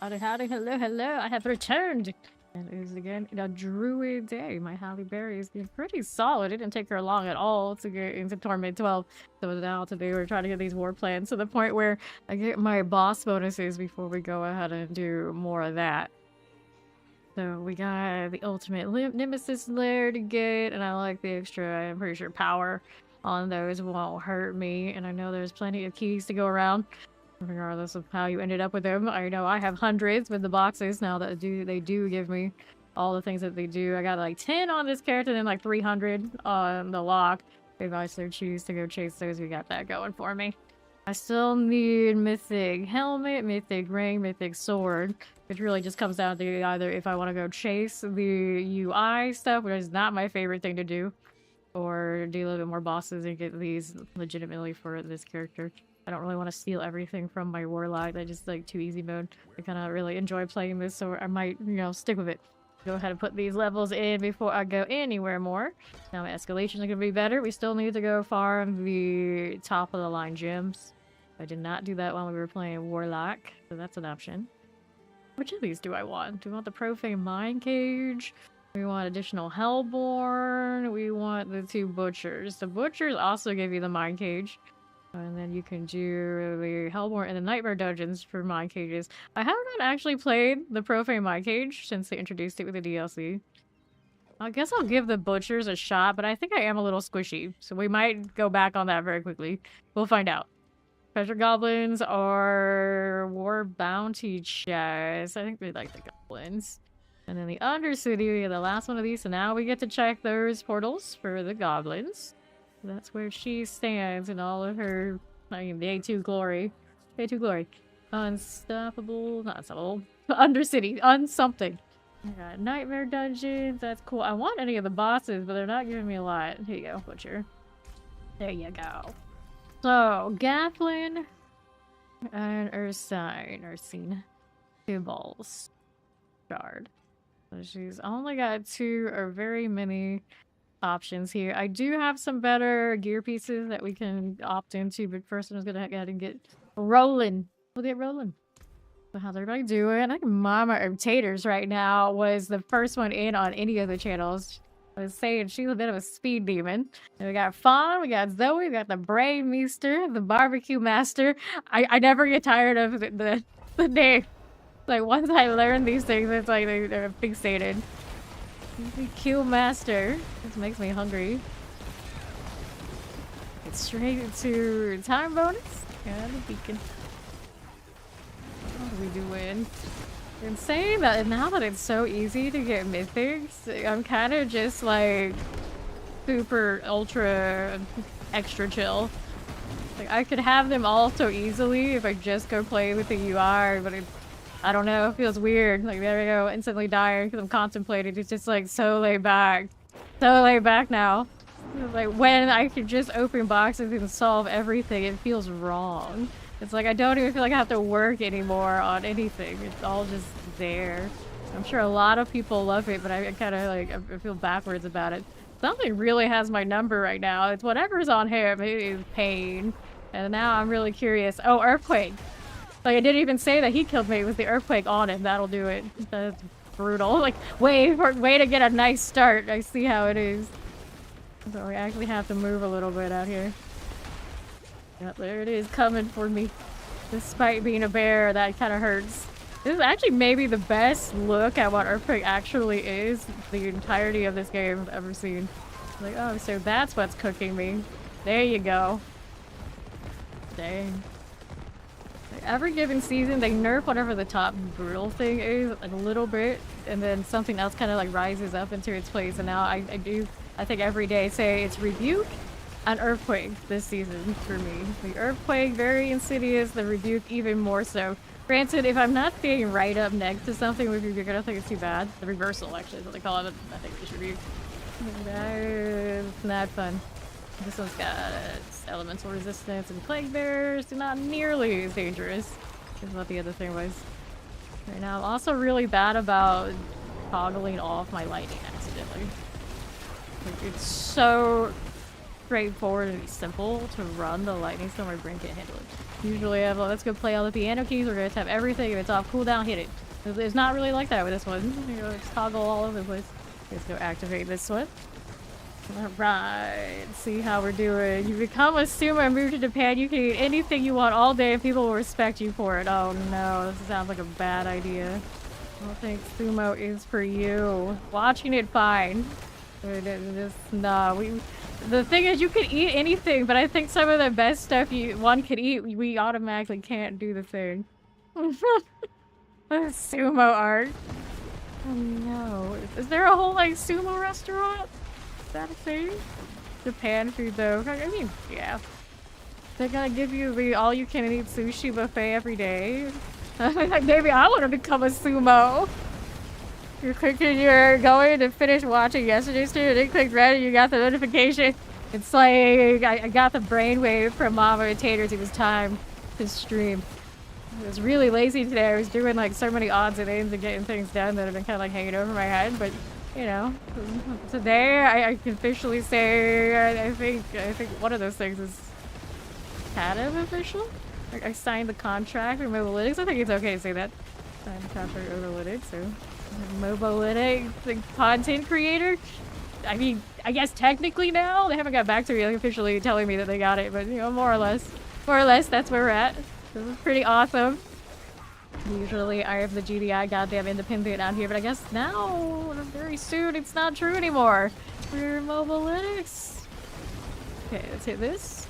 Howdy, howdy, hello, hello, I have returned! And it is again a Druid day. My Halle Beary is getting pretty solid. It didn't take her long at all to get into Torment 12. So now today we're trying to get these war plans to the point where I get my boss bonuses before we go ahead and do more of that. So we got the ultimate Nemesis lair to get, and I like the extra, I'm pretty sure power on those won't hurt me. And I know there's plenty of keys to go around. Regardless of how you ended up with them. I know I have hundreds with the boxes now that they do give me all the things that they do. I got like 10 on this character and then like 300 on the lock. If I so choose to go chase those, we got that going for me. I still need mythic helmet, mythic ring, mythic sword, which really just comes down to either if I want to go chase the UI stuff, which is not my favorite thing to do, or do a little bit more bosses and get these legitimately for this character. I don't really want to steal everything from my warlock. I just like too easy mode. I kind of really enjoy playing this, so I might, you know, stick with it. Go ahead and put these levels in before I go anywhere more. Now my escalations are going to be better. We still need to go farm the top of the line gems. I did not do that while we were playing warlock, so that's an option. Which of these do I want? Do we want the profane mine cage? We want additional hellborn. We want the 2 butchers. The butchers also give you the mine cage. And then you can do the Hellborn and the Nightmare Dungeons for mine cages. I have not actually played the Profane Mine Cage since they introduced it with the DLC. I guess I'll give the Butchers a shot, but I think I am a little squishy. So we might go back on that very quickly. We'll find out. Treasure Goblins are War Bounty chests. I think we like the Goblins. And then the Undercity, we have the last one of these. So now we get to check those portals for the Goblins. That's where she stands in all of her, I mean, the A2 glory. A2 glory. Unstoppable, not unstoppable. Undercity, unsomething. I got Nightmare Dungeons, that's cool. I want any of the bosses, but they're not giving me a lot. Here you go, Butcher. There you go. So, Gatlin and Ursine. 2 balls. Shard. So she's only got 2 or very many options here. I do have some better gear pieces that we can opt into, but first I'm just gonna go ahead and get rolling. We'll get rolling. So how's everybody doing? I think Mama or Taters right now was the first one in on any of the channels. I was saying she's a bit of a speed demon. And we got Fawn, we got Zoe, we got the Brave Meester, the Barbecue Master. I never get tired of the name. Like once I learn these things, it's like they're fixated. Q Master. This makes me hungry. Get straight into time bonus. And the beacon. What are we doing? I'm saying that now that it's so easy to get mythics, I'm kind of just like super ultra extra chill. Like I could have them all so easily if I just go play with the UI, but I don't know, it feels weird. Like, there we go, instantly dying because I'm contemplating. It's just, like, so laid back. So laid back now. Like, when I could just open boxes and solve everything, it feels wrong. It's like, I don't even feel like I have to work anymore on anything. It's all just there. I'm sure a lot of people love it, but I kind of like I feel backwards about it. Something really has my number right now. It's whatever's on him. It is pain. And now I'm really curious. Oh, earthquake. Like I didn't even say that he killed me. It was the earthquake on him. That'll do it. That's brutal. Like way to get a nice start. I see how it is. So we actually have to move a little bit out here. Yep, there it is coming for me. Despite being a bear, that kind of hurts. This is actually maybe the best look at what Earthquake actually is the entirety of this game I've ever seen. Like, oh, so that's what's cooking me. There you go. Dang. Like, every given season, they nerf whatever the top brutal thing is like, a little bit, and then something else kind of like rises up into its place. And now I think every day say it's Rebuke and Earthquake this season for me. The Earthquake, very insidious, the Rebuke even more so. Granted, if I'm not staying right up next to something with Rebuke, I don't think it's too bad. The reversal, actually, is what they call it. I think it's Rebuke. That is not fun. This one's got elemental resistance and plague bears. Not nearly as dangerous as what the other thing was. Right now, I'm also really bad about toggling off my lightning accidentally. Like, it's so straightforward and simple to run the lightning storm. My brain can't handle it. Usually I'm like, let's go play all the piano keys, we're gonna have everything, if it's off cooldown, hit it. It's not really like that with this one. You know, it's toggle all over the place. Let's go activate this one. Alright, see how we're doing. You become a sumo and move to Japan, you can eat anything you want all day and people will respect you for it. Oh no, this sounds like a bad idea. I don't think sumo is for you. Watching it fine. No, the thing is, you can eat anything, but I think some of the best stuff one could eat, we automatically can't do the thing. Sumo art. Oh no. Is there a whole, like, sumo restaurant? Is that a thing? Japan food, though. I mean, yeah. They're gonna give you the all-you-can-eat sushi buffet every day. Like, maybe I want to become a sumo. You're going to finish watching yesterday's stream and then clicked red and you got the notification. It's like, I got the brainwave from Mama and Taters. It was time to stream. I was really lazy today. I was doing like so many odds and ends and getting things done that have been kind of like hanging over my head. But, you know, today I can officially say I think one of those things is kind of official. Like, I signed the contract with Mobalytics. I think it's okay to say that. Signed the contract with Mobalytics, so... Mobalytics, the content creator. I mean, I guess technically now they haven't got back to me like officially telling me that they got it, but you know, more or less, that's where we're at. This is pretty awesome. Usually I have the GDI goddamn independent out here, but I guess now, very soon, it's not true anymore. We're Mobalytics. Okay, let's hit this.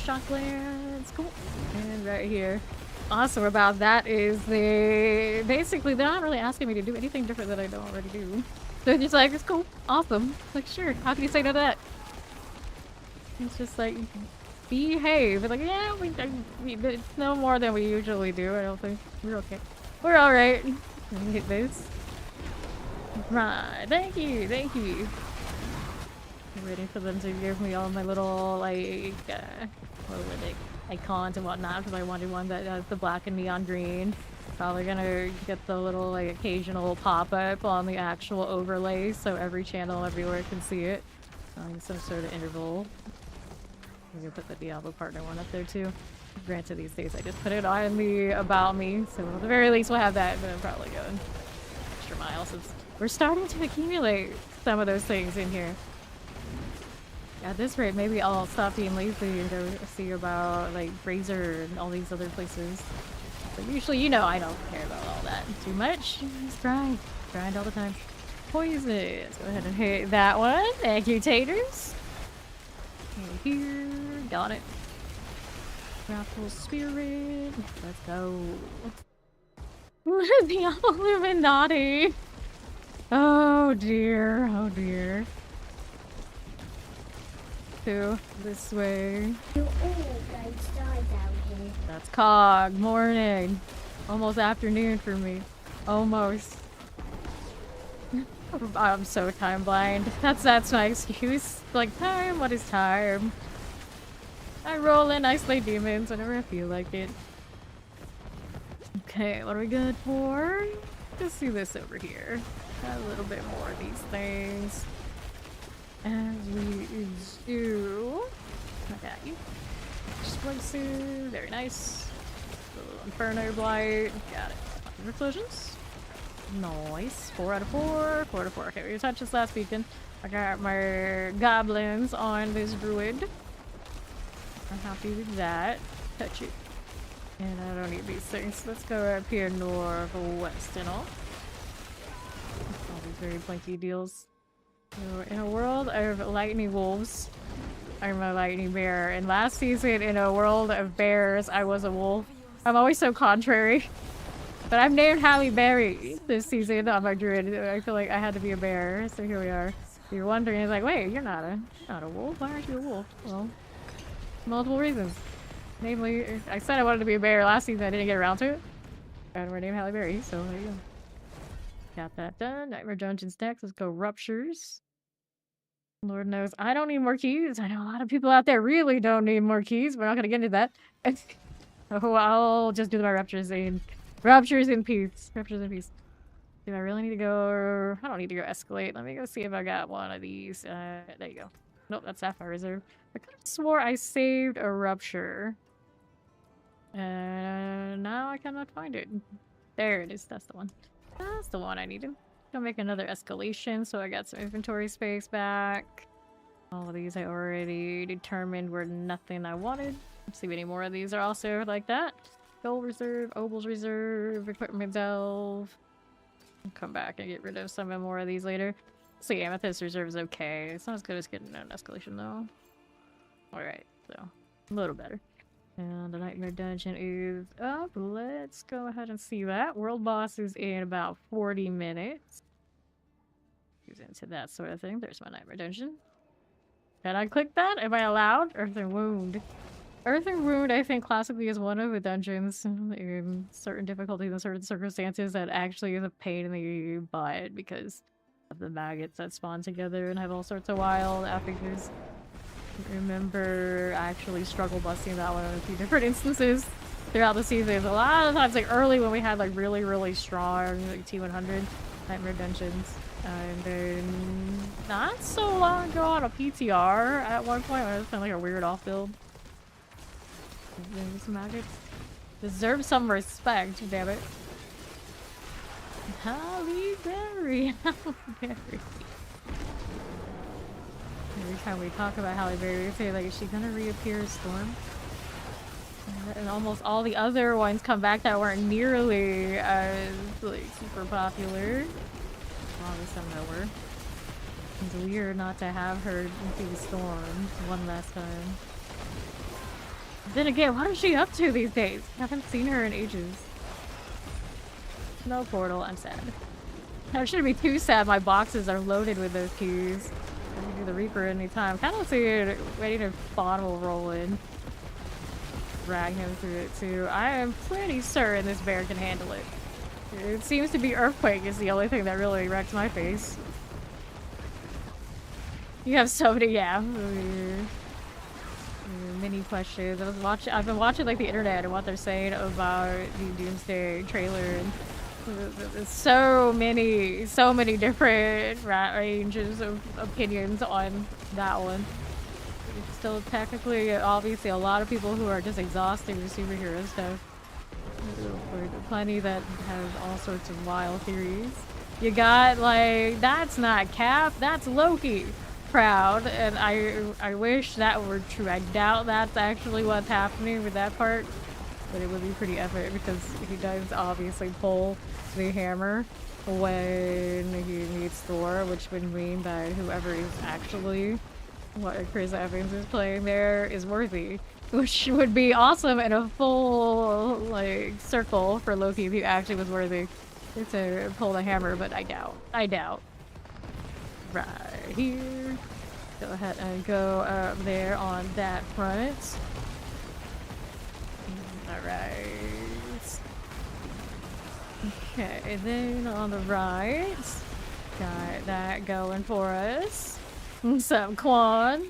Shocklands, cool. And right here. Awesome about that is basically they're not really asking me to do anything different that I don't already do. So it's just like, it's cool, awesome. Like, sure, how can you say no to that? It's just like, behave. It's like, yeah, it's no more than we usually do, I don't think. We're okay. We're alright. Let me hit this. Right, thank you. I'm waiting for them to give me all my little, like, what would it icons and whatnot because I wanted one that has the black and neon green. Probably gonna get the little like occasional pop-up on the actual overlay so every channel everywhere can see it. Some sort of interval. I'm gonna put the Diablo partner one up there too. Granted these days I just put it on the about me, so at the very least we'll have that, but I'm probably going extra mile since we're starting to accumulate some of those things in here. At this rate, maybe I'll stop being lazy and go see about, like, Razor and all these other places. But usually, you know, I don't care about all that too much. Just grind. Grind all the time. Poison. Let's go ahead and hit that one. Thank you, Taters. Here. Got it. Grapple Spirit. Let's go. The Illuminati. Oh, dear. Oh, dear. This way. You're all going to die down here. That's Cog. Morning. Almost afternoon for me. Almost. I'm so time blind. That's my excuse. Like, time? What is time? I roll in, I slay demons whenever I feel like it. Okay, what are we good for? Just see this over here. Got a little bit more of these things. As we do. I got you. Explosive. Very nice. A little Inferno Blight. Got it. Explosions. Nice. 4 out of 4. 4 out of 4. Okay, we touched this last beacon. I got my goblins on this druid. I'm happy with that. Touch it. And I don't need these things. Let's go up here northwest and all. All these very blinky deals. So in a world of lightning wolves, I'm a lightning bear. And last season, in a world of bears, I was a wolf. I'm always so contrary. But I'm named Halle Beary this season on my druid. I feel like I had to be a bear, so here we are. You're wondering, it's like, wait, you're not a wolf. Why aren't you a wolf? Well, multiple reasons. Namely, I said I wanted to be a bear last season. I didn't get around to it. And we're named Halle Berry, so there you go. Got that done. Nightmare Dungeons next. Let's go Ruptures. Lord knows I don't need more keys. I know a lot of people out there really don't need more keys. We're not gonna get into that. Oh, I'll just do my Ruptures in peace. Ruptures in peace. Do I really need to go? I don't need to go escalate. Let me go see if I got one of these. There you go. Nope, that's Sapphire Reserve. I could have swore I saved a Rupture. Now I cannot find it. There it is. That's the one. That's the one I needed. Gonna make another escalation, so I got some inventory space back. All of these I already determined were nothing I wanted. Let's see if any more of these are also like that. Gold Reserve, Obel's Reserve, Equipment Delve. I'll come back and get rid of some more of these later. See, Amethyst Reserve is okay. It's not as good as getting an escalation though. Alright, so a little better. And the Nightmare Dungeon is up. Let's go ahead and see that. World Boss is in about 40 minutes. Who's into that sort of thing? There's my Nightmare Dungeon. Can I click that? Am I allowed? Earthen Wound. Earthen Wound, I think, classically is one of the dungeons in certain difficulties and certain circumstances that actually is a pain in the butt because of the maggots that spawn together and have all sorts of wild affixes. I remember actually struggle busting that one in a few different instances throughout the seasons. A lot of times, like early when we had like really strong like T100 Nightmare Dungeons. And then not so long ago on a PTR at one point, I was kind of like a weird off build. These maggots deserve some respect, damn it. Halle Berry. Halle Berry. Every time we talk about Halle Berry, we say like, is she gonna reappear as Storm? And almost all the other ones come back that weren't nearly as like super popular. Well, some that were. It's weird not to have her be Storm one last time. Then again, what is she up to these days? I haven't seen her in ages. No portal, I'm sad. I shouldn't be too sad, my boxes are loaded with those keys. I can do the Reaper anytime. Kind of see waiting to Fawn will roll in. Drag him through it too. I am pretty certain this bear can handle it. It seems to be Earthquake is the only thing that really wrecks my face. You have so many, yeah. Mini questions. I've been watching like the internet and what they're saying about the Doomsday trailer, and there's so many different ranges of opinions on that one. It's still technically, obviously, a lot of people who are just exhausting the superhero stuff. Plenty that have all sorts of wild theories. You got like, that's not Cap, that's Loki. Proud, and I wish that were true. I doubt that's actually what's happening with that part, but it would be pretty epic because he does obviously pull the hammer when he needs Thor, which would mean that whoever is actually what Chris Evans is playing there is worthy, which would be awesome in a full like circle for Loki if he actually was worthy to pull the hammer, but I doubt. Right here. Go ahead and go up there on that front. Alright. Okay, and then on the right, got that going for us. Some Quan.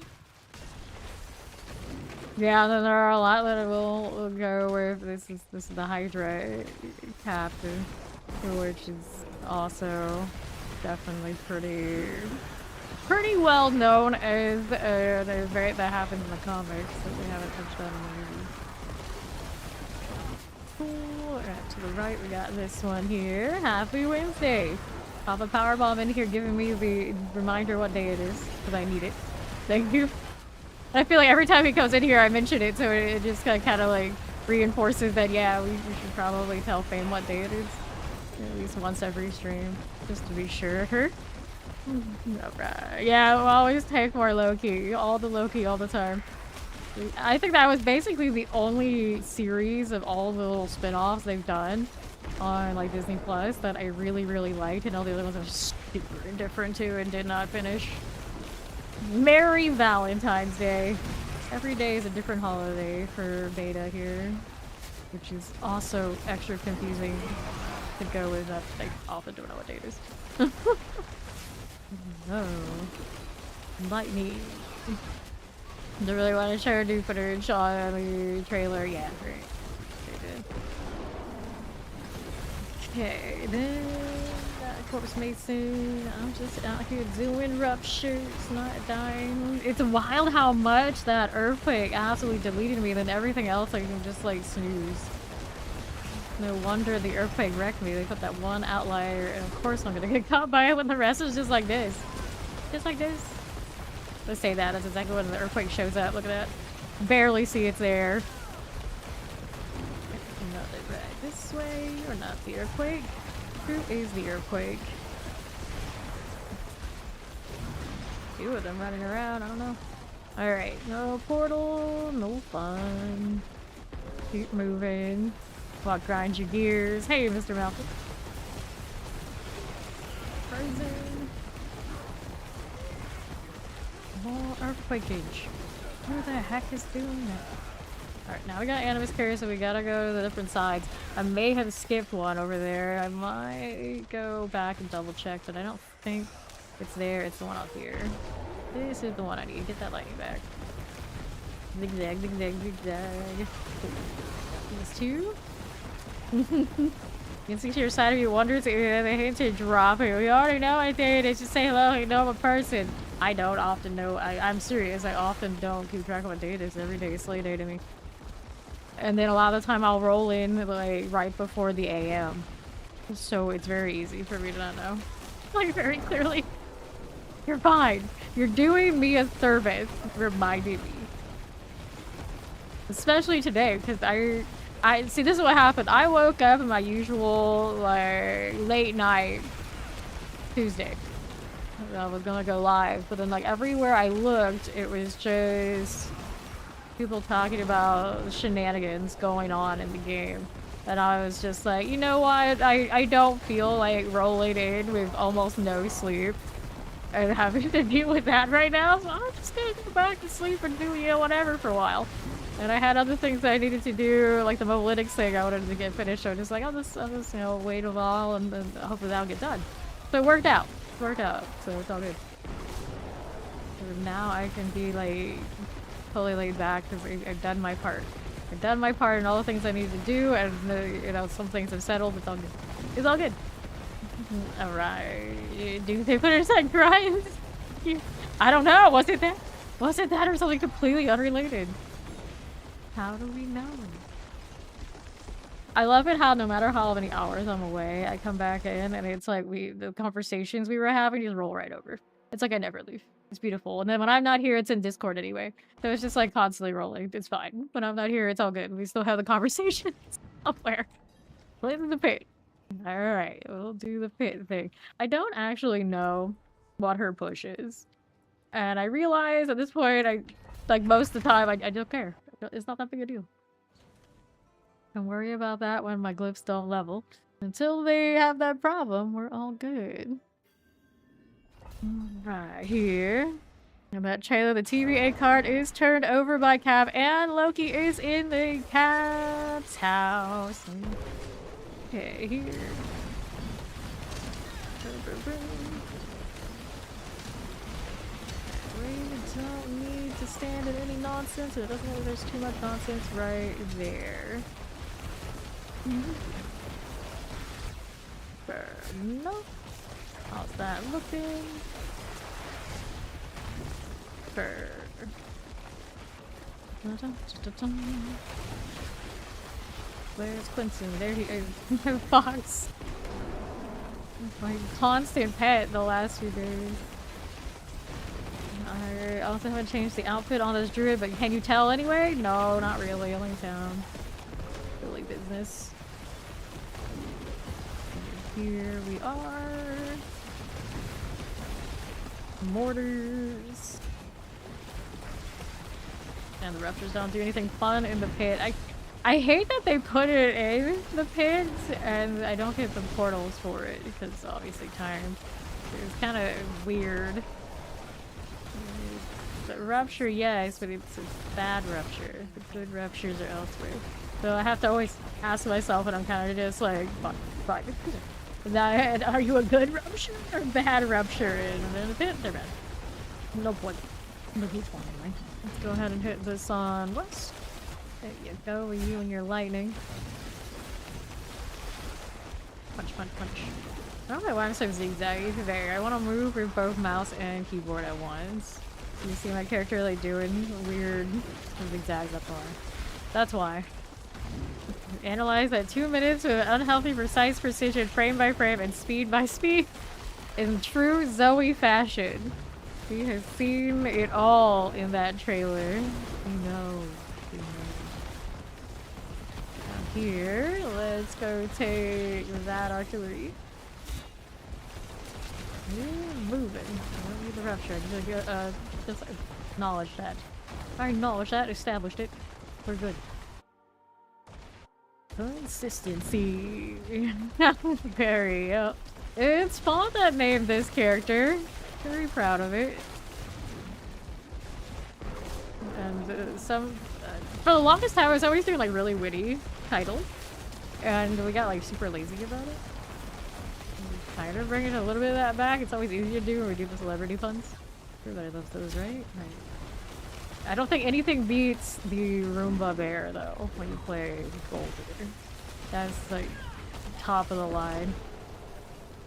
Yeah, then there are a lot that will go with this is the Hydra captain. which is also definitely pretty well known as an event that happens in the comics that we haven't touched on in the movie. Cool. Alright, to the right we got this one here. Happy Wednesday. Pop a power bomb in here giving me the reminder what day it is, because I need it. Thank you. I feel like every time he comes in here I mention it, so it just kind of like reinforces that, yeah, we should probably tell Fame what day it is. At least once every stream, just to be sure. Alright. Yeah, we'll always take more Loki. All the Loki all the time. I think that was basically the only series of all the little spin-offs they've done on like Disney Plus that I really liked, and all the other ones are super indifferent to and did not finish. Merry Valentine's Day. Every day is a different holiday for Beta here, which is also extra confusing to go with that. I often don't know what day it is. Oh, lightning. Do really want to share new footage on the trailer? Yeah, right. Okay, then Corpse Mason. I'm just out here doing ruptures, not dying. It's wild how much that earthquake absolutely deleted me, then everything else I can just like snooze. No wonder the earthquake wrecked me. They put that one outlier, and of course I'm gonna get caught by it when the rest is just like this. Just like this. Let's say that. That's exactly when the earthquake shows up. Look at that. Barely see it's there. Another right this way, or not the earthquake. Who is the earthquake? Two of them running around. I don't know. Alright. No portal. No fun. Keep moving. While grind your gears. Hey, Mr. Malcolm. Frozen. More earthquakeage. Who the heck is doing that? Alright, now we got Animus Carrier, so we gotta go to the different sides. I may have skipped one over there. I might go back and double check, but I don't think it's there. It's the one up here. This is the one I need. Get that lightning back. Zigzag, zigzag, zigzag. These two? You can see to your side of you wonders if they hate to drop it. We already know I did. They just say hello, you know I'm a person. I don't often know. I'm serious. I often don't keep track of what day it is. Every day is Slay Day to me. And then a lot of the time I'll roll in like right before the AM. So it's very easy for me to not know. Like very clearly. You're fine. You're doing me a service, reminding me. Especially today, because I see, this is what happened. I woke up in my usual like late night Tuesday. I was gonna go live, but then like everywhere I looked, it was just people talking about the shenanigans going on in the game. And I was just like, you know what? I don't feel like rolling in with almost no sleep and having to deal with that right now, so I'm just gonna go back to sleep and do, you know, whatever for a while. And I had other things that I needed to do, like the Mobalytics thing I wanted to get finished, so I'm just like, I'll just you know, wait a while and then hopefully that'll get done. So it worked out. It worked out, so it's all good. So now I can be like fully laid back because I've done my part. I've done my part and all the things I need to do, and you know, some things have settled. It's all good. It's all good. All right. Do they put it aside crying? I don't know. Was it that? Was it that or something completely unrelated? How do we know? I love it how no matter how many hours I'm away, I come back in and it's like the conversations we were having just roll right over. It's like I never leave. It's beautiful. And then when I'm not here, it's in Discord anyway. So it's just like constantly rolling. It's fine. When I'm not here, it's all good. We still have the conversations somewhere. Play in the pit. Alright, we'll do the pit thing. I don't actually know what her push is. And I realize at this point, like most of the time, I don't care. It's not that big a deal. Don't worry about that when my glyphs don't level. Until they have that problem, we're all good. Right here. And that trailer, the TVA card is turned over by Cap, and Loki is in the Cap's house. Okay, here. We don't need to stand in any nonsense. It doesn't look like there's too much nonsense right there. No. How's that looking? Fur. Where's Quincy? There he is. My fox. My constant pet the last few days. I also haven't changed the outfit on this druid, but can you tell anyway? No, not really. Only town. Really business. Here we are. Mortars. And the ruptures don't do anything fun in the pit. I hate that they put it in the pit and I don't get the portals for it because obviously time. It's kind of weird. The rupture, yes, but it's a bad rupture. The good ruptures are elsewhere. So I have to always ask myself, and I'm kind of just like, fuck. Are you a good rupture or bad rupture? And in the pit, they're bad. No point. But he's fine anyway. Let's go ahead and hit this on west. There you go, with you and your lightning. Punch, punch, punch. I don't know why I'm so zigzaggy today. I want to move with both mouse and keyboard at once. You see my character like doing weird zigzags up on. That's why. Analyze at 2 minutes with unhealthy, precise precision, frame by frame, and speed by speed. In true Zoe fashion. We have seen it all in that trailer. We know. Down here, let's go take that artillery. Moving. I don't need the rupture. Just acknowledge that. I acknowledge that, established it. We're good. Consistency. Very, yep. It's Paul that named this character. Very proud of it. And for the longest time I was always doing like really witty titles. And we got like super lazy about it. Kind of bringing a little bit of that back. It's always easier to do when we do the celebrity puns. Everybody loves those, right? Right. I don't think anything beats the Roomba Bear though when you play Gold Digger. That's like top of the line.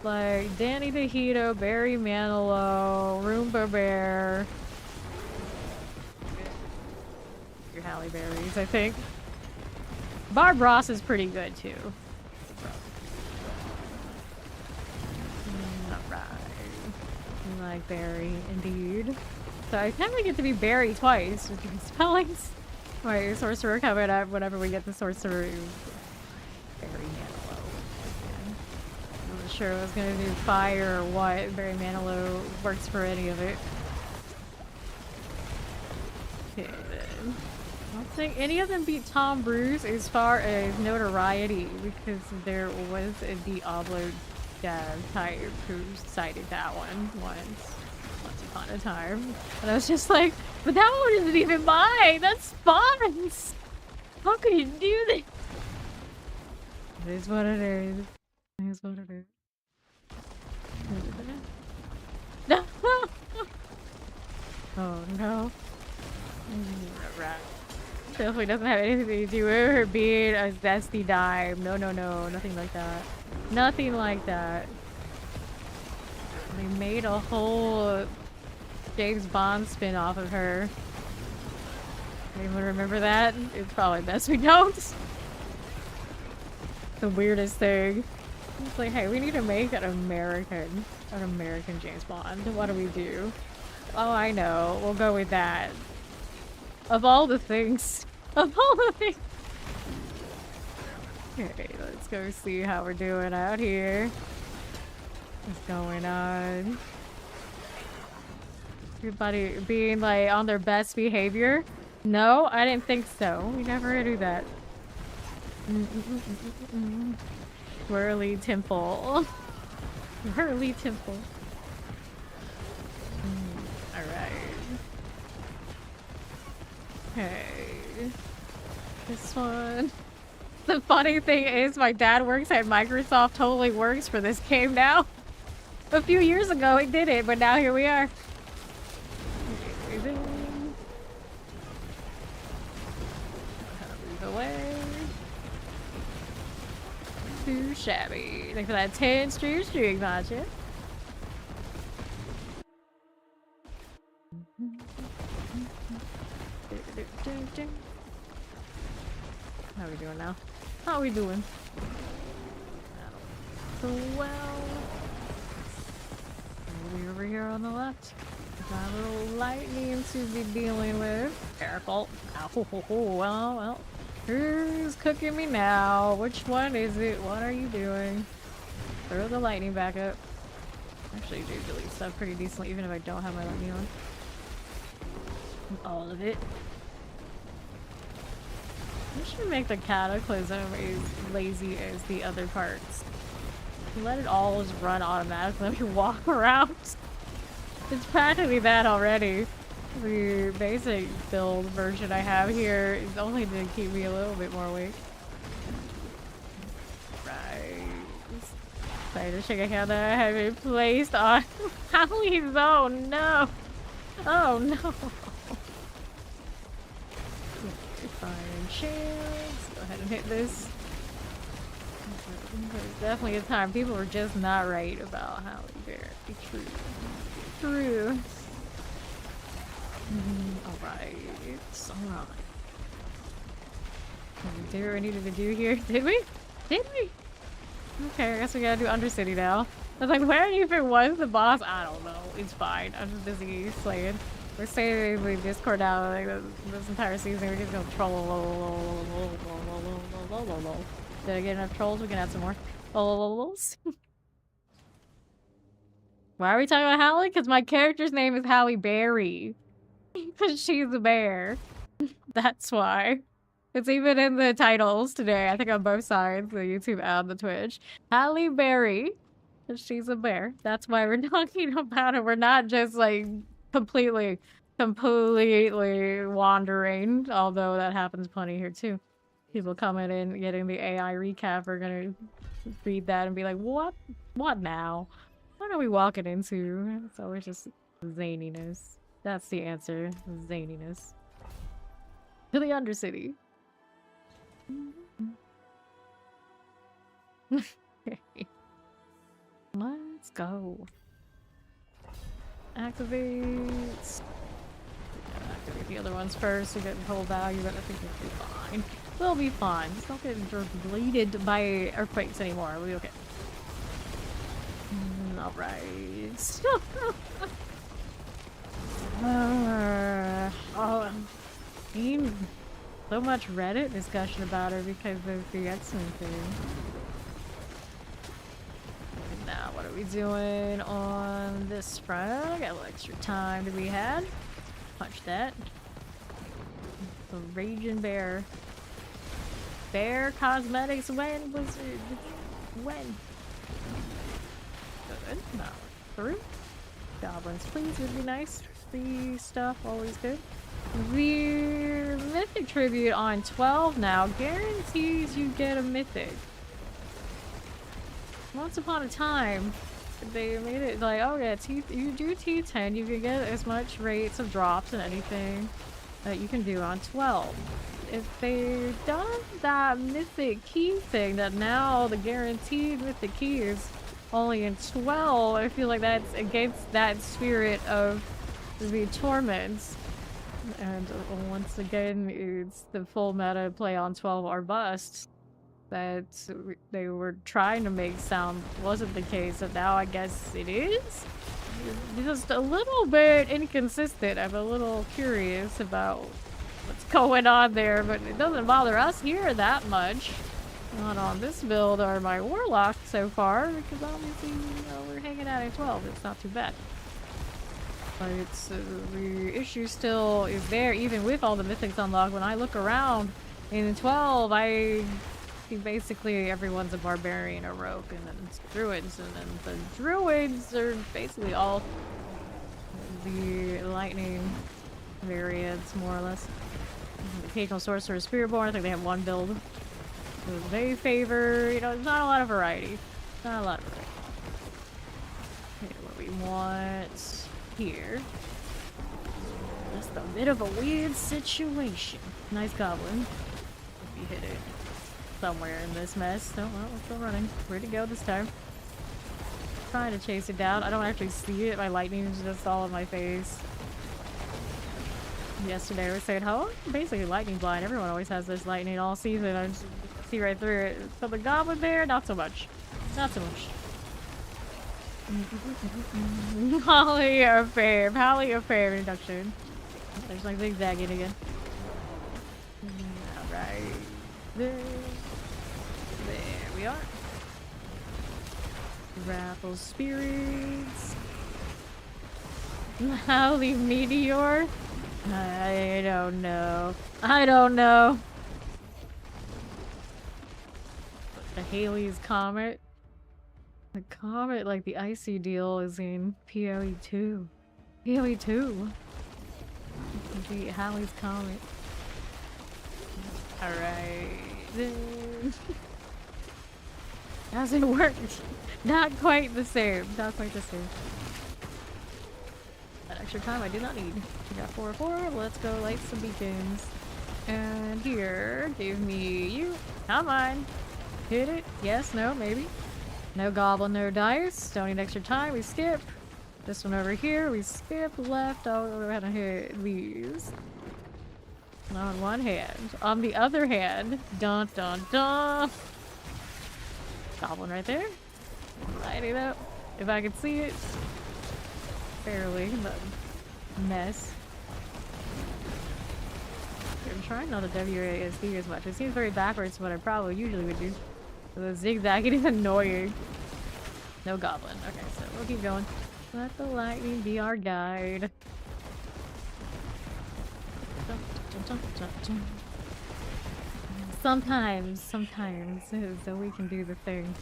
Like Danny DeHito, Barry Manilow, Roomba Bear. Your Halle Berries, I think. Barb Ross is pretty good too. Like Barry, indeed. So I kind of get to be Barry twice with these spellings. My sorcerer coming up whenever we get the sorcerer. Barry Manilow. I wasn't sure I was gonna do fire or what. Barry Manilow works for any of it. Okay then. I don't think any of them beat Tom Bruce as far as notoriety because there was a Diablo type who cited that one once upon a time. And I was just like, but that one isn't even mine! That's Spawn's! How could you do this? It is what it is. It is what it is. No! Oh no. Right. Definitely doesn't have anything to do with her being a zesty dime. No, no, no. Nothing like that. Nothing like that. They made a whole James Bond spin off of her. Anyone remember that? It's probably best we don't. The weirdest thing. It's like, hey, we need to make an American James Bond. What do we do? Oh, I know. We'll go with that. Of all the things. Of all the things. Okay, let's go see how we're doing out here. What's going on? Everybody being like on their best behavior? No, I didn't think so. We never do that. Whirly Temple. Whirly Temple. Alright. Okay. This one. The funny thing is my dad works at Microsoft, totally works for this game now. A few years ago he did it, but now here we are. Move away. too shabby. Thanks for that 10 streak, Matcha. How are we doing now? How are we doing? So well. We over here on the left. Got a little lightning to be dealing with. Careful. Ow, well. Who's cooking me now? Which one is it? What are you doing? Throw the lightning back up. Actually, do delete stuff pretty decently, even if I don't have my lightning on. All of it. I should make the cataclysm as lazy as the other parts. Let it all just run automatically. Let me walk around. It's practically that already. The basic build version I have here is only to keep me a little bit more awake. Right. Sorry to shake a hand that I have it placed on Halle's. Oh no! Oh no! Fine chance. Go ahead and hit this. There's definitely a time people were just not right about Halle Berry. True. Alright. Alright. Did we do what we needed to do here? Did we? Okay, I guess we gotta do Undercity now. I was like, where if it was the boss? I don't know. It's fine. I'm just busy slaying. We're saving the Discord now. Like this entire season, we're just gonna troll. Did I get enough trolls? We can add some more. Why are we talking about Halle? Because my character's name is Halle Berry. Because she's a bear. That's why. It's even in the titles today. I think on both sides, the YouTube and the Twitch. Halle Berry. Because she's a bear. That's why we're talking about it. We're not just like completely wandering. Although that happens plenty here too. People coming in, getting the AI recap are gonna read that and be like, what? What now? What are we walking into? It's always just zaniness. That's the answer. Zaniness. To the Undercity. Okay. Let's go. Activate. Activate the other ones first to get the whole value, but I think we'll be fine. We'll be fine. Just don't get deleted by earthquakes anymore. We'll be okay. Alright. So much Reddit discussion about her because of the X-Men thing. Now, what are we doing on this front? Got a little extra time to be had. Punch that. The Raging Bear. Bear Cosmetics when was it? When? Good. Now through. Goblins, please, would be nice. Free stuff, always good. The Mythic Tribute on 12 now guarantees you get a Mythic. Once upon a time, they made it like, oh yeah, you do T10, you can get as much rates of drops and anything that you can do on 12. If they've done that Mythic Key thing, that now the guaranteed Mythic Key is only in 12, I feel like that's against that spirit of the Torments. And once again, it's the full meta play on 12 or bust that they were trying to make sound wasn't the case, and now I guess it is? It's just a little bit inconsistent. I'm a little curious about what's going on there, but it doesn't bother us here that much. Not on this build or my Warlock so far, because obviously, you know, we're hanging out at 12. It's not too bad. But it's the issue still is there, even with all the mythics unlocked. When I look around in 12, I see basically everyone's a barbarian or rogue, and then it's druids, and then the druids are basically all the lightning variants, more or less. Occasional sorcerer, spiritborn. I think they have one build. So they favor, you know, there's not a lot of variety. Not a lot of variety. Okay, what we want here. Just a bit of a weird situation. Nice goblin. If you hit it. somewhere in this mess. Oh, well, it's still running. Where'd it go this time? Trying to chase it down. I don't actually see it. My lightning is just all in my face. Yesterday I was saying, how basically lightning blind. Everyone always has this lightning all season. I just see right through it. So the goblin there, not so much. Not so much. Halle of Fame. Halle of Fame induction. There's like zigzagging again. Alright. There we are. Raffle spirits. Halle Meteor. I don't know. I don't know. The Halley's Comet. The comet, like the icy deal, is in PoE 2. PoE 2. The Halley's Comet. Alright. Hasn't worked. Not quite the same. Not quite the same. That extra time I do not need. We got 4 or 4. Let's go light some beacons. And here, give me you. Come on. Hit it. Yes, no, maybe. No goblin, no dice. Don't need extra time. We skip. This one over here. We skip left. Oh, we're gonna hit these. On one hand. On the other hand. Dun dun dun. Goblin right there. Lighting up. If I can see it. Barely, but mess. I'm trying not to WASD as much. It seems very backwards to what I probably usually would do. The zigzagging is annoying. No goblin. Okay, so we'll keep going. Let the lightning be our guide. Sometimes Zoe can do the thing.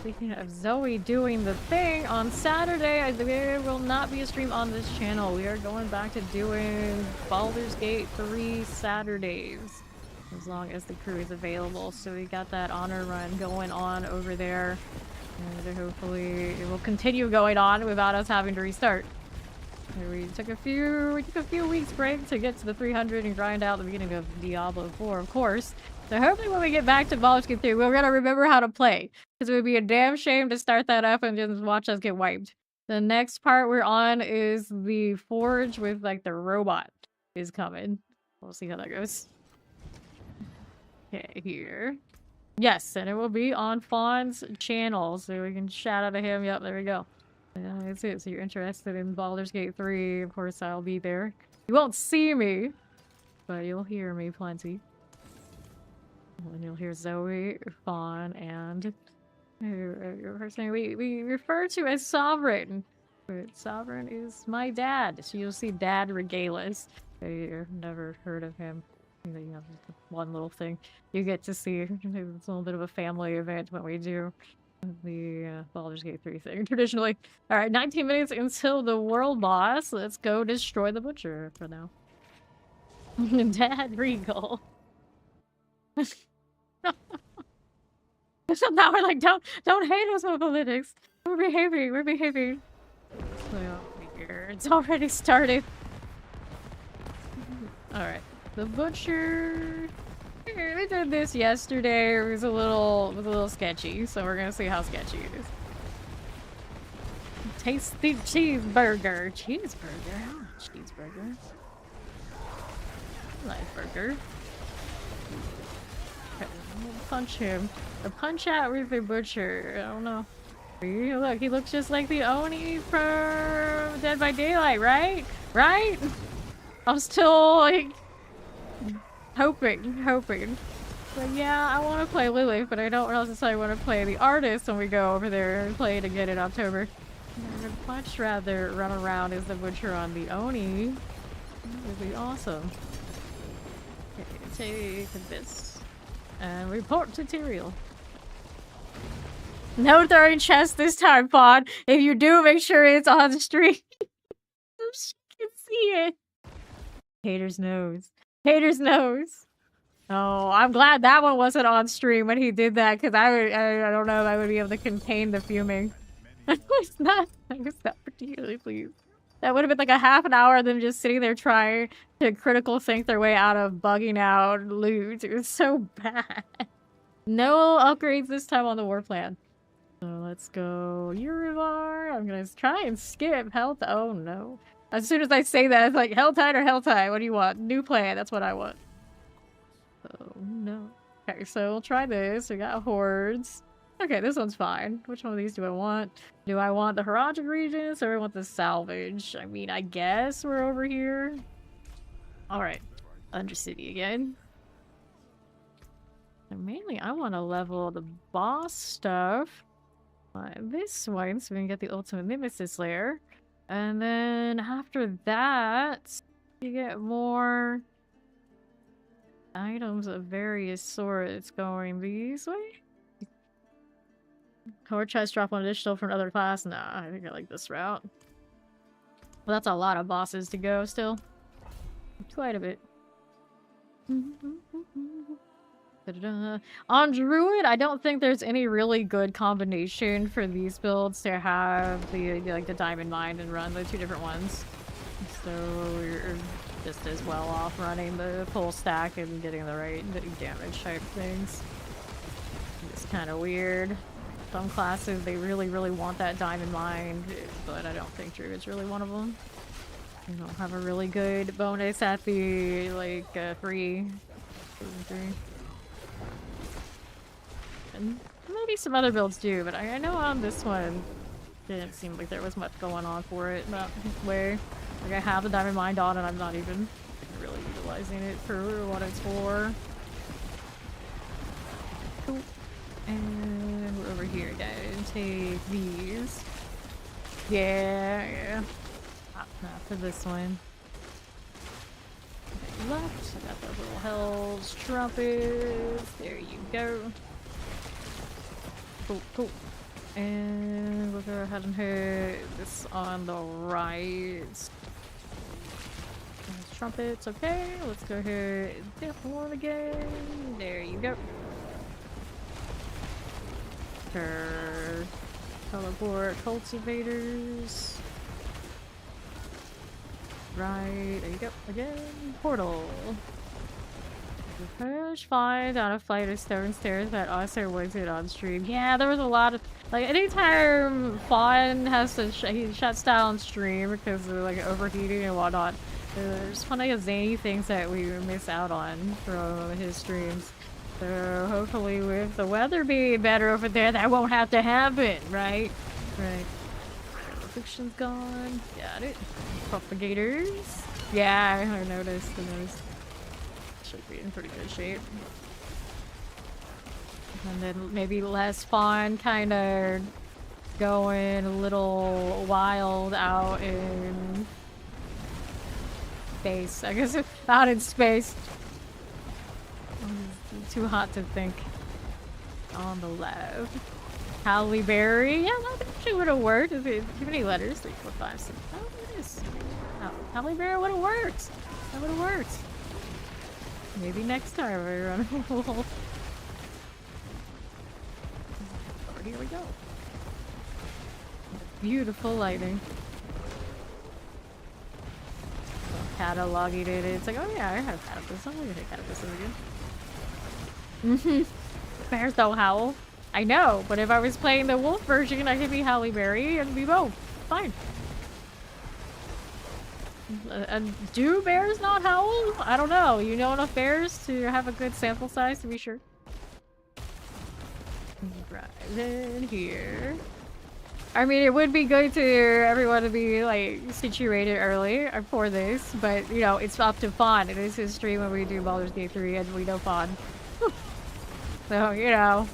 Speaking of Zoe doing the thing, on Saturday there will not be a stream on this channel. We are going back to doing Baldur's Gate 3 Saturdays. As long as the crew is available. So we got that honor run going on over there. And hopefully it will continue going on without us having to restart. We took a few weeks break to get to the 300 and grind out the beginning of Diablo 4, of course. So hopefully when we get back to Baldur's Gate 3, we're gonna remember how to play. Because it would be a damn shame to start that up and just watch us get wiped. The next part we're on is the forge with like the robot is coming. We'll see how that goes. Okay, here. Yes, and it will be on Fawn's channel, so we can shout out to him. Yep, there we go. That's it. So you're interested in Baldur's Gate 3, of course I'll be there. You won't see me, but you'll hear me plenty. And you'll hear Zoe, Fawn, and your person we refer to as Sovereign. But Sovereign is my dad, so you'll see Dad Regalis. I've never heard of him. You know, one little thing you get to see. It's a little bit of a family event when we do the Baldur's Gate 3 thing traditionally. All right, 19 minutes until the world boss. Let's go destroy the butcher for now. Dad Regal. So now we're like, don't hate us with politics. We're behaving. Well, here it's already started. All right. The butcher. We did this yesterday. It was a little sketchy, so we're gonna see how sketchy it is. Tasty cheeseburger. Cheeseburger? How much cheeseburger? Life burger. Okay, we'll punch him. The punch out with the butcher. I don't know. Look, he looks just like the Oni from Dead by Daylight, right? Right? I'm still like hoping. But yeah, I want to play Lilith, but I don't necessarily want to play the artist when we go over there and play it again in October. I would much rather run around as the butcher on the Oni. That would be awesome. Okay, take this. And report to Tyrael. No throwing chest this time, Pod. If you do, make sure it's on the stream. So she can see it. Hater's nose. Oh, I'm glad that one wasn't on stream when he did that, because I don't know if I would be able to contain the fuming. I was not particularly pleased. That would have been like a half an hour of them just sitting there trying to critical think their way out of bugging out loot. It was so bad. No upgrades this time on the war plan. So let's go Urivar. I'm gonna try and skip health. Oh no. As soon as I say that, it's like Helltide or Helltide. What do you want? New plan. That's what I want. Oh no. Okay, so we'll try this. We got hordes. Okay, this one's fine. Which one of these do I want? Do I want the Haragic Regents or I want the salvage? I mean, I guess we're over here. Alright. Undercity again. And mainly, I want to level the boss stuff. This one, so we can get the ultimate nemesis layer. And then after that, you get more items of various sorts going these way. Horde tries to drop one additional from another class. Nah, I think I like this route. Well, that's a lot of bosses to go still. Quite a bit. On Druid, I don't think there's any really good combination for these builds to have the like the Diamond Mine and run the two different ones. So we're just as well off running the full stack and getting the right damage type things. It's kind of weird. Some classes, they really want that Diamond Mine, but I don't think Druid's really one of them. You don't have a really good bonus at the, like, free. And maybe some other builds do, but I know on this one, it didn't seem like there was much going on for it that way. Like, I have the Diamond Mine on and I'm not even really utilizing it for what it's for. Cool. And we're over here, guys. Take these. Yeah. Not for this one. Okay, left. I got those little hells, trumpets. There you go. Cool. And we'll go ahead and hit this on the right. There's trumpets, okay. Let's go ahead and dip one again. There you go. Sure. Teleport cultivators. Right, there you go. Again, portal. Push, fly down a flight of stone stairs that also wasn't on stream. Yeah, there was a lot of like anytime Fawn has to he shuts down stream because of like overheating and whatnot. There's plenty of zany things that we miss out on from his streams. So hopefully with the weather being better over there, that won't have to happen, right? Right. Fiction's gone. Got it. Propagators. Yeah, I noticed. Should be in pretty good shape. And then maybe less fun, kind of going a little wild out in space. I guess out in space. It's too hot to think. On the left. Halle Beary. Yeah, that actually would have worked. Is it too many letters? 3, 4, 5, 6. Oh, it is. Oh, Halle Beary would have worked. That would have worked. Maybe next time I run a wolf. Oh, here we go. Beautiful lighting. So cataloging it. It's like, oh yeah, I have cannabis. I'm gonna take cannabis again. Bears don't howl. I know, but if I was playing the wolf version, I could be Halle Berry and be both. Fine. And do bears not howl? I don't know. You know enough bears to have a good sample size to be sure. Right in here. I mean, it would be good to everyone to be like situated early for this, but you know, it's up to Fawn. It is his stream when we do Baldur's Gate 3 and we know Fawn. So, you know.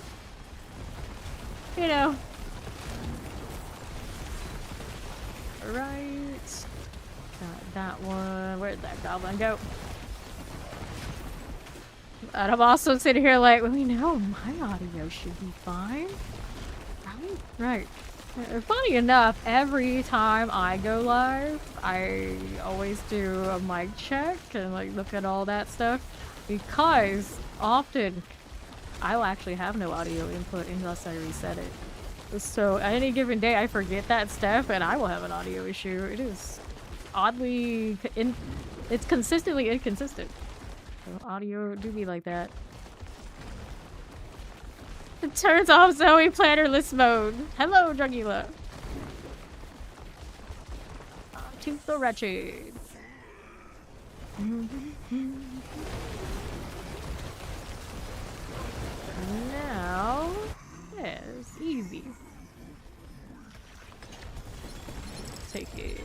Alright. Got that one. Where'd that goblin go? And I'm also sitting here like, well, you know, my audio should be fine. Right. Funny enough, every time I go live, I always do a mic check and like look at all that stuff because often I will actually have no audio input unless I reset it. So at any given day, I forget that stuff and I will have an audio issue. It is oddly, it's consistently inconsistent. So audio do be like that. It turns off Zoe plannerless mode. Hello, Dragula. To the wretched. Now, yes, easy. Take it.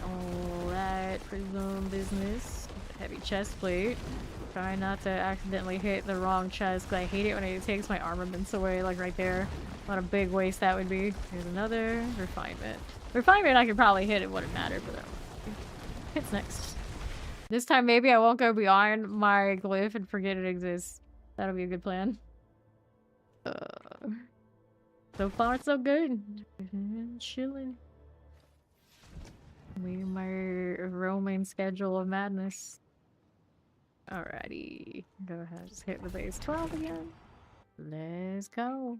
All that prism business. Heavy chest plate. Try not to accidentally hit the wrong chest because I hate it when it takes my armaments away, like right there. What a big waste that would be. Here's another refinement. Refinement I could probably hit, it wouldn't matter, but that one. Hits next. This time maybe I won't go beyond my glyph and forget it exists. That'll be a good plan. So far so good. Chilling. My roaming schedule of madness. Alrighty. Go ahead, just hit the base 12 again. Let's go.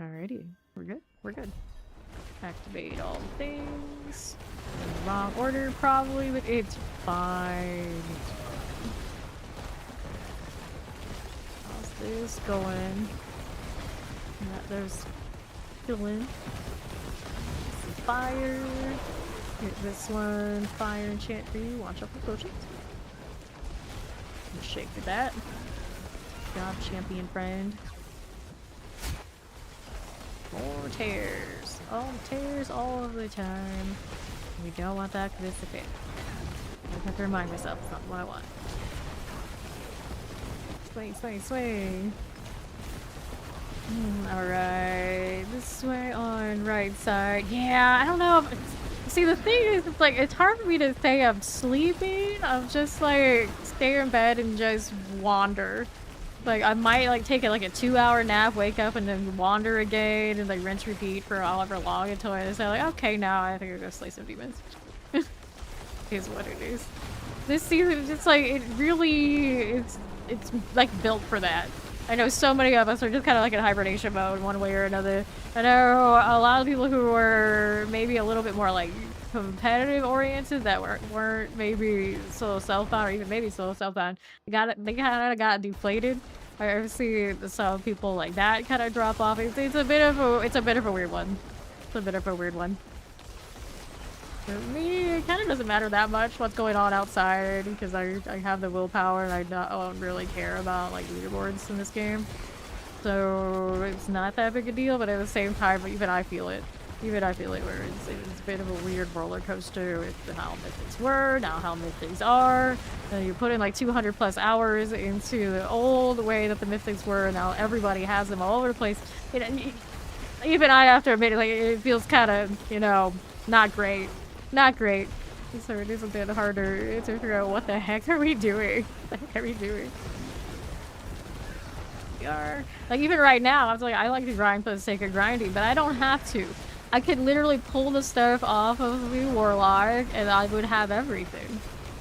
Alrighty. We're good. We're good. Activate all things. In the wrong order probably, but it's fine. How's this going? There's killing. Fire. Hit this one. Fire enchant for you. Watch out for potions. Shake that. Good job, champion friend. More tears. All tears all of the time. We don't want that to dissipate. I have to remind myself it's not what I want. Swing, swing, swing. Alright. This way on right side. Yeah, I don't know. See, the thing is, it's like, it's hard for me to say I'm sleeping. I'm just like, stay in bed and just wander. Like, I might like take like a 2-hour nap, wake up, and then wander again, and like rinse repeat for however long until I say like, okay, now I think I'll go slay some demons. Is what it is. This season, it's like, it really, it's like built for that. I know so many of us are just kind of like in hibernation mode one way or another. I know a lot of people who were maybe a little bit more like competitive oriented that weren't maybe solo self-bound or even maybe solo self-bound. They kind of got deflated. I see some people like that kind of drop off. It's a bit of a weird one. It's a bit of a weird one. For me, it kind of doesn't matter that much what's going on outside because I have the willpower and I don't really care about like leaderboards in this game. So it's not that big a deal, but at the same time, even I feel it. Even I feel it where it's a bit of a weird roller coaster with how mythics were, now how mythics are. And you put in like 200 plus hours into the old way that the mythics were, and now everybody has them all over the place. Even I have to admit, like, it feels kind of, you know, not great. Not great. So it is a bit harder to figure out what the heck are we doing? What the heck are we doing? We are. Like, even right now, I was like, I like to grind for the sake of grinding, but I don't have to. I could literally pull the stuff off of the Warlock and I would have everything.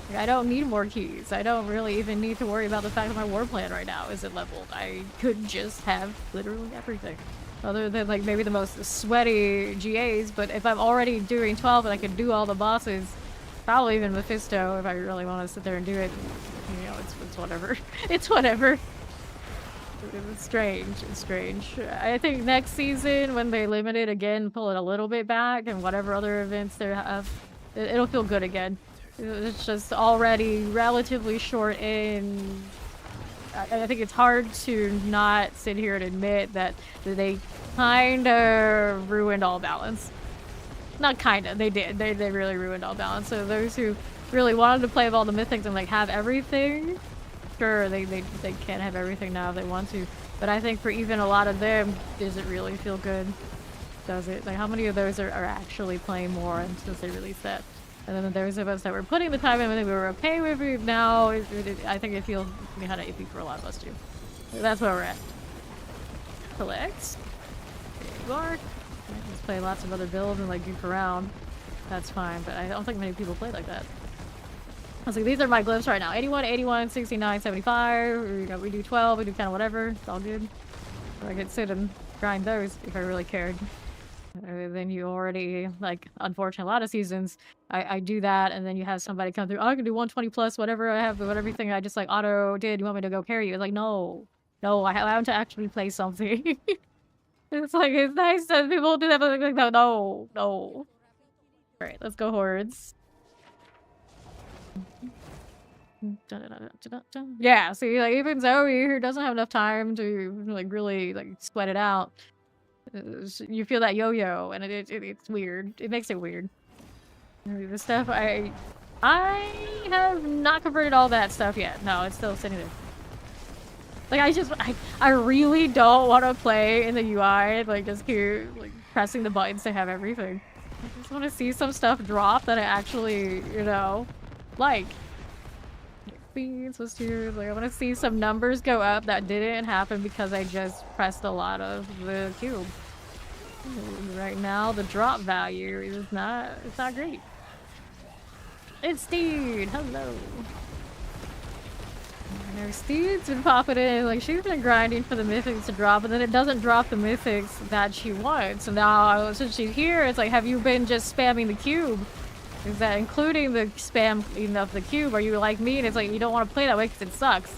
Like, I don't need more keys. I don't really even need to worry about the fact that my war plan right now isn't leveled. I could just have literally everything. Other than like maybe the most sweaty GAs, but if I'm already doing 12 and I can do all the bosses, probably even Mephisto if I really want to sit there and do it, you know, it's whatever. It's whatever. It's strange. It's strange. I think next season when they limit it again, pull it a little bit back and whatever other events they have, it'll feel good again. It's just already relatively short in. I think it's hard to not sit here and admit that they kind of ruined all balance. Not kind of, they did. They really ruined all balance. So those who really wanted to play with all the mythics and like have everything, sure, they can't have everything now if they want to. But I think for even a lot of them, does it really feel good? Does it? Like, how many of those are actually playing more and since they released that? And then those of us that were putting the time in and we were okay with it, now I think it feels kind of iffy for a lot of us too. That's where we're at. Collect. There you are. I just play lots of other builds and like goof around. That's fine, but I don't think many people play like that. I was like, these are my glyphs right now. 81, 81, 69, 75. Or, you know, we do 12, we do kind of whatever. It's all good. So I could sit and grind those if I really cared. Then you already, like, unfortunately, a lot of seasons, I do that, and then you have somebody come through, oh, I can do 120 plus, whatever I have, whatever everything I just, like, auto did, you want me to go carry you? It's like, no. No, I have to actually play something. It's like, it's nice that people do that, but like, no, no. Alright, let's go hordes. Yeah, see, like, even Zoe, who doesn't have enough time to, like, really, like, sweat it out, you feel that yo-yo, and it's weird. It makes it weird. The stuff I have not converted all that stuff yet. No, it's still sitting there. Like, I really don't want to play in the UI, like, just keep, like, pressing the buttons to have everything. I just want to see some stuff drop that I actually, you know, like. Beans was too, like, I want to see some numbers go up that didn't happen because I just pressed a lot of the cube. Right now, the drop value is it's not great. It's Steed! Hello! Steed's been popping in, like, she's been grinding for the mythics to drop, and then it doesn't drop the mythics that she wants. So now, since she's here, it's like, have you been just spamming the cube? Is that including the spam of the cube? Are you like me? And it's like, you don't want to play that way because it sucks.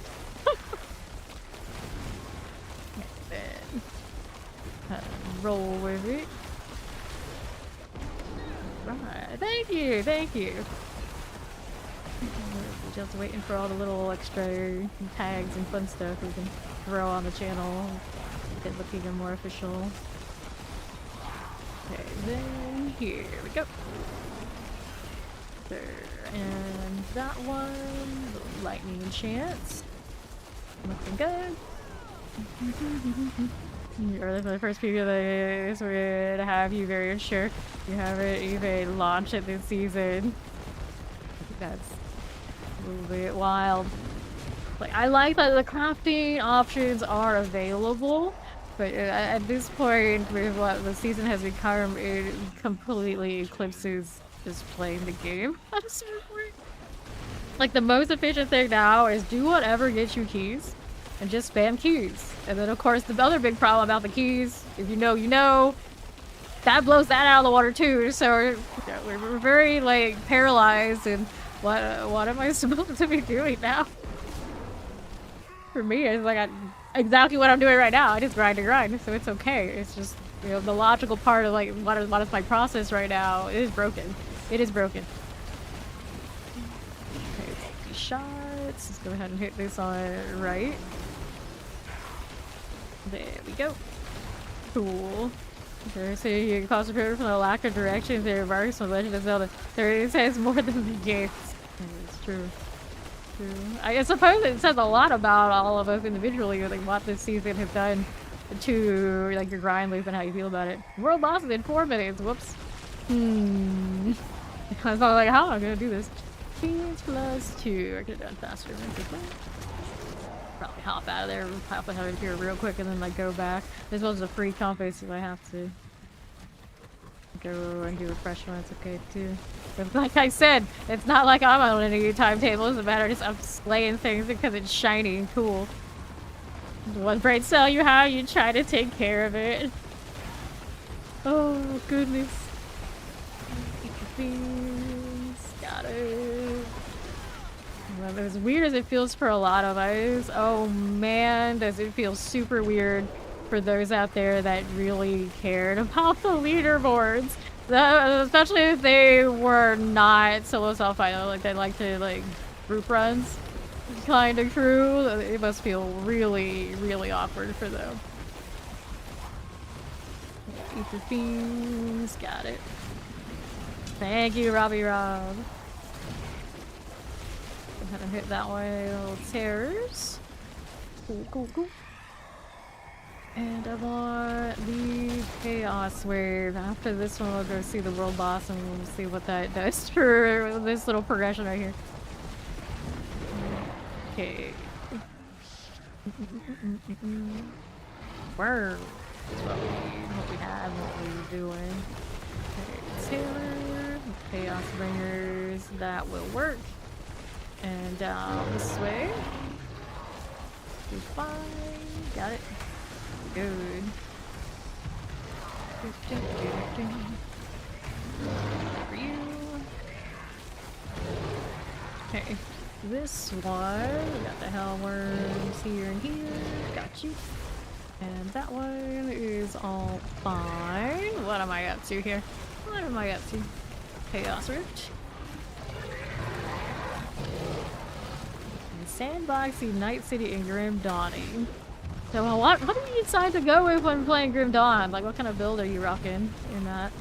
Roll with it. Right. Thank you, thank you. Just waiting for all the little extra tags and fun stuff we can throw on the channel. Get look even more official. Okay, then here we go. There, and that one, the lightning chance. Looking good. Early for the first preview of this, we're gonna have you very sure you haven't even launched it this season. I think that's a little bit wild. Like, I like that the crafting options are available, but at this point, with what the season has become, it completely eclipses just playing the game. Like, the most efficient thing now is do whatever gets you keys and just spam keys. And then, of course, the other big problem about the keys, if you know, you know, that blows that out of the water too. So we're very, like, paralyzed, and what am I supposed to be doing now? For me, it's like exactly what I'm doing right now. I just grind and grind, so it's okay. It's just, you know, the logical part of, like, what is my process right now is broken. It is broken. Okay, take these shots. Let's go ahead and hit this on right. There we go. Cool. Okay, so you can concentrate from the lack of directions in remarks from Legend of Zelda. It says more than the games. It's true. True. I suppose it says a lot about all of us individually, like what this season has done to, like, your grind loop and how you feel about it. World boss in 4 minutes. Whoops. I was like, how am I gonna do this? Speeds +2. I could have done faster. Probably hop out of there, hop out of here real quick, and then, like, go back. This was a free compass, so I have to go and do a fresh one. It's okay too. But like I said, it's not like I'm on any timetable. It's a matter of just I'm slaying things because it's shiny and cool. One brain cell you have, you try to take care of it. Oh goodness. Got it. Well, as weird as it feels for a lot of us, oh man, does it feel super weird for those out there that really cared about the leaderboards. Especially if they were not solo self-final, like they like to, like, group runs kind of crew. It must feel really, really awkward for them. Eat the fiends, got it. Thank you, Robbie Rob. Go ahead and hit that way, little terrors. Cool, cool, cool. And I want the Chaos Wave. After this one, we'll go see the world boss and we'll see what that does for this little progression right here. Okay. Word. That's what we have, what we were doing. Okay, Taylor, Chaos Bringers, that will work. And down this way. Do fine. Got it. Good. For you. Okay, this one, we got the hell worms here and here. Got you. And that one is all fine. What am I up to here? What am I up to? Chaos Rift. Sandboxy, Night City, and Grim Dawning. So what do you decide to go with when playing Grim Dawn? Like, what kind of build are you rocking in that?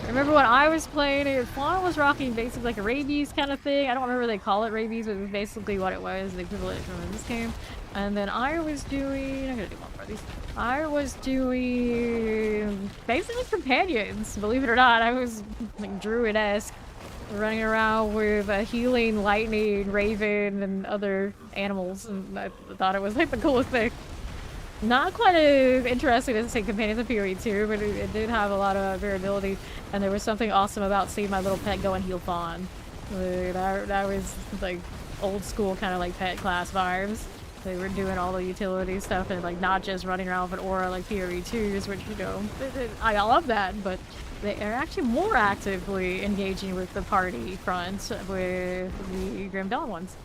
I remember when I was playing it, Fawn was rocking basically like a rabies kind of thing. I don't remember they call it rabies, but it was basically what it was, the equivalent from this game. And then I was doing... I'm gonna do one more of these. I was doing basically companions, believe it or not. I was like Druid-esque, running around with a healing, lightning, raven, and other animals, and I thought it was like the coolest thing. Not quite as interesting as, say, Companions of Beary 2, but it did have a lot of variability, and there was something awesome about seeing my little pet go and heal Fawn. That was like old school kind of like pet class vibes. They were doing all the utility stuff and like not just running around with an aura like Beary 2s, which, you know, I love that, but they are actually more actively engaging with the party front with the Grim Dawn ones.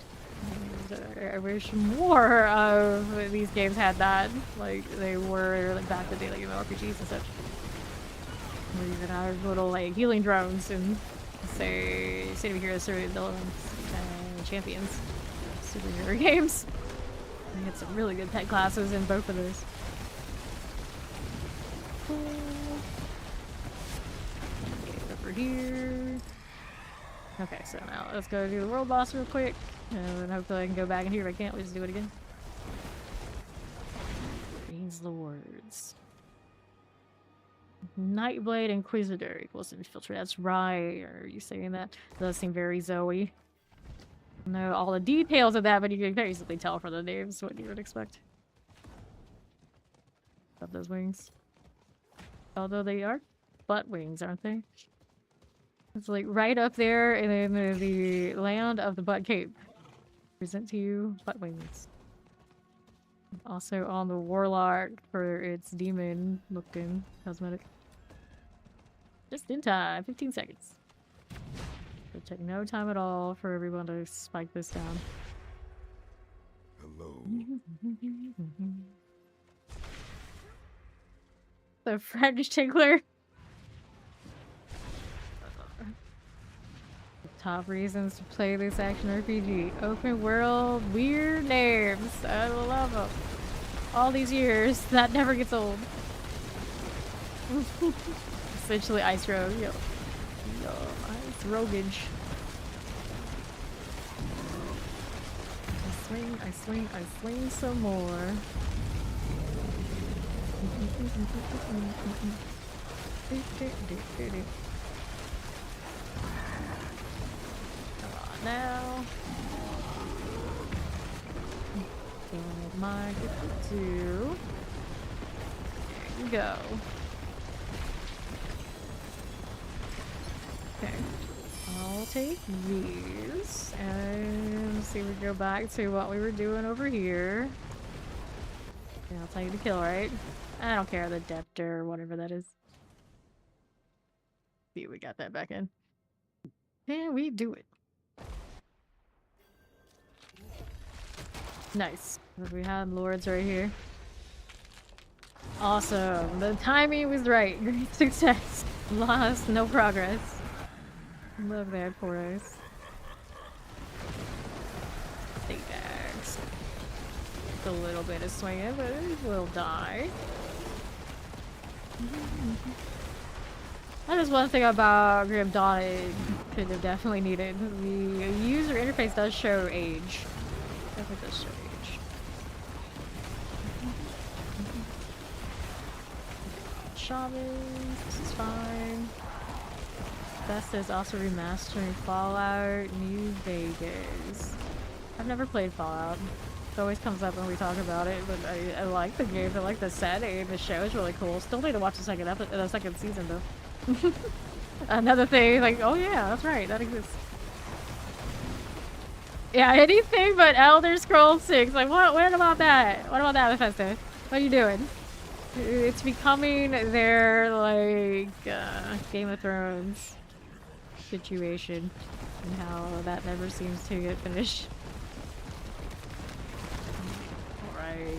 And I wish more of these games had that, like they were like back in the day, like RPGs and such. Or even our little like healing drones and say State of Heroes Champions superhero games. We had some really good pet classes in both of those. Over here. Okay, so now let's go do the world boss real quick, and then hopefully I can go back in here. If I can't, we'll just do it again. Means the words. Nightblade Inquisitor equals infiltrate. That's right. Are you saying that? That does seem very Zoe. I know all the details of that, but you can very easily tell from the names what you would expect. Love those wings. Although they are butt wings, aren't they? It's like right up there, and then the land of the butt cape. Present to you butt wings. Also on the warlock for its demon looking cosmetic. Just in time, 15 seconds. It'll take no time at all for everyone to spike this down. Hello. The French tickler. Top reasons to play this action RPG. Open world, weird names. I love them. All these years, that never gets old. Essentially Ice Rogue. Yo, Ice Roguage. I swing some more. Now, my two. There you go. Okay, I'll take these and see if we go back to what we were doing over here. Yeah, I'll tell you to kill, right? I don't care, the depth or whatever that is. See, we got that back in. And we do it. Nice. We have lords right here. Awesome. The timing was right. Great success. Lost no progress. Love that for us. Stay bags. A little bit of swinging, but it will die. That is one thing about Grim Dawn it could have definitely needed. The user interface does show age. Definitely does show age. Shamans, this is fine. Best is also remastering Fallout New Vegas. I've never played Fallout. It always comes up when we talk about it, but I like the game. I like the setting. The show is really cool. Still need to watch the second season though. Another thing, like, oh yeah, that's right, that exists. Yeah, anything but Elder Scrolls 6. Like, what about that? What about that, Bethesda? What are you doing? It's becoming their, like, Game of Thrones situation, and how that never seems to get finished. Alright.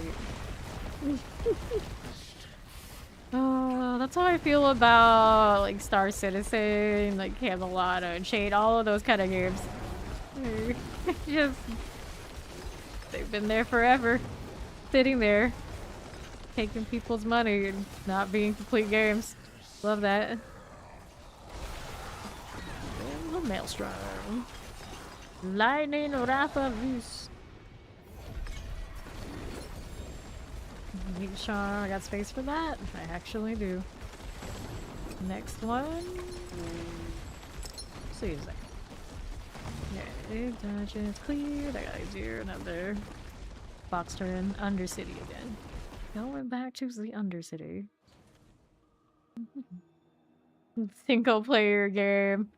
Oh, that's how I feel about, like, Star Citizen, like, Camelot, Unchained, all of those kind of games. Just... they've been there forever. Sitting there. Taking people's money and not being complete games. Love that. The Maelstrom. Lightning Wrath of Zeus. Make sure I got space for that. I actually do. Next one. See a second. Okay, dungeons cleared. I gotta do another box turn. Undercity again. Going back to the Undercity. Single player game.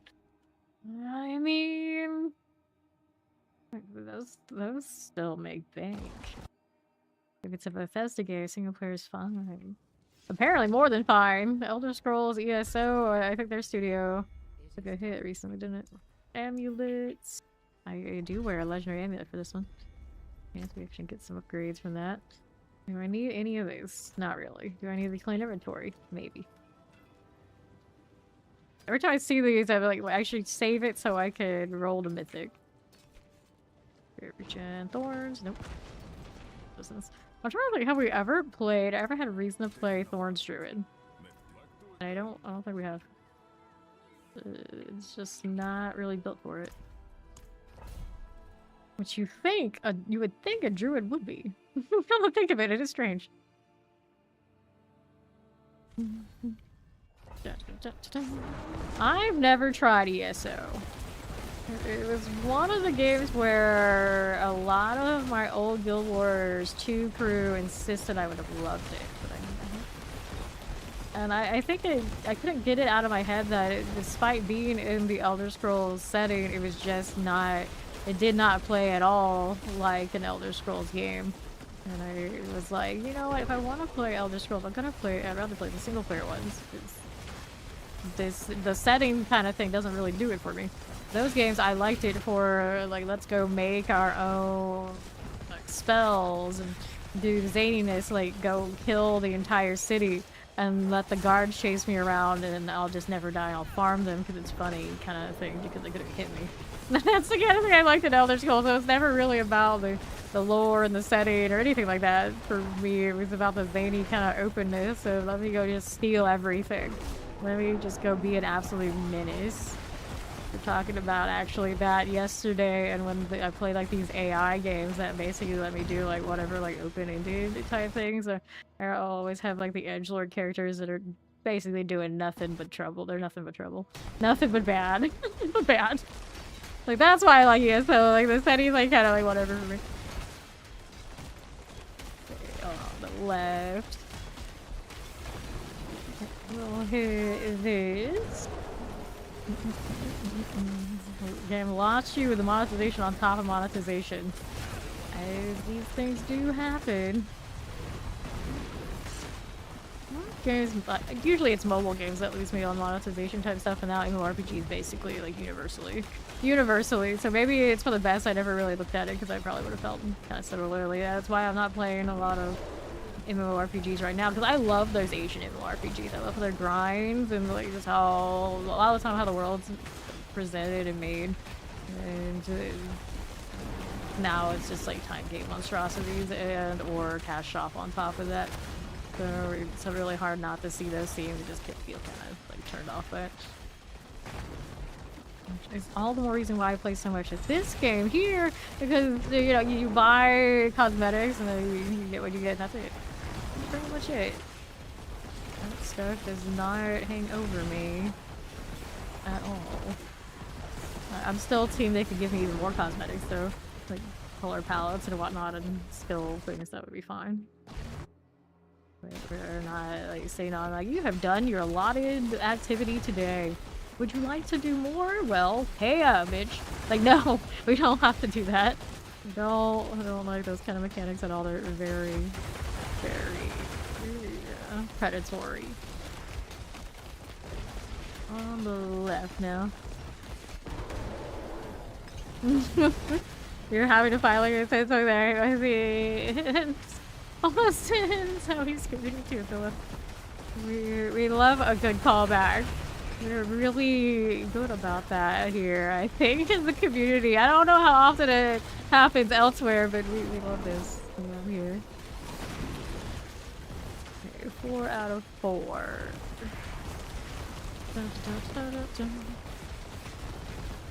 I mean, those still make bank. If it's a Bethesda game, single player is fine. Apparently more than fine. Elder Scrolls, ESO, I think their studio took a hit recently, didn't it? Amulets. I do wear a legendary amulet for this one. Yes, we should get some upgrades from that. Do I need any of these? Not really. Do I need the clean inventory? Maybe. Every time I see these, I like actually save it so I could roll to mythic. Regen Thorns. Nope. Business. I'm trying to think, have we ever played? I ever had a reason to play Thorns Druid? I don't think we have. It's just not really built for it. Which you would think a druid would be. Come to think of it, it is strange. I've never tried ESO. It was one of the games where a lot of my old Guild Wars 2 crew insisted I would have loved it, but I think I couldn't get it out of my head that despite being in the Elder Scrolls setting, it was just not. It did not play at all like an Elder Scrolls game. And I was like, you know what, if I want to play Elder Scrolls, I'd rather play the single player ones. The setting kind of thing doesn't really do it for me. Those games, I liked it for, like, let's go make our own like, spells and do zaniness, like go kill the entire city and let the guards chase me around and I'll just never die. I'll farm them because it's funny kind of thing because they couldn't hit me. That's the kind of thing I liked in Elder Scrolls. So it's never really about the lore and the setting or anything like that. For me, it was about the zany kind of openness. So let me go just steal everything. Let me just go be an absolute menace. We're talking about actually that yesterday, and when I play like these AI games that basically let me do like whatever like open-ended type things. I always have like the edgelord characters that are basically doing nothing but trouble. They're nothing but trouble. Nothing but bad. But bad. Like that's why I like it. So like the setting's like kind of like whatever for me. Okay, on the left. We'll hit this. Game lost you with the monetization on top of monetization. These things do happen. Games, usually it's mobile games that lose me on monetization type stuff, and now MMORPGs basically like universally. So maybe it's for the best. I never really looked at it because I probably would have felt kind of similarly. That's why I'm not playing a lot of MMORPGs right now, because I love those Asian MMORPGs. I love their grinds and like just how a lot of the time how the world's presented and made, and now it's just like time game monstrosities and or cash shop on top of that. So it's really hard not to see those themes and just feel kind of like turned off by it. It's all the more reason why I play so much of this game here, because you know you buy cosmetics and then you get what you get. And that's it. That's pretty much it. That stuff does not hang over me at all. I'm still team they could give me even more cosmetics though, like color palettes and whatnot and skill things. That would be fine. We're not like saying on like you have done your allotted activity today. Would you like to do more? Well, hey bitch. Like no, we don't have to do that. I don't like those kind of mechanics at all. They're very predatory. On the left now. You're having to finally say something there. I see. Almost so he's giving it to you, Philip. We love a good callback. We're really good about that here, I think, in the community. I don't know how often it happens elsewhere, but we love this around here. Okay, 4 out of 4. Dun, dun, dun, dun, dun.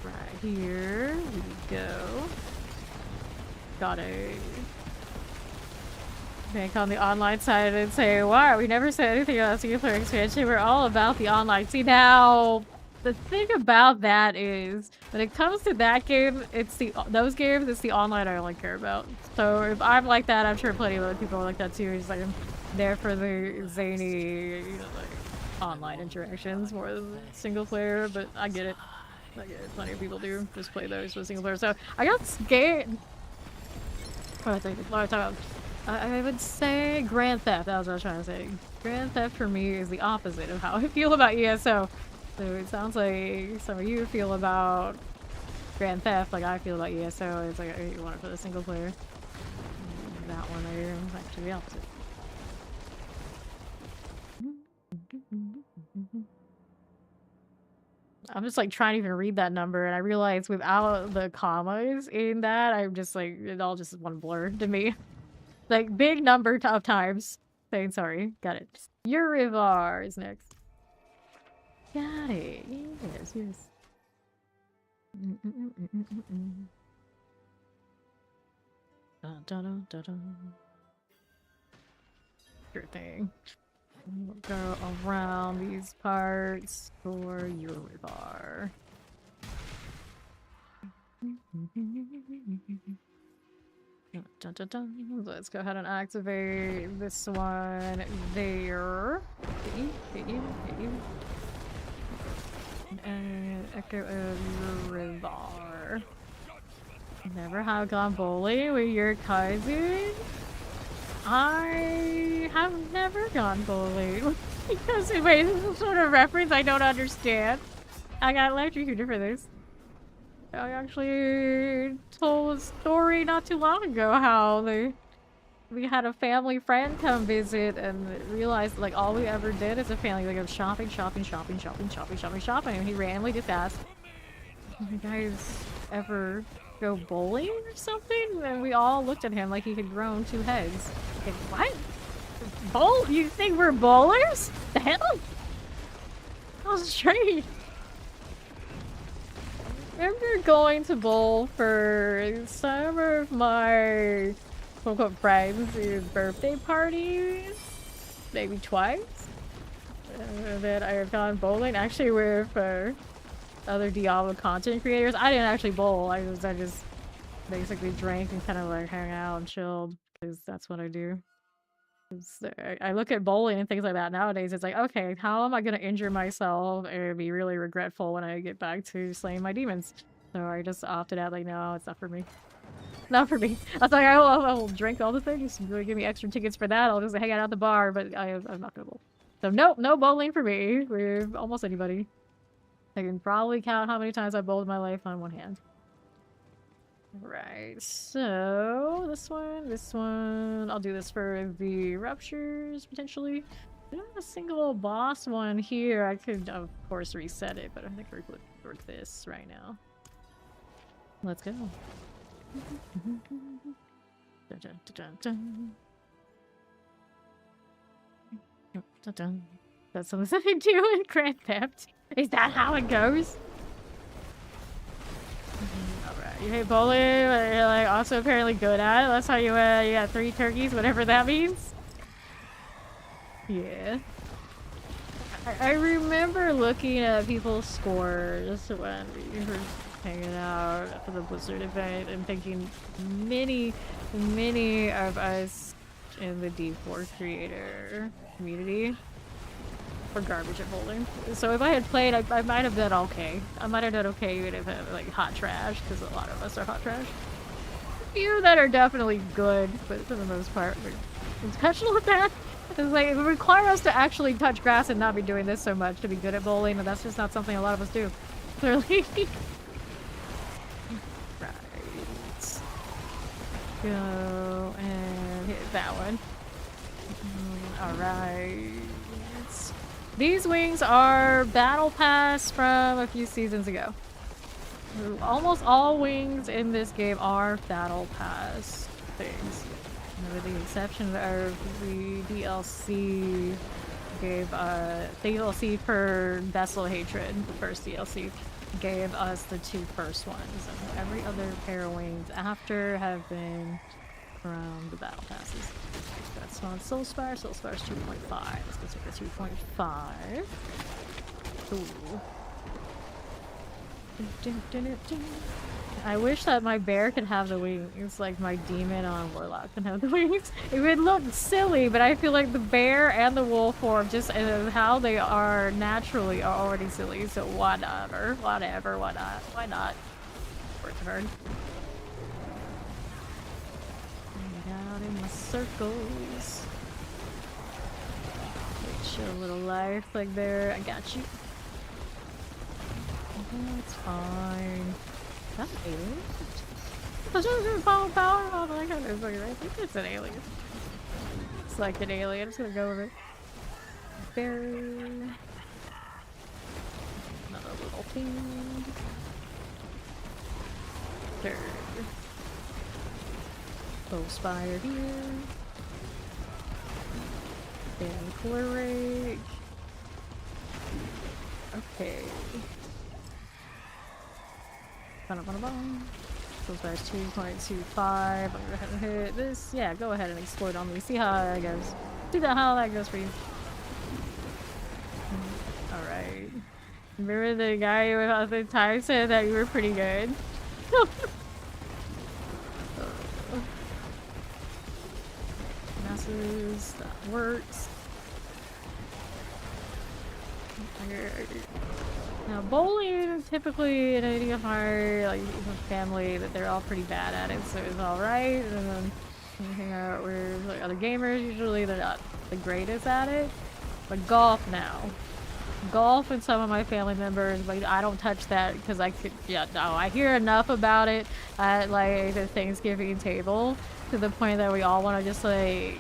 Right here we go. Got a bank on the online side and say, wow, we never said anything about single player expansion. We're all about the online. See, now the thing about that is when it comes to that game, it's those games, it's the online I only care about. So if I'm like that, I'm sure plenty of other people are like that too. It's like I'm there for the zany, like online interactions more than single player, but I get it. I get it. Plenty of people do just play those with single player. So I got scared. What I talk about? I would say Grand Theft. That was what I was trying to say. Grand Theft for me is the opposite of how I feel about ESO. So it sounds like some of you feel about Grand Theft like I feel about ESO. It's like you want it for the single player. That one there is actually the opposite. I'm just like trying to even read that number, and I realize without the commas in that, I'm just like, it all just is one blur to me. Like, big number of times saying sorry. Got it. Urivar is next. Got it. Yes. Dun, dun, dun, dun. Sure thing. We'll go around these parts for Urivar. Dun, dun, dun. Let's go ahead and activate this one there. Hit you. And Echo of Urivar. Never have gone bowling with your cousin. I have never gone bowling. Because wait, this is a sort of reference I don't understand. I got electrocuted for this. I actually told a story not too long ago how we had a family friend come visit and realized like all we ever did as a family like of shopping. And he randomly just asked, "You guys ever go bowling or something?" And we all looked at him like he had grown 2 heads. Like, what? Bowl? You think we're bowlers? The hell? How strange. I remember going to bowl for some of my quote-unquote friends' birthday parties, maybe twice. And then I have gone bowling actually with other Diablo content creators. I didn't actually bowl. I just basically drank and kind of like hung out and chilled because that's what I do. I look at bowling and things like that nowadays. It's like, okay, how am I going to injure myself and be really regretful when I get back to slaying my demons? So I just opted out, like, no, it's not for me. Not for me. I was like, I will drink all the things. Really give me extra tickets for that. I'll just hang out at the bar, but I'm not going to bowl. So nope, no bowling for me with almost anybody. I can probably count how many times I've bowled in my life on one hand. Right, so this one, I'll do this for the ruptures, potentially. I don't have a single boss one here. I could, of course, reset it, but I think we're for this right now. Let's go. Dun, dun, dun, dun. Dun, dun. That's something I do in Grand Theft. Is that how it goes? Alright, you hate bowling, but you're like also apparently good at it. That's how you got 3 turkeys, whatever that means. Yeah. I remember looking at people's scores when we were hanging out for the Blizzard event and thinking many of us in the D4 creator community for garbage at bowling. So if I had played, I might have done okay. I might have done okay even if it was like hot trash, because a lot of us are hot trash. A few that are definitely good, but for the most part, we're intentional at that. It's like, it would require us to actually touch grass and not be doing this so much to be good at bowling, and that's just not something a lot of us do. Clearly. Right. Go and hit that one. Alright. These wings are battle pass from a few seasons ago. Almost all wings in this game are battle pass things. With the exception of the DLC gave DLC for Vessel Hatred, the first DLC, gave us the 2 first ones. And every other pair of wings after have been from the battle passes. That's on Soulspire. Soulspire's 2.5. Let's go take the 2.5. Ooh. I wish that my bear could have the wings, like my demon on Warlock can have the wings. It would look silly, but I feel like the bear and the wolf form, just how they are naturally, are already silly. So whatever, why not? Work hard. Hang out in my circles. Show a little life, like there. I got you. It's fine. That's an alien. Power. Oh my god, it's like, I think it's an alien. It's like an alien. I'm just gonna go with it. Bear. Another little thing. Third. Spire here. And Chlorake. Okay. So that's 2.25. I'm gonna go ahead and hit this. Yeah, go ahead and exploit on me. See how that goes. See how that goes for you. Alright. Remember the guy who at the time said that you were pretty good? Masses, that works. Now bowling, typically in any of our like family, that they're all pretty bad at it, so it's alright. And then you hang out with like other gamers, usually they're not the greatest at it. But golf now. Golf and some of my family members, but I don't touch that because I hear enough about it at like the Thanksgiving table to the point that we all want to just like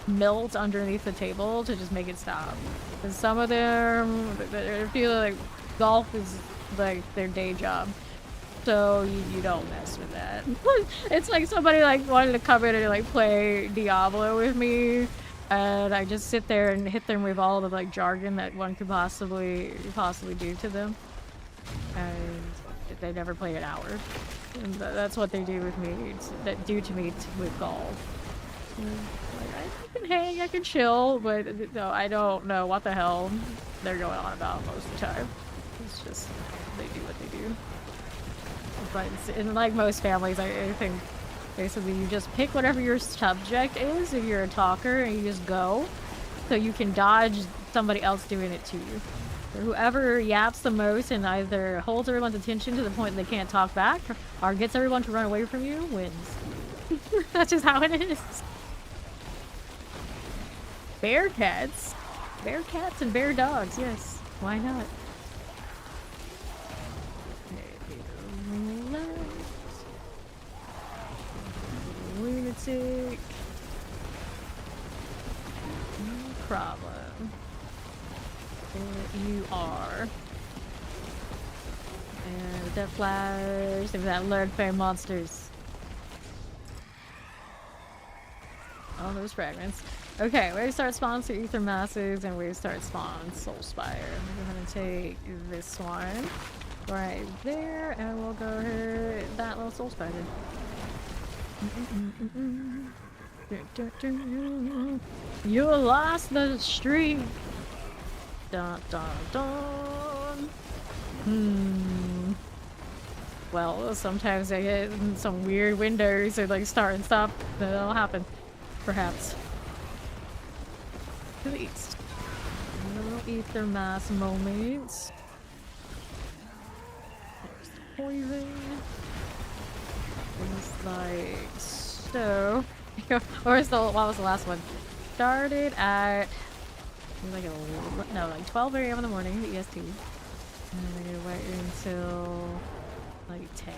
melt underneath the table to just make it stop. And some of them, they feel like golf is like their day job, so you don't mess with that. It's like somebody like wanted to come in and like play Diablo with me, and I just sit there and hit them with all the like jargon that one could possibly do to them, and they never play an hour. And that's what they do with me. Do to me with golf. Like, I can hang, I can chill, but no, I don't know what the hell they're going on about most of the time. It's just, they do what they do. But in like most families, I think basically you just pick whatever your subject is if you're a talker, and you just go, so you can dodge somebody else doing it to you. So whoever yaps the most and either holds everyone's attention to the point that they can't talk back, or gets everyone to run away from you, wins. That's just how it is. Bear cats? Bear cats and bear dogs, yes. Why not? Lunatic. No problem. There you are. And Death Flash, they've got Lord Fame monsters. All those fragments. Okay, we start spawn to Ether Masses, and we start spawn Soulspire. I'm gonna take this one right there, and we'll go hit that little Soulspire. You lost the streak. Dun dun dun. Well, sometimes I get some weird windows or like start and stop. That'll happen, perhaps. To the east. Little Ether Mass moments. There's the poison. It's like so. What was the last one? started at like 12 a.m. in the morning, the EST. And I'm gonna wait until like 10?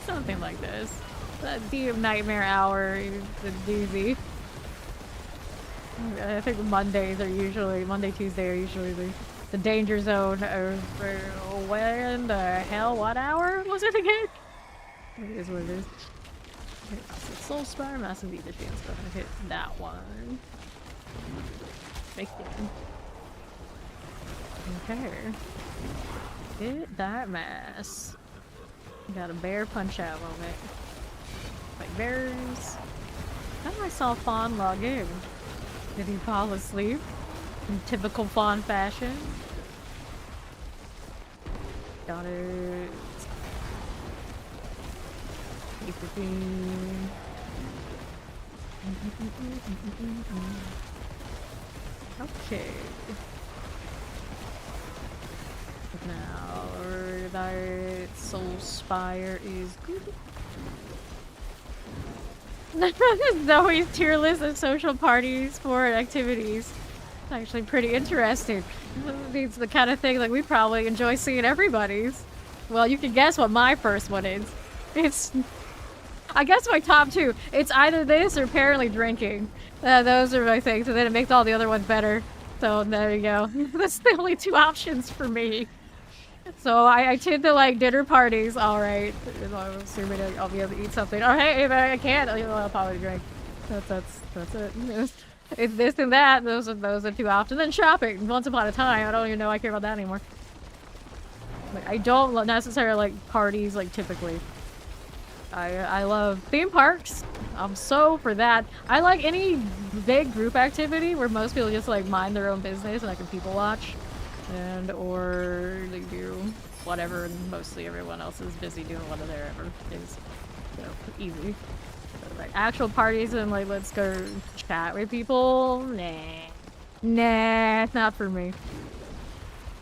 Something like this. That deep nightmare hour is a doozy. I think Monday, Tuesday are usually the danger zone of when the hell, what hour was it again? It is what it is. Okay, massive Soul Spire, massive Ether Chance, but I hit that one. Make it. Okay. Hit that mass. Got a bear punch out moment. Like bears. How I saw Fawn log in. Did he fall asleep? In typical Fawn fashion. Got it. Okay. Now that Soul Spire is good. Zoe's tier list of social parties for activities. It's actually pretty interesting. It's the kind of thing like we probably enjoy seeing everybody's. Well, you can guess what my first one is. I guess my top two. It's either this or apparently drinking. Those are my things, and then it makes all the other ones better. So there you go. That's the only two options for me. So I tend to like dinner parties. All right, I'm assuming I'll be able to eat something. Or hey, if I can't, I'll probably drink. That's it. It's this and that. Those are two options. Then shopping. Once upon a time, I don't even know I care about that anymore. Like, I don't necessarily like parties like typically. I love theme parks. I'm so for that. I like any big group activity where most people just like mind their own business and I can people watch. And or they do whatever and mostly everyone else is busy doing whatever is so easy. So, like actual parties and like let's go chat with people, nah, it's not for me.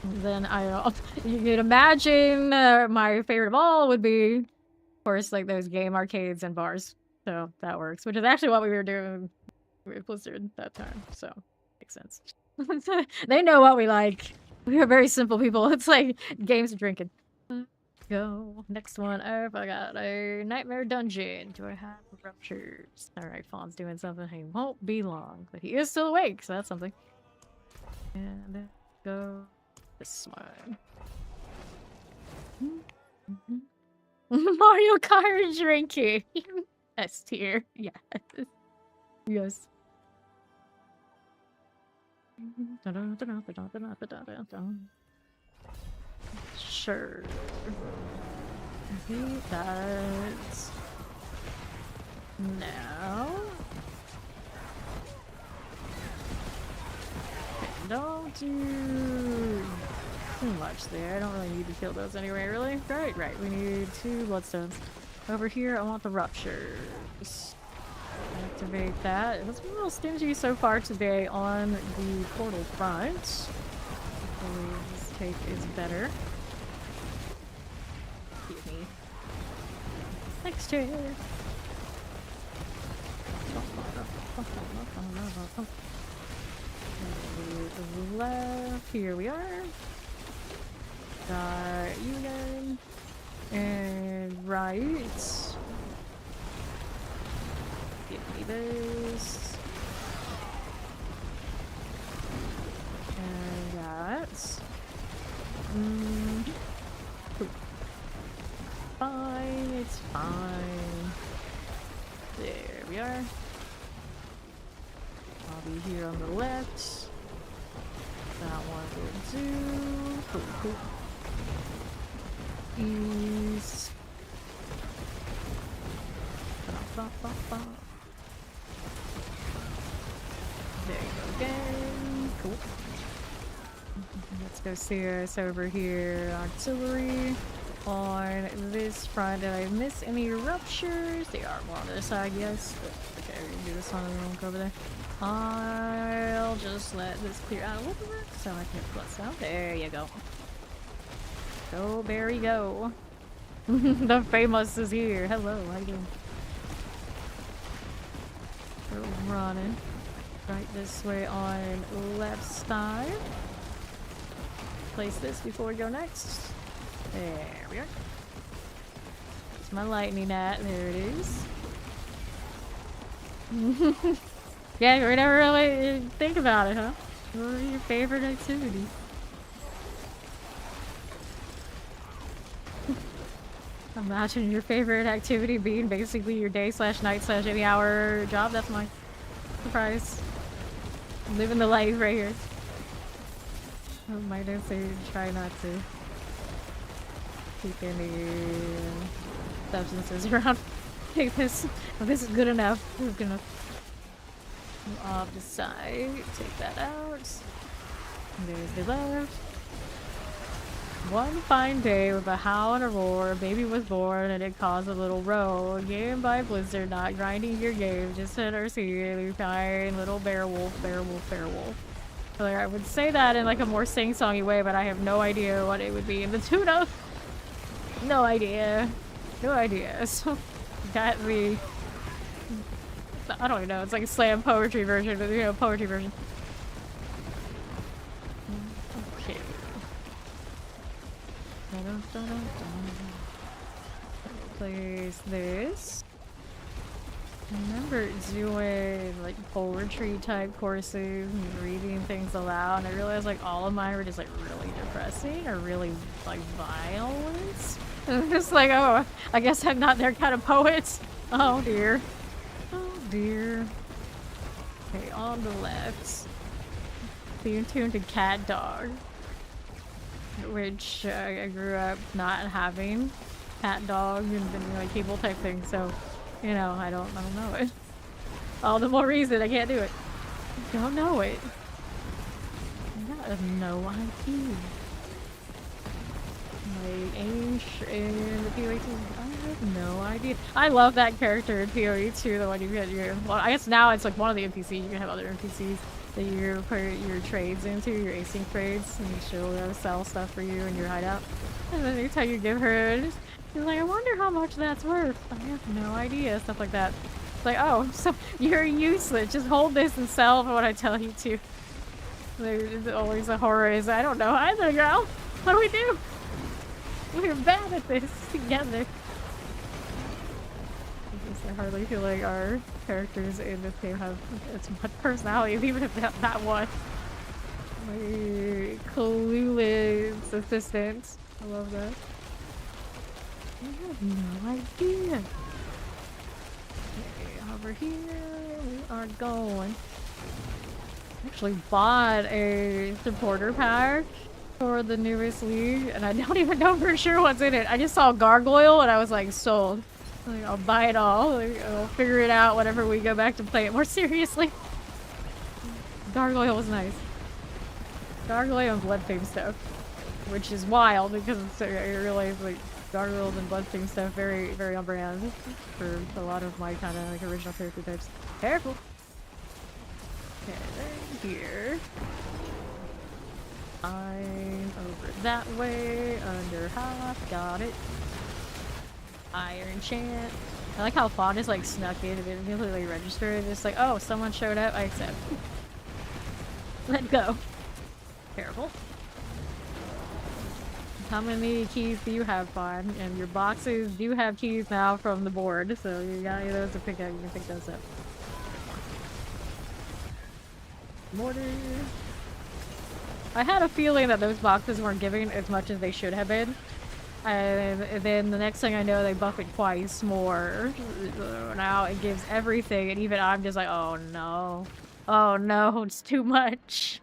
Then you can imagine my favorite of all would be, of course, like those game arcades and bars. So that works, which is actually what we were doing with Blizzard that time. So makes sense. They know what we like. We are very simple people. It's like games and drinking. Go. Next one up, I got a Nightmare Dungeon. Do I have ruptures? Alright, Fawn's doing something. He won't be long, but he is still awake, so that's something. And go this one. Mario Kart drinking. S tier. Yes. Yes. Sure. That. Now. Don't do too much there. I don't really need to kill those anyway, really. Right. We need 2 bloodstones. Over here, I want the ruptures. Activate that. It's been a little stingy so far today on the portal front. Hopefully this take is better. Excuse me. Next chair. Left. Here we are. Got you again. And right. Give me this. And that. Fine, it's fine. There we are. I'll be here on the left. That one will do. Cool. Ease. There you go again. Cool. Let's go see us over here. Artillery on this front. Did I miss any ruptures? They are more on the other side, yes. But, okay, we can do this one and we'll go over there. I'll just let this clear out a little bit so I can plus out. There you go. Go, Beary, go. The famous is here. Hello, how you doing? We're running. Right this way on left side. Place this before we go next. There we are. It's my lightning net. There it is. Yeah, we never really think about it, huh? What are your favorite activities? Imagine your favorite activity being basically your day slash night slash any hour job. That's my surprise. Living the life right here. I might just say try not to keep any substances around. Take this. Oh, this is good enough. This is good enough. Off the side. Take that out. There's the left. One fine day with a howl and a roar, a baby was born and it caused a little row. Game by Blizzard, not grinding your game, just to nursery, you fine little bear wolf, bear wolf, bear wolf. Like, I would say that in like a more sing-songy way, but I have no idea what it would be in the tune of. No idea. No idea. So, got the... I don't even know, it's like a slam poetry version, but you know, poetry version. Okay. Place this. I remember doing like poetry type courses and reading things aloud, and I realized like all of mine were just like really depressing or really like violent. And I'm just like, oh, I guess I'm not their kind of poet. Oh dear. Oh dear. Okay, on the left. Being tuned to cat dog. Which I grew up not having cat dog and like cable type thing, so you know I don't know it. All the more reason I can't do it. I don't know it. I have no idea. Like Ainge in the PoE 2, I have no idea. I love that character in PoE 2, the one you get your. Well, I guess now it's like one of the NPCs. You can have other NPCs that you put your trades into, your async trades, and she'll sell stuff for you in your hideout. And then anytime you give her, she's like, I wonder how much that's worth. I have no idea, stuff like that. It's like, oh, so you're useless. Just hold this and sell for what I tell you to. There's always a horror is, I don't know either, girl. What do we do? We're bad at this together. I hardly feel like our characters in this game have as much personality, even if that one. My clueless assistant. I love that. I have no idea. Okay, over here we are going. I actually bought a supporter pack for the newest league, and I don't even know for sure what's in it. I just saw Gargoyle and I was like, sold. Like, I'll buy it all. Like, I'll figure it out whenever we go back to play it more seriously. Gargoyle was nice. Gargoyle and Bloodtheme stuff, which is wild because I realize like Gargoyles and Bloodtheme stuff very, very on brand for a lot of my kind of like original character types. Careful. Okay, then here. I'm over that way, under half, got it. Iron chant. I like how Fawn is like snuck in and didn't completely register. It's just like, oh, someone showed up, I accept. Let go. Careful. How many keys do you have, Fawn? And your boxes do have keys now from the board, so you got any of those to pick up, you can pick those up. Mortar. I had a feeling that those boxes weren't giving as much as they should have been. And then the next thing I know, they buff it twice more. Now it gives everything, and even I'm just like, oh no. Oh no, it's too much.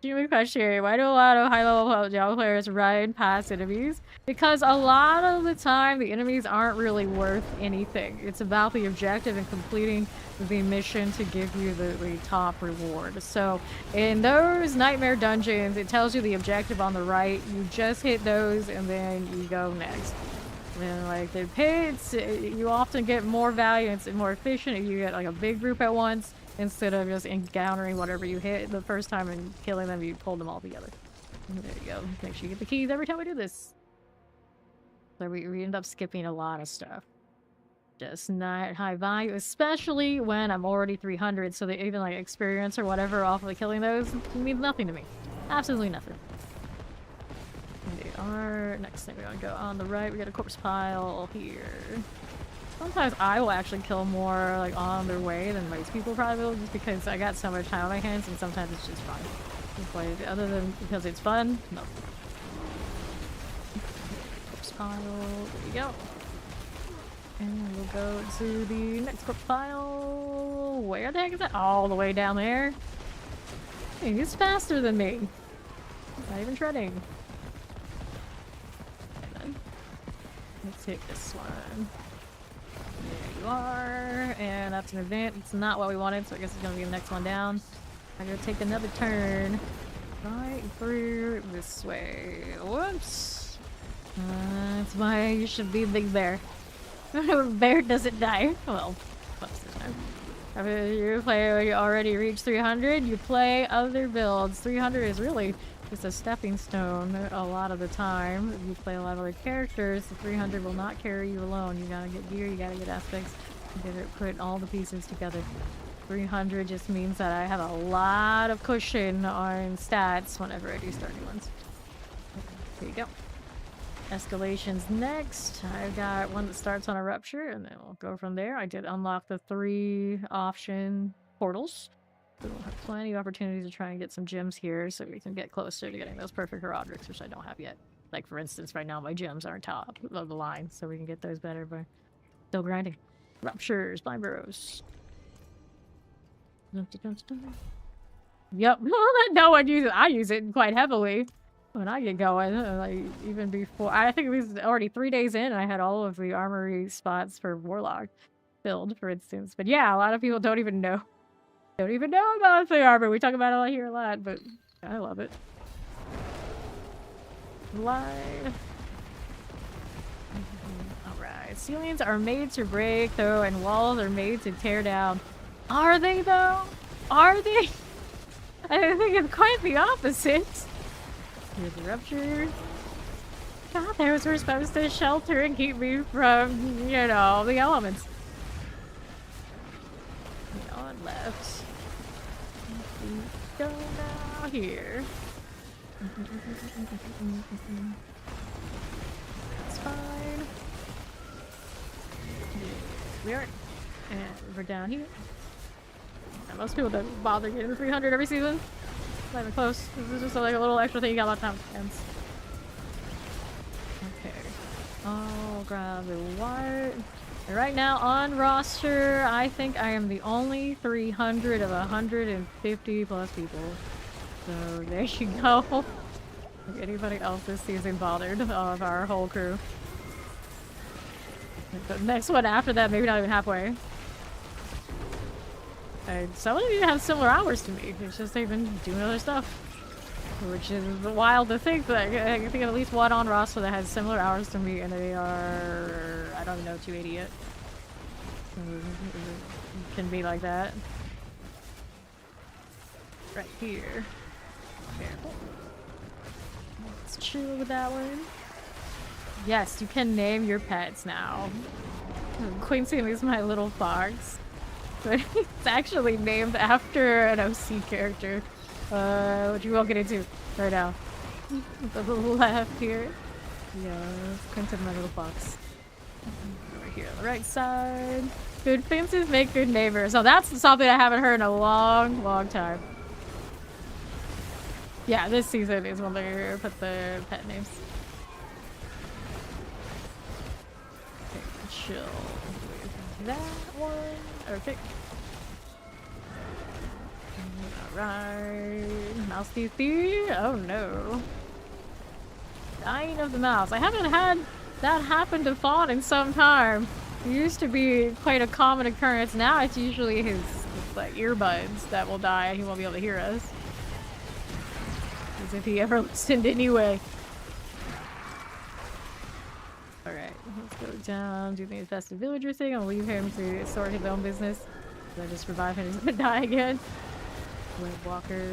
Jimmy question, why do a lot of high-level Diablo players ride past enemies? Because a lot of the time, the enemies aren't really worth anything. It's about the objective and completing the mission to give you the top reward. So, in those nightmare dungeons, it tells you the objective on the right. You just hit those, and then you go next. And like the pits, you often get more value, it's more efficient if you get like a big group at once. Instead of just encountering whatever you hit the first time and killing them, you pull them all together. And there you go. Make sure you get the keys every time we do this. So we end up skipping a lot of stuff. just not high value, especially when I'm already 300, so that even like experience or whatever off of killing those means nothing to me. Absolutely nothing. They are. Next thing we're gonna go on the right, we got a corpse pile here. Sometimes I will actually kill more like on their way than most people probably will, just because I got so much time on my hands, and sometimes it's just fun. Just like, other than because it's fun, no. Corpse pile, there you go. And we'll go to the next corpse pile. Where the heck is that? All the way down there. Hey, he's faster than me. Not even treading. Let's take this one. There you are. And that's an event. It's not what we wanted, so I guess it's gonna be the next one down. I'm gonna take another turn. Right through this way. Whoops. That's why you should be Big Bear. Bear doesn't die. Well, most of the time. After you play when you already reach 300, you play other builds. 300 is really just a stepping stone a lot of the time. If you play a lot of other characters, the 300 will not carry you alone. You gotta get gear, you gotta get aspects, you gotta put all the pieces together. 300 just means that I have a lot of cushion on stats whenever I do start new ones. Here you go. Escalation's next. I've got one that starts on a rupture, and then we'll go from there. I did unlock the 3 option portals. So we'll have plenty of opportunities to try and get some gems here so we can get closer to getting those perfect Herodrics, which I don't have yet. Like, for instance, right now my gems aren't top of the line, so we can get those better by still grinding. Ruptures, blind burrows. Yep, no one uses it. I use it quite heavily when I get going. Like, even before, I think it was already 3 days in, I had all of the armory spots for Warlock filled, for instance. But yeah, a lot of people don't even know. Don't even know about the armor. We talk about it here a lot, but I love it. Live. Alright. Ceilings are made to break, though, and walls are made to tear down. Are they, though? Are they? I think it's quite the opposite. Here's the rupture. God, those were supposed to shelter and keep me from, you know, the elements. On left. Go now here. That's fine. We are. And we're down here. And most people don't bother getting the 300 every season. Not even close. This is just like a little extra thing you got a lot of time with hands. Okay. I'll grab the white. Right now on roster, I think I am the only 300 of 150 plus people. So there you go. If anybody else this season bothered of our whole crew. The next one after that, maybe not even halfway. And some of you have similar hours to me. It's just they've been doing other stuff. Which is wild to think that I can think of at least one on roster that has similar hours to me, and they are, I don't know, 280 yet. It can be like that. Right here. Careful. Let's chill with that one. Yes, you can name your pets now. Quincy is my little fox. But it's actually named after an OC character. Which we won't get into right now. The left here. Yeah, Quentin, my little fox. Over here on the right side. Good fences make good neighbors. So that's something I haven't heard in a long, long time. Yeah, this season is when they put the pet names. Okay, chill with that one. Okay. Alright. Mouse TC? Oh no. Dying of the mouse. I haven't had that happen to Fawn in some time. It used to be quite a common occurrence. Now it's usually his like earbuds that will die and he won't be able to hear us. As if he ever listened anyway. Alright, let's go down, do the infested villager thing. I'll leave him to sort his own business. So I just revive him and he's gonna die again. Wave walker.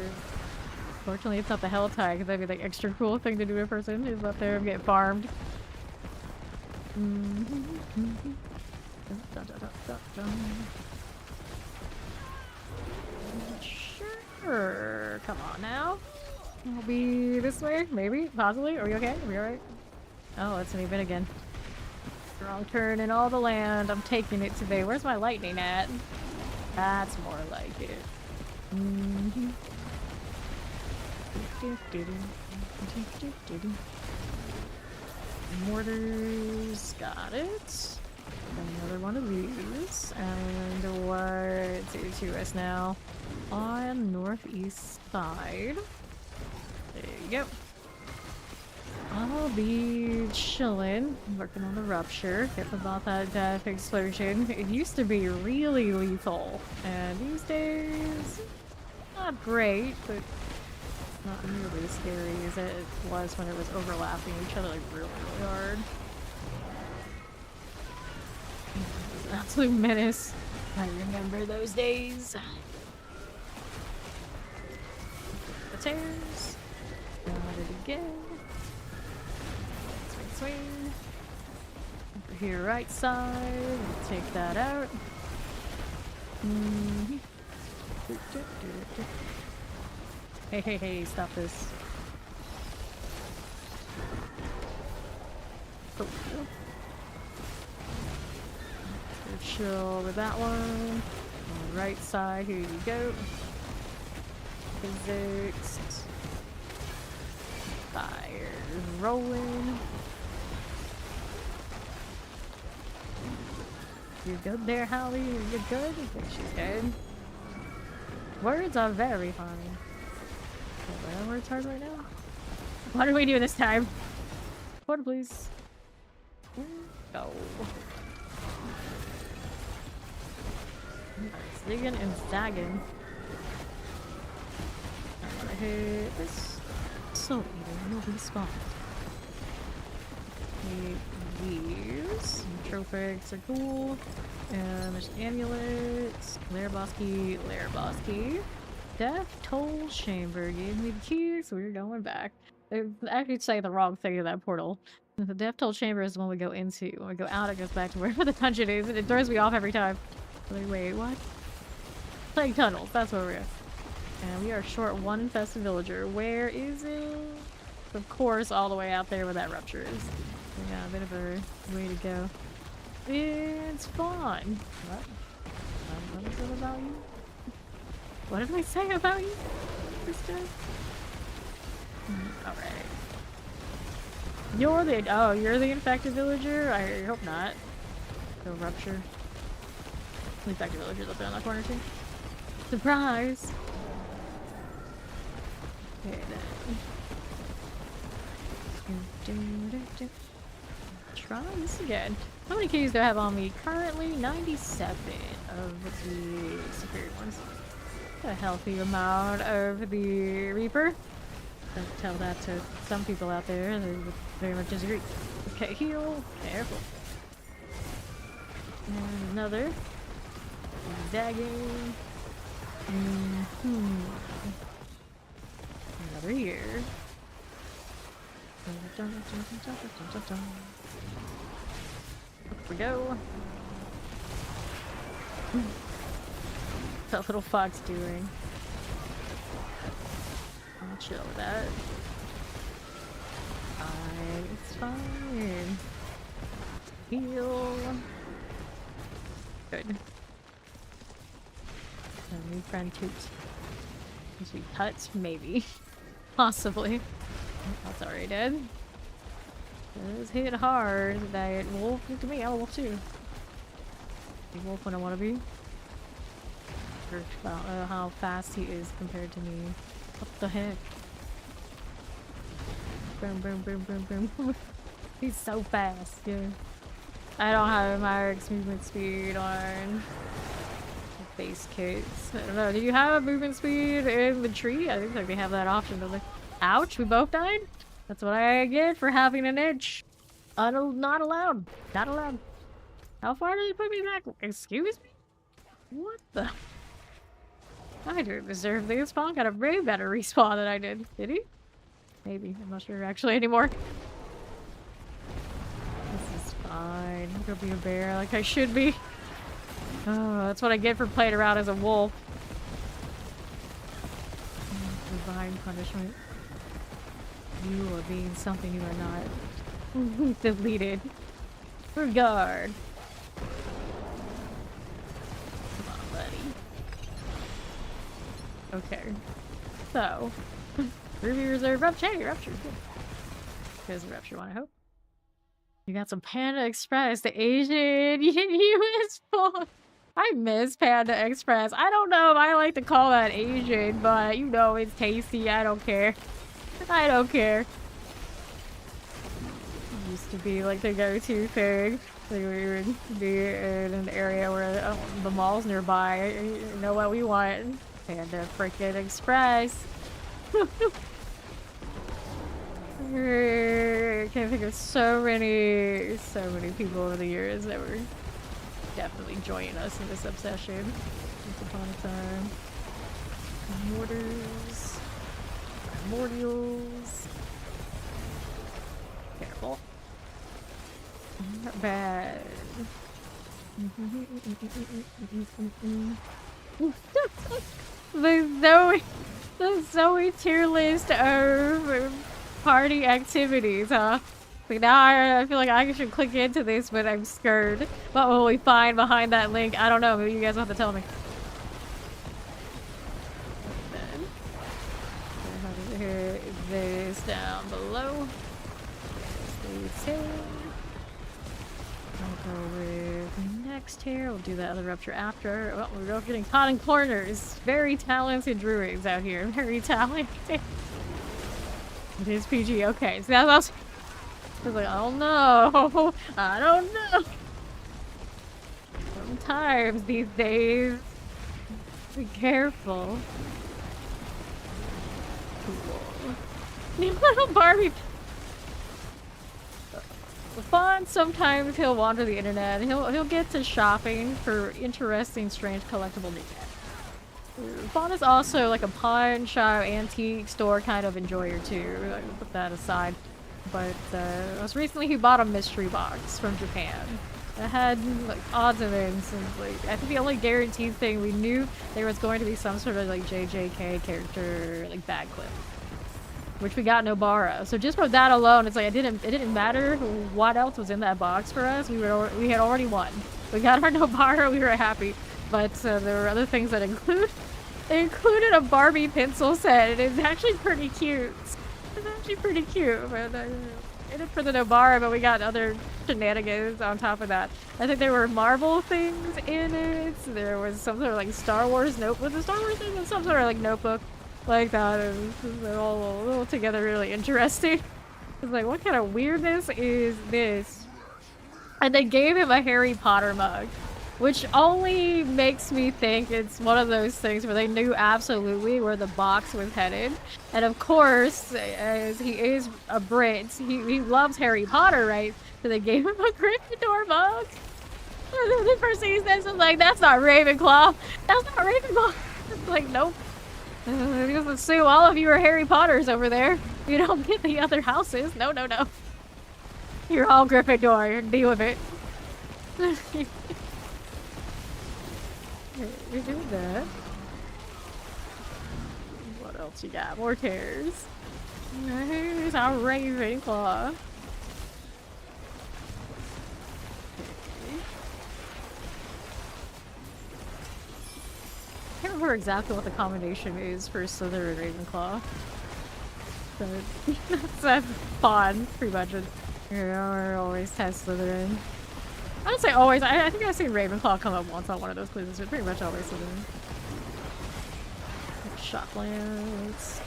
Fortunately, it's not the hell tie because that'd be like extra cool thing to do to a person who's up there and get farmed. Dun, dun, dun, dun, dun. Sure. Come on now. I'll be this way, maybe, possibly. Are you okay? Are we alright? Oh, it's an event again. Wrong turn in all the land. I'm taking it today. Where's my lightning at? That's more like it. Mm-hmm. Mortars, got it. Another one of these. And what to us now? On northeast side. There you go. I'll be chilling, working on the rupture. Get about that death explosion. It used to be really lethal, and these days, not great, but not nearly as scary as it was when it was overlapping each other like really, really hard. It was an absolute menace. I remember those days. The tears. Got it again. Swing. Over here, right side. We'll take that out. Hey, hey, hey, stop this. Oh. So chill with that one. On the right side, here you go. Physics. Fire rolling. You good there, Halle? You good? I think she's good. Words are very fine. What are words hard right now? What do we do this time? Water, please. Go. Zigging and zagging. I'm gonna hit this. So either will be spawned. These trophics are cool. And there's amulets. Lair-Bosky. Death Toll Chamber gave me the key, so we're going back. They actually say the wrong thing in that portal. The Death Toll Chamber is the one we go into. When we go out, it goes back to wherever the dungeon is, and it throws me off every time. Like, wait, what? Plague Tunnels, that's where we're at. And we are short one infested villager. Where is it? Of course, all the way out there where that rupture is. Yeah, a bit of a way to go. It's fun. What is it about you? What did I say about you? Alright. You're the infected villager? I hope not. Go rupture. The infected villager's up there in that corner too. Surprise! Okay then. Try this again. How many keys do I have on me? Currently 97 of the superior ones. A healthy amount of the Reaper. Don't tell that to some people out there. They would very much disagree. Okay, heal. Careful. And another. Zagging. Another here. Up we go. What's that little fox doing? I'll chill with that. It's fine. Heal. Good. A new friend Toot. Is we cut? Maybe. Possibly. That's already dead. Does hit hard. That wolf. Look at me, I'm a wolf too. Big wolf when I want to be. About how fast he is compared to me. What the heck? Boom, boom, boom, boom, boom. He's so fast, yeah. I don't have Myric's movement speed on base kits. I don't know. Do you have movement speed in the tree? I think like they have that option, don't they? Ouch, we both died? That's what I get for having an edge. Not allowed. Not allowed. How far did he put me back? Excuse me? What the? I didn't deserve this. Spawn got a way better respawn than I did. Did he? Maybe. I'm not sure actually anymore. This is Fine. Go be a bear like I should be. Oh, that's what I get for playing around as a wolf. Divine punishment. You are being something you are not. Deleted. Regard. Come on, buddy. Okay. So. Ruby Reserve Rupture. Rupture. There's a Rupture one, I hope. You got some Panda Express, the Asian US phone. I miss Panda Express. I don't know if I like to call that Asian, but you know it's tasty. I don't care. I don't care. It used to be like the go-to thing. Like we would be in an area where the mall's nearby. You know what we want? Panda freaking Express. I can't think of so many people over the years that were definitely joining us in this obsession. Once upon a time. Mortars. Primordials. Careful. Not bad. The Zoe tier list of party activities, huh? Like now I feel like I should click into this, but I'm scared. What will we find behind that link? I don't know. Maybe you guys will have to tell me. Then, hit this down below. I'll go with next here. We'll do that other rupture after. Well, we're getting caught in corners. Very talented druids out here. Very talented. It is PG. Okay, so that's. I was like, I don't know. I don't know. Sometimes these days, be careful. Cool. Little Barbie. Fawn, sometimes he'll wander the internet. He'll get to shopping for interesting, strange collectible knickknacks. Fawn is also like a pawn shop, antique store kind of enjoyer too. I can put that aside. But most recently he bought a mystery box from Japan. It had like odds and ends, and like I think the only guaranteed thing we knew there was going to be some sort of like JJK character like bag clip, which we got no borrow. So just from that alone, it's like it didn't matter what else was in that box for us. We had already won. We got our no borrow. We were happy. But there were other things that they included a Barbie pencil set. And it's actually pretty cute. It's actually pretty cute. But in it for the no borrow, but we got other shenanigans on top of that. I think there were Marvel things in it. There was some sort of like Star Wars notebook. The Star Wars thing was some sort of like notebook. Like that, and they're all together really interesting. It's like, what kind of weirdness is this? And they gave him a Harry Potter mug, which only makes me think it's one of those things where they knew absolutely where the box was headed. And of course, as he is a Brit, he loves Harry Potter, right? So they gave him a Gryffindor mug. And the first thing he says is like, that's not Ravenclaw. That's not Ravenclaw. It's like, nope. Just assume all of you are Harry Potters over there. You don't get the other houses. No, no, no. You're all Gryffindor. Deal with it. You do that. What else you got? More tears. Here's our Ravenclaw. I can't remember exactly what the combination is for Slytherin and Ravenclaw. But that's fun, pretty much. We're always test Slytherin. I don't say always. I think I've seen Ravenclaw come up once on one of those quizzes, but pretty much always Slytherin. Shocklands.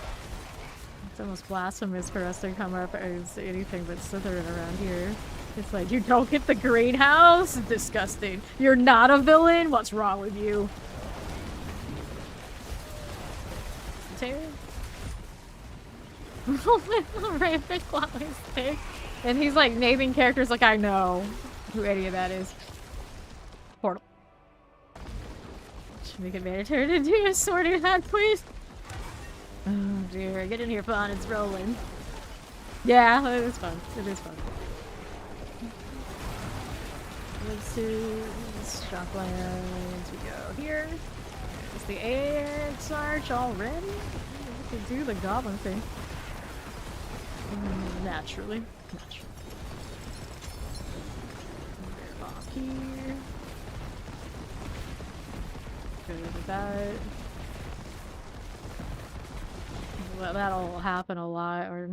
It's almost blasphemous for us to come up as anything but Slytherin around here. It's like, you don't get the greenhouse? Disgusting. You're not a villain? What's wrong with you? Ravenclaw is thick. And he's like naming characters like I know who any of that is. Portal. Should make it mandatory to do a sorting hat, please. Oh dear, get in here, Fawn, it's rolling. Yeah, it is fun. It is fun. Let's do Shocklands. We go here. Is the AX Arch all ready? We can do the goblin thing. Naturally. Off here. Good with that. Well, that'll happen a lot, or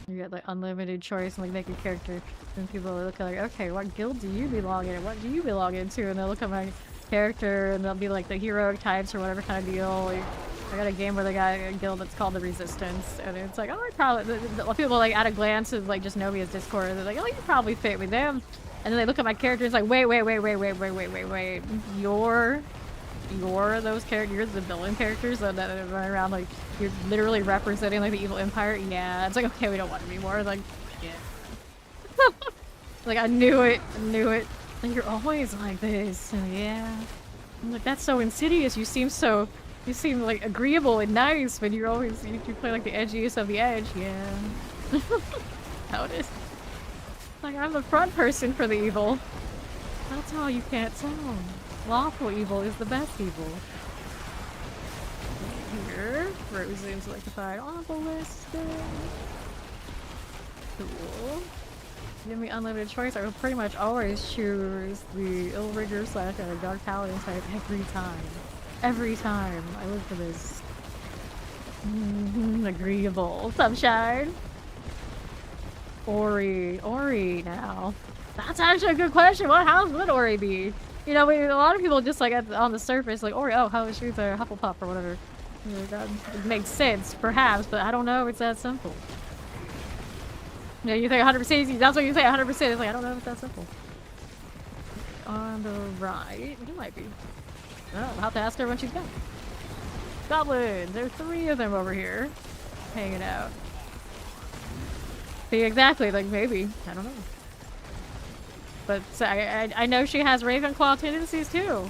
you get like unlimited choice and like make a character, and people will look like, okay, what guild do you belong in? What do you belong into? And they'll look at my character and they'll be like the heroic types or whatever kind of deal. Like, I got a game where they got a guild that's called the Resistance, and it's like, oh, I probably people like at a glance who like just know me as Discord. They're like, oh, you probably fit with them, and then they look at my character. It's like, wait, you're those characters. You're the villain characters that run around like you're literally representing like the evil empire. Yeah, it's like, okay, we don't want it anymore. Like, yeah, like I knew it. Like, you're always like this. Yeah, I'm like, that's so insidious. You seem like agreeable and nice, but you're always you play like the edgiest of the edge. Yeah, how it is. Like, I'm the front person for the evil. That's all you can't tell. Lawful evil is the best evil. Here, Rose's electrified obelisk. Cool. Give me unlimited choice. I will pretty much always choose the Illrigger / Dark Paladin type every time. Every time I look for this. Agreeable. Sunshine. Ori now. That's actually a good question. What house would Ori be? You know, a lot of people just like on the surface, like, Ori, oh, how is she a Hufflepuff or whatever. You know, that makes sense, perhaps, but I don't know if it's that simple. Yeah, you think 100%, that's what you say, 100%. It's like, I don't know if it's that simple. On the right, you might be. Oh, I'll have to ask her when she's back. Goblins! There's 3 of them over here. Hanging out. See, exactly, like, maybe. I don't know. But so I know she has Ravenclaw tendencies too.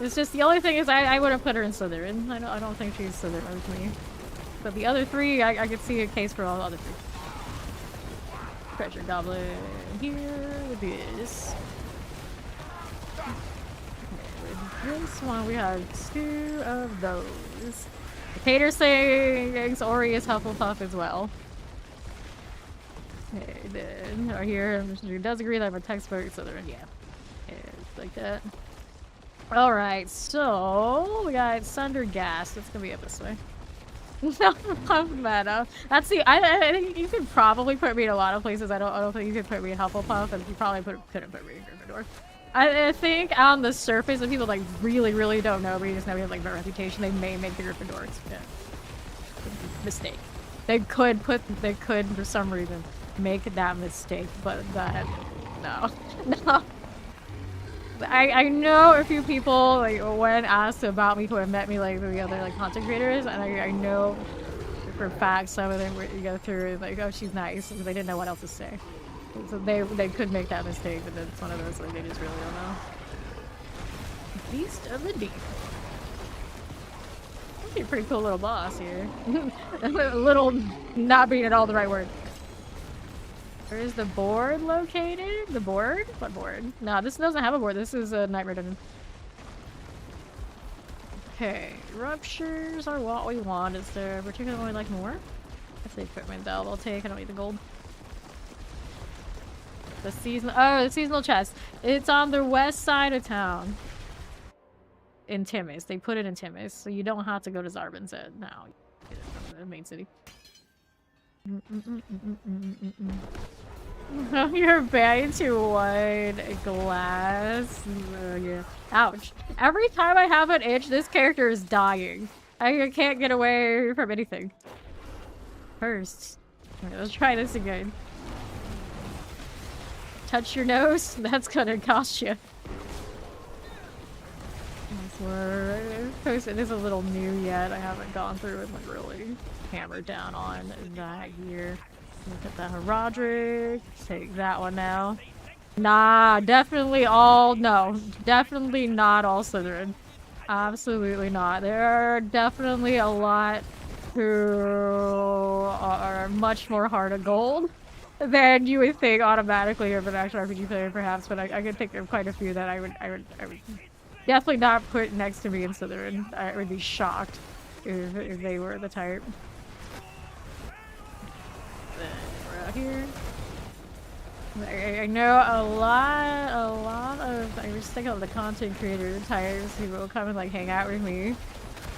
It's just the only thing is I wouldn't put her in Slytherin. I don't think she's Slytherin with me. But the other 3, I could see a case for all the other 3. Treasure Goblin here with this. With this one we have 2 of those. Tater sings Ori is Hufflepuff as well. Okay, then right here, she does agree that I'm a textbook Slytherin, yeah. It's like that. Alright, so we got Sunder Gas. It's gonna be up this way. No, meta. That's the I think you could probably put me in a lot of places. I don't think you could put me in Hufflepuff, and you probably couldn't put me in Gryffindor. I think on the surface, if people like really don't know me, just know we have like my reputation, they may make the Gryffindors. Yeah. Mistake. They could for some reason make that mistake, but that no. I know a few people like when asked about me who have met me like the other like content creators, and I know for a fact some of them you go through like, oh, she's nice, because they didn't know what else to say. So they could make that mistake, but then it's one of those like they just really don't know. Beast of the Deep. That's a pretty cool little boss here. A little not being at all the right word. Where is the board located? The board? What board? No, this doesn't have a board. This is a Nightmare Dungeon. Okay, ruptures are what we want. Is there a particular one we like more? That's the equipment though. I'll take. I don't need the gold. The seasonal chest. It's on the west side of town. In Timmins. They put it in Timmins, so you don't have to go to Zarbin's Head now. Get it from the main city. You're banging too wide glass. Yeah. Ouch. Every time I have an itch, this character is dying. I can't get away from anything. First. Okay, let's try this again. Touch your nose? That's gonna cost you. It is a little new yet. I haven't gone through and like really hammered down on that here. Look at that Roderick. Take that one now. Nah, definitely all no. Definitely not all Slytherin. Absolutely not. There are definitely a lot who are much more heart of gold then you would think automatically of an actual RPG player, perhaps. But I could think of quite a few that I would definitely not put next to me in Slytherin. I would be shocked if they were the type. Then we're out here. I know a lot of, I just think of the content creator types who will come and like hang out with me.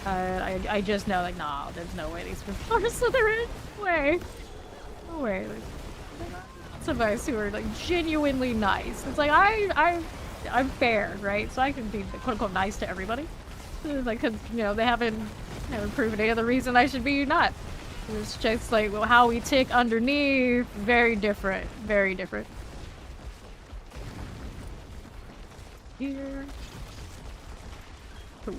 I just know like, nah, there's no way these people are Slytherin. No way. No way. Like, lots of us who are like genuinely nice. It's like I'm fair, right? So I can be quote unquote nice to everybody. Like, cause you know they haven't proven any other reason I should be not. It's just like how we tick underneath, very different, very different. Here. Cool.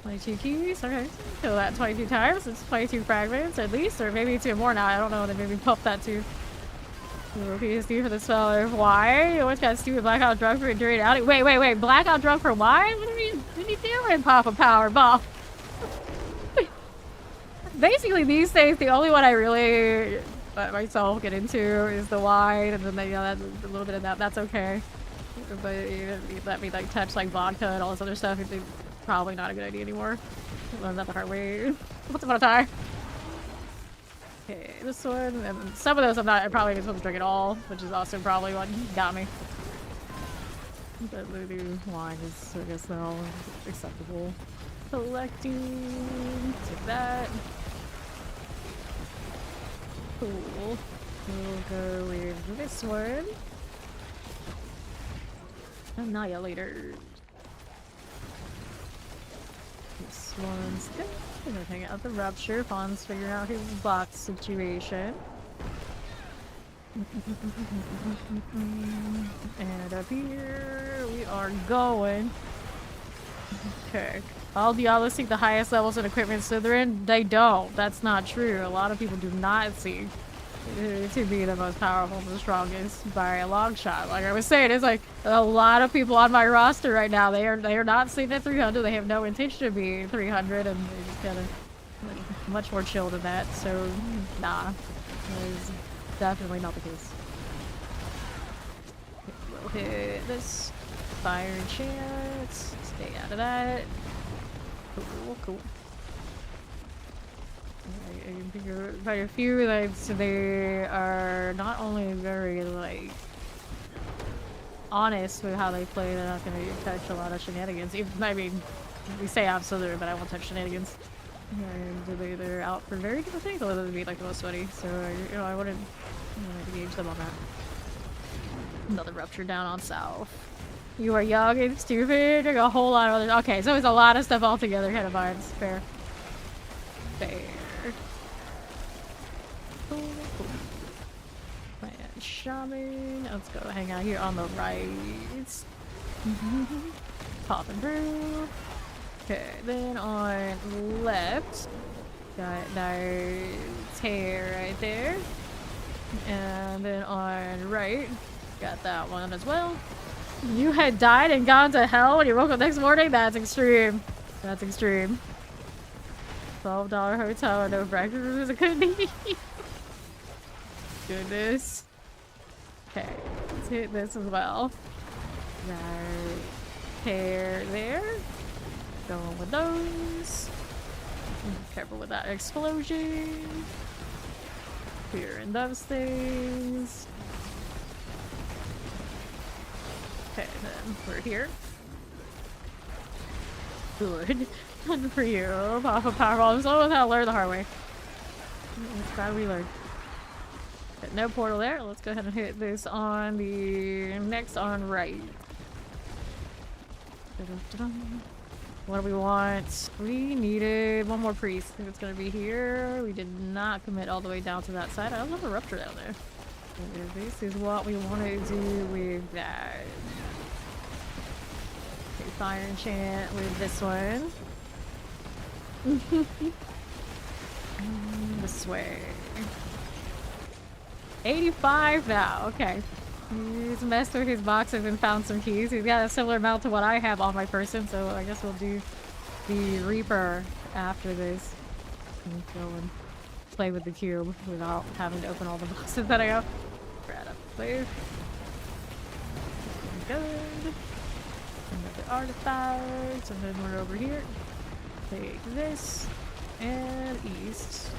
22 keys, okay. Kill that 22 times, it's 22 fragments at least, or maybe 2 more now, I don't know, they maybe buffed that too. PSD for the spell of why? What's got stupid blackout drunk for during outing? Wait, blackout drunk for why? What are you doing, Papa Powerball? Basically, these days, the only one I really let myself get into is the wine, and then that's a little bit of that. That's okay. But you let me like touch like vodka and all this other stuff. It's probably not a good idea anymore. Learned that the hard way. Once upon a time. Okay, this one, and some of those I probably didn't supposed to drink at all, which is also probably what got me. But voodoo wine is, I guess, now acceptable. Collecting. Take that. Cool. We'll go with this one. Annihilator. This one's good. I'm gonna hang out the rupture. Fawn's figuring out his box situation. And up here we are going. Okay. All Diablos seek the highest levels of equipment Slytherin? They don't. That's not true. A lot of people do not seek to be the most powerful and the strongest by a long shot. Like I was saying, it's like a lot of people on my roster right now. They are not sitting at 300. They have no intention to be 300, and they're just kind of like, much more chill than that. So, nah, that is definitely not the case. We'll hit this fire chance. Stay out of that. Cool. I can think of quite a few that they are not only very like honest with how they play, they're not going to touch a lot of shenanigans. Even, I mean, we say I'm Slytherin, but I won't touch shenanigans. And they're out for very different things, although they'd be like the most sweaty. So you know, I wouldn't engage them on that. Another rupture down on south. You are young and stupid. There's a whole lot of other. Okay, so it's a lot of stuff all together. Head of vines. Fair. Cool. And shaman. Let's go hang out here on the right. Popping through. Okay, then on left, got nice hair right there. And then on right, got that one as well. You had died and gone to hell when you woke up next morning? That's extreme. That's extreme. $12 hotel, no breakfast rooms. It couldn't be. Goodness. Okay, let's hit this as well. Right. Hair there. Going with those. Careful with that explosion. Clearing those things. Okay, then we're here. Good. Good for you. Papa Powerball. I'm so how to learn the hard way. It's glad we learned. But no portal there. Let's go ahead and hit this on the next on right. What do we want? We needed one more priest. I think it's gonna be here. We did not commit all the way down to that side. I love the rupture down there. This is what we want to do with that. Okay, fire enchant with this one. This way. 85 now. Okay. He's messed with his boxes and found some keys. He's got a similar amount to what I have on my person, so I guess we'll do the Reaper after this. Keep going. play with the cube without having to open all the boxes that I go. Right up there. Good. Another artifact, and then we're over here. Take this and east.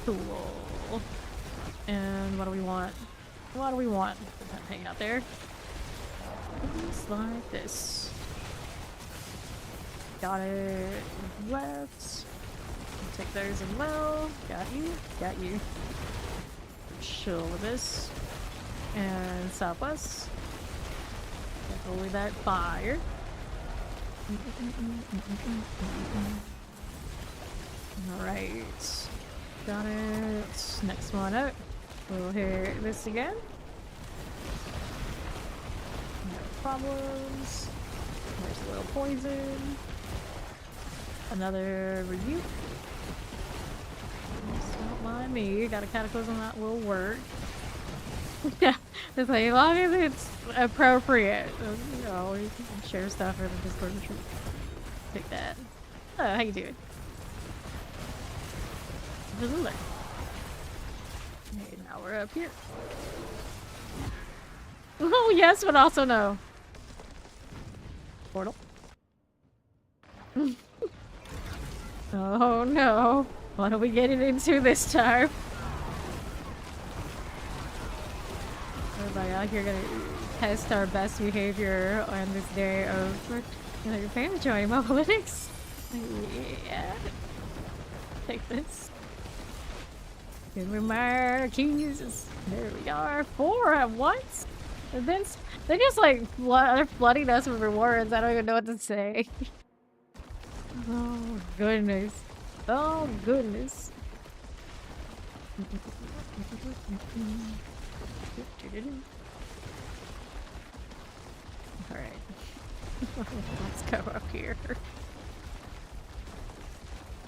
Cool. And what do we want? What do we want? Hang out there. Just like this. Got it. Left. Take those as well. Got you. Got you. Chill with this. And southwest. Avoid that fire. Alright. Got it. Next one out. We'll hit this again. No problems. There's a little poison. Another rebuke. Don't mind me. Got a cataclysm that will work. Yeah, it's like, as long as it's appropriate. You know, you can share stuff in the Discord retreat. Take that. Oh, how you doing? Okay, now we're up here. Oh, yes, but also no. Portal. Oh no. What are we getting into this time? Everybody out here gonna test our best behavior on this day of your fan joining Mobalytics. Yeah. Take this. Give me my keys. There we are. 4 at once. And then they just like they're flooding us with rewards. I don't even know what to say. Oh goodness. Oh goodness. Alright. Let's go up here.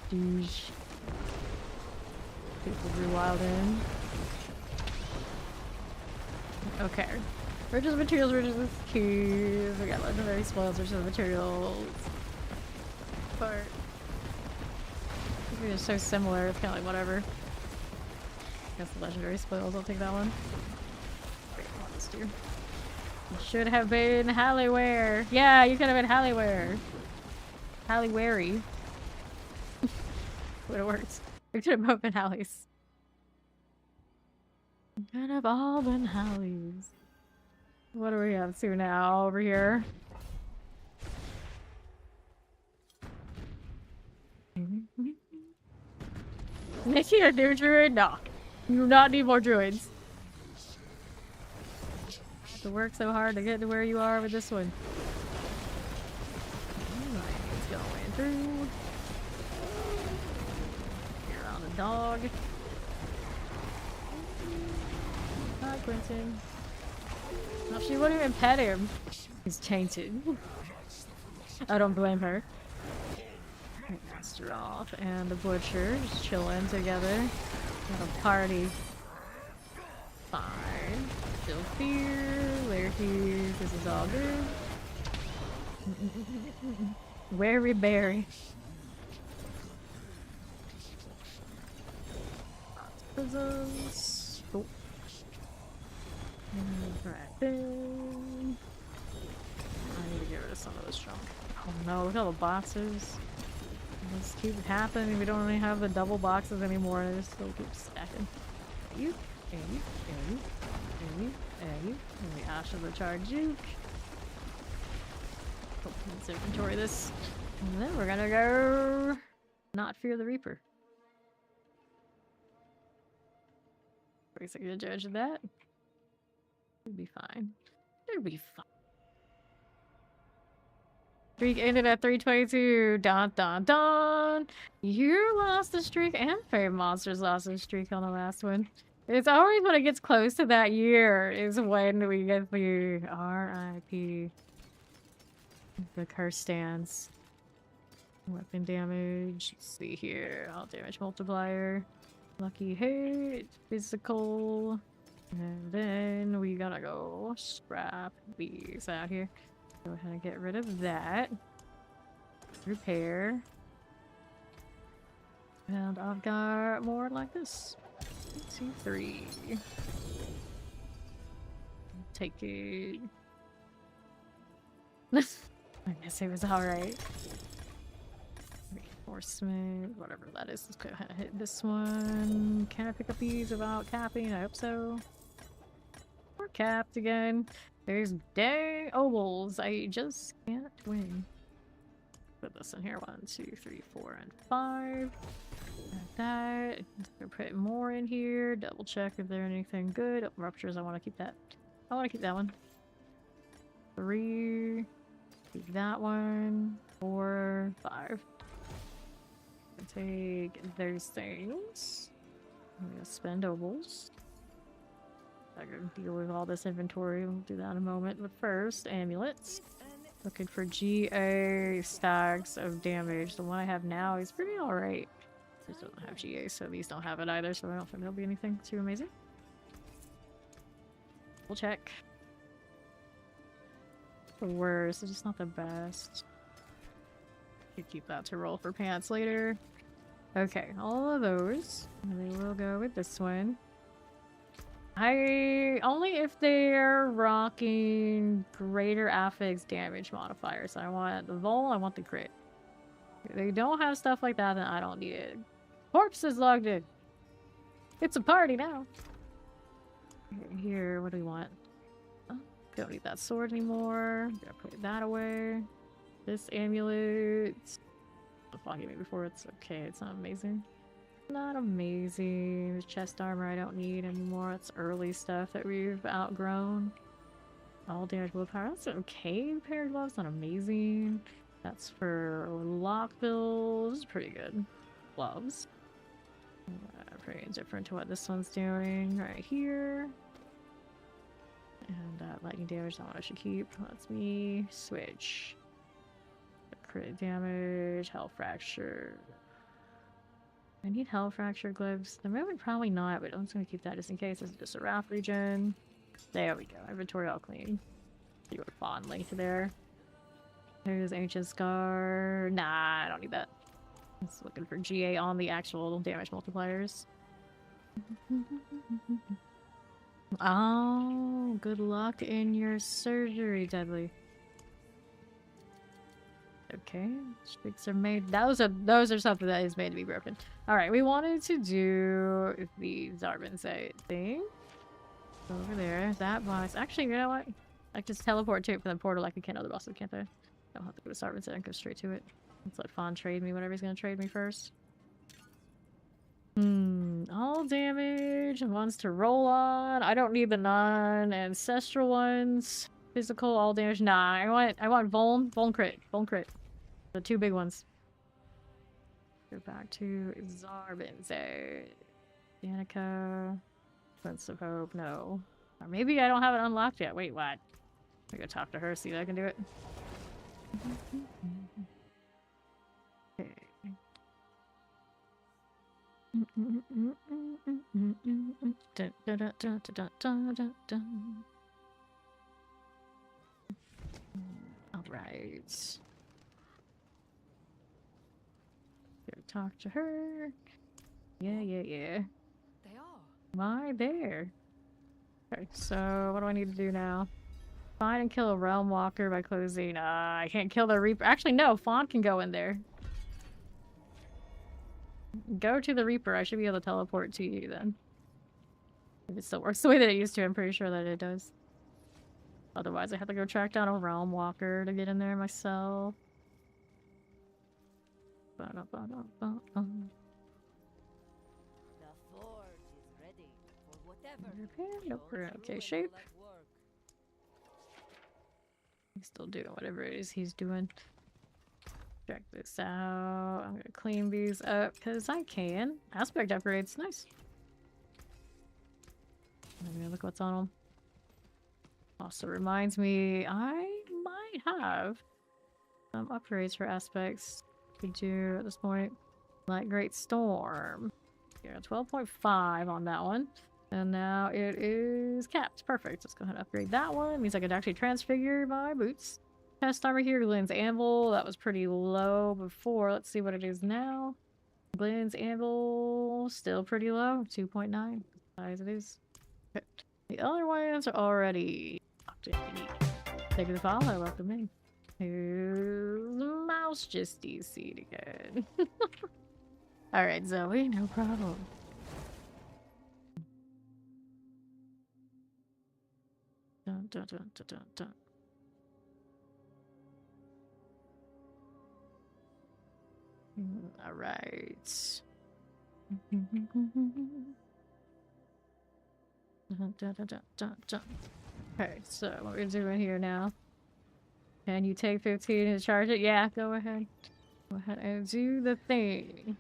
Douche. People rewild in. Okay. Riches of materials, riches of keys. We got legendary spoils, riches of materials. But they're just so similar, it's kinda like whatever. I guess the legendary spoils, I'll take that one. Wait, what this do? It should have been Hallieware. Yeah, you could have been Hallieware. Halliewary. Would have worked. We could have both been Halleys. Could have all been Halleys. What do we up to now over here? Making a new druid? No. You do not need more druids. You have to work so hard to get to where you are with this one. Alright, it's going through. You're on a dog. Hi, Quentin. No, she wouldn't even pet him. He's tainted. I don't blame her. Master off and the butcher just chilling together. Got a party. Fine. Still fear. Later keys. This is all good. Wary Beary. Prisons. Oh. Right then. I need to get rid of some of this junk. Oh no, look at all the boxes. This keeps happening. We don't really have the double boxes anymore. They just still keep stacking. You, and the Ash of the Charred Juke. Oh, let's inventory this. And then we're gonna go not fear the Reaper. Basically, the judge of that. It'll be fine. It'll be fine. Streak ended at 322. Dun dun dun. You lost the streak, and Fame Monsters lost the streak on the last one. It's always when it gets close to that year is when we get the RIP. The curse stance. Weapon damage. Let's see here. All damage multiplier. Lucky hit. Physical. And then we gotta go scrap these out here. Go ahead and get rid of that. Repair. And I've got more like this. 1, 2, 3. Take it. I guess it was alright. Reinforcement, whatever that is. Let's go ahead and hit this one. Can I pick up these without capping? I hope so. We're capped again. There's dang ovals. I just can't win. Put this in here. 1, 2, 3, 4, and 5. Like that. Gonna put more in here. Double check if there's anything good. Oh, ruptures. I want to keep that. I want to keep that one. 3. Keep that one. 4, 5. Take those things. I'm gonna spend ovals. I can deal with all this inventory. We'll do that in a moment. But first, amulets. Looking for GA stacks of damage. The one I have now is pretty alright. This doesn't have GA, so these don't have it either, so I don't think there'll be anything too amazing. We'll check. The worst, it's just not the best. Could keep that to roll for pants later. Okay, all of those. And they will go with this one. Only if they're rocking greater affix damage modifiers. I want the vol, I want the crit. If they don't have stuff like that, then I don't need it. Corpse is logged in. It's a party now. Here, what do we want? Oh, don't need that sword anymore. Gotta put that away. This amulet. The fog gave me before. It's okay. It's not amazing. Not amazing. Chest armor I don't need anymore. It's early stuff that we've outgrown. All damage willpower. That's okay. Paired gloves, not amazing. That's for Lockville. This is pretty good. Gloves. Pretty indifferent to what this one's doing right here. And lightning damage, that one I should keep. That's me. Switch. Crit damage, hull fracture. I need hull fracture gloves. The moment probably not, but I'm just gonna keep that just in case. This is just a wrath regen. There we go. Inventory all clean. See what fawn link there. There's ancient scar. Nah, I don't need that. Just looking for GA on the actual damage multipliers. Oh, good luck in your surgery, Deadly. Okay, streaks are made. Those are something that is made to be broken. All right, we wanted to do the Zarbin's thing over there. That boss. Actually, you know what? I can just teleport to it from the portal like I can other bosses, can't I? Don't have to go to Zarbin's and go straight to it. Let's let Fawn trade me whatever he's gonna trade me first. All damage and ones to roll on. I don't need the non-ancestral ones. Physical, all damage. Nah, I want Vuln crit. The 2 big ones. Go back to Zarbin's. Danica. Sense of Hope, no. Or maybe I don't have it unlocked yet. Wait, what? I gotta talk to her, see if I can do it. Okay. Alright. Go talk to her. Yeah. They are. Why there? Okay, so what do I need to do now? Find and kill a realm walker by closing. I can't kill the Reaper. Actually, no. Fawn can go in there. Go to the Reaper. I should be able to teleport to you then. If it still works the way that it used to, I'm pretty sure that it does. Otherwise, I have to go track down a realm walker to get in there myself. The forge is ready for whatever. Nope, we're in okay shape. He's still doing whatever it is he's doing. Check this out. I'm gonna clean these up because I can. Aspect upgrades, nice. I'm gonna look what's on them. Also reminds me, I might have some upgrades for aspects to do at this point. Like Great Storm. Yeah, 12.5 on that one. And now it is capped. Perfect. Let's go ahead and upgrade that one. Means I could actually transfigure my boots. Chest armor here, Glenn's anvil. That was pretty low before. Let's see what it is now. Glenn's anvil still pretty low, 2.9. As it is. Okay. The other ones are already locked in. Take the follow, welcome in. Here's the mouse just DC'd again. Alright, Zoe, no problem. Dun, dun, dun, dun, dun, dun. Alright. Okay, so what we're doing here now. Can you take 15 and charge it? Yeah, go ahead. Go ahead and do the thing.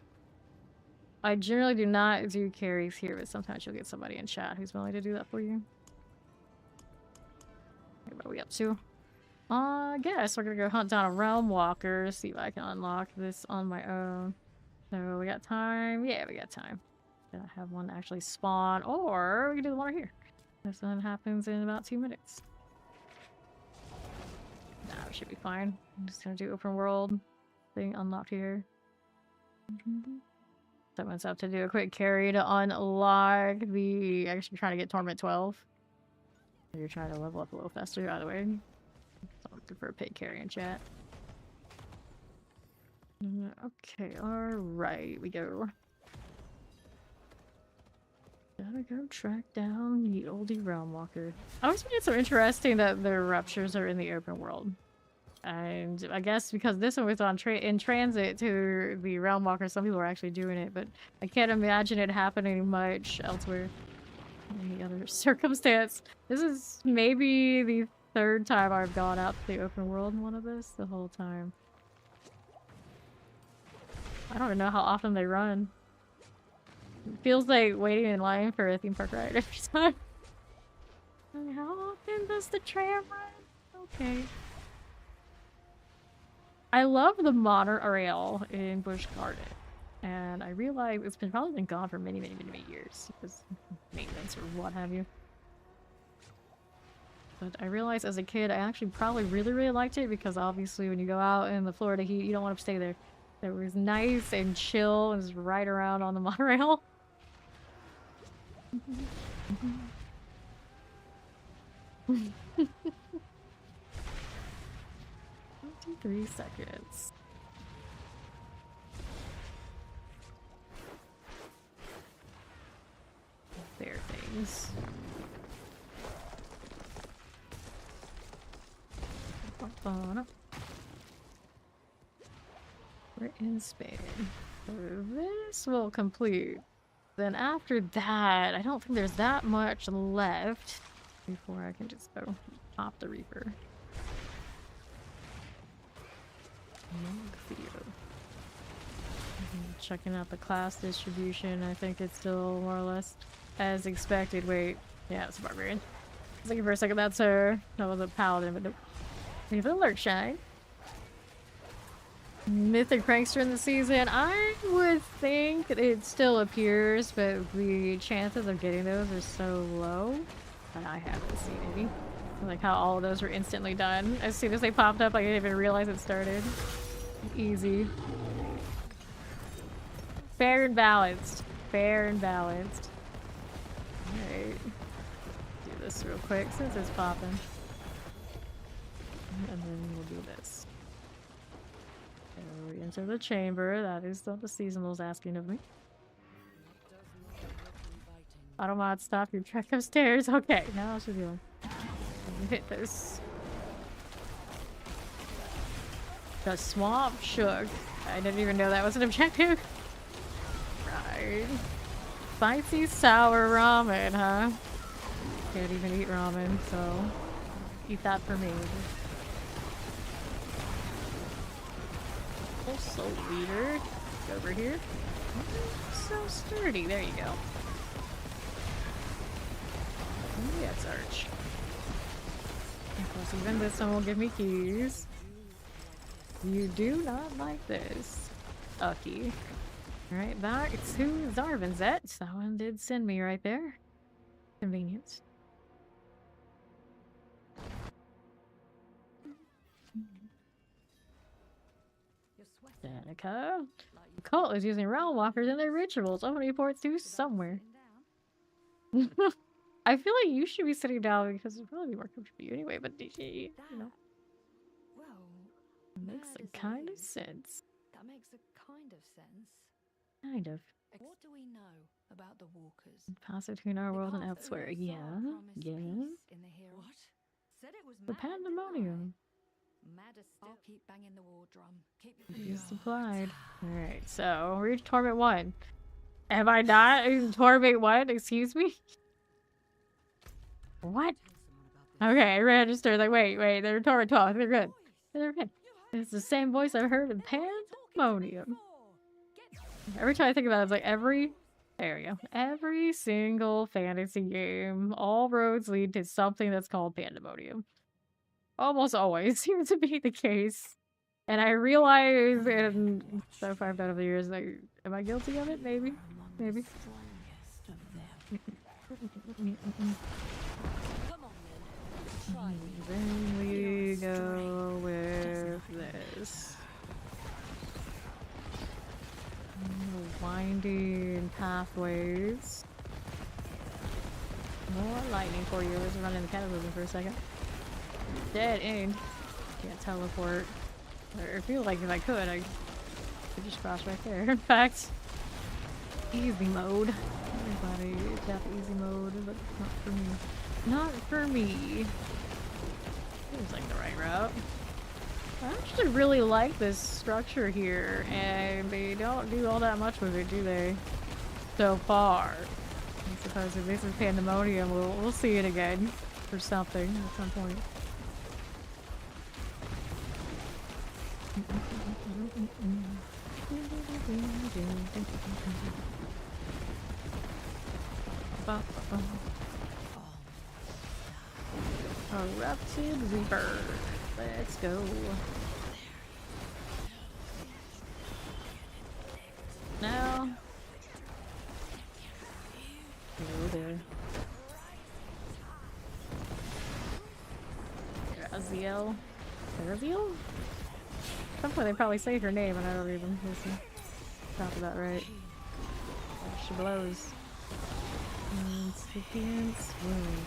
I generally do not do carries here, but sometimes you'll get somebody in chat who's willing to do that for you. What are we up to? I guess we're gonna go hunt down a realm walker, see if I can unlock this on my own. So we got time? Yeah, we got time. Gonna have one actually spawn, or we can do the one right here. This one happens in about 2 minutes. Nah, we should be fine. I'm just gonna do open world thing unlocked here. Someone's have to do a quick carry to unlock the... Actually trying to get Torment 12. You're trying to level up a little faster, by the way. So I'm looking for a paid carry in chat. Okay, alright, we go. Gotta go track down the oldie realm walker. I always find it so interesting that the ruptures are in the open world. And I guess because this one was on in transit to the realm walker, some people are actually doing it, but I can't imagine it happening much elsewhere. Any other circumstance. This is maybe the 3rd time I've gone out to the open world in one of this the whole time. I don't even know how often they run. It feels like waiting in line for a theme park ride every time. How often does the tram run? Okay. I love the monorail in Busch Garden. And I realize it's probably been gone for many years. Because maintenance or what have you. But I realized as a kid I actually probably really liked it because obviously when you go out in the Florida heat you don't want to stay there. It was nice and chill and just ride around on the monorail. 23 seconds. There things. We're in Spain. So this will complete. Then after that, I don't think there's that much left before I can just go pop the Reaper. Checking out the class distribution. I think it's still more or less as expected. Wait, yeah, it's a barbarian. I was looking for a second. That's her. That was a paladin, but nope. Leave an alert shine. Mythic prankster in the season. I would think it still appears, but the chances of getting those are so low that I haven't seen any. Like how all of those were instantly done. As soon as they popped up, I didn't even realize it started. Easy. Fair and balanced. Fair and balanced. Alright. Do this real quick since it's popping. And then we'll do this. So we enter the chamber. That is what the seasonal's asking of me. Automod, stop your trek upstairs. Okay, now I should be on. Hit this. The swamp shook. I didn't even know that was an objective. Right. Spicy sour ramen, huh? Can't even eat ramen, so eat that for me. Oh, soul leader. Over here. So sturdy. There you go. Yes, Arch. Of course, even this one will give me keys. You do not like this. Ucky. Alright, back to Zarvan's at. That one did send me right there. Convenience. Danica. cult is using realm walkers in their rituals. Opening ports to somewhere. I feel like you should be sitting down because it'd probably be more comfortable for you anyway, but you know. Well, Makes mad a as it kind of is, sense. That makes a kind of sense. Kind of. What do we know about the walkers? Pass between our The world and path elsewhere. through Yeah. Azar promised Yeah. peace in the hero. What? Said it was The mad, didn't I? pandemonium. Mad as still. I'll keep banging the war drum. Keep You supplied. Alright, so we're Torment 1. Am I not in Torment 1? Excuse me? What? Okay, I registered. Like, wait, they're in Torment 12. They're good. They're good. It's the same voice I heard in Pandemonium. Every time I think about it, it's like there we go. Every single fantasy game, all roads lead to something that's called Pandemonium. Almost always seems to be the case. And I realize in so far out of the years, like, am I guilty of it? Maybe. Maybe. Then we go with this. Winding pathways. More lightning for you. Let's run in the cataclysm for a second. Dead end. Can't teleport. I feel like if I could, I could just cross right there. In fact, easy mode. Everybody got easy mode, but not for me. Not for me. Seems like the right route. I actually really like this structure here, and they don't do all that much with it, do they? So far. I suppose if this is Pandemonium, we'll see it again for something at some point. Corrupted Reaper. Let's go. Now. Oh there. Raziel. Raziel? At some point they probably say her name and I don't even listen. Talk about right. She blows. Incipients wound.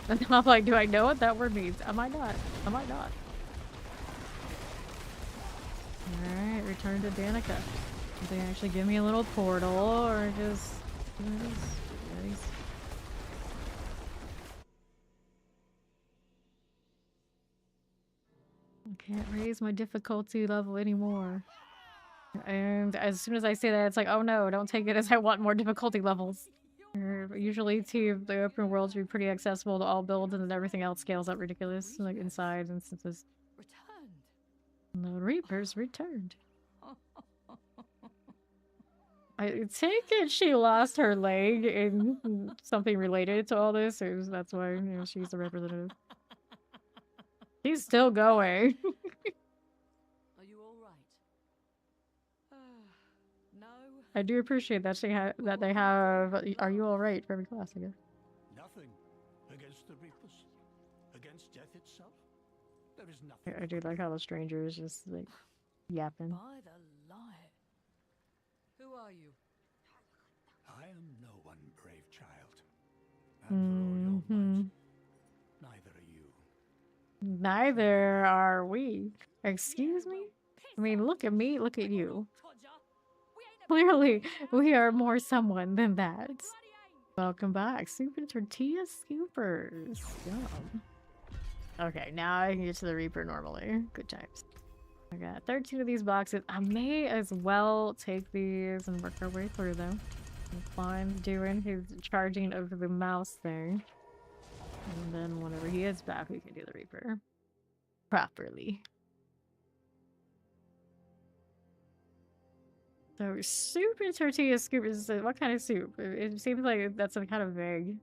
And I'm like, do I know what that word means? I might not. I might not. Alright, return to Danica. Did they actually give me a little portal or just... I can't raise my difficulty level anymore. And as soon as I say that, it's like, oh no, don't take it as I want more difficulty levels. Usually, too, the open worlds be pretty accessible to all builds, and then everything else scales up ridiculous, like inside instances. Returned. The Reapers returned. I take it she lost her leg in something related to all this, or that's why, you know, she's the representative. She's still going. Are you all right? No. I do appreciate that that they have. Are you all right for every class? I guess. Nothing against the Reapers, against death itself. There is nothing. I do like how the stranger is just like yapping. By the light. Who are you? I am no one, brave child. And for all your might, neither are you. Neither are we. Excuse me? I mean, look at me, look at you. Clearly, we are more someone than that. Welcome back, Soup and Tortilla Scoopers. Yum. Okay, now I can get to the Reaper normally. Good times. I got 13 of these boxes. I may as well take these and work our way through them. Klein's doing his charging over the mouse thing. And then whenever he is back, we can do the Reaper properly. So, soup and tortilla scoop is what kind of soup? It seems like that's a kind of vague.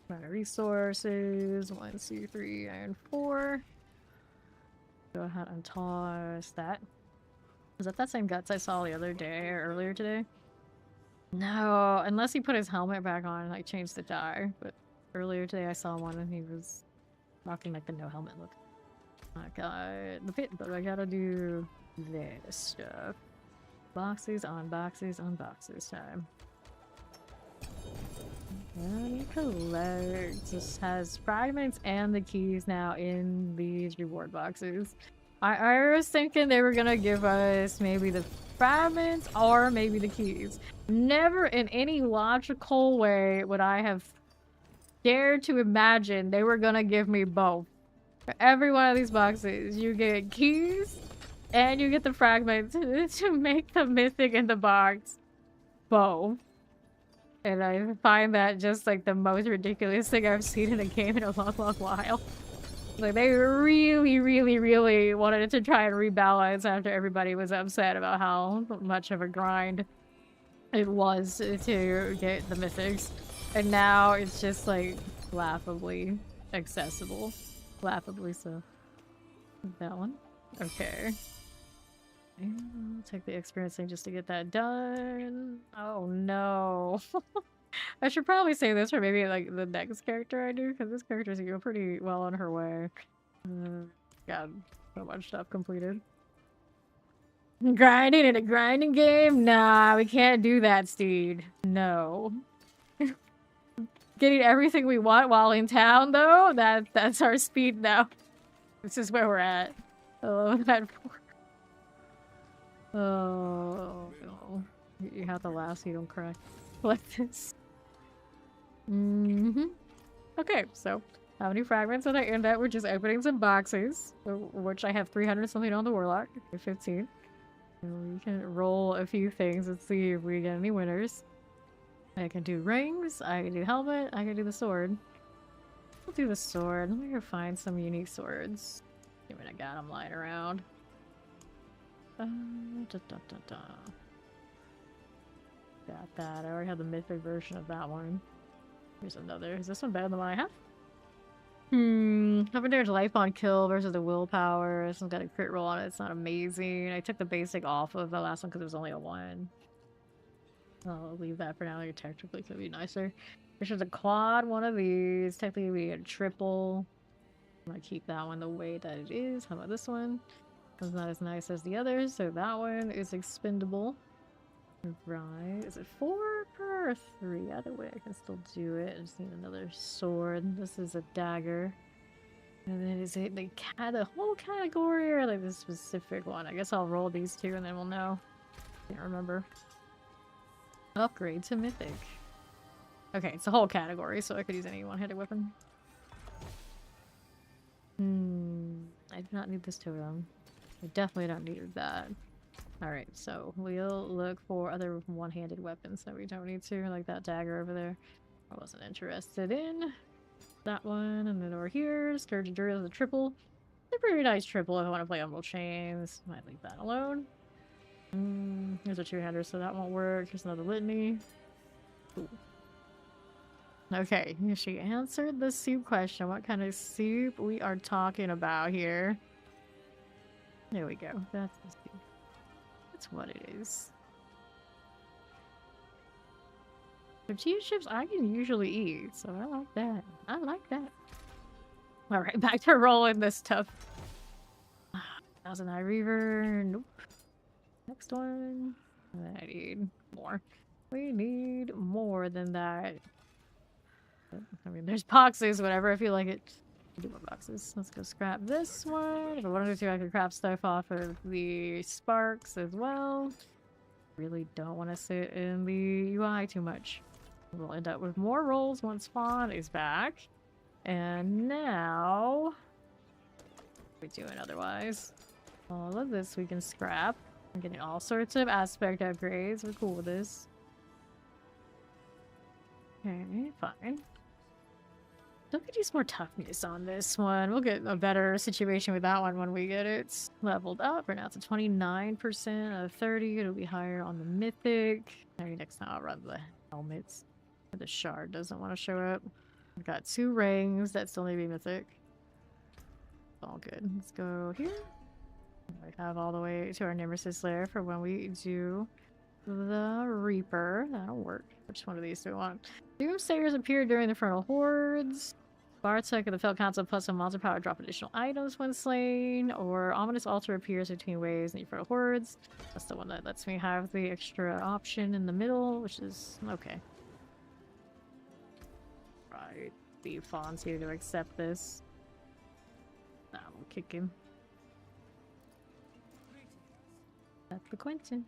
Amount of resources 1, 2, 3, and 4. Go ahead and toss that. Is that same guts I saw the other day or earlier today? No, unless he put his helmet back on and like changed the dye. But earlier today I saw one and he was rocking like the no helmet look. I got the pit, but I gotta do this stuff. Boxes on boxes on boxes time. Collect. This has fragments and the keys now in these reward boxes. I was thinking they were gonna give us maybe the fragments or maybe the keys. Never in any logical way would I have dared to imagine they were gonna give me both. For every one of these boxes, you get keys and you get the fragments to make the mythic in the box both. And I find that just like the most ridiculous thing I've seen in a game in a long, long while. Like, they really, really, really wanted to try and rebalance after everybody was upset about how much of a grind it was to get the mythics. And now it's just like laughably accessible. Laughably so. That one? Okay. I'll take the experience thing just to get that done. Oh no. I should probably say this for maybe like the next character I do, because this character's going pretty well on her way. Got so much stuff completed. Grinding in a grinding game? Nah, we can't do that, Steed. No. Getting everything we want while in town, though, that's our speed now. This is where we're at. Oh, that. Oh, no. You have the last, you don't cry. Like this. Okay, so how many fragments did I end up with? Just opening some boxes, which I have 300 something on the Warlock. 15. And we can roll a few things and see if we get any winners. I can do rings, I can do helmet, I can do the sword. I'll do the sword. Let me go find some unique swords. I mean, I got them lying around. Got that. I already have the mythic version of that one. Here's another. Is this one better than what I have? Having damage life on kill versus the willpower. This one's got a crit roll on it. It's not amazing. I took the basic off of the last one because it was only a 1. I'll leave that for now. Like, technically could be nicer. This is a quad one of these. Technically we get a triple. I'm gonna keep that one the way that it is. How about this one? It's not as nice as the others, so that one is expendable. Right. Is it 4 per or 3? Either way I can still do it. I just need another sword. This is a dagger. And then is it the whole category or like the specific one? I guess I'll roll these two and then we'll know. Can't remember. Upgrade to mythic. Okay, it's a whole category, so I could use any one-handed weapon. I do not need this totem. I definitely don't need that. Alright, so we'll look for other one-handed weapons that we don't need to, like that dagger over there. I wasn't interested in. That one, and then over here, Sturgeon Druid is a triple. It's a pretty nice triple if I want to play Emerald Chains. Might leave that alone. Here's a two-hander, so that won't work. Here's another litany. Ooh. Okay, she answered the soup question. What kind of soup we are talking about here? There we go. That's the soup. That's what it is. Tortilla chips I can usually eat, so I like that. I like that. Alright, back to rolling this stuff. Thousand Eye Reaver. Nope. Next one. I need more. We need more than that. I mean, there's boxes, whatever, if you like it. Do more boxes. Let's go scrap this one. If I wanted to, I could craft stuff off of the sparks as well. Really don't want to sit in the UI too much. We'll end up with more rolls once Fawn is back. And now... we're doing otherwise. All of this we can scrap. I'm getting all sorts of aspect upgrades. We're cool with this. Okay, fine. We could use more toughness on this one. We'll get a better situation with that one when we get it leveled up. Right now it's a 29% out of 30. It'll be higher on the mythic. Maybe next time I'll run the helmets. The shard doesn't want to show up. I've got 2 rings that still need to be mythic. All good. Let's go here. We have all the way to our Nemesis lair for when we do the Reaper. That'll work. Which one of these do we want? Doomsayers appear during the Infernal Hordes. Bartek of the Felt Council plus some monster power drop additional items when slain. Or Ominous Altar appears between waves in the Infernal Hordes. That's the one that lets me have the extra option in the middle, which is okay. Right. The Fawn's here to accept this. Nah, we'll kick him. That's the Quentin.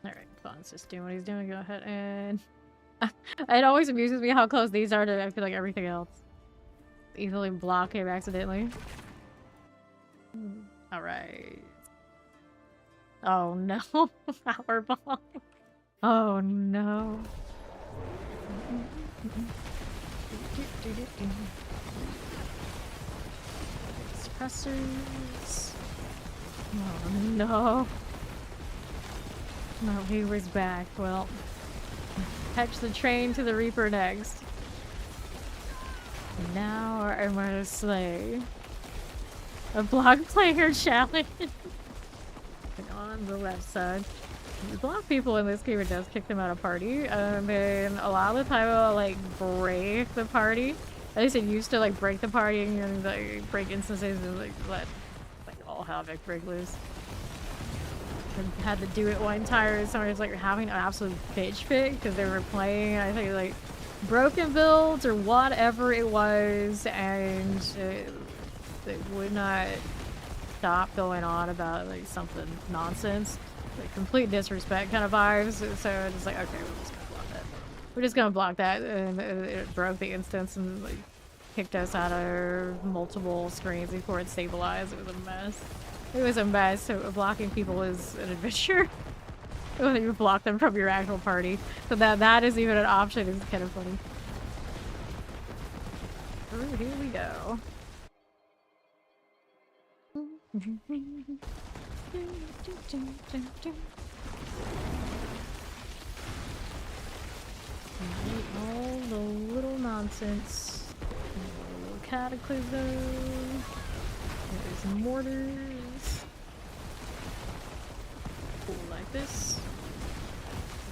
Alright, Fawn's just doing what he's doing. Go ahead and... It always amuses me how close these are to, I feel like, everything else. Easily block him accidentally. Alright. Oh no. Power bomb. Oh no. Suppressors. Oh no. No, he was back. Well, catch the train to the Reaper next. And now I'm gonna slay a block player challenge. On the left side. You block people in this game, it does kick them out of party. And a lot of the time it'll like break the party. At least it used to like break the party and like break instances and like let like all havoc break loose. I had to do it one time and somebody was like having an absolute bitch fit because they were playing, I think like broken builds or whatever it was, and it would not stop going on about like something nonsense, like complete disrespect kind of vibes. So it's just like, okay, we're just gonna block that. We're just gonna block that, and it broke the instance and like kicked us out of multiple screens before it stabilized. It was a mess. It was a mess. So blocking people is an adventure. When you block them from your actual party, so that is even an option. It's kind of funny. Ooh, here we go. All the little nonsense. A little cataclysm. There's mortars. Cool, like this.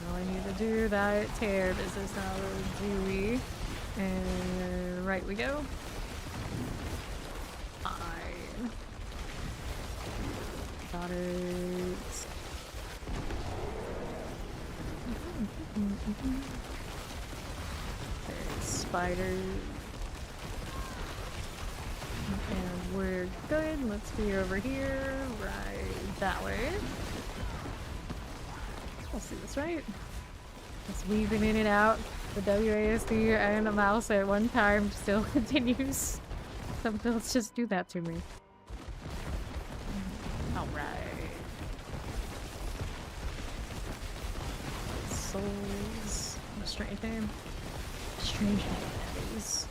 All I need to do that tear business now with Dewey. And right we go. Fine. Got it. There's spiders. And we're good. Let's be over here. Right that way. I'll see this right. Just weaving in and out. The WASD and a mouse at one time still continues. Some builds just do that to me. Alright. Souls. Strange name. Strange name that is.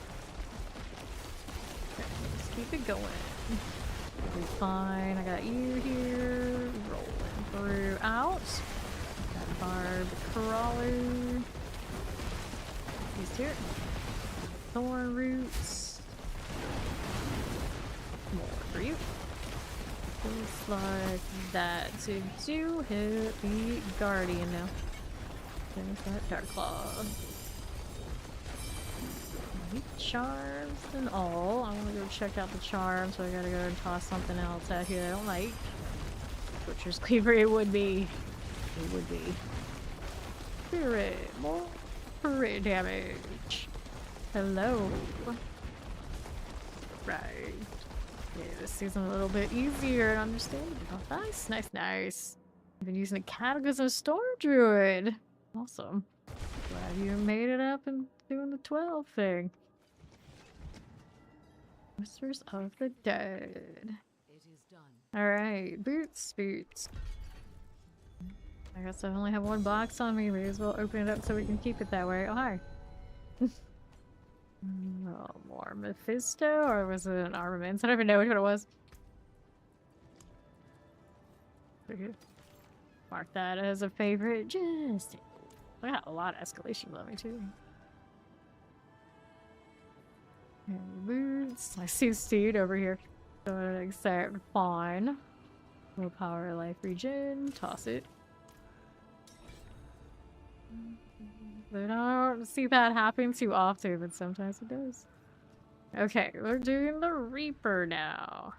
Okay, let's keep it going. We'll be fine. I got you here. Rolling through out. Got Barb Crawler. He's here. Thorn roots. More for you. Looks like that to do hit the Guardian now. There's that Dark Claw. Charms and all. I want to go check out the charms, so I gotta go and toss something else out here I don't like. Butcher's Cleaver, it would be. It would be. Spirit. More crit damage. Hello. Right. Yeah, this season a little bit easier and understandable. Nice, nice, nice. I've been using a Catechism Storm Druid. Awesome. Glad you made it up and doing the 12 thing. Whispers of the Dead. It is done. Alright, boots, boots. I guess I only have one box on me. May as well open it up so we can keep it that way. Oh, hi. Oh, more Mephisto, or was it an armament? I don't even know which one it was. Mark that as a favorite. Just I got a lot of escalation below me too. And boots. I see Steed over here. So I accept fine. Low power life regen. Toss it. I don't see that happen too often, but sometimes it does. Okay, we're doing the Reaper now.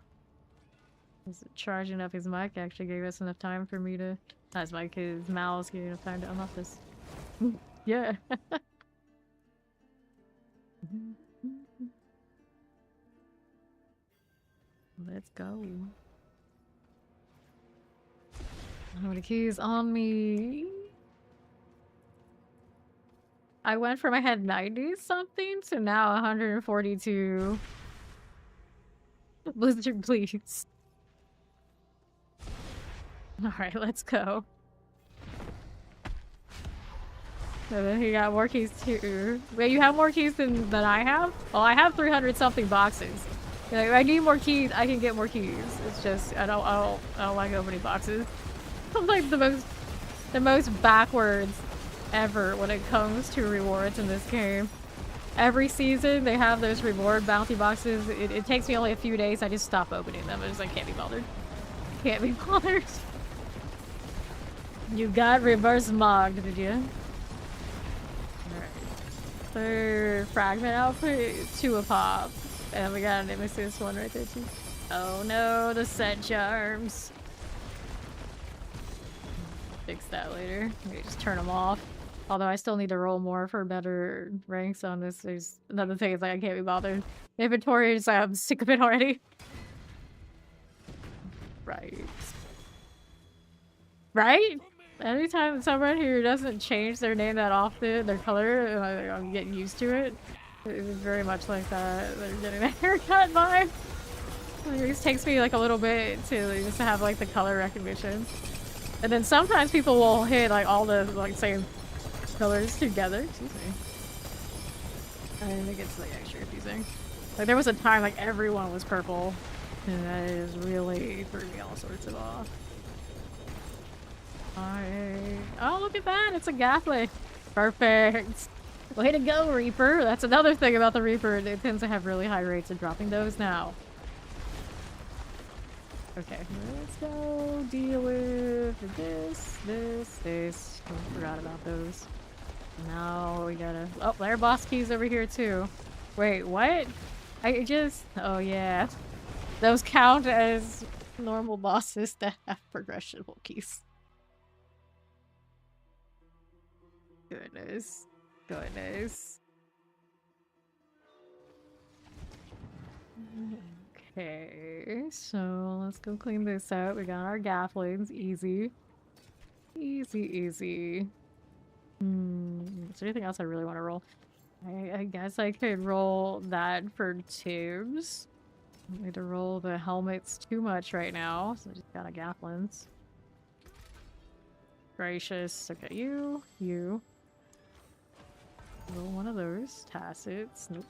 Is it charging up his mic? Actually gave us enough time for me to... Not his mic, his mouse gave enough time to unlock this. Yeah. Let's go. How many keys on me? I went from I had 90 something to now 142. Blizzard, please. Alright, let's go. So then he got more keys too. Wait, you have more keys than I have? Well, I have 300 something boxes. Like, if I need more keys, I can get more keys. It's just I don't like opening boxes. I'm like the most backwards ever when it comes to rewards in this game. Every season they have those reward bounty boxes. It takes me only a few days. I just stop opening them. I just like can't be bothered. Can't be bothered. You got reverse mogged, did you? Alright. Third fragment outfit, 2 a pop. And we got an nemesis one right there too. Oh no, the set charms. Fix that later. Maybe just turn them off. Although I still need to roll more for better ranks on this. There's another thing is like I can't be bothered. Inventory is I'm sick of it already. Right. Right? Anytime someone who doesn't change their name that often, their color, I'm getting used to it. It's very much like that. They're getting a haircut vibe. It just takes me like a little bit to just have like the color recognition. And then sometimes people will hit like all the like same colors together. Excuse me. I think it gets like extra confusing. Like there was a time like everyone was purple. And that is really threw me all sorts of off. Oh, look at that! It's a Gatling. Perfect. Way to go, Reaper. That's another thing about the Reaper. It tends to have really high rates of dropping those now. Okay, let's go deal with this. Oh, forgot about those. Now we gotta... Oh, there are boss keys over here too. Wait, what? Oh yeah. Those count as normal bosses that have progressionable keys. Goodness. Goodness. Okay, so let's go clean this out. We got our gafflings. Easy. Easy, easy. Is there anything else I really want to roll? I guess I could roll that for tubes. I don't need to roll the helmets too much right now, so I just got a gafflins. Gracious. Okay, you. Roll one of those. Tacits. Nope.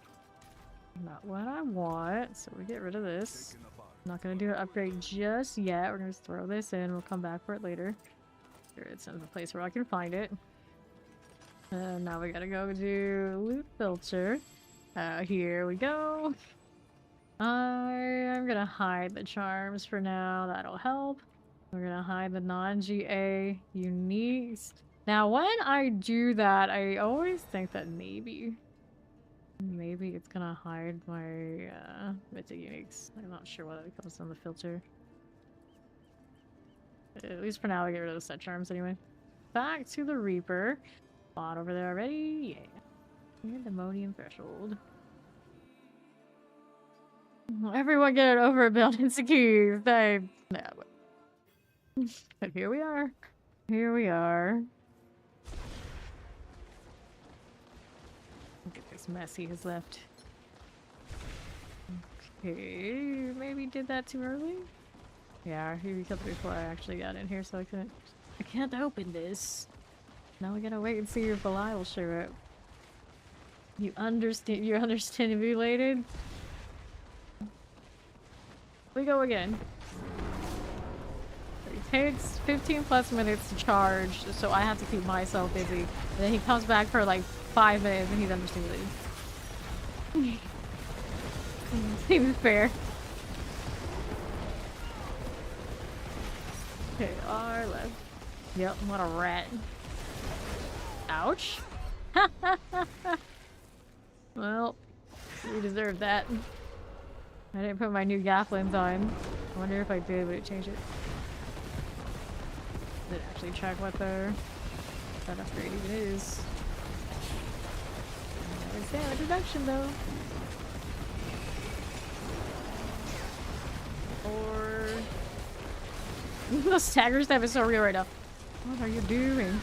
Not what I want, so we get rid of this. I'm not gonna do an upgrade just yet. We're gonna just throw this in. We'll come back for it later. Sure, it's in the place where I can find it. And now we gotta go do loot filter. Here we go. I'm gonna hide the charms for now. That'll help. We're gonna hide the non-GA uniques. Now, when I do that, I always think that maybe it's gonna hide my mythic uniques. I'm not sure what it comes on the filter. At least for now, I get rid of the set charms anyway. Back to the Reaper. Spot over there already? Yeah. And Demonium Threshold. Everyone get an overabundance of keys. But here we are. Here we are. Look at this mess he has left. Okay, maybe did that too early? Yeah, he killed it before I actually got in here, so I can't open this. Now we gotta wait and see if Belial will show up. You're understimulated? We go again. It takes 15 plus minutes to charge, so I have to keep myself busy. And then he comes back for like 5 minutes and he's understimulated. Seems fair. Okay, our left. Yep, what a rat. Ouch. Well, we deserve that. I didn't put my new gafflins on. I wonder if I did, would it change it? Did it actually check what that upgrade even is? I would say a reduction though. Or the stagger step is so real right now. What are you doing?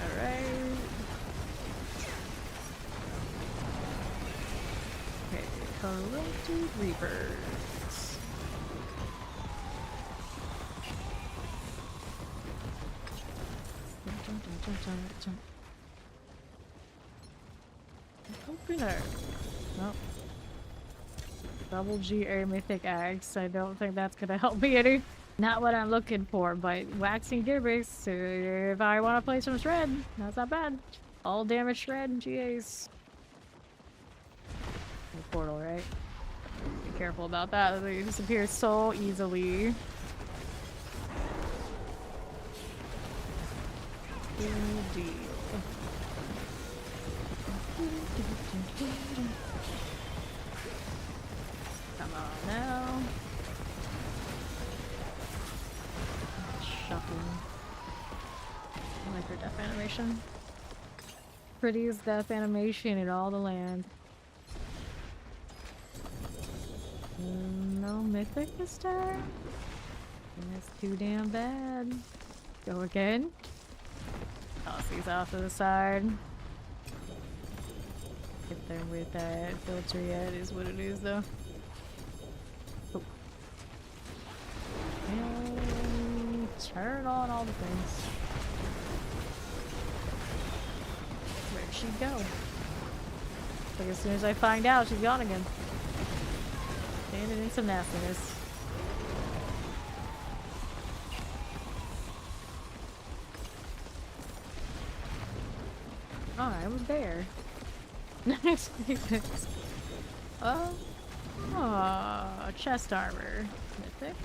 Alright. Okay, corrupted reapers. Opener. Well, double GA mythic axe. I don't think that's gonna help me any. Not what I'm looking for, but waxing gearbase. If I want to play some shred, that's not bad. All damage shred GAs. Portal, right? Be careful about that. They disappear so easily. Good deal. Come on now. Shocking. I like her death animation. Prettiest death animation in all the land. No mythic this time? That's too damn bad. Go again. Toss these off to the side. Get there with that filter yet is what it is though. Oh. And turn on all the things. Where'd she go? Like as soon as I find out, she's gone again. Standing in some nastiness. Oh, I was there. Nice. Oh, chest armor. Mythic.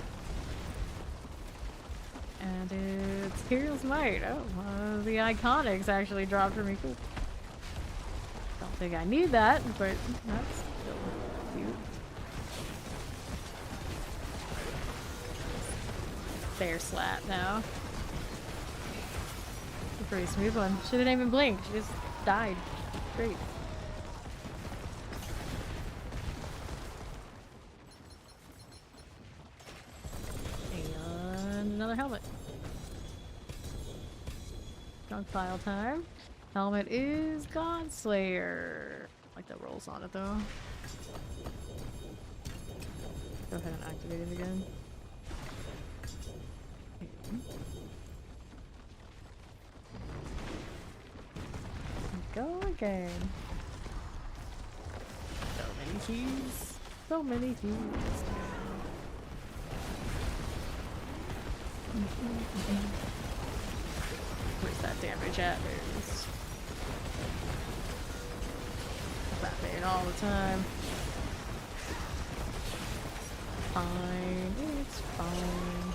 And it's Kiriel's Might. Oh, one of the iconics actually dropped for me. Cool. Don't think I need that, but that's still cute. Bear slap now. A pretty smooth one. She didn't even blink. She just died. Great. And another helmet. Junk pile time. Helmet is Godslayer. I like that rolls on it though. Go ahead and activate it again. Go again. So many keys. So many keys. Where's that damage at? There it is. Batman all the time. Fine. It's fine.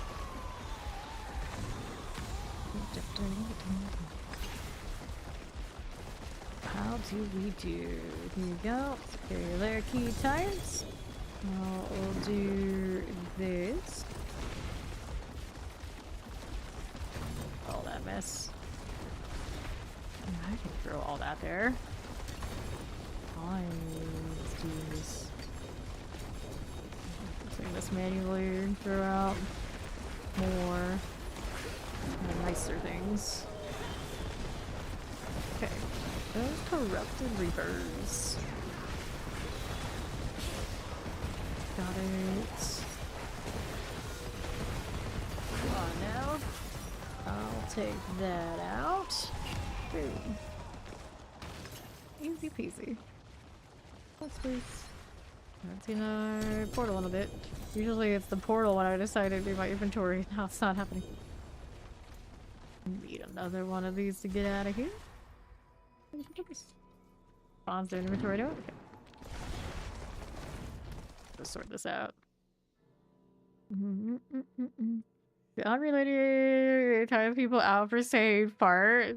How do we do? Here we go. Superior layer key tires. We'll do this. All that mess. I can throw all that there. Fine. Let's do this. Doing this manually. Throw out more nicer things. Okay. Those corrupted reapers. Got it. Come on now. I'll take that out. Boom. Easy peasy. Let's please. I've seen our portal in a bit. Usually it's the portal when I decide to do my inventory. Now it's not happening. Need another one of these to get out of here. Spawns their inventory to it? Okay. Let's sort this out. The unrelated time people out for save part.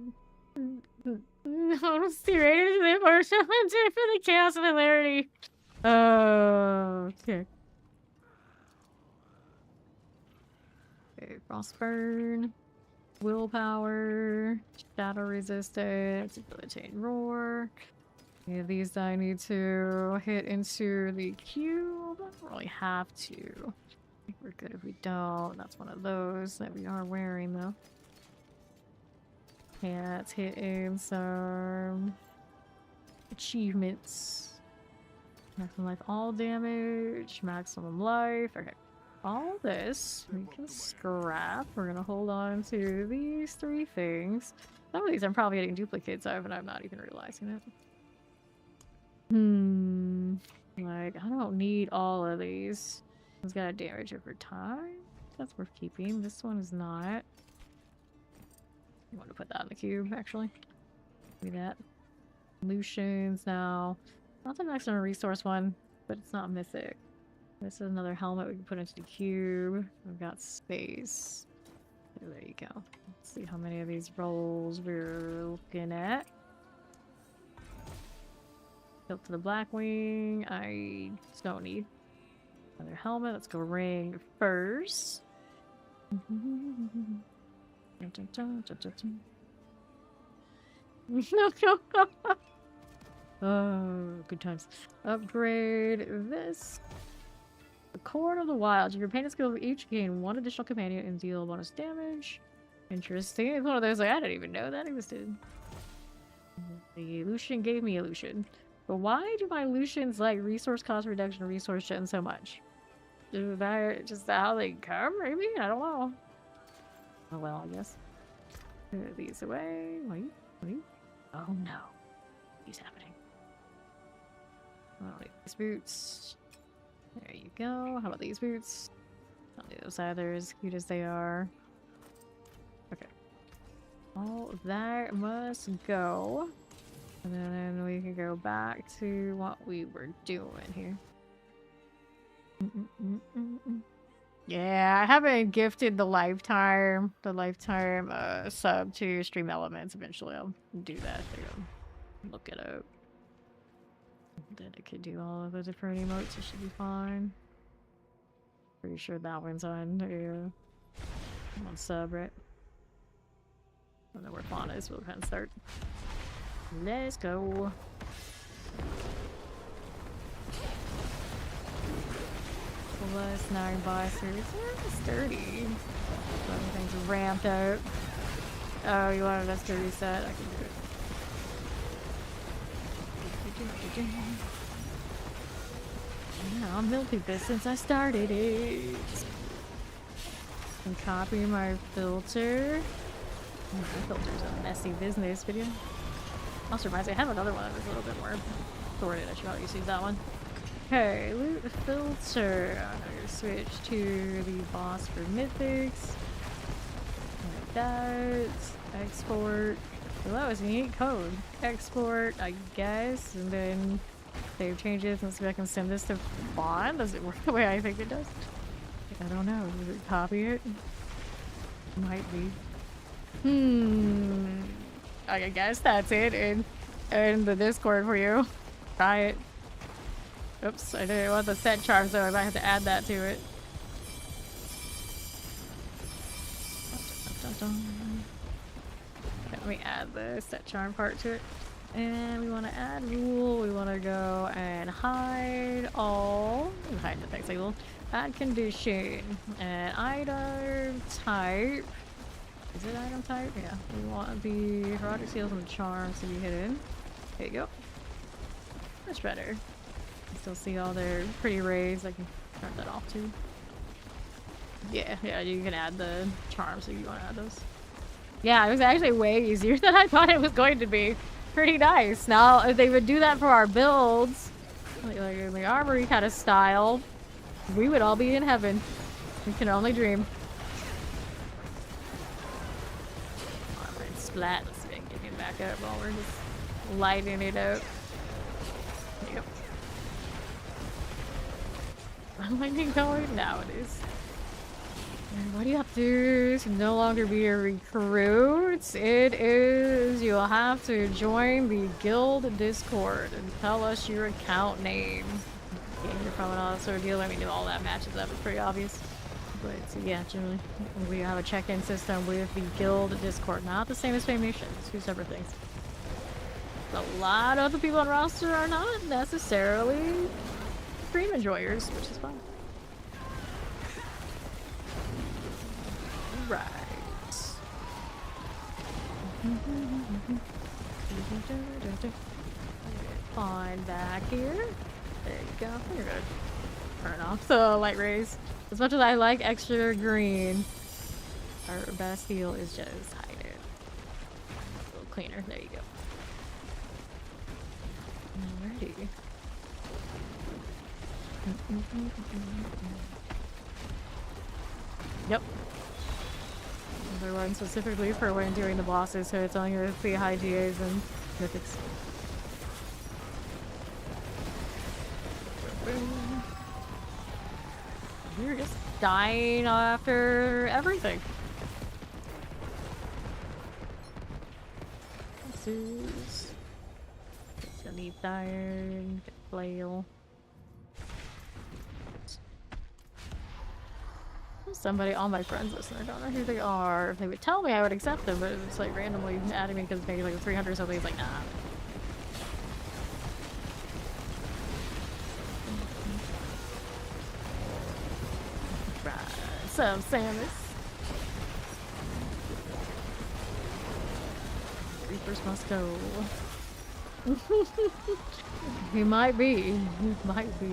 I'm serrated to the emotional intent for the chaos and hilarity. Okay. Okay, Frostburn. Willpower. Shadow resistance. Debilitating roar. Yeah, these I need to hit into the cube. I don't really have to. I think we're good if we don't. That's one of those that we are wearing though. Yeah, let's hit in some achievements. Maximum life, all damage, maximum life. Okay, all this we can scrap. We're gonna hold on to these 3 things. Some of these I'm probably getting duplicates of and I'm not even realizing it. Like, I don't need all of these. It's got a damage over time. That's worth keeping. This one is not. I want to put that in the cube, actually. Do that. Solutions now. Not the next one, a resource one, but it's not mythic. This is another helmet we can put into the cube. We've got space. So there you go. Let's see how many of these rolls we're looking at. Tilt to the Blackwing. I just don't need another helmet. Let's go ring first. Oh, good times. Upgrade this. The Cord of the Wild. Your companion skill will each gain 1 additional companion and deal bonus damage. Interesting. It's one of those like, I didn't even know that existed. The Lucian gave me illusion. But why do my Lucians like resource cost reduction and resource gen so much? Is that just how they come, maybe? I don't know. Oh well, I guess. Put these away. Wait. Oh no. What's happening? Oh, these boots. There you go. How about these boots? Not those either, as cute as they are. Okay. All of that must go. And then we can go back to what we were doing here. Yeah, I haven't gifted the lifetime sub to Stream Elements. Eventually I'll do that. Look it up. Then it could do all of the different emotes. It should be fine. Pretty sure that one's on on sub, right? I don't know where Fauna is. We'll kind of start. Let's go. Plus 9 busters. Sturdy. Everything's ramped up. Oh, you wanted us to reset? I can do it. Yeah, I've milked this since I started it. And copy my filter. My filter's a messy business video. Also reminds me, I have another one that's a little bit more sorted. I should probably use that one. Okay, loot filter. I'm gonna switch to the boss for mythics. Like that. Export. Well, that was a neat code. Export, I guess, and then save changes. Let's see if I can send this to Fawn. Does it work the way I think it does? I don't know. Does it copy it? Might be. I guess that's it in the Discord for you. Try it. Oops, I didn't want the set charm, so I might have to add that to it. Okay, let me add the set charm part to it. And we want to add rule. We want to go and hide all. Hide the text label. Add condition. And item type. Is it item type? Yeah. We want the erotic seals and the charms to be hidden. There you go. Much better. You still see all their pretty rays. I can turn that off too. Yeah, you can add the charms if you want to add those. Yeah, it was actually way easier than I thought it was going to be. Pretty nice. Now, if they would do that for our builds, like in the armory kind of style, we would all be in heaven. We can only dream. Alright, splat. Let's see if I can get him back up while we're just lighting it up. Yep. Lightning going? Now it is. What do you have to do to no longer be a recruit? It is you'll have to join the guild Discord and tell us your account name. Getting your phone on sort of deal. I mean, all that matches up. It's pretty obvious. But yeah, generally, we have a check-in system with the guild Discord. Not the same as Fame Nation. It's two separate things. A lot of the people on roster are not necessarily stream enjoyers, which is fine. Right. Fine back here. There you go. You're good. Turn off the light rays. As much as I like extra green, our best heal is just hide it. A little cleaner. There you go. Alrighty. Yep. They're one specifically for when doing the bosses, so it's only with the high GAs and mythics. We're just dying after everything. This gonna need iron, flail. Somebody, all my friends listen. I don't know who they are. If they would tell me, I would accept them, but it's like randomly adding me because maybe like 300 or something. It's like, nah. Right. So, Samus. Reapers must go. He might be. He might be.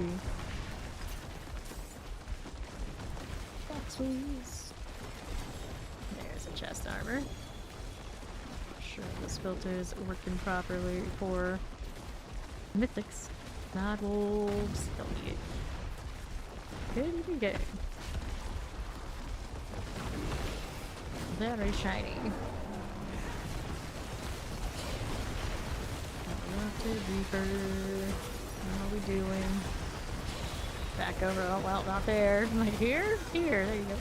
Please. There's a chest armor. Sure, this filter is working properly for mythics, not wolves. Don't need it. Good game. Very shiny. Reaper. How are we doing? Back over. Oh, well, not there. Like here? Here. There you go.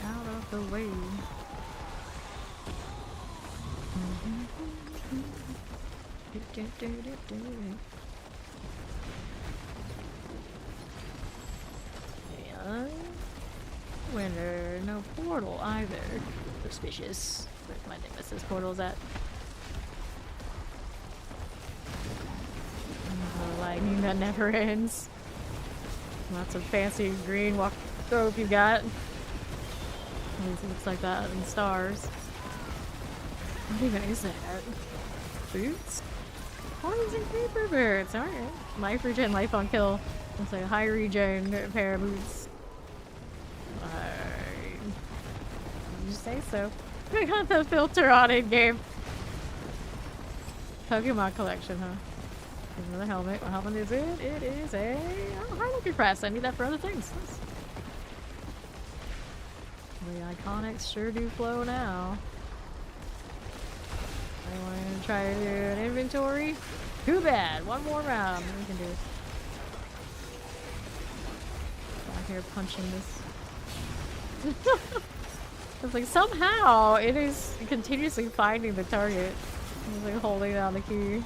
Out of the way. Yeah. Winter. No portal either. Suspicious. Where's my nemesis portals at? The lightning that never ends. Lots of fancy green walk rope you got. At least it looks like that in stars. What even is that? Boots? Coins and creeper boots. Alright. Life regen, life on kill. It's like a high regen pair of boots. Alright. You say so. I got the filter on in game. Pokemon collection, huh? Another helmet. What helmet is it? It is a high-looking crest. I need that for other things. Nice. The iconics sure do flow now. I want to try to do an inventory. Too bad. One more round. We can do it. Out here punching this. It's like somehow it is continuously finding the target. It's like holding down the key.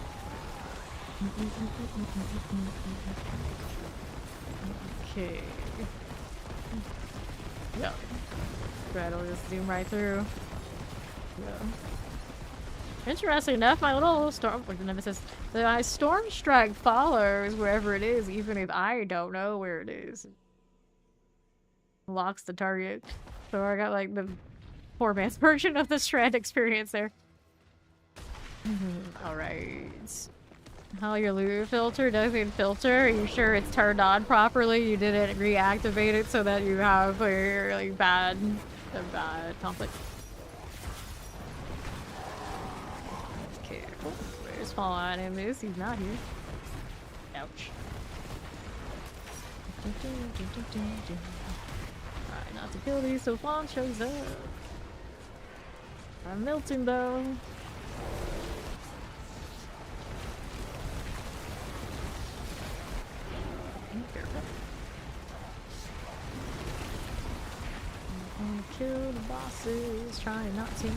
Okay. Yeah. Right, I'll just zoom right through. Yeah. Interesting enough, my little storm nemesis, my storm strike follows wherever it is, even if I don't know where it is. Locks the target. So I got like the poor man's version of the Strand experience there. Alright. How your loot filter doesn't filter? Are you sure it's turned on properly? You didn't reactivate it so that you have a really bad conflict. Okay, cool. Where's Fallen in this? He's not here. Ouch. Alright, not to kill these, so Fawn shows up. I'm melting though. bosses, trying not to.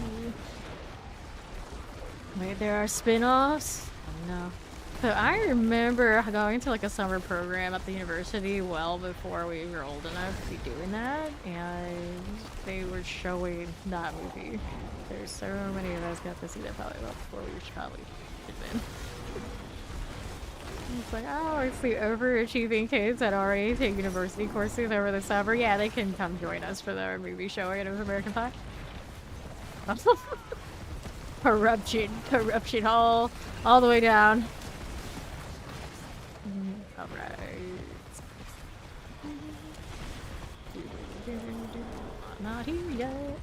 Wait, there are spin-offs? Oh no. So I remember going to like a summer program at the university well before we were old enough to be doing that, and they were showing that movie. There's so many of us got to see that probably well before we probably should have been. It's like, oh, it's the overachieving kids that already take university courses over the summer. Yeah, they can come join us for the movie showing of American Pie. Corruption, all the way down. All right. Not here yet.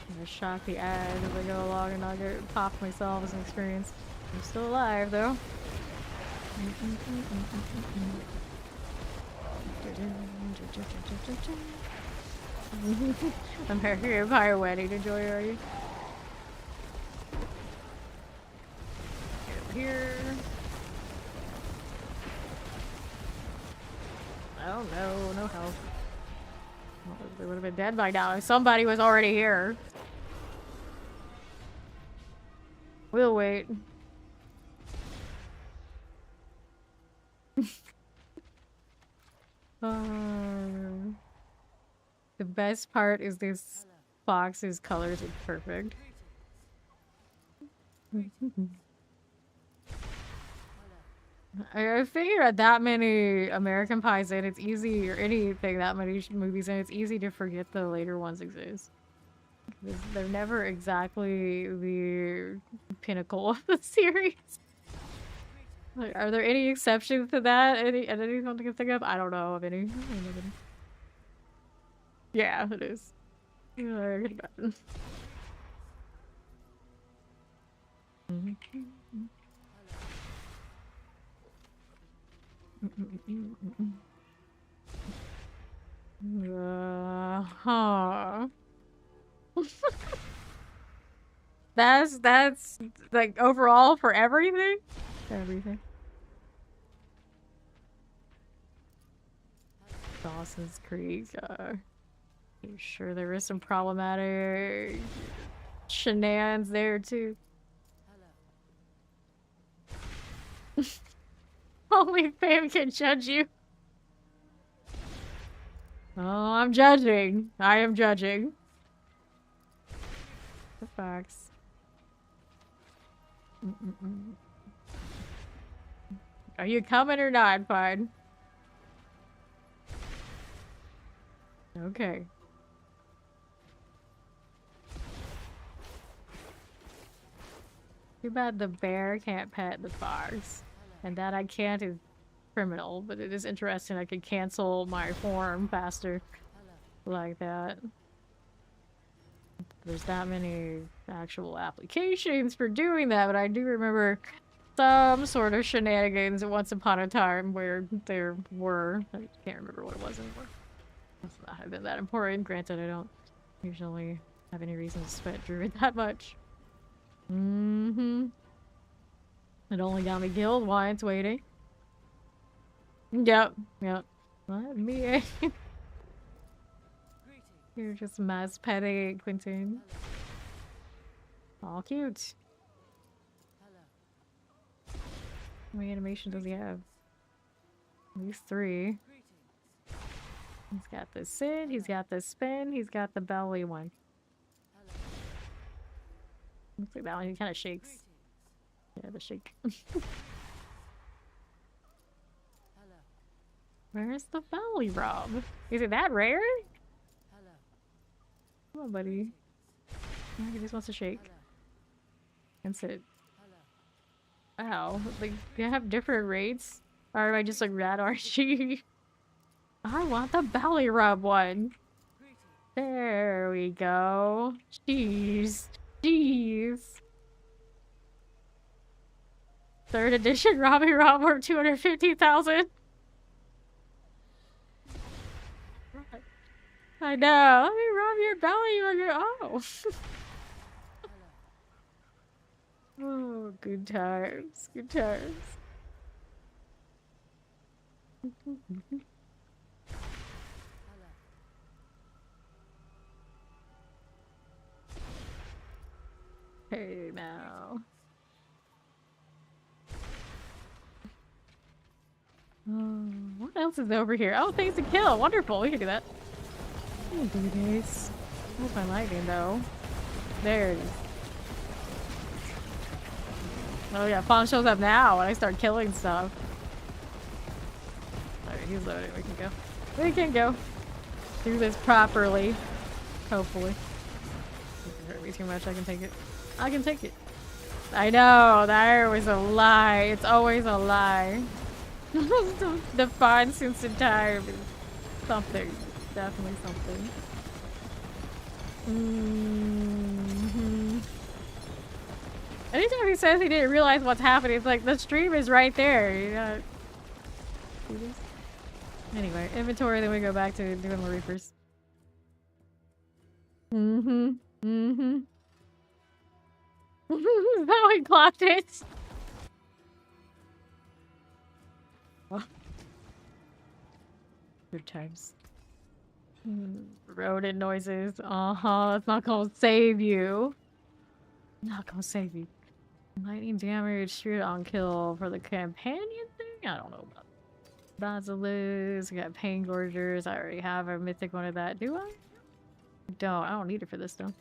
I'm gonna shock the ads as I go along and not get popped myself as an experience. I'm still alive though. American Pie wedding enjoy, are you? Get over here. Oh no, no health. Well, they would have been dead by now if somebody was already here. We'll wait. The best part is this box's colors are perfect. I figure at that many American Pies in, it's easy, or anything that many movies in, it's easy to forget the later ones exist. They're never exactly the pinnacle of the series. Like, are there any exceptions to that? Anyone you can think of? I don't know of any. Yeah, it is. I can imagine. Huh. That's like overall for everything? Everything. Dawson's Creek, I'm sure there is some problematic shenanigans there too. Only fame can judge you. Oh, I'm judging. I am judging. The facts. Are you coming or not, Fine? Okay. Too bad the bear can't pet the fox. And that I can't is criminal, but it is interesting I could cancel my form faster like that. There's that many actual applications for doing that, but I do remember some sort of shenanigans once upon a time where there were. I can't remember what it was anymore. It's not been that important. Granted, I don't usually have any reason to sweat Druid that much. It only got me killed once waiting. Yep. Let me. You're just mass petting Quentin. All cute. How many animation does he have? At least 3. He's got the sit, he's got the spin, he's got the belly one. Looks like that one, he kind of shakes. Yeah, the shake. Where's the belly rub? Is it that rare? Come on, buddy. Yeah, he just wants to shake. And sit. Ow. Like, do I have different rates? Or am I just like rad RG? I want the belly rub one. There we go. Jeez. Jeez. 3rd edition Robbie Rob worth 250,000. I know. Let me rub your belly. Oh. Oh, good times. Good times. Hey, now. What else is over here? Oh, things to kill. Wonderful. We can do that. Oh, do this. Where's my lightning, though? There it is. Oh, yeah. Fawn shows up now when I start killing stuff. Alright, he's loading. We can go. We can go. Do this properly. Hopefully. Doesn't hurt me too much. I can take it. I can take it. I know. There was a lie. It's always a lie. The fun since the time is something. Definitely something. Anytime he says he didn't realize what's happening, it's like the stream is right there. You gotta do this. Anyway, inventory, then we go back to doing the reapers. How he clocked it. Oh. Good times. Rodent noises. That's not gonna save you. Not gonna save you. Lightning damage, shoot on kill for the companion thing? I don't know about Basilisk. We got Pain Gorgers. I already have a mythic one of that. Do I? I don't need it for this though.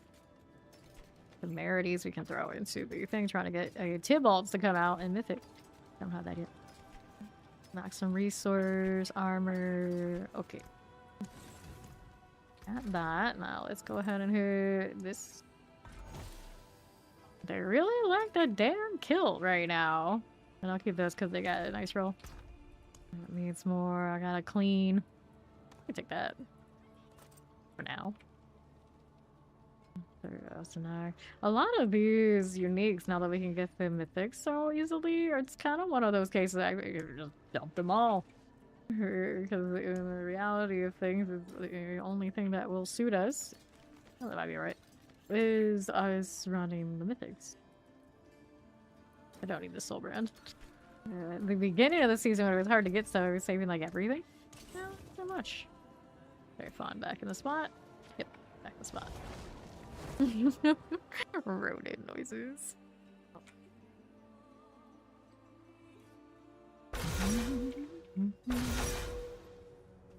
The Temerities we can throw into the thing, trying to get Tybalts to come out in mythic. Don't have that yet. Maximum resource, armor. Okay. Got that. Now let's go ahead and hit this. They really like that damn kill right now. And I'll keep those because they got a nice roll. That needs more. I gotta clean. I can take that. For now. A lot of these uniques, now that we can get the mythics so easily, it's kind of one of those cases I just dump them all. Because the reality of things is the only thing that will suit us, that might be right, is us running the mythics. I don't need the soul brand. At the beginning of the season when it was hard to get stuff, I was saving like everything. No, not so much. Very fun. Back in the spot. Yep, back in the spot. Rodent noises.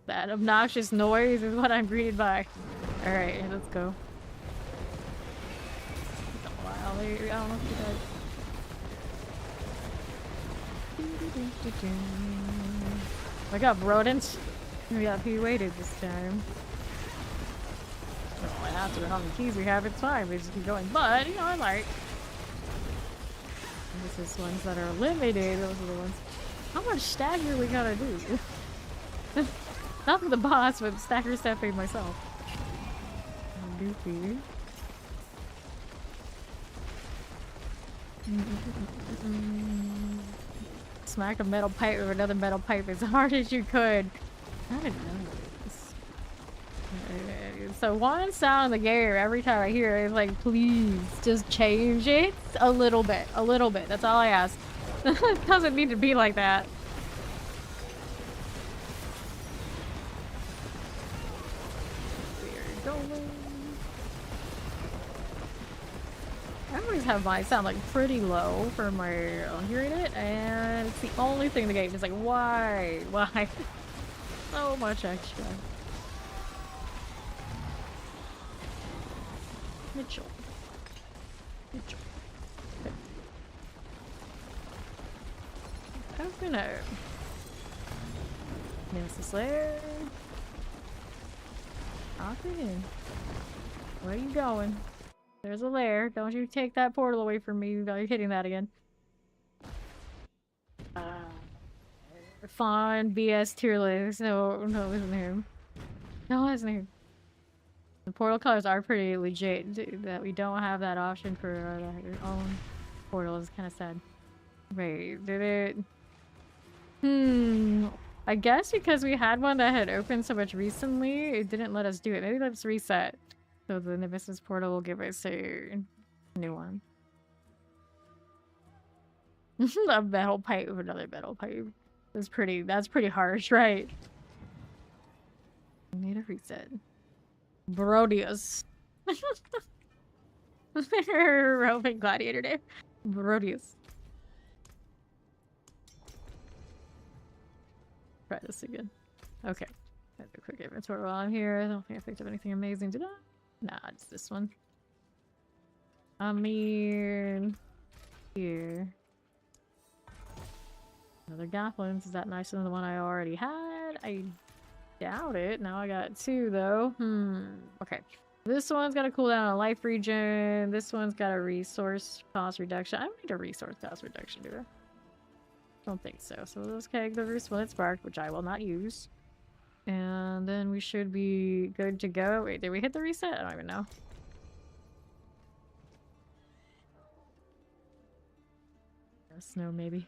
That obnoxious noise is what I'm greeted by. Alright, let's go. Wow, I don't know if you guys. Wake up, rodents. We got P waited this time. Oh, I have to run on the keys we have, it's fine, we just keep going. But, you know, I like. This is ones that are limited, those are the ones. How much stagger we gotta do? Not for the boss, but stagger stepping myself. Goofy. Smack a metal pipe with another metal pipe as hard as you could. I don't know this. So one sound in the game every time I hear it is like, please just change it a little bit. A little bit. That's all I ask. It doesn't need to be like that. We're going. I always have my sound like pretty low for my own hearing it, and it's the only thing in the game. It's like, why? Why? So much extra. Mitchell. Mitchell. Okay. Open up. There's the Slayer. Hop in. Where are you going? There's a lair. Don't you take that portal away from me while you're hitting that again. Fawn BS tier list. No, isn't him. No, isn't him. The portal colors are pretty legit. That we don't have that option for our own portal is kind of sad. Wait, did it? I guess because we had one that had opened so much recently, it didn't let us do it. Maybe let's reset. So the Nemesis portal will give us a new one. A metal pipe with another metal pipe. That's pretty harsh, right? I need a reset. Brodius. Roman gladiator name. Brodius. Try this again. Okay. Have a quick inventory while I'm here. I don't think I picked up anything amazing, did I? Nah, it's this one. I mean... Here. Another goblins. Is that nicer than the one I already had? I doubt it. Now I got 2 though. Okay. This one's got a cooldown on life regen. This one's got a resource cost reduction. I don't need a resource cost reduction, do I? Don't think so. So let's keg the roost when it's sparked, which I will not use. And then we should be good to go. Wait, did we hit the reset? I don't even know. Snow, maybe.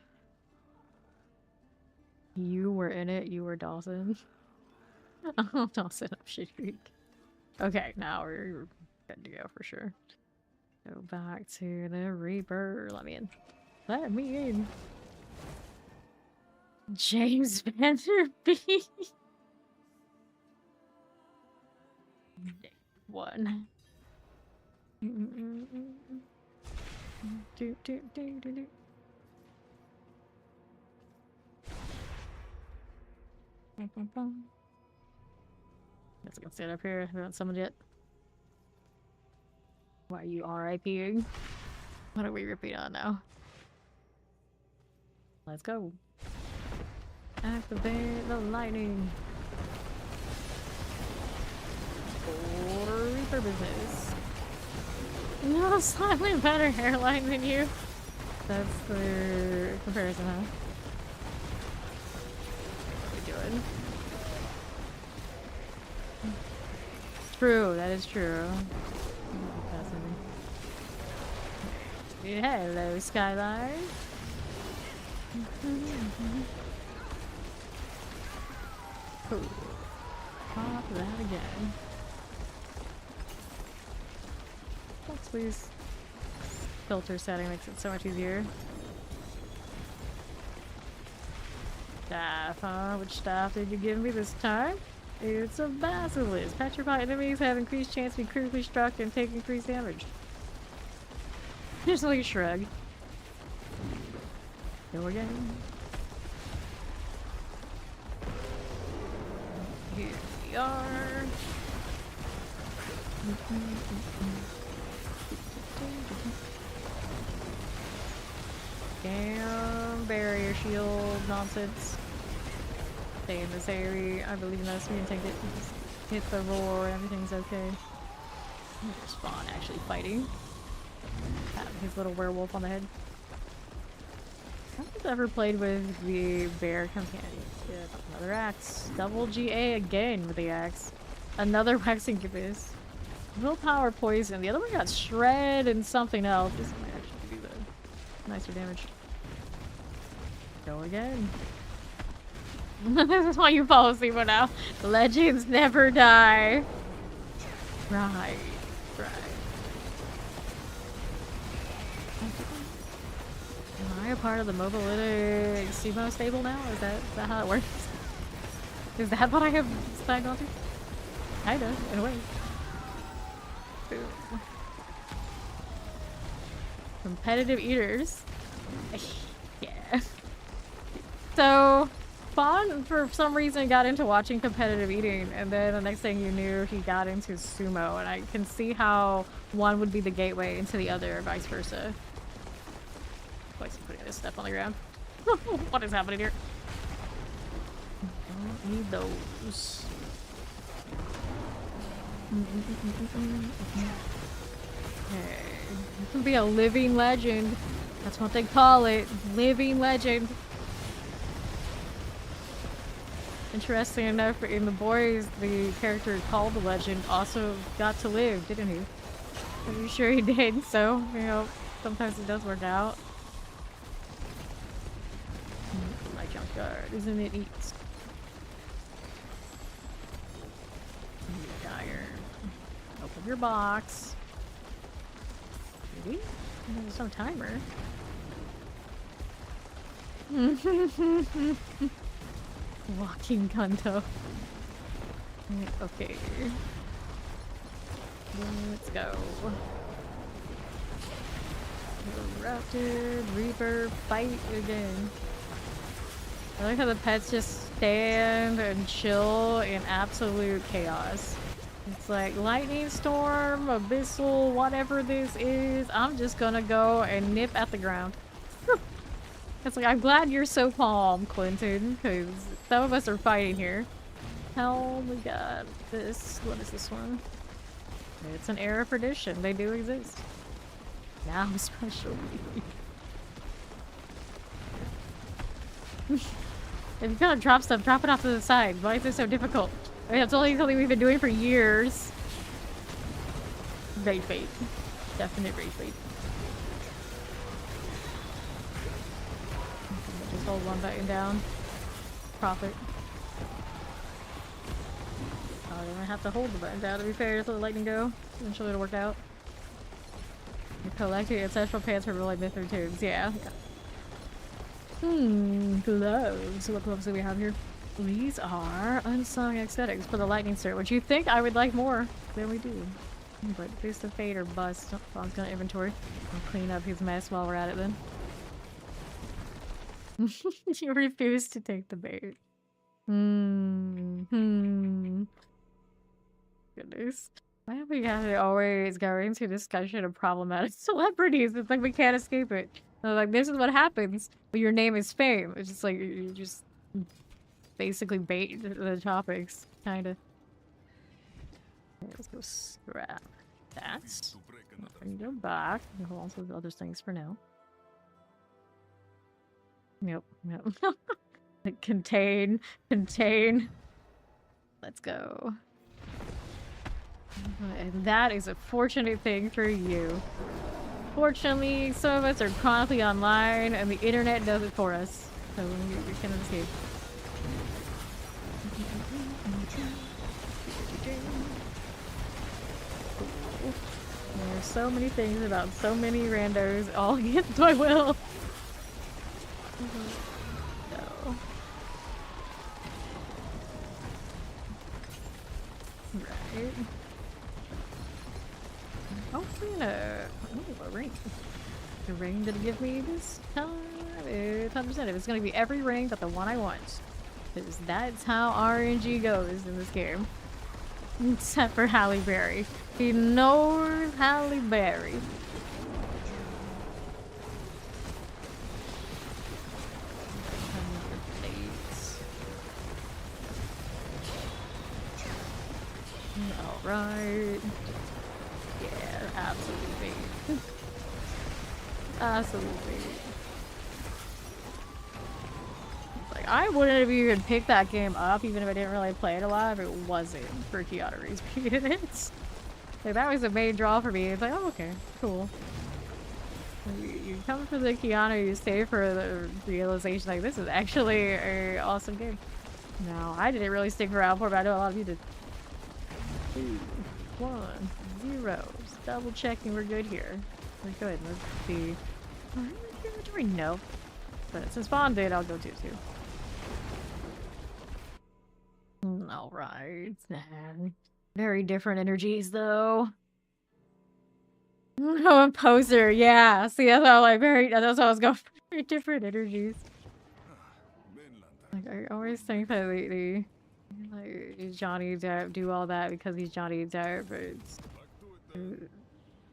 You were in it. You were Dawson. Oh, Dawson up shit creek. Okay, now we're good to go for sure. Go back to the Reaper. Let me in. Let me in. James Vanderbeek. One. Do. Guess I can stand up here. I haven't summoned yet. Why are you RIPing? What are we ripping on now? Let's go. Activate the lightning. For Reaper business. No, slightly better hairline than you. That's the comparison, huh? What are we doing? True, that is true. Hello, Skyline. Cool. Pop that again. Thanks, please. Filter setting makes it so much easier. Staff, huh? Which staff did you give me this time? It's a basilisk. Petrified enemies have increased chance to be critically struck and take increased damage. Just like a shrug. Go again. Here we are. Damn barrier shield nonsense. Stay in this area. I believe in us. We can take it. Just hit the roar. Everything's okay. Spawn actually fighting. His little werewolf on the head. I haven't ever played with the bear companion. Yeah, another axe. Double GA again with the axe. Another wax incubus. Willpower poison. The other one got shred and something else. This might actually do the nicer damage. Go again. This is why you fall asleep now. The legends never die. Right. Am I a part of the Mobilytic Sumo stable now? Is that how it works? Is that what I have signed on to? Kinda, in a way. Boom. Competitive eaters. Yeah. So, Fawn, for some reason, got into watching competitive eating, and then the next thing you knew, he got into sumo, and I can see how one would be the gateway into the other, or vice versa. Like putting this stuff on the ground. What is happening here? Don't need those. Okay. You can be a living legend. That's what they call it. Living legend. Interesting enough, in the boys, the character called the legend also got to live, didn't he? I'm sure he did, so, you know, sometimes it does work out. My junkyard, isn't it neat? Dire. Open your box. Maybe? There's no timer. Walking Kanto. Okay. Let's go. Erupted, Reaper, fight again. I like how the pets just stand and chill in absolute chaos. It's like lightning storm, abyssal, whatever this is. I'm just gonna go and nip at the ground. It's like, I'm glad you're so calm, Clinton, because some of us are fighting here. Hell, we got this. What is this one? It's an era of perdition. They do exist. Now, especially. If you're gonna drop stuff, drop it off to the side. Why is this so difficult? I mean, that's only something we've been doing for years. Raid bait. Definite raid bait. Just hold one button down. Profit. Oh, you're gonna have to hold the button down to be fair, to let the lightning go. Eventually it'll work out. You're collecting ancestral pants for like Mithril tubes. Yeah. Gloves. What gloves do we have here? These are unsung aesthetics for the lightning cert, which you think I would like more than we do. But boost of fate or bust. Oh, I'm gonna inventory. I'll clean up his mess while we're at it then. You refuse to take the bait. Goodness. Why have we got to always go into discussion of problematic celebrities? It's like we can't escape it. Like, this is what happens when your name is fame. It's just like, you just basically bait the topics, kinda. Let's go scrap that. And go back. Hold on to the other things for now. Nope. Like, contain. Let's go. And that is a fortunate thing for you. Fortunately, some of us are chronically online, and the internet does it for us. So we can escape. There's so many things about so many randos, all against my will. No. Right. Hopefully a ring. The ring did it give me this time? It's 100%. It's gonna be every ring but the one I want. Because that's how RNG goes in this game. Except for Halle Berry. He knows Halle Berry. Alright. Yeah, absolutely. Absolutely. Like, I wouldn't have even picked that game up even if I didn't really play it a lot if it wasn't for Keanu Reeves being in it. Like, that was a main draw for me. It's like, oh, okay, cool. You come for the Keanu, you stay for the realization, like, this is actually an awesome game. No, I didn't really stick around for it, but I know a lot of you did. 2, 1, 0. Just double checking we're good here. We're good. Let's see. Inventory? No. But since Vaughn did, I'll go too. Alright. Very different energies though. Oh, a poser, yeah. See, that's how like that's how I was going for. Very different energies. Like, I always think that the like Johnny Depp do all that because he's Johnny Depp, but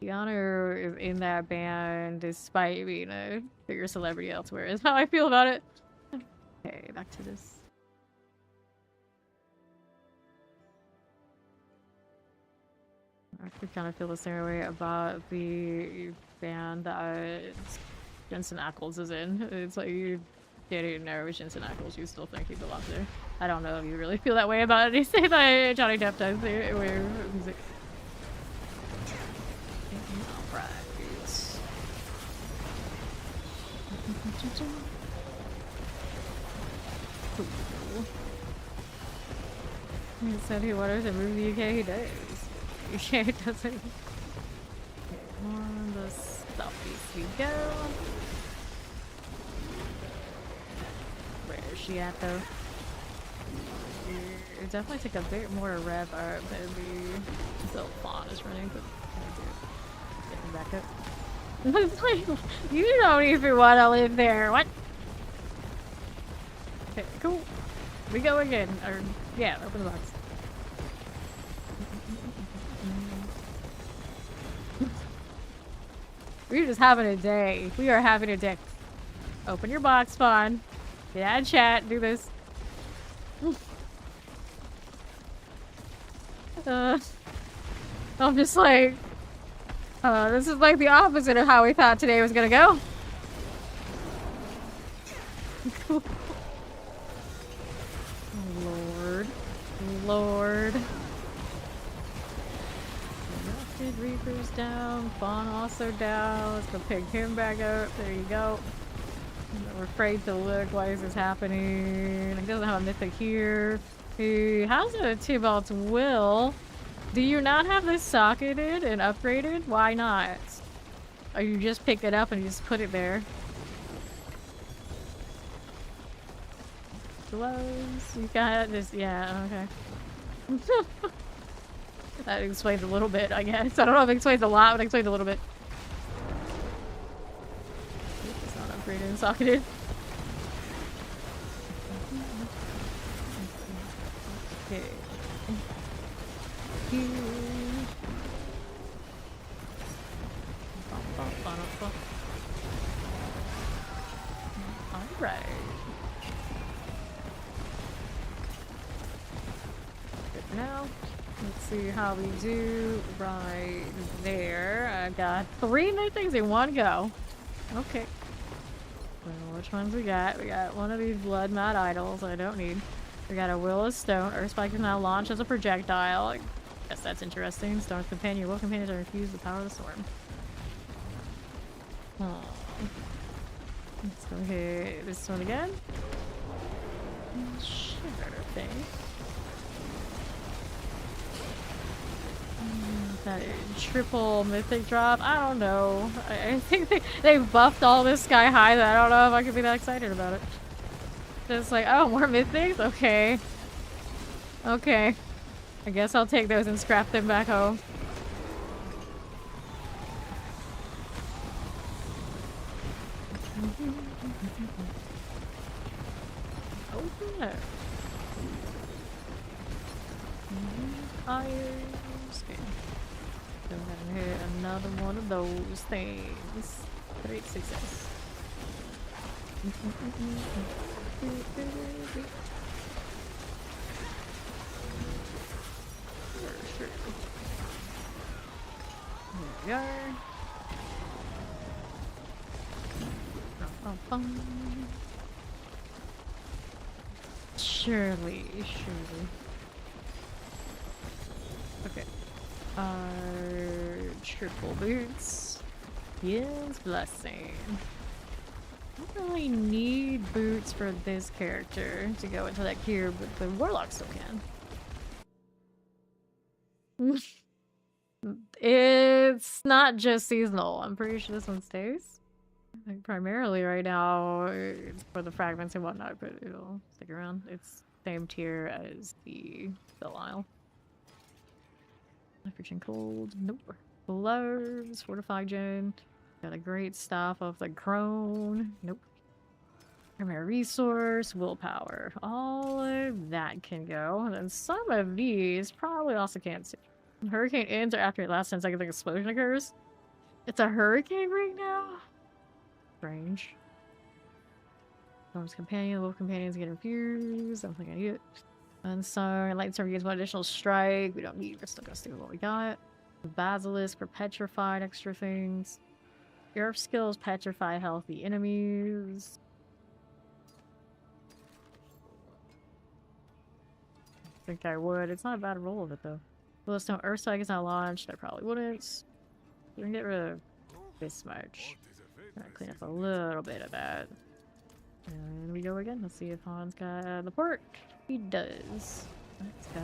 Keanu is in that band despite being a bigger celebrity elsewhere is how I feel about it. Okay, back to this. I could kind of feel the same way about the band that Jensen Ackles is in. It's like you didn't know it was Jensen Ackles, you still think he belongs there. I don't know if you really feel that way about anything that Johnny Depp does with music. Alright. Cool. He said he wanted to move to the UK, he does. UK doesn't. On the stoppies we go. Where is she at though? It definitely take a bit more rev up than the fawn is running, but getting back up. It's like, you don't even want to live there. What? Okay, cool. We go again. Or, yeah, open the box. We're just having a day. We are having a day. Open your box, Fawn. Get out of chat. Do this. I'm just like, this is like the opposite of how we thought today was gonna go. Cool. Lord. Lord. Erupted Reaper's down. Fawn also down. Let's go pick him back up. There you go. We're afraid to look. Why is this happening? It doesn't have a mythic here. Hey, how's it a Tybalt's Will? Do you not have this socketed and upgraded? Why not? Or you just pick it up and you just put it there? Gloves. You got this. Yeah, okay. That explains a little bit, I guess. I don't know if it explains a lot, but it explains a little bit. It's not upgraded and socketed. Okay. Alright. Good now. Let's see how we do right there. I got 3 new things in one go. Okay. Well, which ones we got? We got one of these blood mat idols I don't need. We got a Will of Stone. Earthspike is now launched as a projectile. I guess that's interesting. Stone's companion. Will companions are infused with the power of the storm. Oh. Let's go hit this one again. Sure thing. That triple mythic drop? I don't know. I think they buffed all this sky high that I don't know if I could be that excited about it. Just like, oh, more mythics? Okay. Okay. I guess I'll take those and scrap them back home. Open up. Iron. Go ahead and hit another one of those things. Great success. Sure. There we are. Surely. Okay. Triple boots. Yes, blessing. I don't really need boots for this character to go into that gear, but the warlock still can. It's not just seasonal. I'm pretty sure this one stays. Like primarily right now for the fragments and whatnot, but it'll stick around. It's same tier as the Belial. Nitrogen cold. Nope. Gloves. Fortified gen. Got a great staff of the crone. Nope. Primary resource. Willpower. All of that can go. And then some of these probably also can't see. Hurricane ends or after it lasts 10 seconds, an explosion occurs. It's a hurricane right now? Strange. Storm's companion. Wolf companions get infused. I don't think I need it. Unsung. Light Storm gives one additional strike. We don't need. We're still gonna stick with what we got. Basilisk for petrified extra things. Your skills petrify healthy enemies. I think I would. It's not a bad roll of it though. Willowstone Earthstrike is not launched. I probably wouldn't. We can get rid of this much. Clean up a little bit of that. And we go again. Let's see if Han's got the port. He does. Let's go.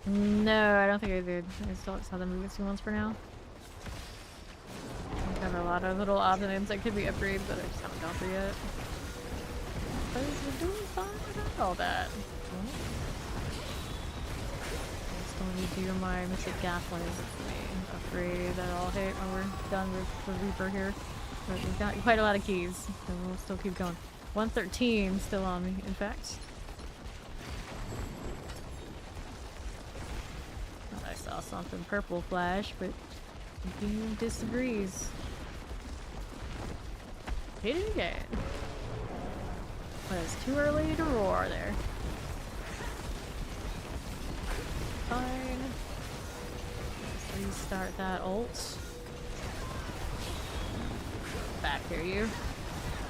No, I don't think I did. I still saw the movie ones for now. I have a lot of little odds and ends that could be upgraded, but I just haven't gone through yet. Because we're doing fine without all that. Just going to do my Mystic Gaslight with me. Afraid that I'll hit when we're done with the Reaper here. But we've got quite a lot of keys, so we'll still keep going. 113 still on me, in fact. Thought I saw something purple flash, but he disagrees. Hit it again. But it's too early to roar there. Fine. Let's restart that ult. Back here, you.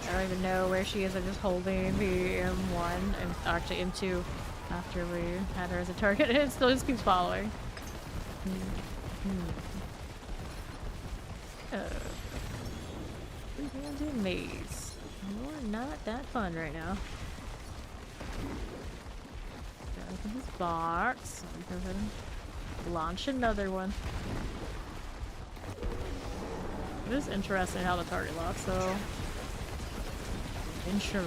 I don't even know where she is. I'm just holding the M1 and actually M2 after we had her as a target. It still just keeps following. Three-handed maze. You're not that fun right now. Open this box. Go ahead and launch another one. It is interesting how the target locks, though. Adventurer. I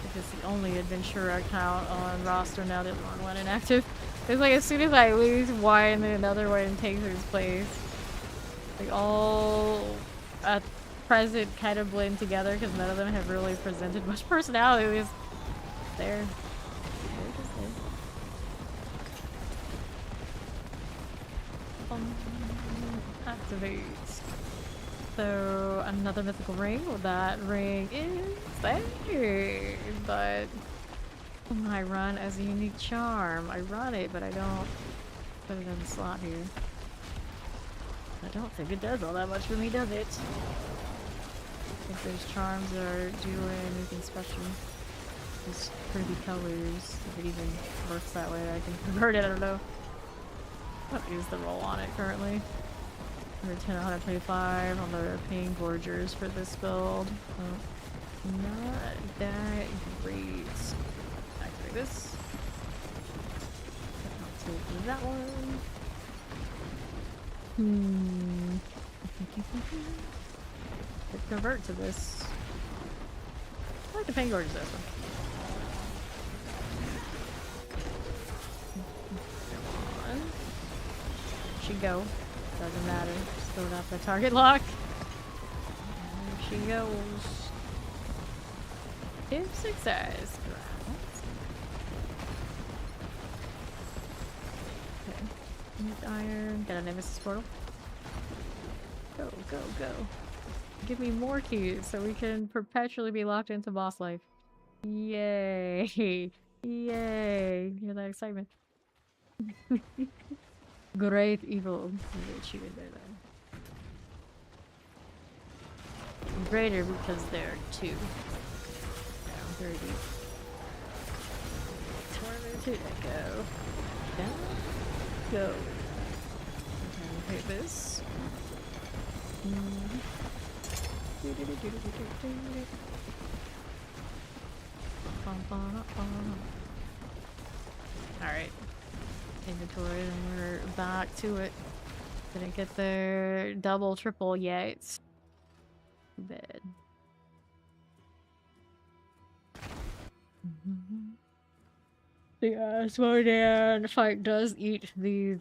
think it's the only adventurer account on roster now that one went inactive. It's like as soon as I lose one, then another one takes its place. Like all at present kind of blend together because none of them have really presented much personality. They're just there. They're just there. Activate. So another mythical ring. Well, that ring is there, but I run as a unique charm. I run it, but I don't put it in the slot here. I don't think it does all that much for me, does it? I think those charms are doing anything special. Just pretty colors. If it even works that way, I can convert it. I don't know. What is the roll on it currently? 110, 125 on the Pain Gorgers for this build. Not that great. Activate this. I'll take that one. Let's convert to this. I like the Pain Gorgers this one. Come on. She go. Doesn't matter. Still got the target lock. There she goes. If success. Okay. Need iron. Got a Nemesis portal. Go, go, go. Give me more keys so we can perpetually be locked into boss life. Yay. Yay. Hear that excitement. Great evil. Maybe she would there then. Greater because there are two. Down 30. Where did it go? Down. Go. Okay, hit this. Alright. Inventory, and we're back to it. Didn't get their double, triple yet. Too bad. Yeah, slow down. The fight does eat these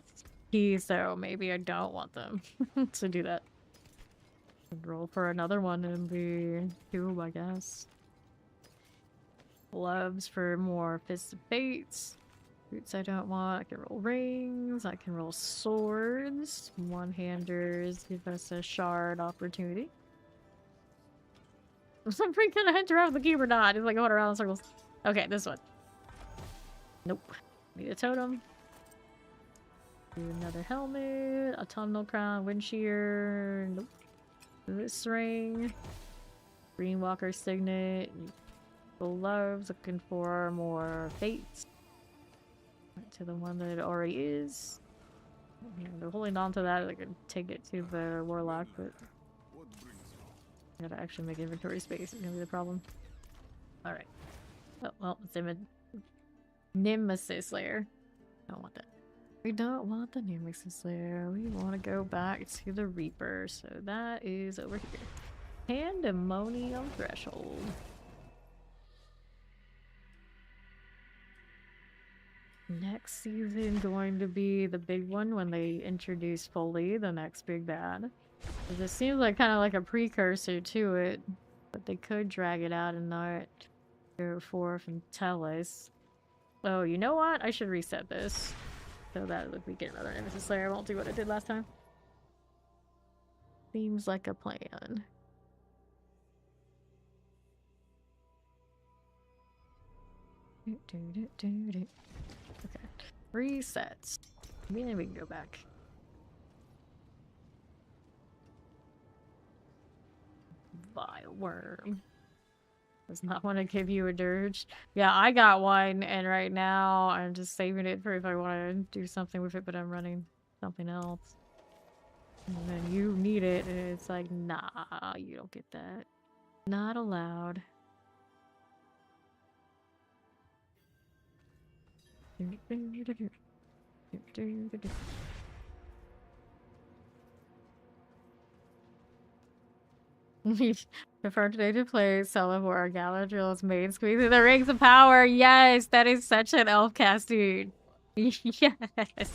keys, so maybe I don't want them to do that. Roll for another one in the tube, I guess. Gloves for more Fists of Fates. Boots I don't want. I can roll rings. I can roll swords. One-handers give us a shard opportunity. I'm pretty gonna hunt around with the cube or not. It's like going around in circles. Okay, this one. Nope. Need a totem. Do another helmet. Autumnal crown. Wind shear. Nope. This ring. Greenwalker signet. Gloves. Looking for more fates. To the one that it already is. Yeah, they're holding on to that. I could take it to the warlock, but I gotta actually make inventory space. It's gonna be the problem. Alright. Oh, well, it's Nemesis Slayer. Don't want that. We don't want the Nemesis Slayer. We want to go back to the Reaper. So that is over here. Pandemonium Threshold. Next season going to be the big one when they introduce Foley, the next big bad. This seems like kind of like a precursor to it, but they could drag it out and not go forth and tell us. Oh, you know what? I should reset this so that if we get another Nemesis Slayer, I won't do what I did last time. Seems like a plan. Okay. Resets. Maybe we can go back. Vile worm. Does not want to give you a dirge. Yeah, I got one, and right now I'm just saving it for if I want to do something with it, but I'm running something else. And then you need it, and it's like, nah, you don't get that. Not allowed. Prefer today to play Celivore Galadriel's main squeezing the rings of power. Yes, that is such an elf cast, dude. Yes.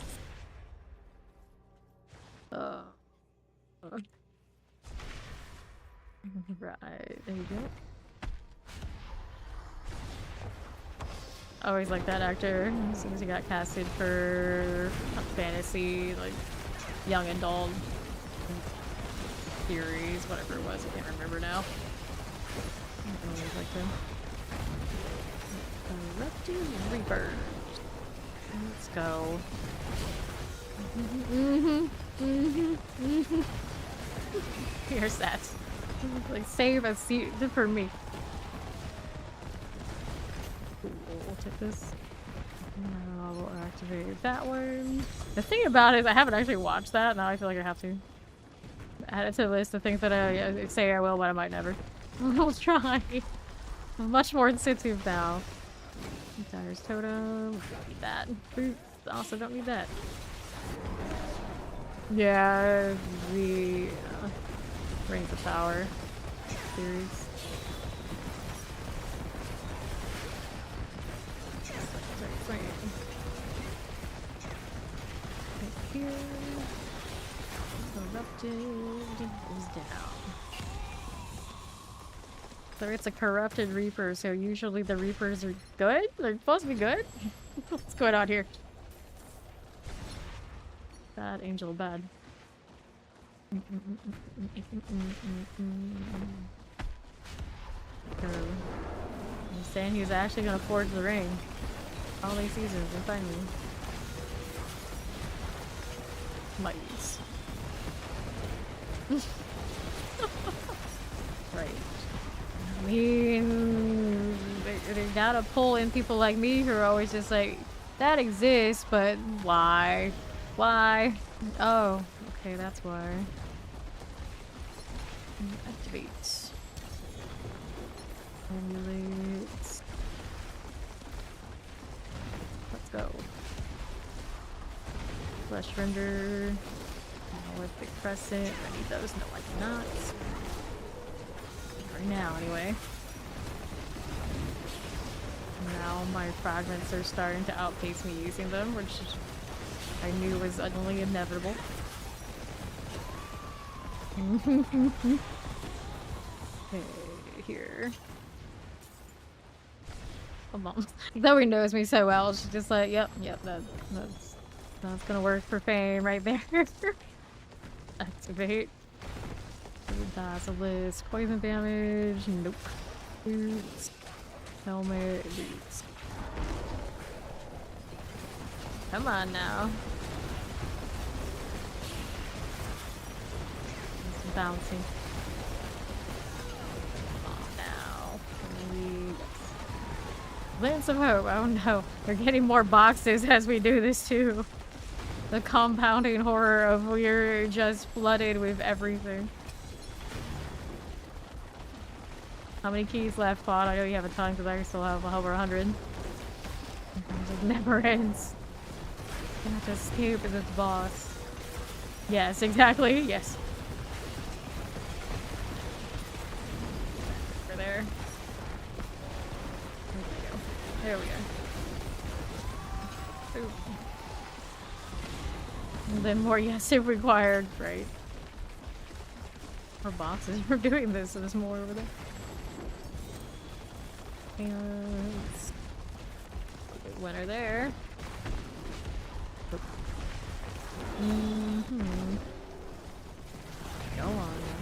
Right, there you go. Always like that actor. As soon as he got casted for a fantasy, like young adult series, whatever it was, I can't remember now. I always liked him. Eruptive Reaper. Let's go. Here's that. Like, save a seat for me. Cool, we'll take this. Now we'll activate that one. The thing about it is I haven't actually watched that, now I feel like I have to. Add it to the list of things that I say I will, but I might never. I'll try. I'm much more sensitive now. Dyer's Totem. Don't need that. Boots. Also don't need that. Yeah, the Rings of Power series. Right here. Corrupted is down. So it's a corrupted Reaper, so usually the Reapers are good? They're supposed to be good? What's going on here? Bad angel, bad. He's saying he's actually gonna forge the ring. All these seasons and finally. Mites. Right. I mean, they gotta pull in people like me who are always just like, that exists, but why? Why? Oh, okay, that's why. Activate. Emulate. Let's go. Flesh render. Monolithic crescent. I need those. No, I do not. Right now, anyway. Now my fragments are starting to outpace me using them, which I knew was only inevitable. Okay, here. Oh, Mom. Zoe knows me so well. She's just like, yep, that's gonna work for Fame right there. Activate. Basilisk. Poison damage. Nope. Boots. Helmet. Boots. Come on now. It's bouncing. Come on now. Please. Lance of Hope. Oh no. We're getting more boxes as we do this too. The compounding horror of we're just flooded with everything. How many keys left, Pod? I know you have a ton because I still have over 100. It never ends. I have to escape this boss. Yes, exactly. Yes. Over there. There we go. Ooh. And then more yes if required, right? More boxes for doing this, so there's more over there. And winner there. Mm-hmm. Go on now.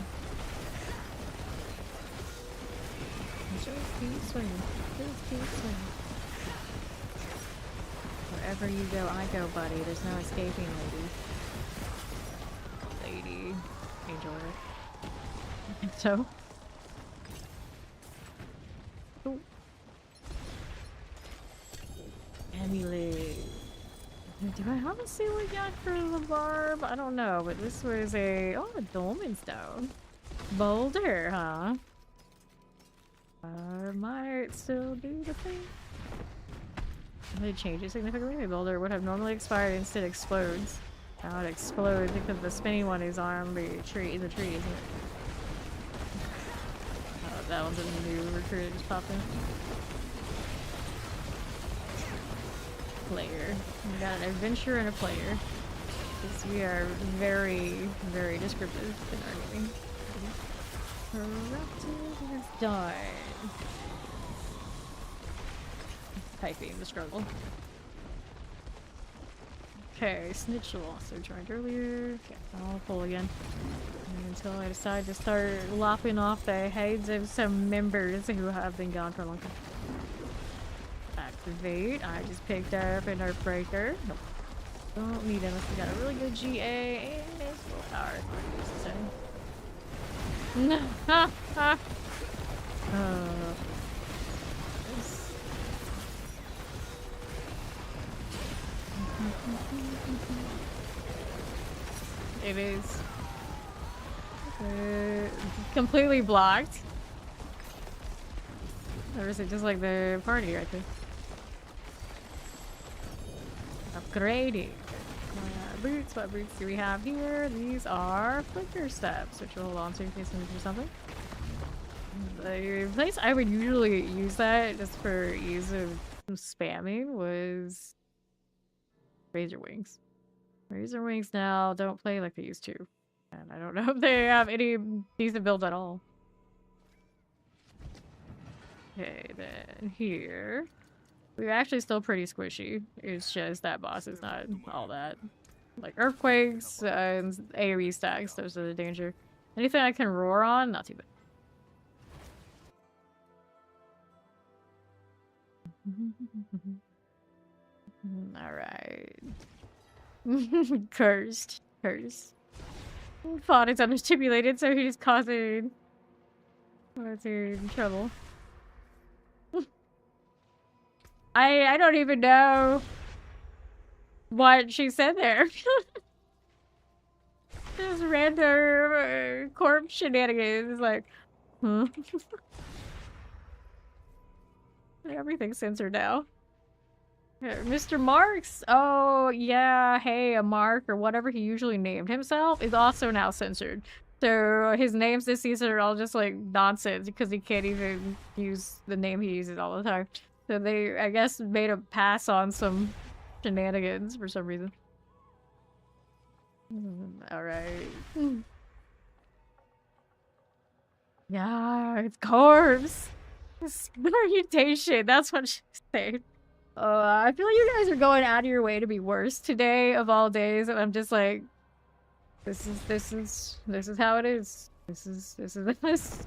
Just keep swinging. Just keep swinging. Wherever you go, I go, buddy. There's no escaping, lady. Enjoy it. So. Ooh. Emily. Do I have a ceiling yet for the barb? I don't know, but this was a dolmen stone. Boulder, huh? Might still do the thing. They change it significantly. The boulder would have normally expired, instead explodes. Now it explodes because the spinning one is on the tree, isn't it? Oh, that one's a new recruit that just popped in. Player. We got an adventurer and a player. Because we are very, very descriptive in our gaming. Corrupted is done. Typing the struggle. Okay, snitch also joined earlier. Okay, I'll pull again. Until I decide to start lopping off the heads of some members who have been gone for a long time. Activate. I just picked up an Earthbreaker. Nope. Don't need him. We got a really good GA and it's full power. It is completely blocked. Or is it just like the party right there? Upgrading. Boots, what boots do we have here? These are flicker steps, which we'll hold on to in case we need to do something. The place I would usually use that just for ease of spamming was Razor Wings. Razor Wings now don't play like they used to. And I don't know if they have any decent builds at all. Okay, then here. We're actually still pretty squishy. It's just that boss is not all that. Like Earthquakes and AoE stacks, those are the danger. Anything I can roar on, not too bad. Alright. Cursed. Thought it's understimulated, so he's causing trouble. I don't even know what she said there. Just random corpse shenanigans. Like, huh? Everything's censored now. Mr. Marks? Oh, yeah. Hey, a Mark or whatever he usually named himself is also now censored. So his names this season are all just like nonsense because he can't even use the name he uses all the time. So they, I guess, made a pass on some shenanigans for some reason. Alright. Yeah, it's corpse. It's reputation. That's what she said. I feel like you guys are going out of your way to be worse today of all days, and I'm just like, this is how it is. This is this.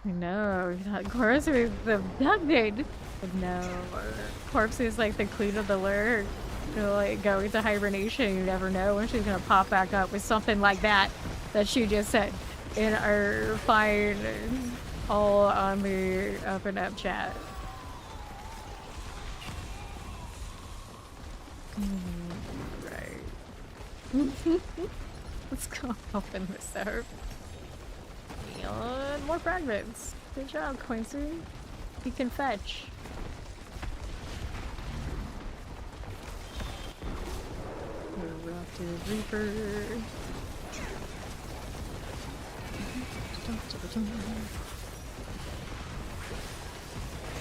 I know, Corpse is abducted. But no, Corpse is like the queen of the lure. She'll like go into hibernation. You never know when she's gonna pop back up with something like that she just said in our fine all on the up and up chat. Right. Let's go open this up. And more fragments. Good job, Quincy. You can fetch. Erupted Reaper.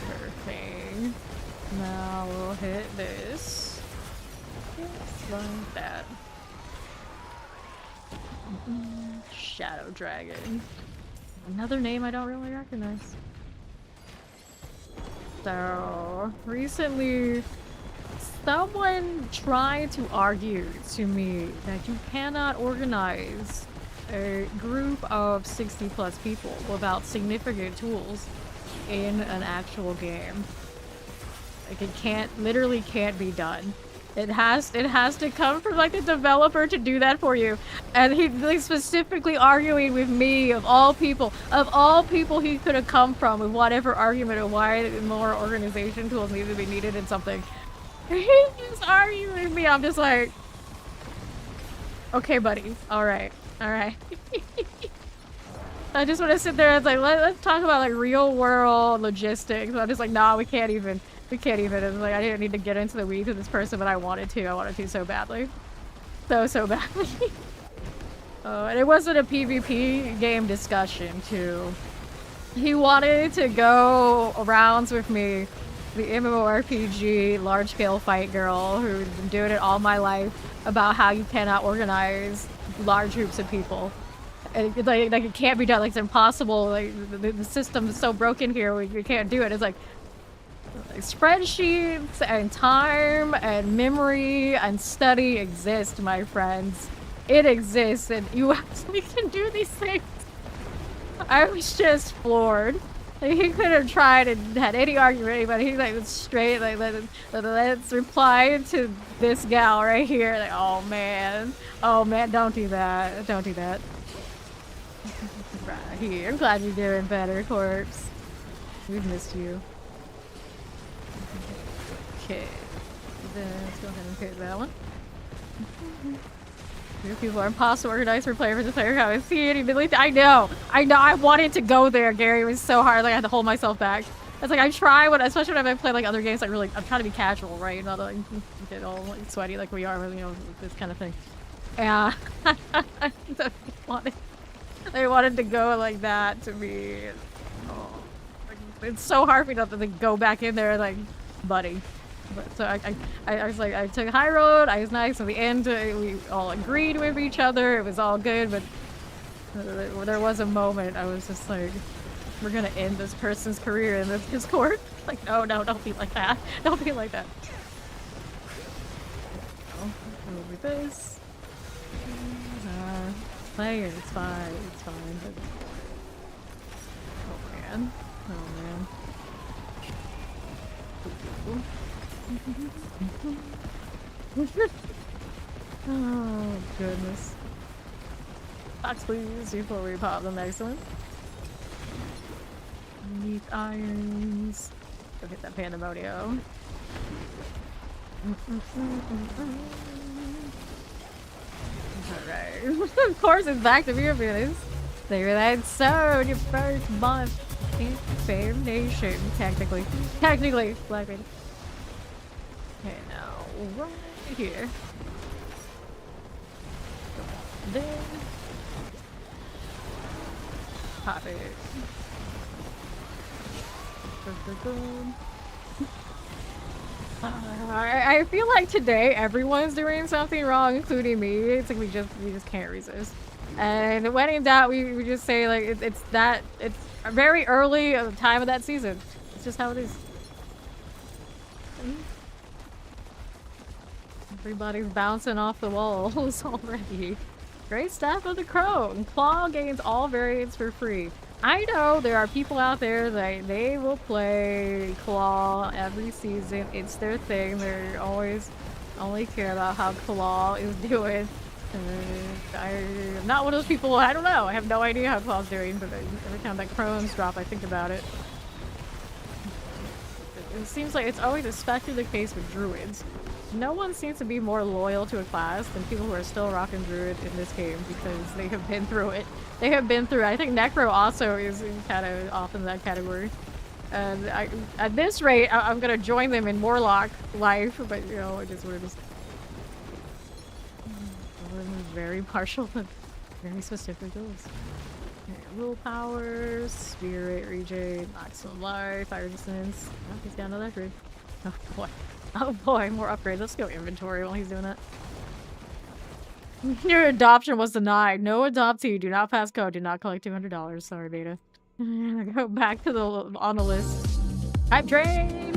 Perfect. Now we'll hit like that. Shadow Dragon. Another name I don't really recognize. So, recently, someone tried to argue to me that you cannot organize a group of 60 plus people without significant tools in an actual game. Like it literally can't be done. It has to come from like the developer to do that for you. And he like specifically arguing with me of all people he could have come from with whatever argument of why more organization tools needed to be needed in something. He's just arguing with me. I'm just like, okay, buddy. All right. I just want to sit there and like let's talk about like real world logistics. I'm just like, nah, we can't even. It's like I didn't need to get into the weeds with this person, but I wanted to so badly. So badly. And it wasn't a PvP game discussion too. He wanted to go rounds with me, the MMORPG large scale fight girl who's been doing it all my life, about how you cannot organize large groups of people. And it's like it can't be done, like it's impossible, like the system is so broken here, we can't do it. It's like spreadsheets and time and memory and study exist, my friends. It exists, and you actually can do these things. I was just floored. Like, he could have tried and had any argument, but he like straight like let's reply to this gal right here. Like, oh man, don't do that. Right here. I'm glad you're doing better, Corpse. We've missed you. Okay, let's go ahead and pick that one. People are impossible organized for player versus player. How I see it immediately. I know. I wanted to go there, Gary. It was so hard. Like I had to hold myself back. It's like I try when, especially when I play like other games. Like really, I'm trying to be casual, right? Not like get all like sweaty like we are, you know, this kind of thing. Yeah, they wanted to go like that to me. Oh, it's so hard for me not to like, go back in there, like, buddy. But, so I was like, I took a high road. I was nice. In the end, we all agreed with each other. It was all good. But there was a moment I was just like, we're gonna end this person's career in this Discord. Like, no, don't be like that. Don't be like that. Over this. Play it. It's fine. But... Oh man. Oh goodness. Box please before we pop the next one. Neat irons. Go get that pandemonium. Alright. Of course it's back to your feelings. They were that so your first month in Fame Nation. Technically, Black Raven. Okay, now right here. Then pop it. I feel like today everyone's doing something wrong, including me. It's like we just can't resist. And when in doubt, we just say like it's very early time of that season. It's just how it is. Everybody's bouncing off the walls already. Great Staff of the Crow. And Claw gains all variants for free. I know there are people out there that they will play Claw every season. It's their thing. They're always only care about how Claw is doing. I'm not one of those people. I don't know. I have no idea how Claw's doing, but every time that Crones drop, I think about it. It seems like it's always especially the case with Druids. No one seems to be more loyal to a class than people who are still rocking Druid in this game because they have been through it. They have been through it. I think Necro also is kind of off in that category. And at this rate, I'm going to join them in Warlock life, but you know, it is what it is. Very partial and very specific goals. Okay, willpower, spirit, regen, maximum life, fire resistance. Oh, he's got another upgrade. Oh boy, more upgrades. Let's go inventory while he's doing that. Your adoption was denied. No adoptee. Do not pass code. Do not collect $200. Sorry, beta. Go back to the on the list. Hype train.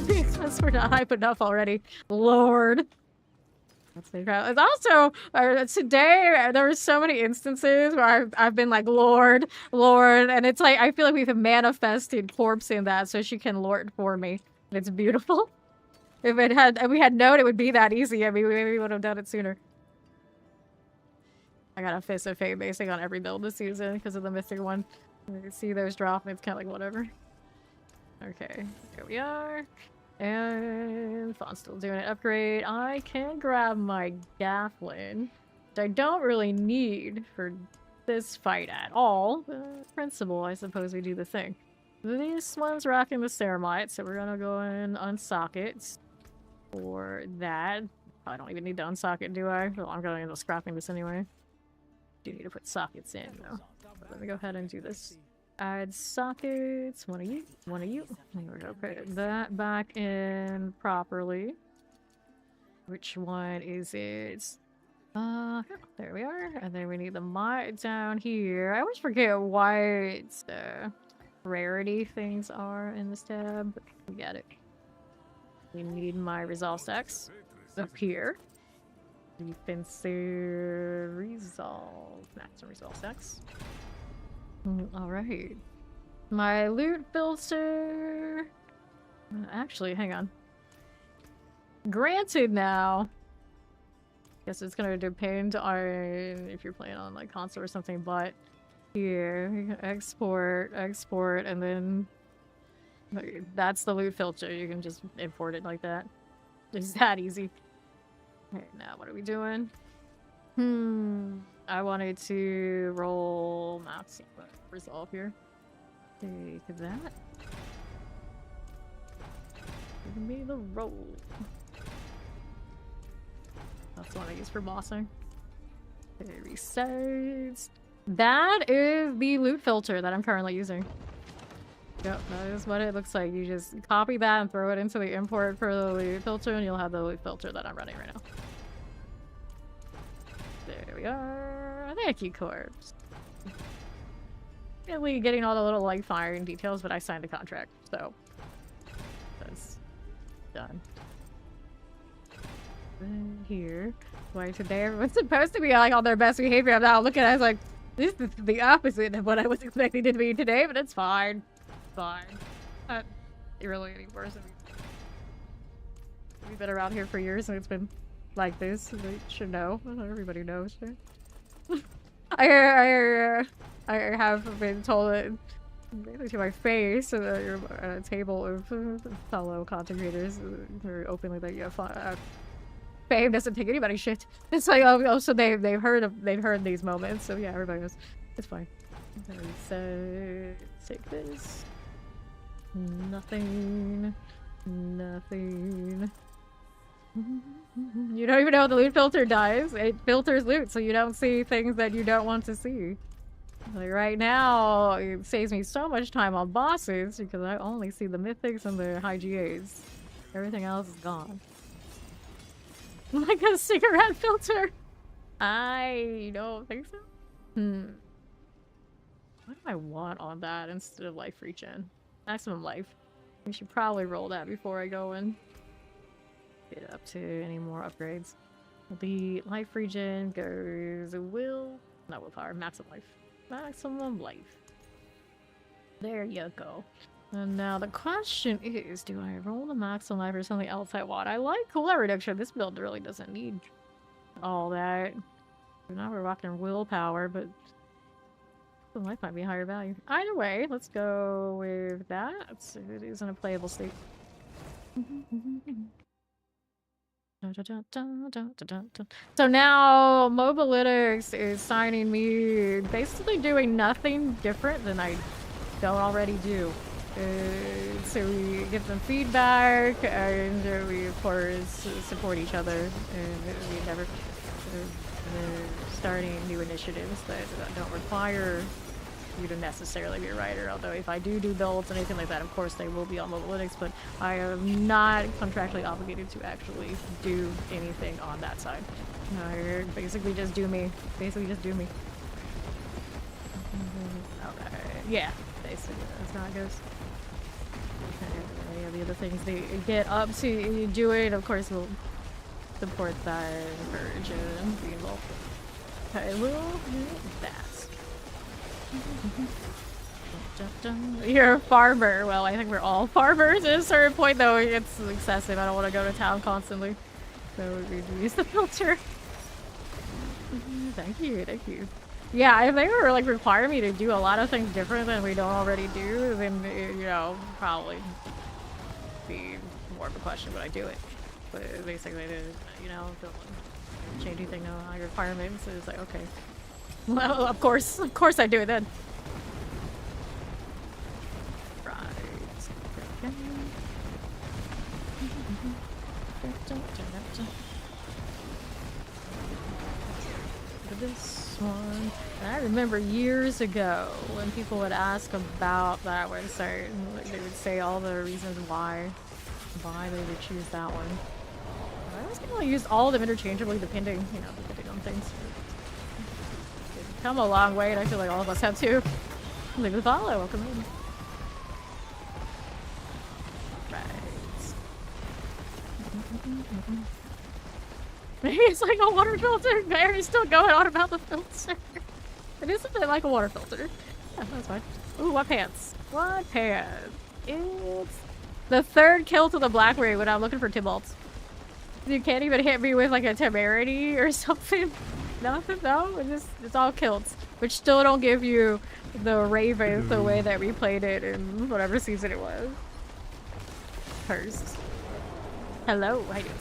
Because we're not hype enough already. Lord. That's the crowd. It's also today there were so many instances where I've been like Lord, Lord, and it's like I feel like we've manifested corpse in that so she can lord for me. And it's beautiful. If we had known it would be that easy, I mean, maybe we would have done it sooner. I got a Fist of Fate basing on every build this season because of the mythic one. You can see those drop, and it's kind of like whatever. Okay, here we are. And Fawn's still doing an upgrade. I can grab my Gafflin, which I don't really need for this fight at all. The principle, I suppose we do the thing. This one's rocking the Ceramite, so we're gonna go and unsock it. For that. I don't even need to unsock it, do I? Well, I'm going to end up scrapping this anyway. Do need to put sockets in, though. But let me go ahead and do this. Add sockets. One of you. One of you. There we go. Put that back in properly. Which one is it? There we are. And then we need the mod down here. I always forget what rarity things are in this tab. But we got it. We need my resolve stacks up here. Defensive resolve. Maximum resolve stacks. Alright. My loot filter. Actually, hang on. Granted now. Guess it's gonna depend on if you're playing on like console or something, but here, you can export, and then that's the loot filter. You can just import it like that. It's that easy. Okay, now what are we doing? I wanted to roll max resolve here. Take that. Give me the roll. That's the one I use for bossing. Okay, resets. That is the loot filter that I'm currently using. Yep, that is what it looks like. You just copy that and throw it into the import for the loot filter, and you'll have the loot filter that I'm running right now. There we are. Thank you, corpse. Really getting all the little like firing details, but I signed a contract, so that's done. And here, why today everyone's supposed to be like on their best behavior. I'm now looking at it, I was like, this is the opposite of what I was expecting it to be today, but it's fine. Fine. Not really any worse. We've been around here for years and it's been like this. They should know. Everybody knows. I have been told it to my face you're at a table of fellow content creators very openly that you have fame doesn't take anybody's shit. It's like oh so they've heard these moments, so yeah, everybody knows. It's fine. So take this. Nothing. Nothing. You don't even know what the loot filter does. It filters loot, so you don't see things that you don't want to see. Like right now, it saves me so much time on bosses because I only see the mythics and the high GAs. Everything else is gone. Like a cigarette filter? I don't think so. What do I want on that instead of life regen? Maximum life. We should probably roll that before I go and get up to any more upgrades. The life regen goes not willpower, maximum life. Maximum life. There you go. And now the question is, do I roll the maximum life or something else I want? I like cooldown reduction. This build really doesn't need all that. Now we're rocking willpower, but the life might be higher value. Either way, let's go with that. It is in a playable state. So now Mobalytics is signing me basically doing nothing different than I don't already do. So we give them feedback and we of course support each other, and we never starting new initiatives that don't require you to necessarily be a writer, although if I do builds and anything like that, of course they will be on Mobalytics, but I am not contractually obligated to actually do anything on that side. No, you're basically just do me. Basically just do me. Okay. Yeah, basically that's how it goes. Okay, yeah, the other things they get up to do it, of course we'll support that, encourage it, and be involved. Okay, we'll do that. You're a farmer. Well, I think we're all farmers at a certain point, though. It's excessive. I don't want to go to town constantly. So we use the filter. Thank you, thank you. Yeah, if they were like require me to do a lot of things different than we don't already do, then you know, probably be more of a question would I do it. But basically, you know, don't change anything on my requirements. It's like okay, well, of course I do it then. Right. This one. I remember years ago when people would ask about that website, and like, they would say all the reasons why they would choose that one. I was gonna use all of them interchangeably, depending on things. They've come a long way, and I feel like all of us have too. Leave the follow. Welcome in. Maybe it's like a water filter. Beary's still going on about the filter. It is a bit like a water filter. Yeah, that's fine. Ooh, what pants? What pants? It's the third kill to the Blackberry when I'm looking for Tybalts. You can't even hit me with like a temerity or something. Nothing, no. It's all kills, which still don't give you the Raven the way that we played it in whatever season it was. First. Hello, how you doing?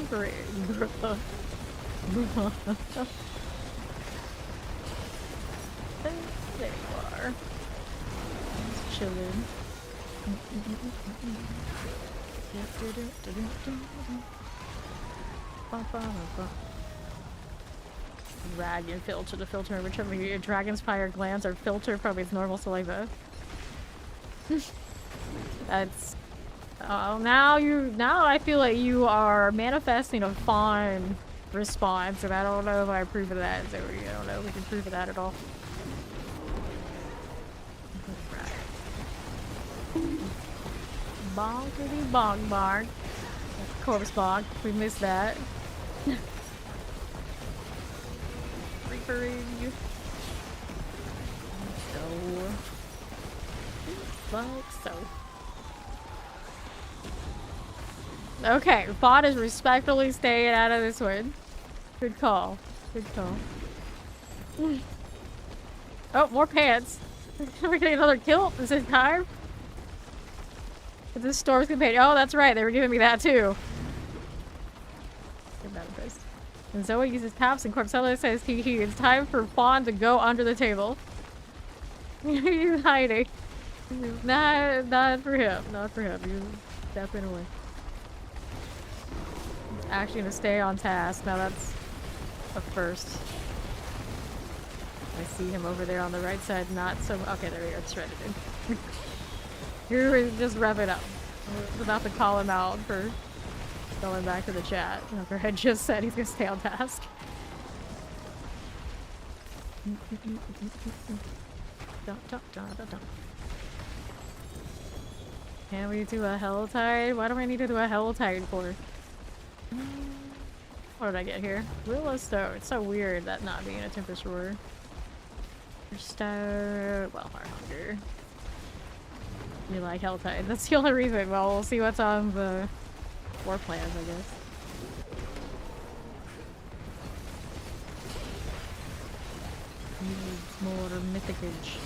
There you are. Just chilling. Dragon filter to filter whichever your dragon's fire glands are filtered from its normal saliva. That's now I feel like you are manifesting a fawn response, and I don't know if I approve of that. So I don't know if we can prove of that at all. Right. Bonkity bonk bark. Corpse bonk. We missed that. Reapering. So. Like so. Okay, Bot is respectfully staying out of this one. Good call. Good call. Oh, more pants. We're getting another kill. Is it time? Is this Storm's companion? Oh, that's right. They were giving me that too. And Zoe uses taps and Corpsella says it's time for Fawn to go under the table. He's hiding. Not for him. Not for him. He's stepping away. He's actually gonna stay on task. Now that's a first. I see him over there on the right side. Not so. Okay, there we go. It's shredded in. Here is just rev it up. I'm about to call him out for going back to the chat. I just said he's gonna stay on task. Can we do a hell tide? Why do I need to do a hell tide for? What did I get here? Willow Stone. It's so weird that not being a Tempest Roar. Well, our hunger. You like hell tide. That's the only reason. Well, we'll see what's on the war plans, I guess. Needs more mythicage.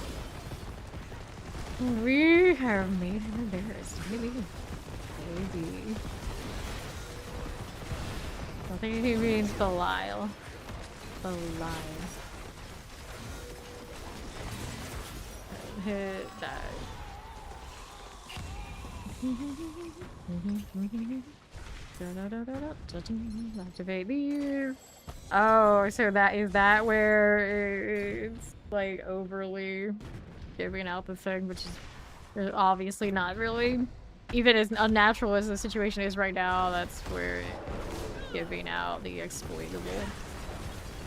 We have made him embarrassed. Maybe. Maybe. I think he means Belial. Belial. Hit that. Activate the. Oh, so is that where it's like overly giving out the thing, which is obviously not really even as unnatural as the situation is right now, that's where it's giving out the exploitable.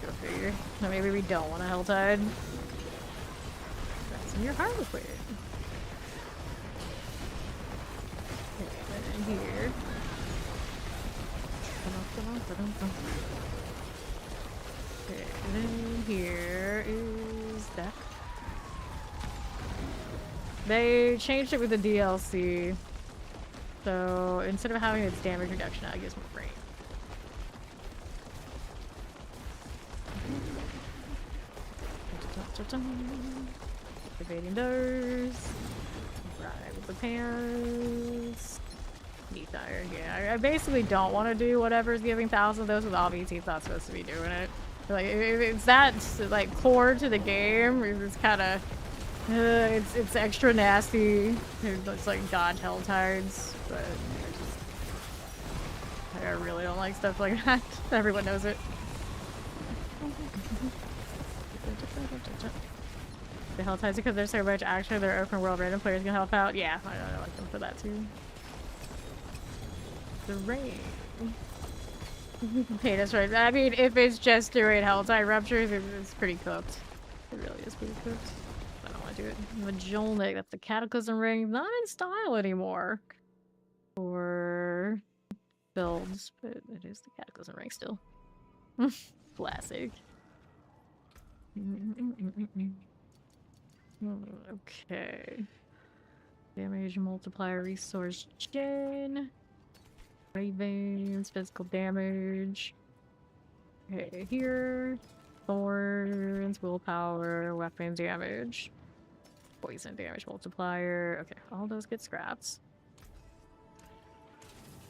Go figure. Or maybe we don't want a Helltide. That's in your Harlequin. Okay, then here. Okay, then here is that. They changed it with the DLC. So instead of having its damage reduction, now it gives more range. Activating those. Right with the pants. Neat tire. Yeah, I basically don't want to do whatever's giving 1,000 of those with obviously it's not supposed to be doing it. Like if it's that like core to the game, it's kind of it's extra nasty. It looks like God Helltides, but I really don't like stuff like that. Everyone knows it. The Helltides, because there's so much action, they're open world, random players can help out. Yeah, I like them for that too. The rain. Okay, that's right. I mean, if it's just doing Helltide ruptures, it's pretty cooked. It really is pretty cooked. I don't want to do it. Majolnik, that's the Cataclysm ring. Not in style anymore. For builds, but it is the Cataclysm ring still. Classic. Okay. Damage multiplier, resource gen. Ravens, physical damage. Okay, here. Thorns, willpower, weapon damage. Poison damage multiplier. Okay, all those get scrapped.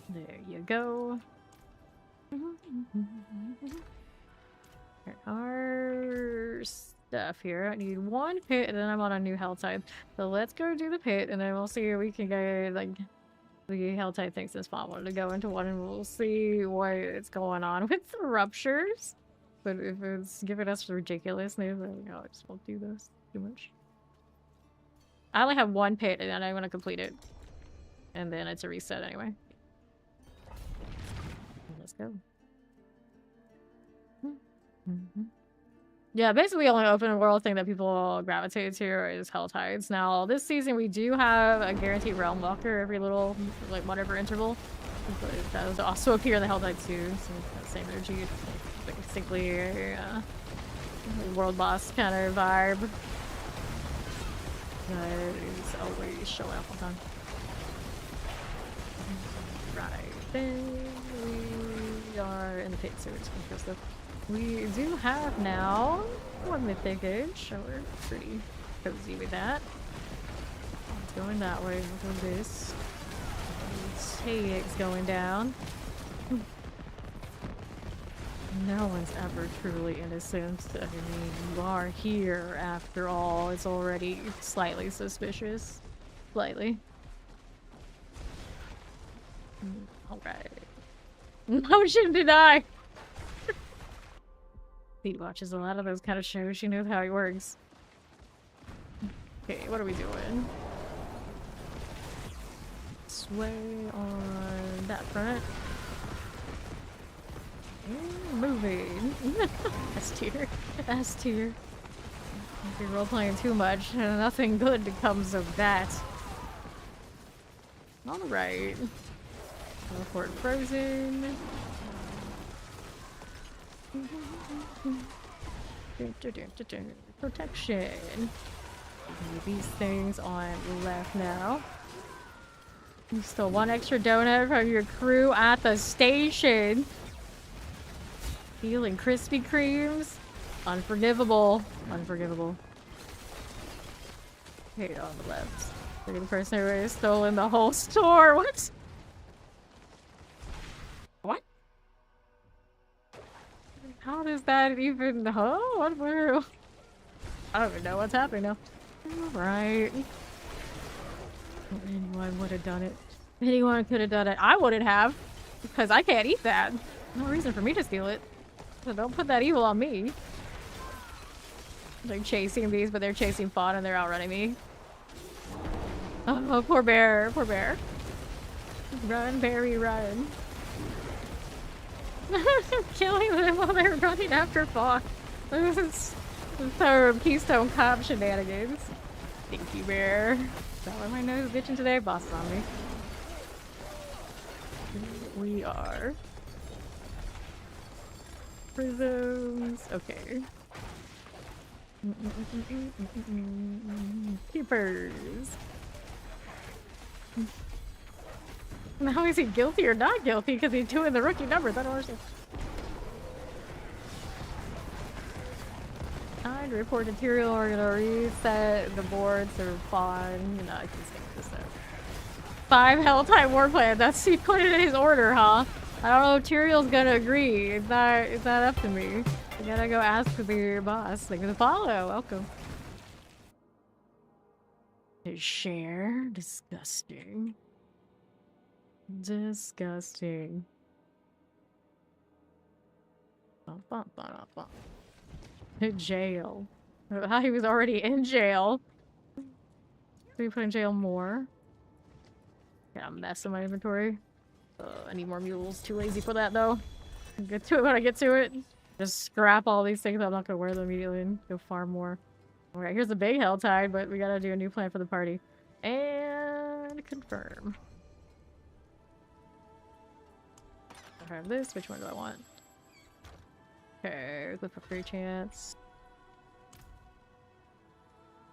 There you go. There are stuff here. I need one pit and then I'm on a new Helltide. So let's go do the pit and then we'll see if we can get like the Helltide thinks this spawn wanted to go into one and we'll see what is going on with the ruptures. But if it's giving us ridiculousness, then no, I just won't do this too much. I only have one pit and then I want to complete it. And then it's a reset anyway. Let's go. Yeah, basically the only open world thing that people gravitate to is Helltides. Now, this season we do have a guaranteed realm walker every little, like, whatever interval. But it does also appear in the Helltide too, so that same energy. It's basically a world boss kind of vibe. That is always showing up all the time. Right, then we are in the pit, so we're just gonna kill stuff. We do have now one mythic age, so we're pretty cozy with that. It's going that way with this. Take's going down. No one's ever truly innocent. I mean, you are here after all. It's already slightly suspicious. Slightly. Alright. Motion deny! He watches a lot of those kind of shows. She knows how it works. Okay, what are we doing? Sway on that front. Moving. S tier. S tier. If you're role playing too much, nothing good comes of that. Alright. Teleport frozen. Protection. These things on left now. You still one extra donut from your crew at the station. Feeling Krispy Kremes. Unforgivable. Unforgivable. Okay, on the left. Look at the person who has stolen the whole store. What? What? How does that even... Oh, what were... I don't even know what's happening now. Alright. Anyone would have done it. Anyone could have done it. I wouldn't have. Because I can't eat that. No reason for me to steal it. So don't put that evil on me. They're chasing these, but they're chasing Fawn and they're outrunning me. Oh, poor bear. Poor bear. Run, Beary, run. Killing them while they're running after Fox. This is some Keystone Cop shenanigans. Stinky Bear. Is that why my nose is itching today? Boss is on me. We are. Prisms. Okay. Keepers. Now is he guilty or not guilty because he's doing the rookie numbers? I don't understand. Time to report material. We're gonna reset the boards are fine. You know, I can sync this up. 5 Helltime war plan. That's he put it in his order, huh? I don't know if Tyriel's gonna agree. It's not up to me. You gotta go ask for your boss. Thank you for the follow. Welcome. Share. Disgusting. Disgusting. Jail. How he was already in jail. Did we put in jail more? Got a mess in my inventory. I need more mules. Too lazy for that though. I'll get to it when I get to it. Just scrap all these things. I'm not gonna wear them immediately and go farm more. Alright, here's the big hell tide, but we gotta do a new plan for the party. And confirm. I have this. Which one do I want? Okay, click for free chance.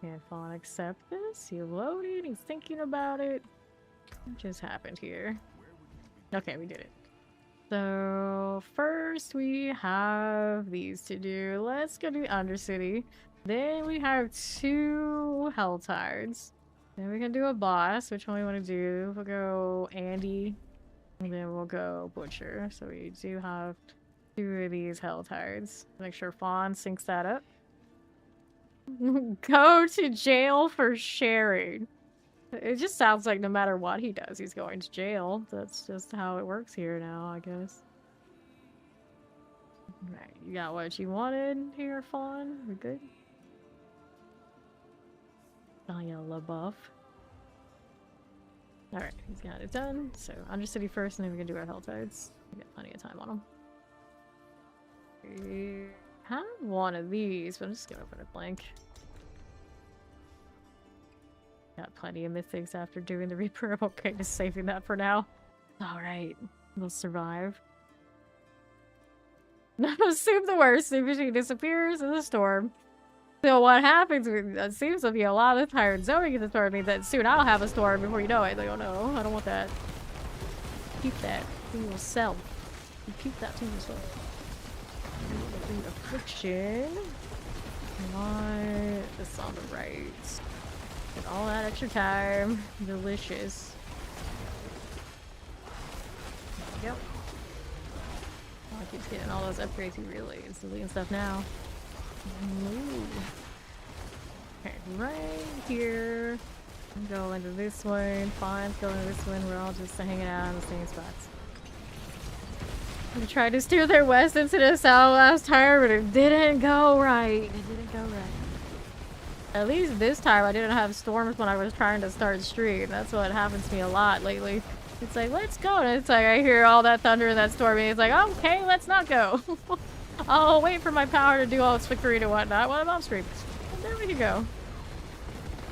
Can Fawn accept this? He loaded, he's thinking about it. What just happened here? Okay, we did it. So first we have these to do. Let's go to Undercity. Then we have 2 hell tides. Then we can do a boss. Which one we want to do? We'll go Andy. And then we'll go Butcher. So we do have 2 of these hell tides. Make sure Fawn syncs that up. Go to jail for sharing. It just sounds like no matter what he does, he's going to jail. That's just how it works here now, I guess. Right, you got what you wanted here, Fawn? We good? Oh yeah, LaBeouf. Alright, he's got it done. So, Undercity first, and then we can do our Helltides. We got plenty of time on them. We have one of these, but I'm just gonna open it blank. Got plenty of mythics after doing the Reaper. I'm okay just saving that for now. Alright, we'll survive. Assume the worst. If she disappears in the storm. So what happens, it seems to be a lot of tired zoning in the storm, means that soon I'll have a storm before you know it. Like, oh no, I don't want that. Keep that to yourself. You keep that to yourself. Affliction. Why this on the right? Get all that extra time. Delicious. Yep. Oh, I keep getting all those upgrades. He really is deleting stuff now. Ooh. Okay, right here. Go into this one. Fine, go into this one. We're all just hanging out in the same spots. I tried to steer their west into the south last time, but it didn't go right. It didn't go right. At least this time I didn't have storms when I was trying to start stream. That's what happens to me a lot lately. It's like, let's go. And it's like, I hear all that thunder and that storm, and it's like, okay, let's not go. I'll wait for my power to do all its flickery and whatnot while I'm off stream. And there we go.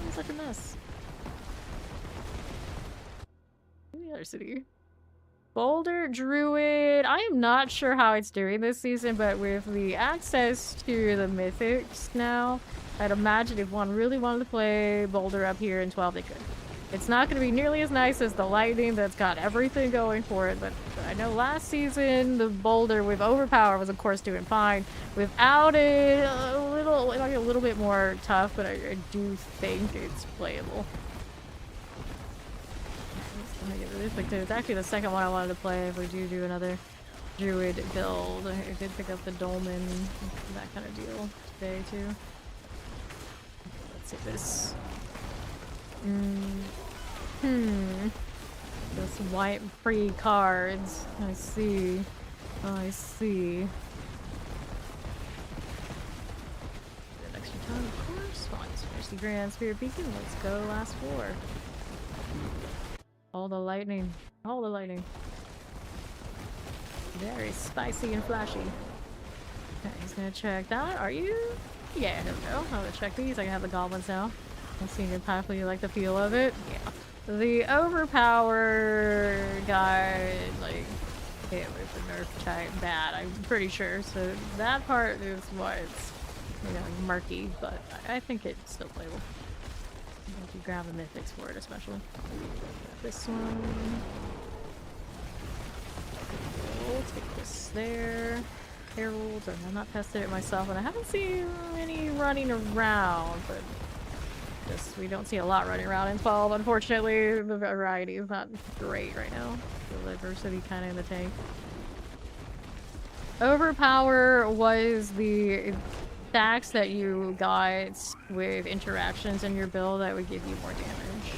It's like a mess. The other city. Boulder Druid. I am not sure how it's doing this season, but with the access to the mythics now, I'd imagine if one really wanted to play Boulder up here in 12, they could. It's not going to be nearly as nice as the Lightning that's got everything going for it, but I know last season the Boulder with Overpower was of course doing fine. Without it, a little bit more tough, but I do think it's playable. It's actually the second one I wanted to play if we do another Druid build. I did pick up the Dolmen, that kind of deal today too. Let's see this. Those white free cards. I see. I see. Get extra time, of course. Fine, finish the Grand Spirit Beacon. Let's go last floor. All the lightning. All the lightning. Very spicy and flashy. Okay, he's gonna check that. Are you? Yeah, here we go. I'm gonna check these. I can have the goblins now. I'm seeing it powerfully. You like the feel of it? Yeah. The overpower guy, like, hit with the nerf type bad, I'm pretty sure. So that part is what's, you know, murky, but I think it's still playable. If you grab the mythics for it, especially. This one. We'll take this there. Herald, and I've not tested it myself, and I haven't seen any running around, but just we don't see a lot running around in 12. Unfortunately, the variety is not great right now. The diversity kind of in the tank. Overpower was the stacks that you got with interactions in your build that would give you more damage.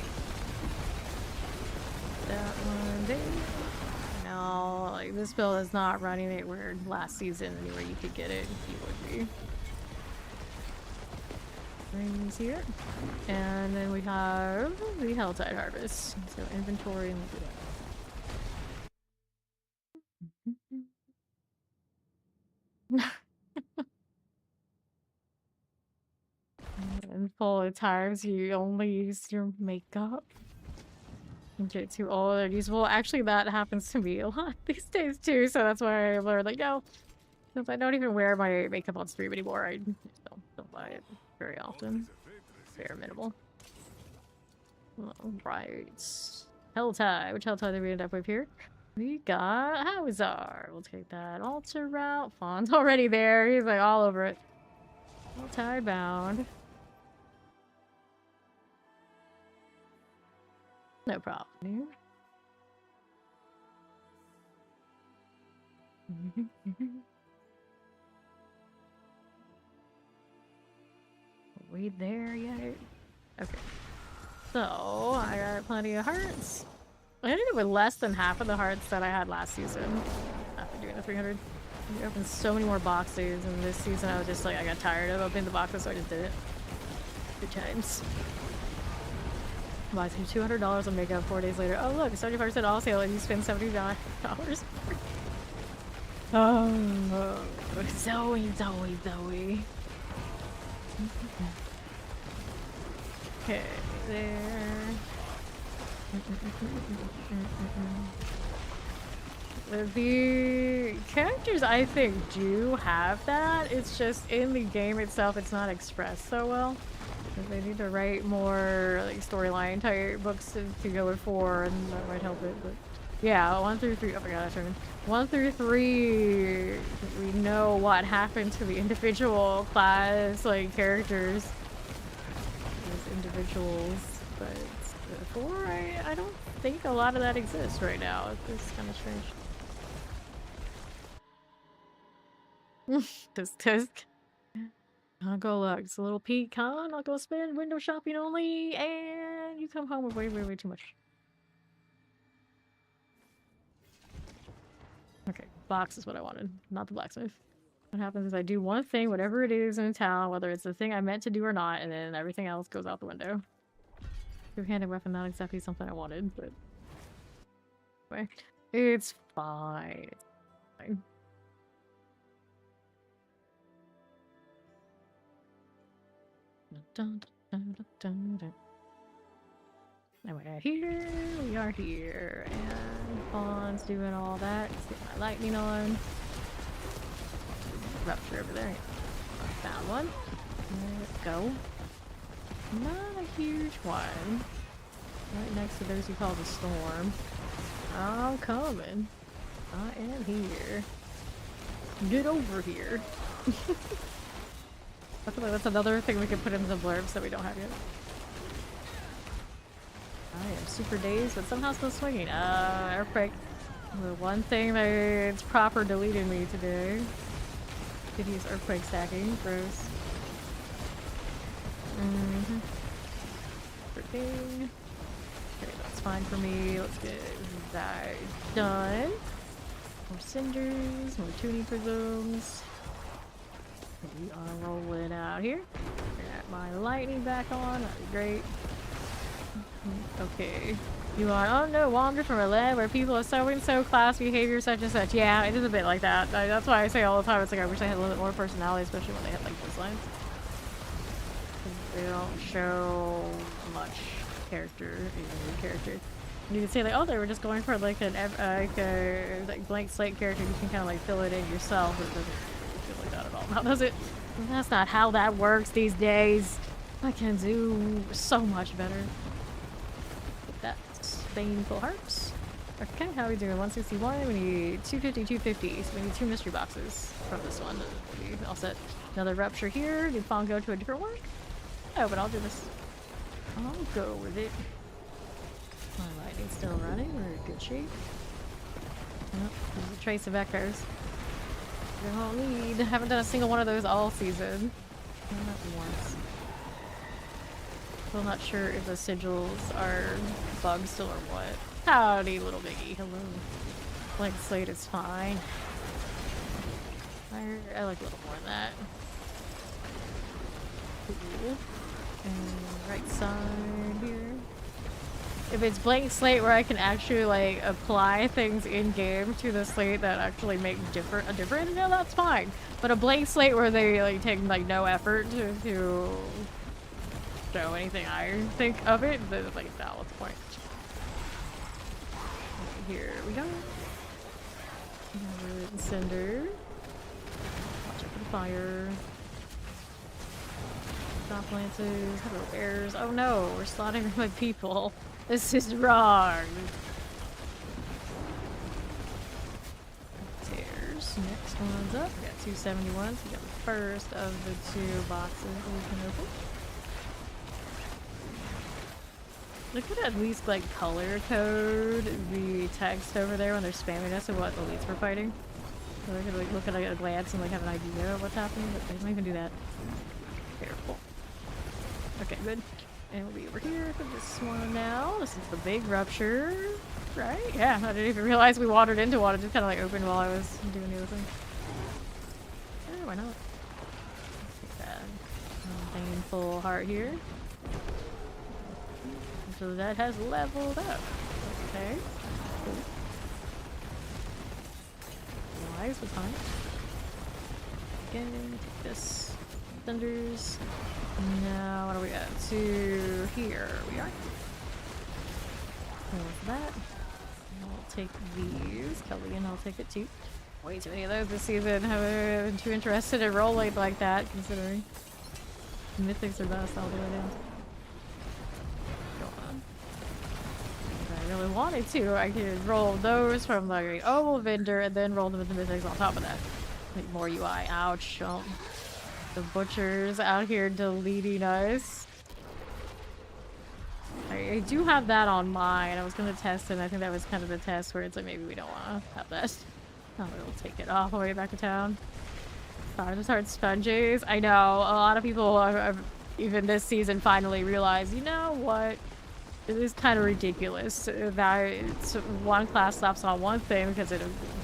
That one there. No, like this build is not running it where last season anywhere you could get it, you would be. Rings here. And then we have the Helltide Harvest. So inventory and look at that. And full of times you only use your makeup. Get too old or useful. Actually, that happens to me a lot these days too, so that's why I learned, like, no, since I don't even wear my makeup on stream anymore, I just don't buy it very often. Very minimal. Alright. Helltide. Which Helltide did we end up with here? We got Howzar. We'll take that. Altar route. Fawn's already there. He's like all over it. Helltide bound. No problem here. Are we there yet? Okay. So, I got plenty of hearts. I ended up with less than half of the hearts that I had last season. After doing the 300. We opened so many more boxes, and this season I was just like, I got tired of opening the boxes, so I just did it. 2 times. Buys you $200 on makeup 4 days later. Oh look, 75% off sale and you spend $79. Oh, Zoe. Okay, there. The characters, I think, do have that. It's just in the game itself, it's not expressed so well. They need to write more like storyline type books to go with 4, and that might help it. But yeah, 1 through 3. Oh my god, I turned 1 through 3. We know what happened to the individual class like characters, as individuals. But 4, I don't think a lot of that exists right now. It's kind of strange. This disc. I'll go look. It's a little peek, huh? I'll go spend window shopping only, and you come home with way too much. Okay, box is what I wanted, not the blacksmith. What happens is I do one thing, whatever it is in town, whether it's the thing I meant to do or not, and then everything else goes out the window. Two-handed weapon, not exactly something I wanted, but anyway, it's fine. It's fine. And we're here, we are here, and Fawn's doing all that. Let's get my lightning on. Rupture over there. Found one. Let's go. Not a huge one. Right next to those you call the storm. I'm coming. I am here. Get over here. I feel like that's another thing we can put in the blurbs that we don't have yet. I am super dazed, but somehow still swinging. Earthquake. The one thing that's proper deleted me today. Could use earthquake stacking. Gross. Freaking. Okay, that's fine for me. Let's get that done. More cinders, more tuning prisms. We are rolling out here. Got my lightning back on. That'd be great. Okay. You are, oh no, wander from a land where people are so and so, class behavior such and such. Yeah, it is a bit like that. That's why I say all the time, it's like I wish I had a little bit more personality, especially when they have like those lines. They don't show much character, even character. You can say like, oh, they were just going for like an like blank slate character. You can kind of like fill it in yourself. It doesn't feel like that at all. Now does it? That's not how that works these days. I can do so much better. That's Baneful Hearts. Okay, how are we doing? 161. We need 250, 250. So we need 2 mystery boxes from this one. We all set. Another rupture here. Did Fawn go to a different one? Oh, but I'll do this. I'll go with it. My lighting's still running. We're in good shape. Oh, there's a trace of echoes. We don't need. Haven't done a single one of those all season. Not once. Still not sure if the sigils are bugged still or what. Howdy, little biggie. Hello. Blank slate is fine. I like a little more than that. Cool. And right side here. If it's blank slate where I can actually like apply things in game to the slate that actually make a difference, yeah, that's fine. But a blank slate where they like take like no effort to show anything I think of it, then like no, what's the point? Here we go. Cinder. Watch out for the fire. Stop lances. Hello bears. Oh no, we're slaughtering my people. This is wrong. Tears. Next one's up. We got 271. So we got the first of the 2 boxes we can open. Look at least like color code the text over there when they're spamming us and what elites we're fighting. So we can like look at a glance and like have an idea of what's happening, but they don't even do that. Careful. Okay, good. And we'll be over here for this one now. This is the big rupture, right? Yeah, I didn't even realize we wandered into one. It just kind of like opened while I was doing the other thing. Sure, why not? Let's take that Baneful Heart here. So that has leveled up. Okay. Cool. Wise was fine. Again, take this. Thunders. Now, what do we got? To here we are. With that. I'll take these. Kelly and I'll take it too. Way too many of those this season. Haven't been too interested in rolling like that, considering mythics are best all the way down. If I really wanted to, I could roll those from the oval vendor and then roll them with the mythics on top of that. Make more UI. Ouch. Oh. The butchers out here deleting us. I do have that on mine. I was gonna test it, and I think that was kind of the test where it's like maybe we don't want to have that. Oh, we'll take it all the way back to town. Sorry to start sponges. I know a lot of people have even this season finally realized, you know what? It is kind of ridiculous that it's one class slaps on one thing because it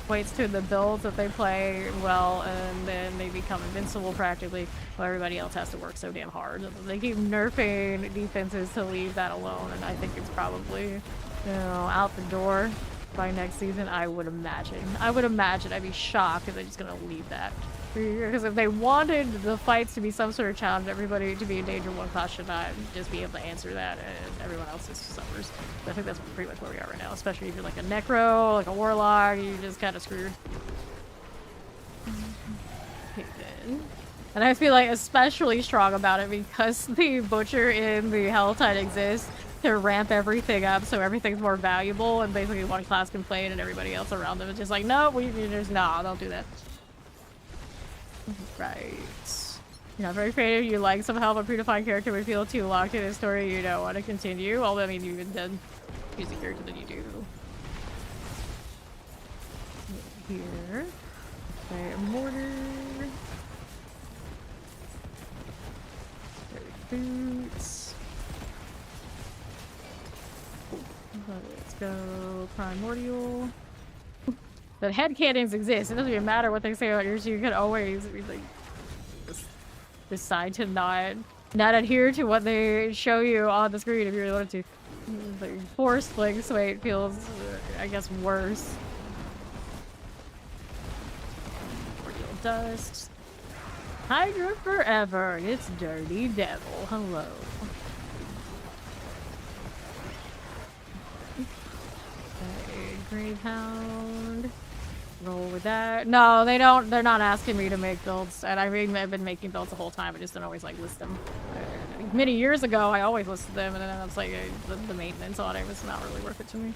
equates to the builds that they play well, and then they become invincible practically, while everybody else has to work so damn hard. They keep nerfing defenses to leave that alone, and I think it's probably, you know, out the door by next season. I would imagine. I'd be shocked if they're just gonna leave that. Because if they wanted the fights to be some sort of challenge, everybody to be in danger, one class should not just be able to answer that, and everyone else just suffers. But I think that's pretty much where we are right now, especially if you're like a necro, like a warlock, you're just kind of screwed. Okay, then. And I feel like especially strong about it because the butcher in the Helltide exists to ramp everything up so everything's more valuable, and basically one class can play it and everybody else around them is just like, no, don't do that. Right. You're not very creative, you like some help, a predefined character would feel too locked in his story, you don't want to continue. Although, I mean, you even did choose a character that you do. Here. Okay, mortar. Boots. Let's go primordial. But headcanons exist. It doesn't even matter what they say about yours. You can always like decide to not adhere to what they show you on the screen if you really wanted to. The forced flicks weight feels, I guess, worse. Ordeal dust. Hydra forever. It's Dirty Devil. Hello. Okay, Gravehound. Roll with that. No, they don't. They're not asking me to make builds, and I mean, I've been making builds the whole time. I just don't always like list them. Many years ago, I always listed them, and then it's like the maintenance on it was not really worth it to me.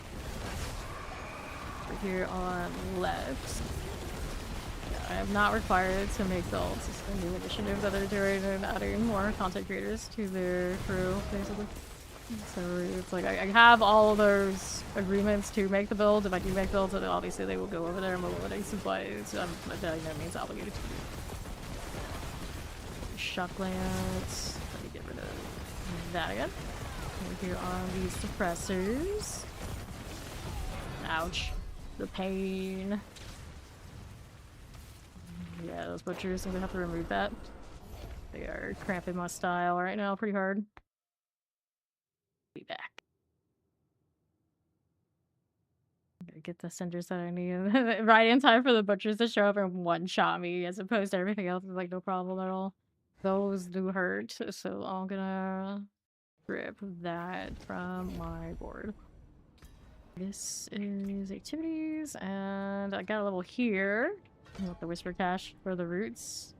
Over here on left, I am not required to make builds. It's a new initiative that they're doing and adding more content creators to their crew, basically. So it's like I have all of those agreements to make the build. If I do make builds, then obviously they will go over there and we'll limiting supplies. I'm by no means obligated to do. Shock lance. Let me get rid of that again. Over here on these suppressors. Ouch. The pain. Yeah, those butchers, I'm gonna have to remove that. They are cramping my style right now pretty hard. Be back. Gotta get the cinders that I need right in time for the butchers to show up and one-shot me, as opposed to everything else is like no problem at all. Those do hurt, so I'm gonna rip that from my board. This is activities, and I got a level here with the Whisper Cache for the roots.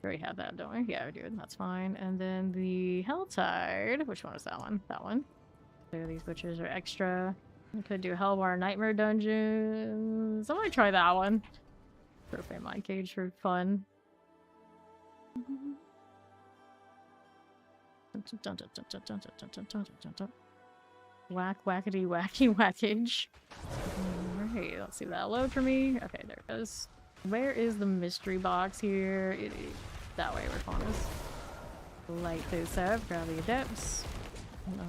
We already have that, don't we? Yeah, we do. That's fine. And then the Helltide. Which one is that one? That one. So these butchers are extra. I could do Hellbar Nightmare Dungeons. I'm gonna try that one. Profane Mind Cage for fun. Whack, whackity, wacky, whackage. Alright, let's see if that'll load for me. Okay, there it is. Where is the mystery box here? It is that way where Fawn is. Light this up, grab the adepts. And I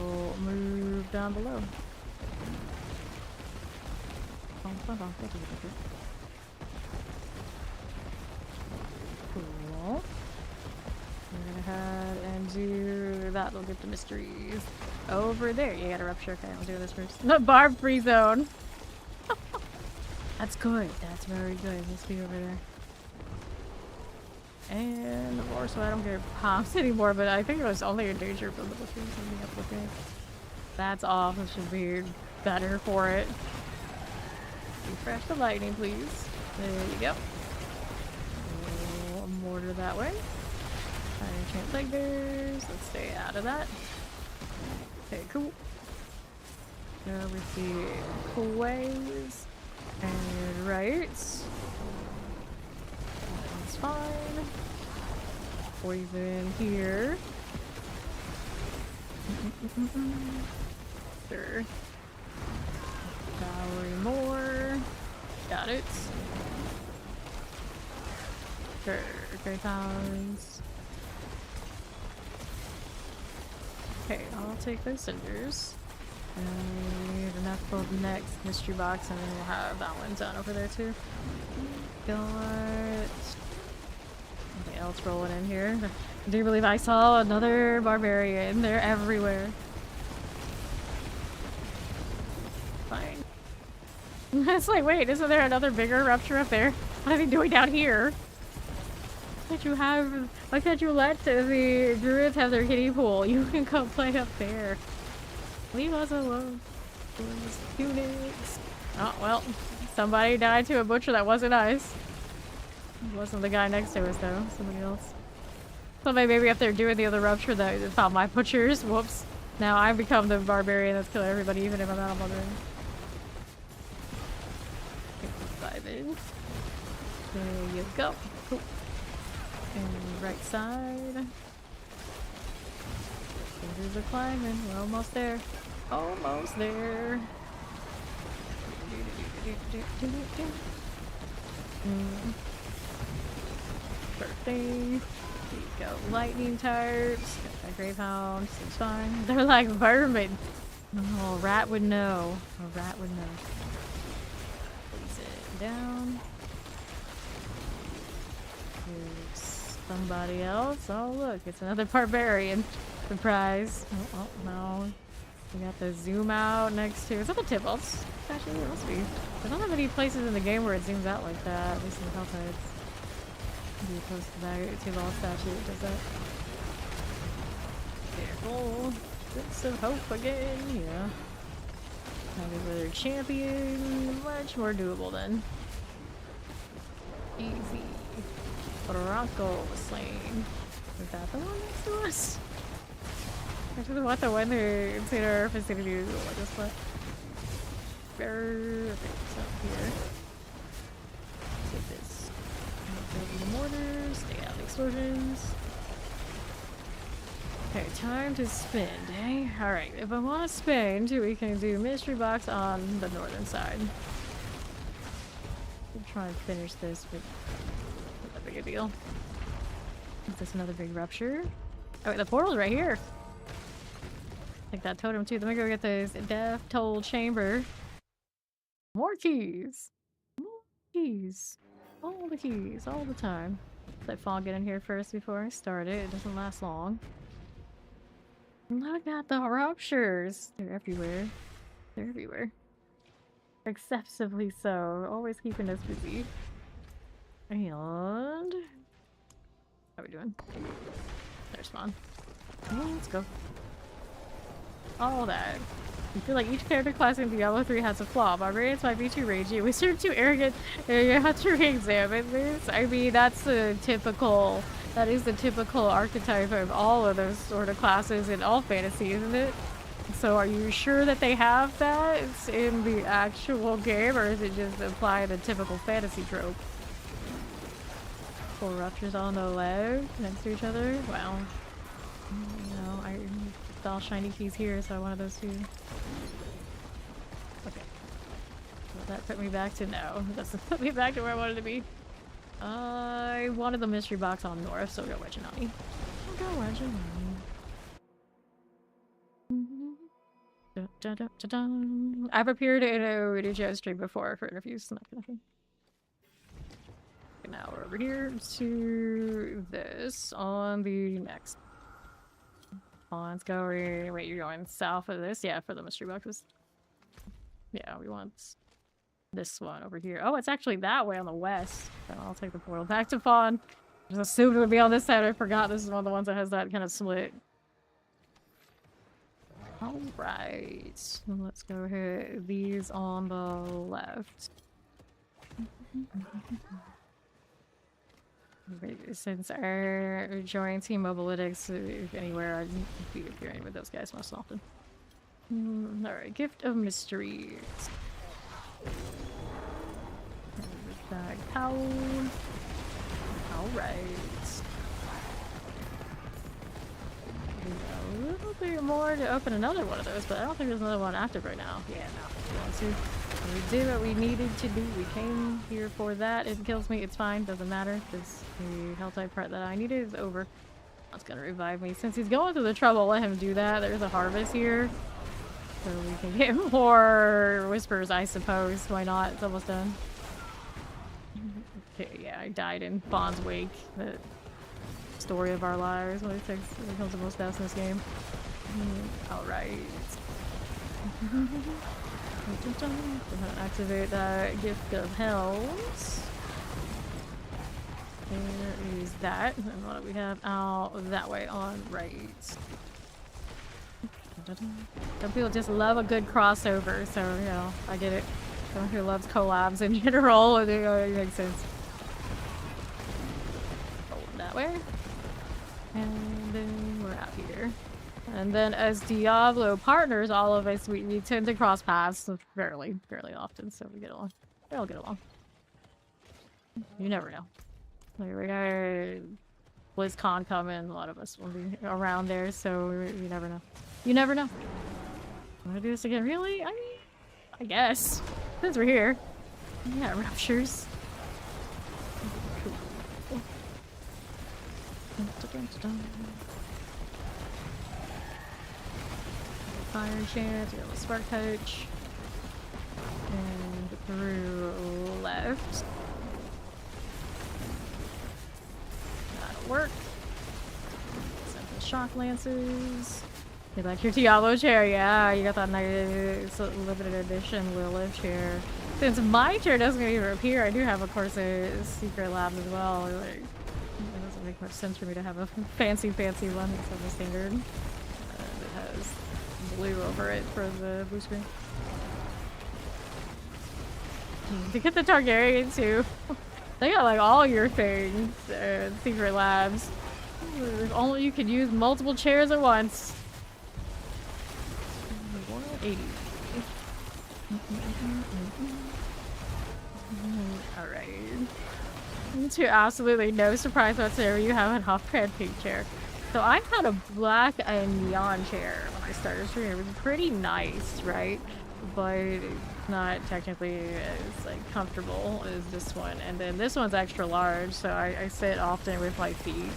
will move down below. Cool. We're gonna head and do that. We'll get the mysteries over there. You got a rupture. Okay, I'll do this first. The barb free zone. That's good. That's very good. Let's be over there. And of course, I don't get pops anymore, but I think it was only in danger from the butchers. That's off. It should be better for it. Refresh the lightning, please. There you go. A mortar that way. Iron Chant Leg Bears. Let's stay out of that. Okay, cool. Over here. Ways. And right. That's fine. Poison here. Sure. Devouring more. Got it. Sure. Great pounds. Okay, I'll take those cinders. And we need enough for the next mystery box, and then we'll have that one done over there too. Got something else rolling in here. I do believe I saw another barbarian. They're everywhere. Fine. It's like, wait, isn't there another bigger rupture up there? What are they doing down here? Why can't you let the druids have their kiddie pool? You can come play up there. Leave us alone. Those units. Oh, well. Somebody died to a butcher that wasn't us. It wasn't the guy next to us, though. Somebody else. Somebody maybe up there doing the other rupture that found my butchers. Whoops. Now I've become the barbarian that's killing everybody, even if I'm not bothering. Dive in. There you go. Cool. And right side. Fingers are climbing. We're almost there. Almost there. Birthday. There you go. Lightning types. Got my Gravehound. Seems fine. They're like vermin. Oh, a rat would know. A rat would know. Place it down. Here's somebody else. Oh, look. It's another barbarian. Surprise. Oh, no. We got the zoom out next to. Is that the tip vaults? Actually, it must be. I don't have any places in the game where it zooms out like that. At least in the Helltides. Be close to that tip vault statue. It does that. Careful. Sense of hope again. Yeah. Having another champion. Much more doable then. Easy. Bronco was slain. Is that the one next to us? Actually, what the one who inside our vicinity is what just left. Perfect. So here. Take this. Build the mortars. Stay out of the explosions. Okay, time to spend, eh? Alright, if I want to spend, we can do mystery box on the northern side. We'll try and finish this with not that big a deal. Is this another big rupture? Oh wait, the portal's right here. Take that totem too. Let me go get this death toll chamber. More keys. More keys. All the keys, all the time. Let Fawn get in here first before I start it. It doesn't last long. Look at the ruptures. They're everywhere. They're everywhere. Excessively so. Always keeping us busy. And how are we doing? There's Fawn. Let's go. All that. I feel like each character class in Diablo 3 has a flaw. Barbarians might be too ragey. Wizards too arrogant. You have to re-examine this. I mean, that's the typical. That is the typical archetype of all of those sort of classes in all fantasy, isn't it? So, are you sure that they have that in the actual game, or is it just applying the typical fantasy trope? 4 ruptures on the left next to each other. Wow. You know, I saw shiny keys here, so I wanted those too. Okay. Will that put me back to no? That doesn't put me back to where I wanted to be. I wanted the mystery box on north, so go wedge it on me. Go wedge it on me. I've appeared in a video stream before for interviews. Not nothing. Okay, now we're over here to this on the next. Let's go. Wait, you're going south of this? Yeah, for the mystery boxes. Yeah, we want this one over here. Oh, it's actually that way on the west. So I'll take the portal back to Fawn. Just assumed it would be on this side. I forgot this is one of the ones that has that kind of split. Alright. Let's go hit these on the left. Since our join Team Mobalytics anywhere, I'd be appearing with those guys most often. Alright, Gift of Mysteries. Bag cowl. Alright. A little bit more to open another one of those, but I don't think there's another one active right now. Yeah, no. We want to. We did what we needed to do. We came here for that. It kills me. It's fine. Doesn't matter. Because the hell type part that I needed is over. That's gonna revive me. Since he's going through the trouble, let him do that. There's a harvest here. So we can get more whispers, I suppose. Why not? It's almost done. Okay, yeah, I died in Fawn's wake. The story of our lives. What it takes it becomes the most deaths in this game. Alright. We're gonna activate that Gift of Hells. There is that. And what do we have out that way on right? Some people just love a good crossover, so you know, I get it. Someone who loves collabs in general, it makes sense. That way. And then we're out here. And then as Diablo partners, all of us, we tend to cross paths fairly often, so we get along. We all get along. You never know. Like, we got BlizzCon coming, a lot of us will be around there, so you never know. You never know. I'm gonna do this again. Really? I mean, I guess. Since we're here. Yeah, ruptures. Cool. Fire chance, we have a spark coach. And through left. That'll work. Simple shock lances. You like your Diablo chair? Yeah, you got that nice limited edition Lilith chair. Since my chair doesn't even appear, I do have, of course, a secret lab as well. Like, it doesn't make much sense for me to have a fancy one instead of a standard. It has blue over it for the blue screen. To get the Targaryen too. They got like all your things, secret labs. If only you could use multiple chairs at once. 180. Alright. To absolutely no surprise whatsoever, you have an off-brand pink chair. So I had a black and neon chair when I started streaming. It was pretty nice, right? But it's not technically as like comfortable as this one. And then this one's extra large, so I sit often with my feet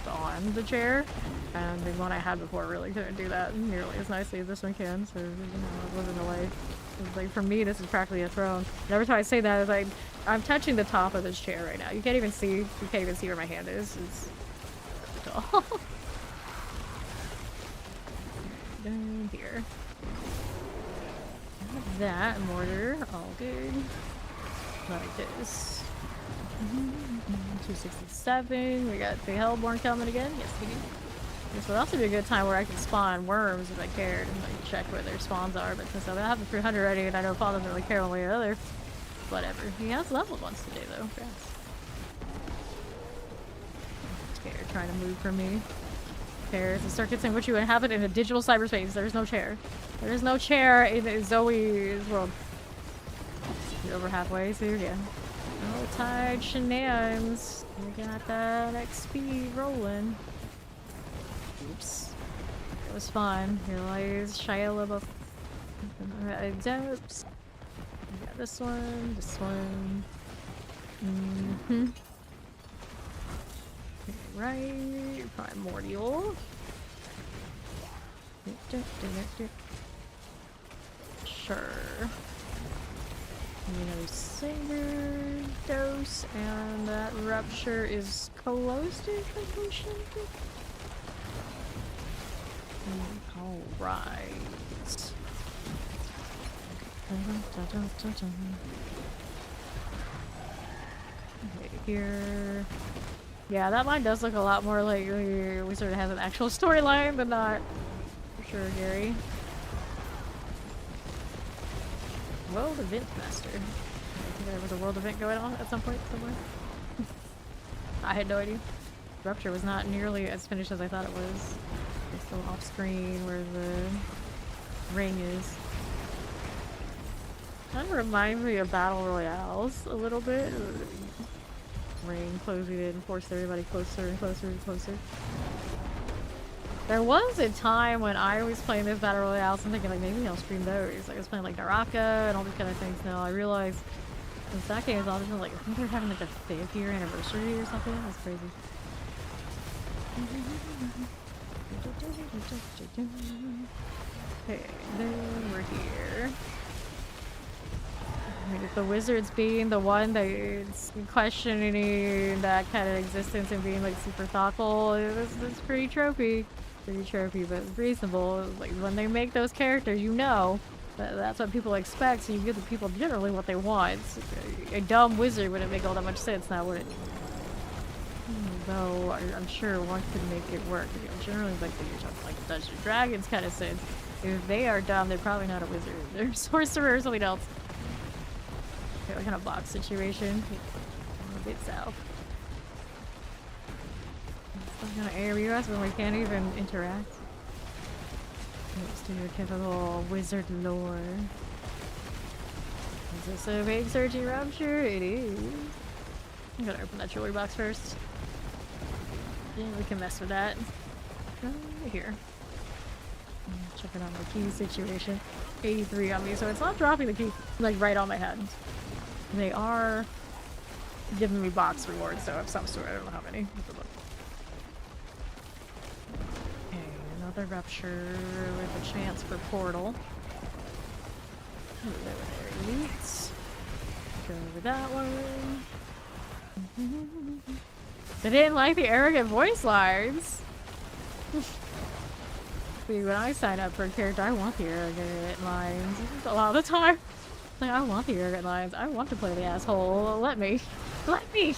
on the chair. And the one I had before really couldn't do that nearly as nicely as this one can, so it wasn't a way. Like for me, this is practically a throne. And every time I say that, it's like I'm touching the top of this chair right now. You can't even see where my hand is. It's tall. Down here. That mortar, all good. Like this. 267. We got the Hellborn coming again. Yes, we do. This would also be a good time where I can spawn worms if I cared and like check where their spawns are. But since I have the 300 ready and I know Paul doesn't really care one way or the other, whatever. He has leveled once today though. Yes. Scared trying to move from me. Chairs. The circuit's in which you inhabit in a digital cyberspace. There's no chair. There is no chair in Zoe's world. You're over halfway, so you're good. Oh, tied shenanigans. We got that XP rolling. Oops. It was fun. Here lies Shia LaBeouf. Depes. We got this one, this one. Right, primordial. Sure. Saber dose, and that rupture is close to completion. Alright. Right here. Yeah, that line does look a lot more like we sort of have an actual storyline, but not for sure, Gary. World Event Master. I think there was a world event going on at some point somewhere. I had no idea. Rupture was not nearly as finished as I thought it was. It's still off screen where the ring is. Kind of reminds me of Battle Royales a little bit. Ring closing in, forced everybody closer and closer and closer. There was a time when I was playing this Battle Royale, so I'm thinking like maybe I'll stream those. Like I was playing like Naraka and all these kind of things. Now I realized since that game is all like I think they're having like a 5th-year anniversary or something. That's crazy. Okay, then we're here. I mean, if the wizard's being the one that's questioning that kind of existence and being like super thoughtful, it's pretty tropey. Pretty tropey, but it's reasonable. Like when they make those characters, you know that's what people expect, so you give the people generally what they want. A dumb wizard wouldn't make all that much sense now, would it? Though I'm sure one could make it work. You know, generally, like Dungeons and Dragons kind of sense. If they are dumb, they're probably not a wizard. They're a sorcerer or something else. Okay, what kind of box situation? A bit south. Some kind of area when we can't even interact. Next to your typical wizard lore. Is this a big searching rupture? It is. I'm gonna open that jewelry box first. Yeah, we can mess with that. Here. Checking out my key situation. 83 on me, so it's not dropping the key like right on my head. They are giving me box rewards, so of some sort. I don't know how many. Okay, another rupture with a chance for portal. There it is. Go over that one. They didn't like the arrogant voice lines. See, when I sign up for a character, I want the arrogant lines. A lot of the time. Like, I want the arrogant lines. I want to play the asshole. Let me. Let me!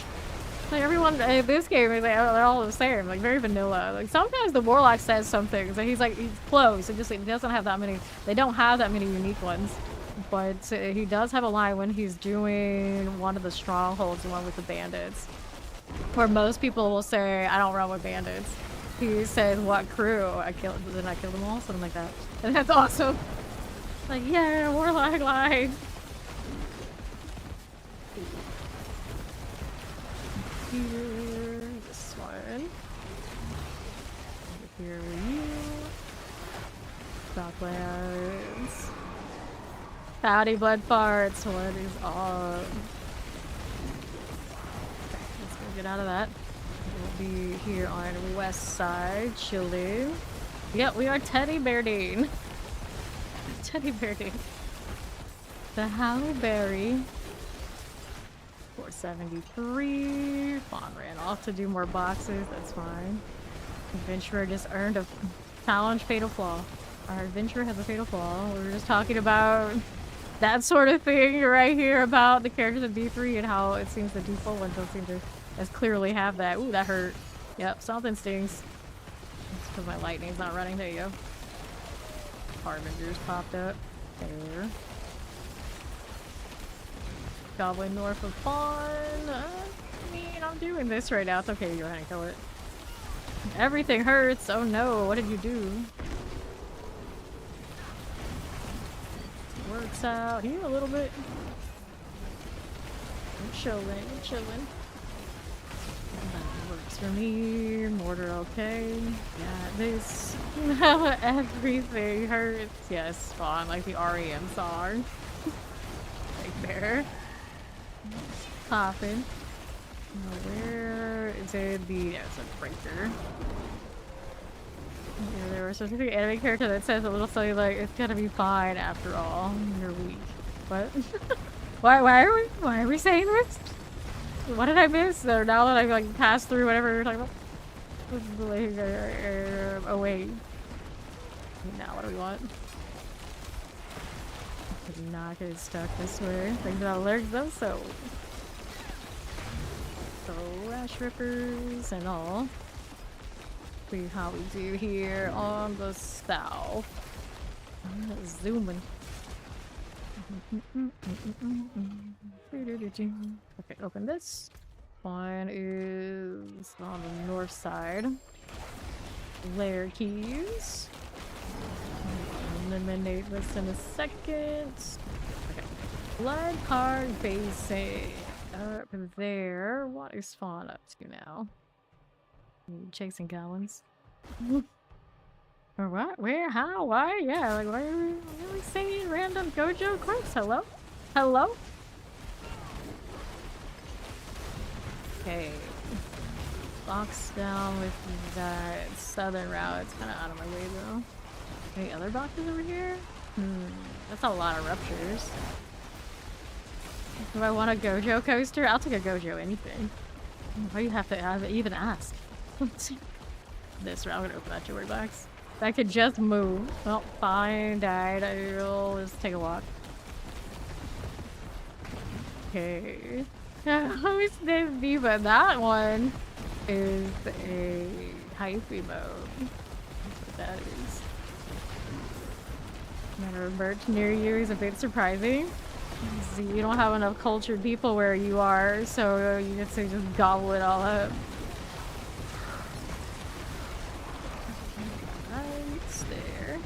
Like, everyone in this game, is like, they're all the same. Like, very vanilla. Like, sometimes the Warlock says something. So he's close. It just like, doesn't have that many. They don't have that many unique ones. But he does have a line when he's doing one of the strongholds, the one with the bandits. Where most people will say, I don't run with bandits. He says, what crew? Didn't I kill them all? Something like that. And that's awesome. Like, yeah, Warlock line. Here, this one. Over here with you. Stocklands. Howdy, blood farts. What is up? Okay, let's go get out of that. We'll be here on the west side, chilling. Yep, we are Teddy Bear Dean. Teddy Bear Dean. The Halle Beary. 473. Fawn ran off to do more boxes. That's fine. Adventurer just earned a challenge fatal flaw. Our adventurer has a fatal flaw. We were just talking about that sort of thing right here about the characters of D3 and how it seems the default ones don't seem to as clearly have that. Ooh, that hurt. Yep, something stings. It's because my lightning's not running. There you go. Harbingers popped up. There. Goblin north of Fawn. I mean, I'm doing this right now. It's okay. Go ahead and kill it. Everything hurts. Oh no, what did you do? Works out here a little bit. I'm chilling, I'm chilling. That works for me. Mortar okay. Yeah, this. Everything hurts. Yes, Fawn, like the REM song. Right there. Popping. Where is it? Yeah, it's a breaker. Yeah, there was a specific anime character that says a little silly like, it's gonna be fine after all. You're weak. What? why are we saying this? What did I miss? Or now that I've like passed through whatever we were talking about? Oh wait. Now what do we want? Could not get stuck this way. Things that alerts them so. So Ash Rippers and all. See how we do here on the south. Zooming. Okay, open this. One is on the north side. Layer keys. Eliminate this in a second. Okay. Blood card basic. Up there. What is Fawn up to now? Chasing goblins. Or what? Where? How? Why? Yeah, like why are we really saying random Gojo quotes? Hello? Hello? Okay. Box down with that southern route. It's kind of out of my way though. Any other boxes over here? That's a lot of ruptures. Do I want a Gojo coaster? I'll take a Gojo anything. Why do you have to even ask? This route, I'm gonna open that jewelry box. That could just move. Well, fine, died. I'll just take a walk. Okay. Who's this diva? That one is a hyphy mode. That's what that is. Matter of merch near you is a bit surprising. See, you don't have enough cultured people where you are, so you get to just gobble it all up. Right there.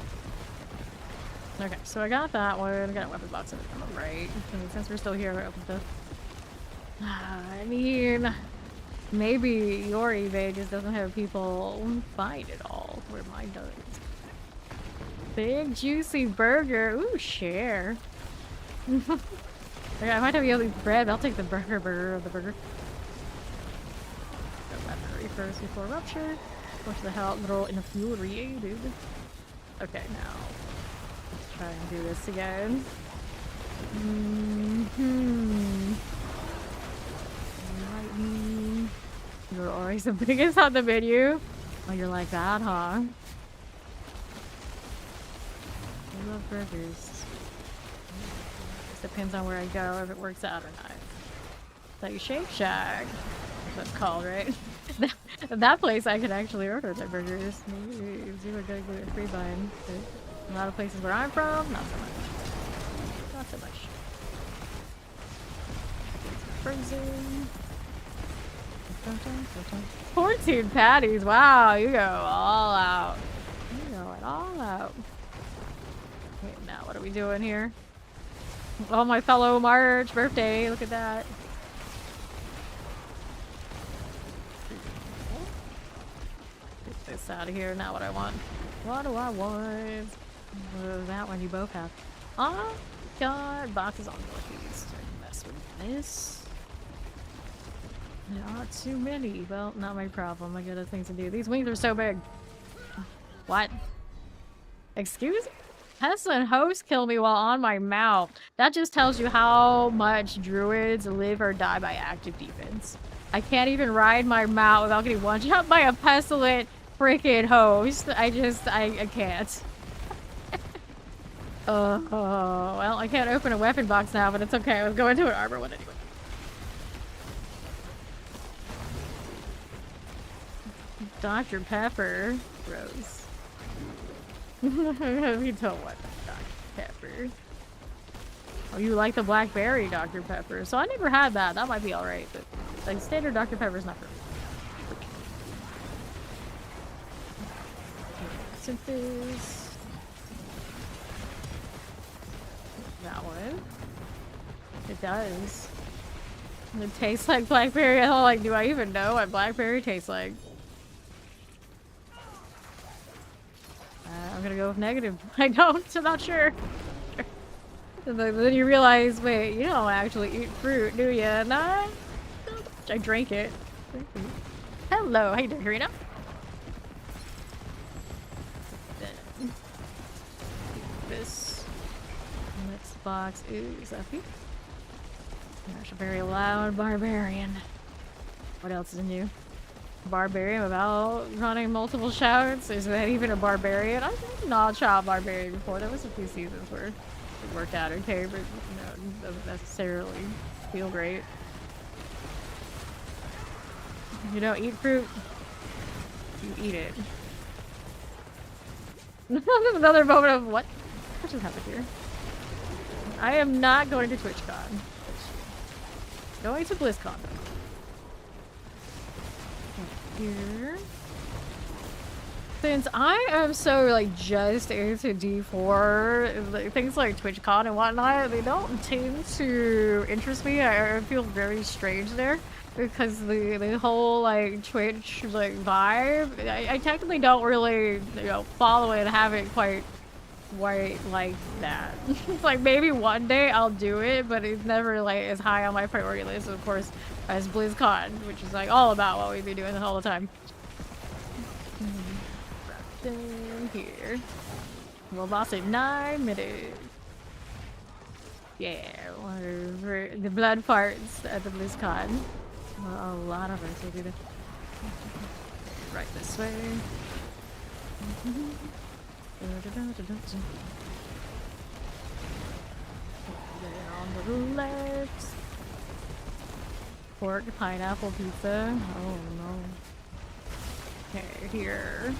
Okay, so I got that one. I got a weapon box on the right. And since we're still here, I'm gonna open the. I mean, maybe your eBay just doesn't have people find it all, where mine does. Big juicy burger. Ooh, share. Okay, I might have yellow bread. I'll take the burger of the burger. Go weaponry first before rupture. Push the hell out little infuriated. Okay, now let's try and do this again. Lightning. You're always the biggest on the menu. Oh, you're like that, huh? I love burgers. Just depends on where I go, if it works out or not. Like Shake Shack, that's called, right? That place I could actually order their burgers. Maybe you were going to free buying. A lot of places where I'm from, not so much. Not so much. Frozen. 14 patties. Wow, you go all out. You go it all out. Okay, now what are we doing here? Oh, my fellow March birthday. Look at that. Get this out of here. Not what I want. What do I want? That one you both have. Oh, God. Boxes on northeast. Mess with this. Not too many. Well, not my problem. I got other things to do. These wings are so big. What? Excuse me? Pests and hosts kill me while on my mount. That just tells you how much druids live or die by active defense. I can't even ride my mount without getting one-shot by a pestilent freaking host. I can't. Well, I can't open a weapon box now, but it's okay. I was going to an armor one anyway. Dr. Pepper. Rose. You don't want Dr. Pepper. Oh, you like the blackberry Dr. Pepper. So I never had that. That might be alright, but like standard Dr. Pepper is not for me. Synths. That one. It does. It tastes like blackberry. I'm like, do I even know what blackberry tastes like? I'm gonna go with negative. I don't. I'm not sure. And then you realize, wait, you don't actually eat fruit, do you? Nah. I drank it. Hello, how you doing, Karina? This next box is up here. Gosh, a very loud barbarian. What else is new? Barbarian without running multiple shouts? Is that even a barbarian? I've not shot barbarian before. There was a few seasons where it worked out okay, but no, it doesn't necessarily feel great. You don't eat fruit, you eat it. Another moment of what? What just happened here? I am not going to TwitchCon. Going to BlizzCon. Here. Since I am so like just into D4, like, things like TwitchCon and whatnot, they don't tend to interest me. I feel very strange there because the whole like Twitch like vibe, I technically don't really follow it and have it quite like that. It's like maybe one day I'll do it, but it's never like as high on my priority list, of course, as BlizzCon, which is like all about what we be doing all the time. In here. We'll boss in 9 minutes. Yeah, whatever. The blood parts at the BlizzCon. Well, a lot of us will do that. Right this way. Then on the left. Pork pineapple pizza. Oh no. Okay, here.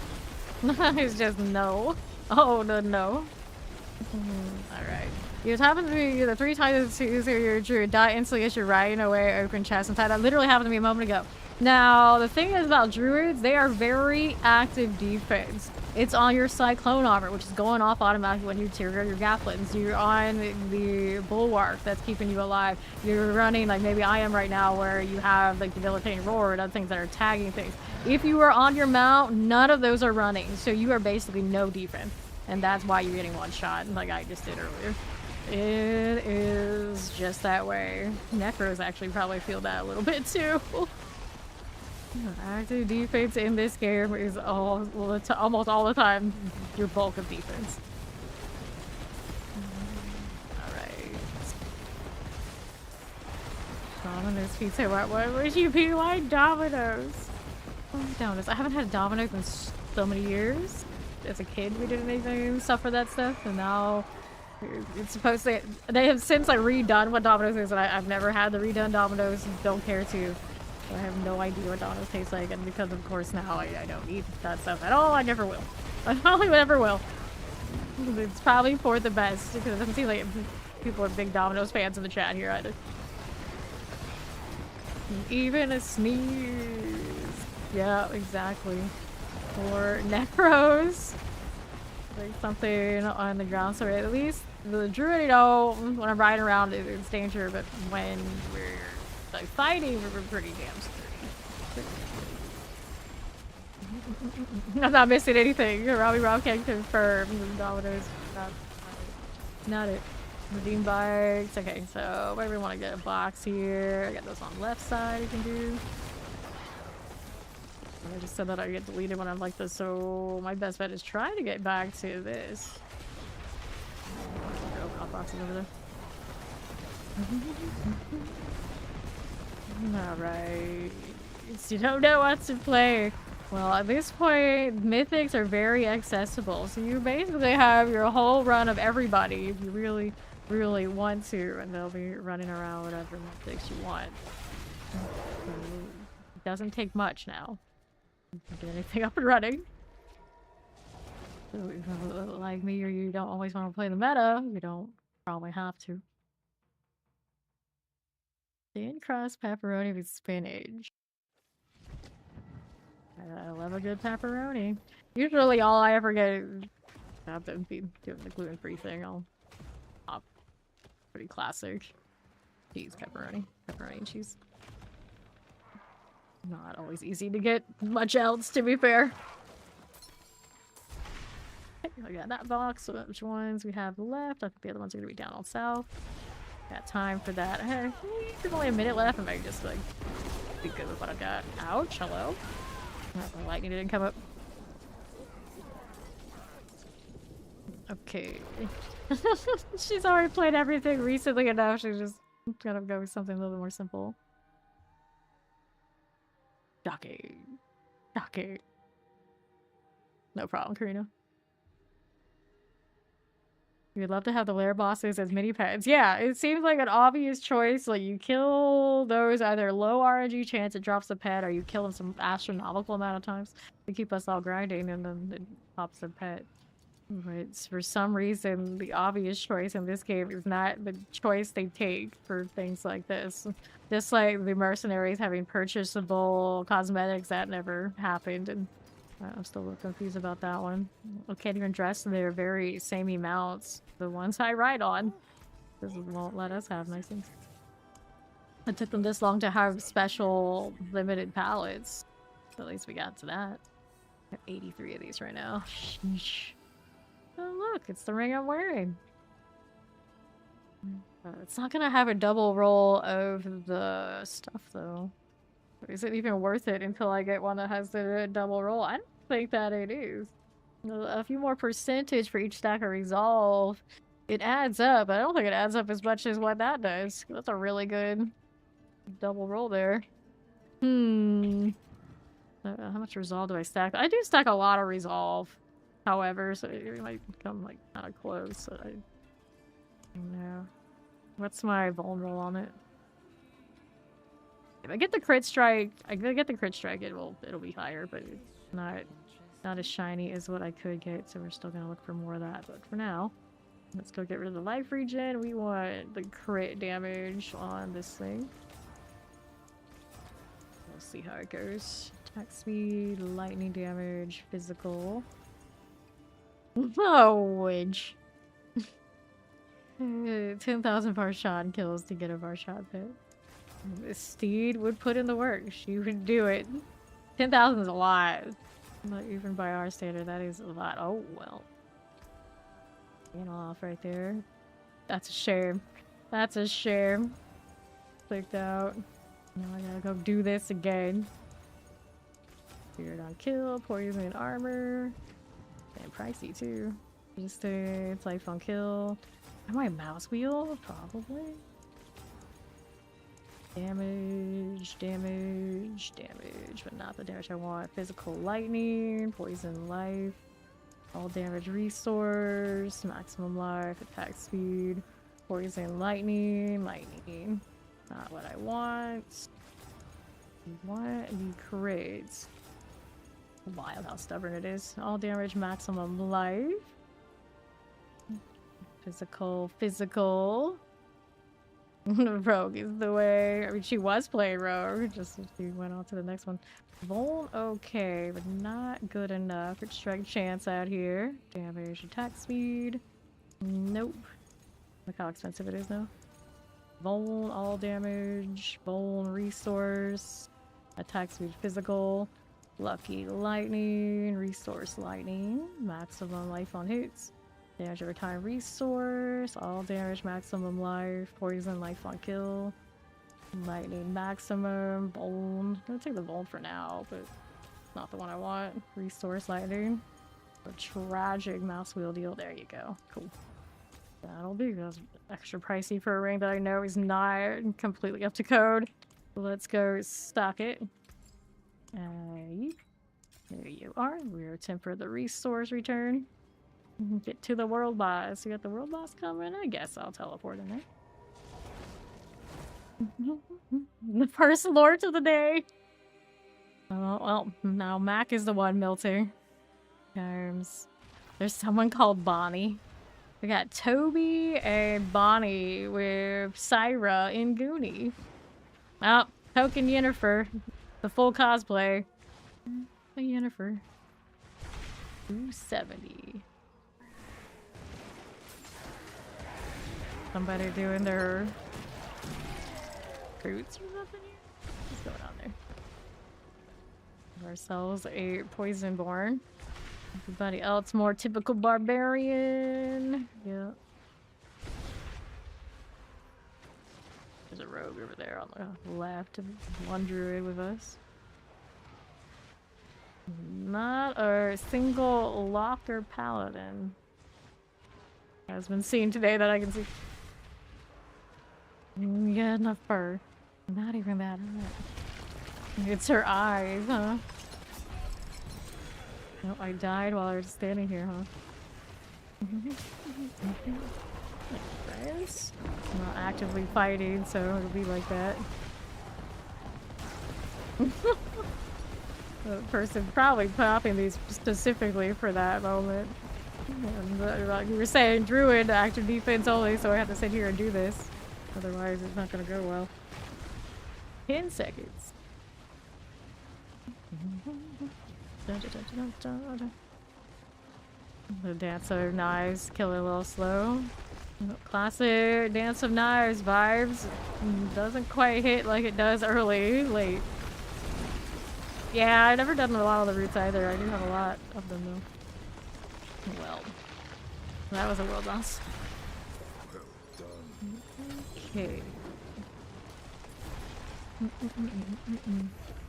It's just no. Oh no. Alright. It happens to me the 3 times you're Druid. Die instantly as you're riding away, open chest and tie. That literally happened to me a moment ago. Now, the thing is about Druids, they are very active defense. It's on your Cyclone armor, which is going off automatically when you trigger your Gaplins. You're on the Bulwark that's keeping you alive. You're running, like maybe I am right now, where you have like Debilitating Roar and other things that are tagging things. If you are on your mount, none of those are running. So you are basically no defense. And that's why you're getting one shot, like I just did earlier. It is just that way. Necros actually probably feel that a little bit too. Active defense in this game is almost all the time your bulk of defense. Alright. Domino's pizza. What would you be like? Domino's. Oh, Domino's. I haven't had Domino's in so many years. as a kid we didn't even suffer that stuff, and now it's supposed to. They have since like redone what Domino's is, and I've never had the redone Domino's. And don't care to. So I have no idea what Domino's tastes like, and because of course now I don't eat that stuff at all. I never will. I probably never will. It's probably for the best because it doesn't seem like people are big Domino's fans in the chat here either. Even a sneeze. Yeah, exactly. Or necros. Like something on the ground, so at least the druid, you know, when I'm riding around it's danger, but when we're like fighting, we're pretty damn sturdy. I'm not missing anything. Robbie Rob can confirm. Domino's not it. Redeem bikes. Okay, so where do we want to get a box here? I got those on the left side you can do. I just said that I get deleted when I'm like this, so my best bet is trying to get back to this. Oh, hot boxes over there. Alright. You don't know what to play. Well, at this point, mythics are very accessible, so you basically have your whole run of everybody if you really, really want to, and they'll be running around whatever mythics you want. It doesn't take much now. Get anything up and running. So if you're like me or you don't always want to play the meta, you don't probably have to. Thin crust pepperoni with spinach. I love a good pepperoni. Usually all I ever get is have to be doing the gluten-free thing. I'll opt pretty classic. Cheese pepperoni. Pepperoni and cheese. Not always easy to get much else, to be fair. Okay, I got that box. So which ones we have left? I think the other ones are gonna be down on south. Got time for that. Hey, there's only a minute left. I might just like be good with what I got. Ouch! Hello. The lightning didn't come up. Okay. She's already played everything recently enough. She's just gonna go with something a little bit more simple. Dake. Dake. No problem, Karina. We'd love to have the lair bosses as mini pets. Yeah, it seems like an obvious choice. Like, you kill those either low RNG chance it drops a pet, or you kill them some astronomical amount of times to keep us all grinding, and then it pops a pet. But for some reason, the obvious choice in this game is not the choice they take for things like this. Just like the mercenaries having purchasable cosmetics, that never happened, and I'm still a little confused about that one. I can't even dress in their very samey mounts. The ones I ride on. This won't let us have nice things. It took them this long to have special limited palettes. At least we got to that. I have 83 of these right now. Sheesh. Oh look, it's the ring I'm wearing. It's not gonna have a double roll of the stuff though. Is it even worth it until I get one that has the double roll? I don't think that it is. A few more percentage for each stack of resolve. It adds up, but I don't think it adds up as much as what that does. That's a really good double roll there. How much resolve do I stack? I do stack a lot of resolve, however, so it might come like kind of close. So I don't know. What's my vulnerable on it? If I get the crit strike, it'll be higher, but it's not as shiny as what I could get, so we're still gonna look for more of that. But for now, let's go get rid of the life regen. We want the crit damage on this thing. We'll see how it goes. Attack speed, lightning damage, physical. Oh, which 10,000 Varshad kills to get a Varshad pit. This steed would put in the work. She would do it. 10,000 is a lot. Not even by our standard, that is a lot. Oh, well. Getting off right there. That's a shame. That's a shame. Clicked out. Now I gotta go do this again. Spirit on kill, poison armor. And pricey too. Resistance, life on kill. Am I a mouse wheel? Probably. Damage, damage, damage, but not the damage I want. Physical lightning, poison life. All damage resource, maximum life, attack speed, poison, lightning, lightning. Not what I want. What? The crates. Wild how stubborn it is. All damage, maximum life. Physical, physical. Rogue is the way. I mean, she was playing Rogue, just she went on to the next one. Vol, okay, but not good enough. It's strike chance out here. Damage, attack speed. Nope. Look how expensive it is now. Vol, all damage. Vol, resource. Attack speed, physical. Lucky, lightning. Resource, lightning. Maximum life on hits. Damage over time, resource. All damage, maximum life. Poison, life on kill. Lightning, maximum. Bone. I'm gonna take the bone for now, but not the one I want. Resource, lightning. A tragic mouse wheel deal. There you go. Cool. That'll be extra pricey for a ring that I know is not completely up to code. Let's go stock it. There you are. We're temper the resource return. Get to the world boss. You got the world boss coming? I guess I'll teleport in there. The first lord of the day. Oh, well, now Mac is the one melting. There's someone called Bonnie. We got Toby and Bonnie with Syra in Goonie. Oh, token Yennefer. The full cosplay. A Yennefer. 270. Somebody doing their fruits or something here? What's going on there? Give ourselves a poisonborn. Everybody else more typical barbarian. Yeah. There's a rogue over there on the left. One druid with us. Not a single locker paladin has been seen today that I can see. Yeah, enough fur. Not even that. It's her eyes, huh? No, I died while I was standing here, huh? Friends? I'm not actively fighting, so it'll be like that. The person probably popping these specifically for that moment. And, like you were saying, Druid, active defense only, so I have to sit here and do this. Otherwise, it's not gonna go well. 10 seconds. The Dance of Knives, kill it a little slow. Classic Dance of Knives vibes. Doesn't quite hit like it does early, late. Yeah, I've never done a lot of the roots either. I do have a lot of them though. Well, that was a world loss. Okay.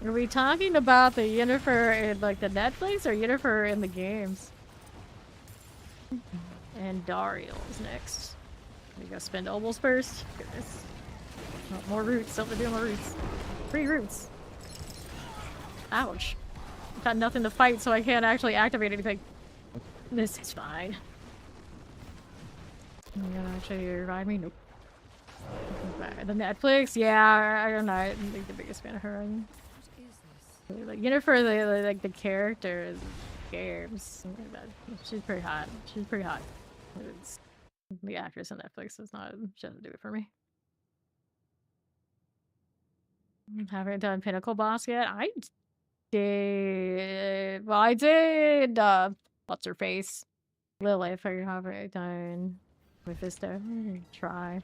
Are we talking about the Yennefer in like the Netflix or Yennefer in the games? And Dariel's next. We go spend obols first. Goodness. Oh, more roots. Something to do more roots. 3 roots. Ouch. I've got nothing to fight, so I can't actually activate anything. This is fine. You're gonna actually revive me? Nope. The Netflix? Yeah, I'm not like, the biggest fan of her. Like, Yennefer, the character is games. She's pretty hot. She's pretty hot. It's, the actress on Netflix does not, she doesn't do it for me. Haven't done Pinnacle Boss yet. I did. Well, I did. What's her face? Lilith. I haven't done Mephisto. Try.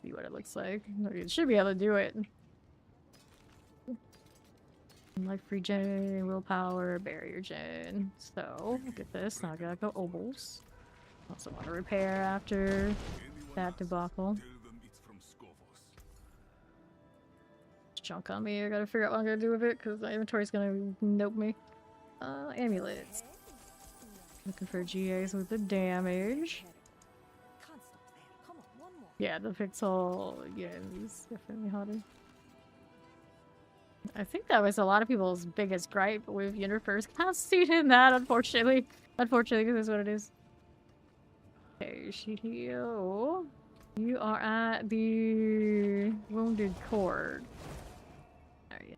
See what it looks like. It should be able to do it. Life regen, willpower, barrier gen. So, look at this. Now I gotta go obols. Also want to repair after that debacle. Junk on me. I gotta figure out what I'm gonna do with it because my inventory's gonna nope me. Amulets. Looking for GAs with the damage. Yeah, the pixel, yeah, is definitely hotter. I think that was a lot of people's biggest gripe with Universe casting in that, unfortunately. Unfortunately, because that's what it is. Okay, Shihio. You are at the Wounded Cord. There you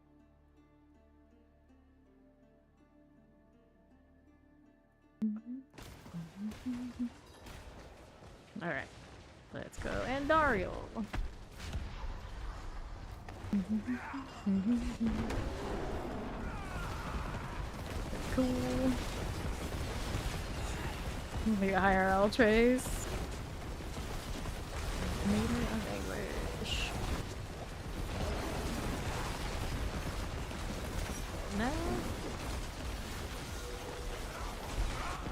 Alright. Let's go. And Dario. Cool. The IRL trace. Maybe of English. No.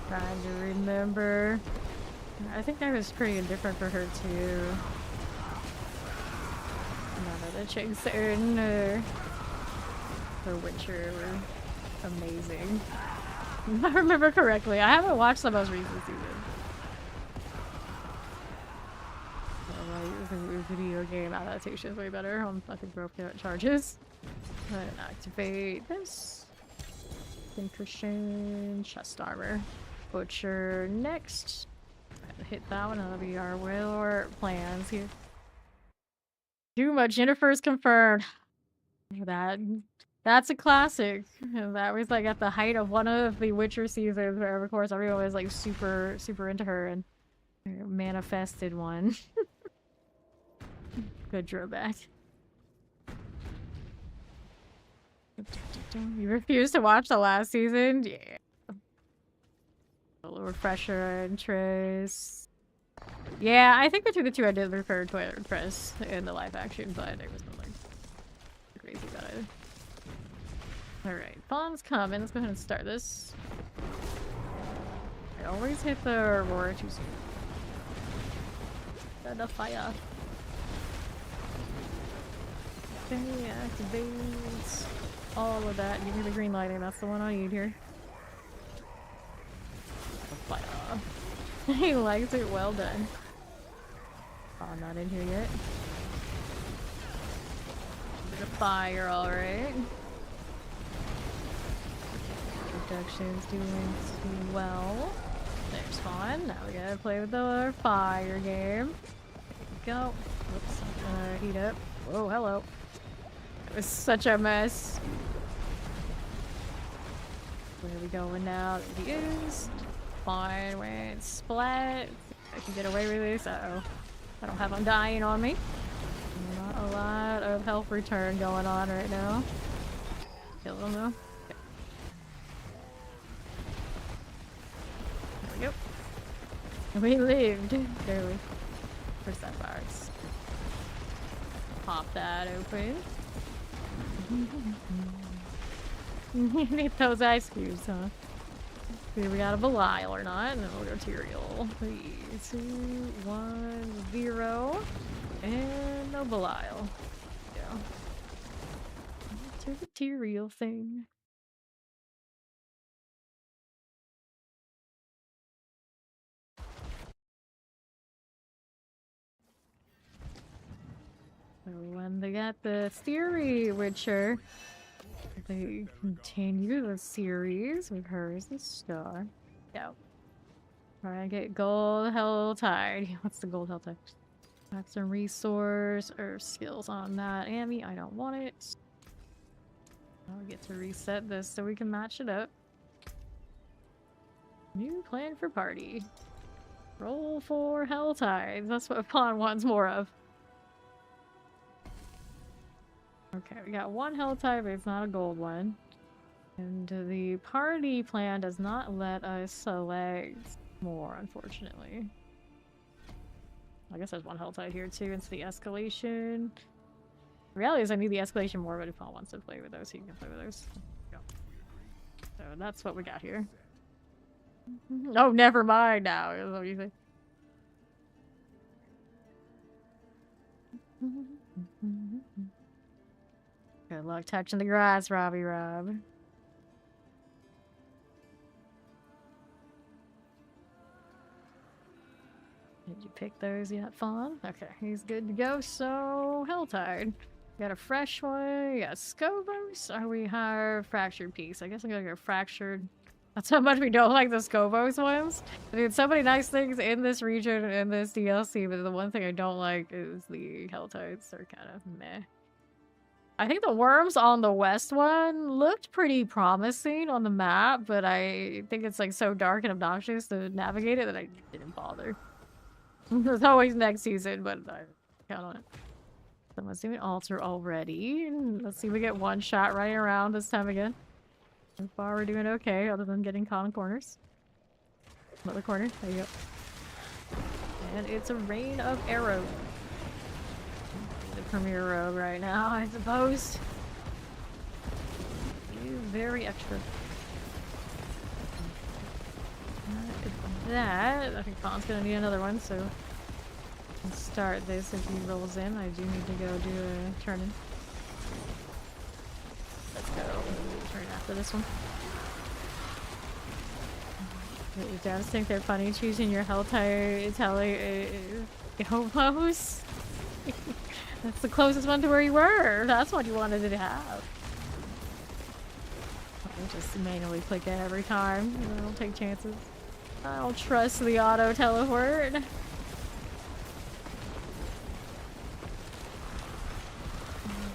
Trying to remember. I think I was pretty indifferent for her too. None of the chicks in The Witcher were amazing. If I remember correctly. I haven't watched the most recent season. The video game adaptation is way better on fucking broke charges. And activate this. Pincushion, chest armor. Butcher next. Hit that one, that'll be our war plans here. Too much Jennifer's confirmed. That's a classic. That was like at the height of one of the Witcher seasons where of course everyone was like super into her and manifested one. Good drawback. You refuse to watch the last season? Yeah. A little refresher interest. Yeah, I think between the two I did refer to interest in the live action, but it was not like crazy about it. Alright, Fawn's coming. Let's go ahead and start this. I always hit the Aurora too soon. The fire. Okay, activate all of that. Give me the green lighting. That's the one I need here. Fire. He likes it. Well done. Oh, not in here yet. Bit of fire, alright. Production's doing well. There's fun. Now we gotta play with the fire game. There we go. Whoops, I'm gonna heat up. Whoa, hello. It was such a mess. Where are we going now? There he is. Fine, wait, splat. I can get away with this. Uh-oh. I don't have Undying on me. Not a lot of health return going on right now. Kill him though. Okay. There we go. We lived. Barely. Where's that box? Pop that open. Need those ice cubes, huh? Here we got a Belial or not, and then we'll go Tyrael. 3, 2, 1, 0. And no Belial. Yeah. To the Tyrael thing. So when they got the theory Witcher, they continue the series with her as the star. Yeah. Try to get gold Helltide. What's the gold Helltide? Got some resource or skills on that. Amy, I don't want it. I'll get to reset this so we can match it up. New plan for party. Roll for Helltides. That's what Pawn wants more of. Okay, we got one Helltide, but it's not a gold one. And the party plan does not let us select more, unfortunately. I guess there's one Helltide here too. It's the escalation. The reality is I need the escalation more, but if Paul wants to play with those, he can play with those. Go. So that's what we got here. Oh, never mind now. Is what you think? Good luck touching the grass, Robbie Rob. Did you pick those yet, Fawn? Okay, he's good to go. So, Helltide. Got a fresh one. We got Scovos. Or we have Fractured Peaks. I guess I'm gonna go Fractured. That's how much we don't like the Scovos ones. I mean, so many nice things in this region and in this DLC, but the one thing I don't like is the Helltides. They're kind of meh. I think the worms on the west one looked pretty promising on the map, but I think it's like so dark and obnoxious to navigate it that I didn't bother. There's always next season, but I count on it. So let's do an altar already. Let's see if we get one shot right around this time again. So far we're doing okay, other than getting caught in corners. Another corner, there you go. And it's a rain of arrows. The premier rogue right now, I suppose. He's very extra. That, I think Fawn's gonna need another one, so let's start this if he rolls in. I do need to go do a turn-in. Let's go. Turn after this one. Your dads think they're funny choosing your Helltide homos? That's the closest one to where you were. That's what you wanted to have. I just manually click it every time. I don't take chances. I don't trust the auto teleport.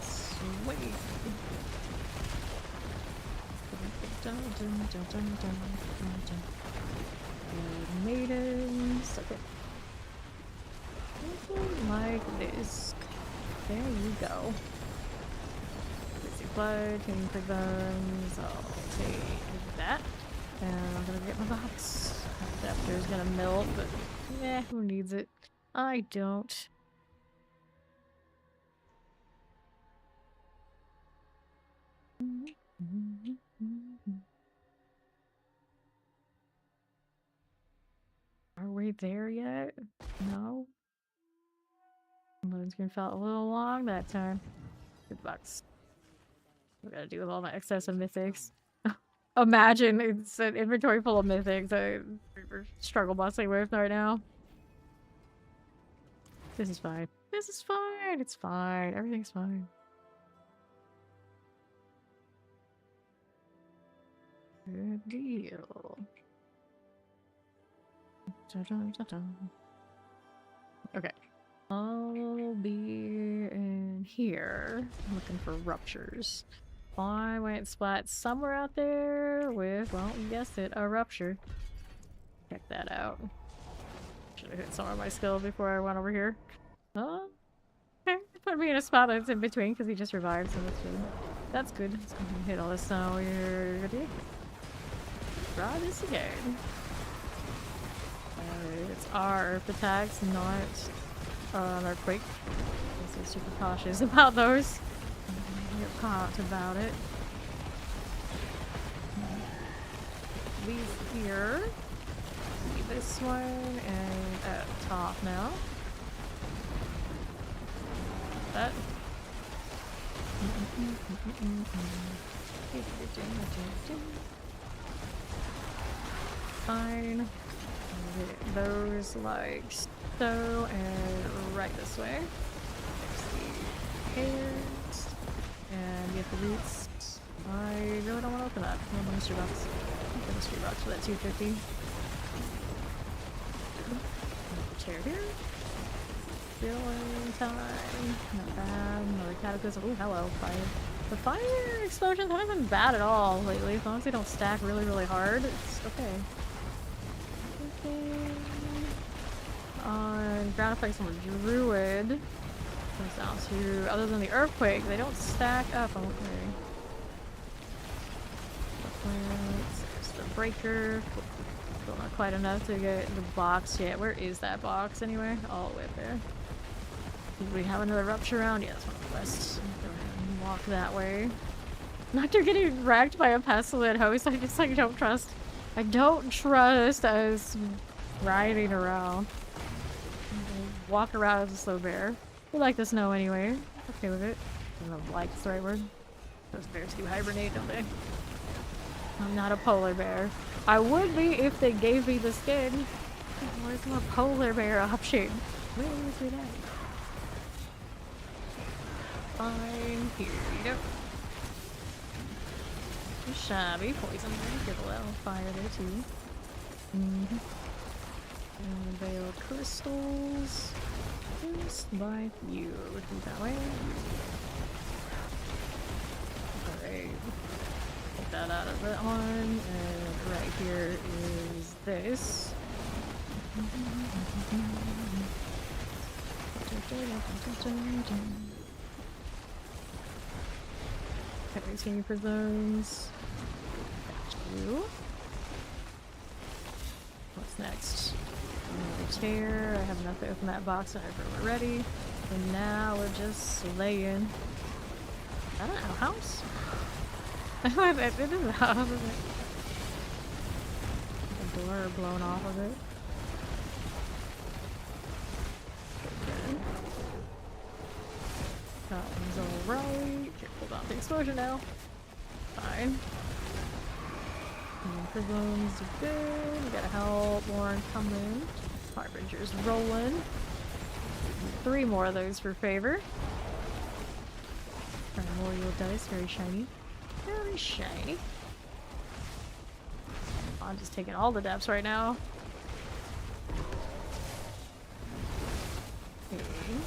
Sweet. Maidens. Okay. Like this. There you go. Busy blood, tuning for guns. I'll take that. And I'm gonna get my box. Adapter's gonna melt, but eh, who needs it? I don't. Are we there yet? No. Loading screen felt a little long that time. Good bucks. What gotta do with all my excess of mythics? Imagine it's an inventory full of mythics we're struggle busting with right now. This is fine. This is fine. It's fine. Everything's fine. Good deal. Okay. I'll be in here looking for ruptures. I went splat somewhere out there with, well, you guessed it, a rupture. Check that out. Should have hit some of my skill before I went over here. Oh, okay. Put me in a spot that's in between because he just revived, so that's good. That's good. Let's go ahead and hit all this now. We're ready. Try this again. It's our earth attacks, not our quake. I'm so super cautious about those. Get caught about it. These here. See this one and at top now. That. Fine. Those like so, and right this way. There's the hairs. And get the roots. I really don't want to open that. I want the mystery box. I'll get the mystery box for that 250. Chair here. Healing time. Not bad. Another cataclysm. Oh, hello, fire. The fire explosions haven't been bad at all lately. As long as they don't stack really, really hard, it's okay. Ground effects on the Druid. Comes down to, other than the earthquake, they don't stack up. Okay. There's the breaker. Still not quite enough to get the box yet. Where is that box anyway? All the way up there. Do we have another rupture around? Yeah, that's one of the west. Go ahead and walk that way. Not after getting wrecked by a pestilent host, I just like don't trust. I don't trust us riding around. Walk around as a slow bear. We like the snow anyway. Okay with it. I don't know if like's the right word. Those bears do hibernate, don't they? I'm not a polar bear. I would be if they gave me the skin. Where's my polar bear option? Where is it at? fine. Here you go. Shabby poison. Get a little fire there too. And veiled crystals. Just like you. Looking that way. Alright. Get that out of that one. And right here is this. Continue for zones. Got you. What's next? Another tear. I have enough to open that box whenever we're ready. And now we're just slaying. Is that an outhouse? It is a house, isn't it? The door blown off of it. Okay. That one's alright. Careful about the explosion now. Fine. Prisms are good. We gotta help. Warren coming. Harbinger's rolling. 3 more of those for favor. Primordial dice, very shiny. Very shiny. I'm just taking all the depths right now. Okay.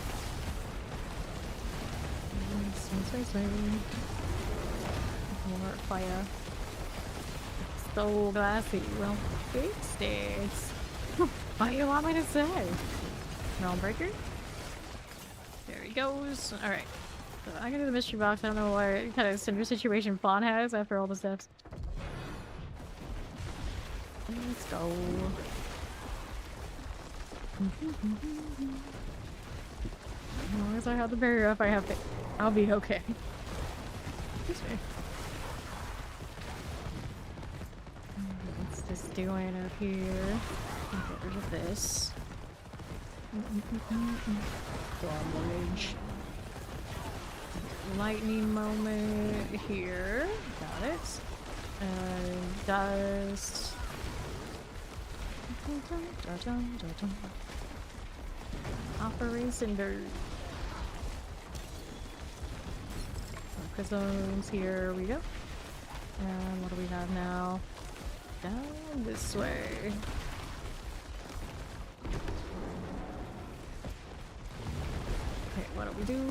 Swing. More fire. So glassy. Well, fixed it. What do you want me to say? Realm Breaker. There he goes. Alright. So I can do the mystery box. I don't know what kind of similar situation Fawn has after all the steps. Let's go. As long as I have the barrier up, I'll be okay. This way. Let's just do it up here. Get rid of this. Damage. Lightning moment here. Got it. And dust. Operation dirt. Prisms, here we go. And what do we have now? Down this way. Okay, what do we do?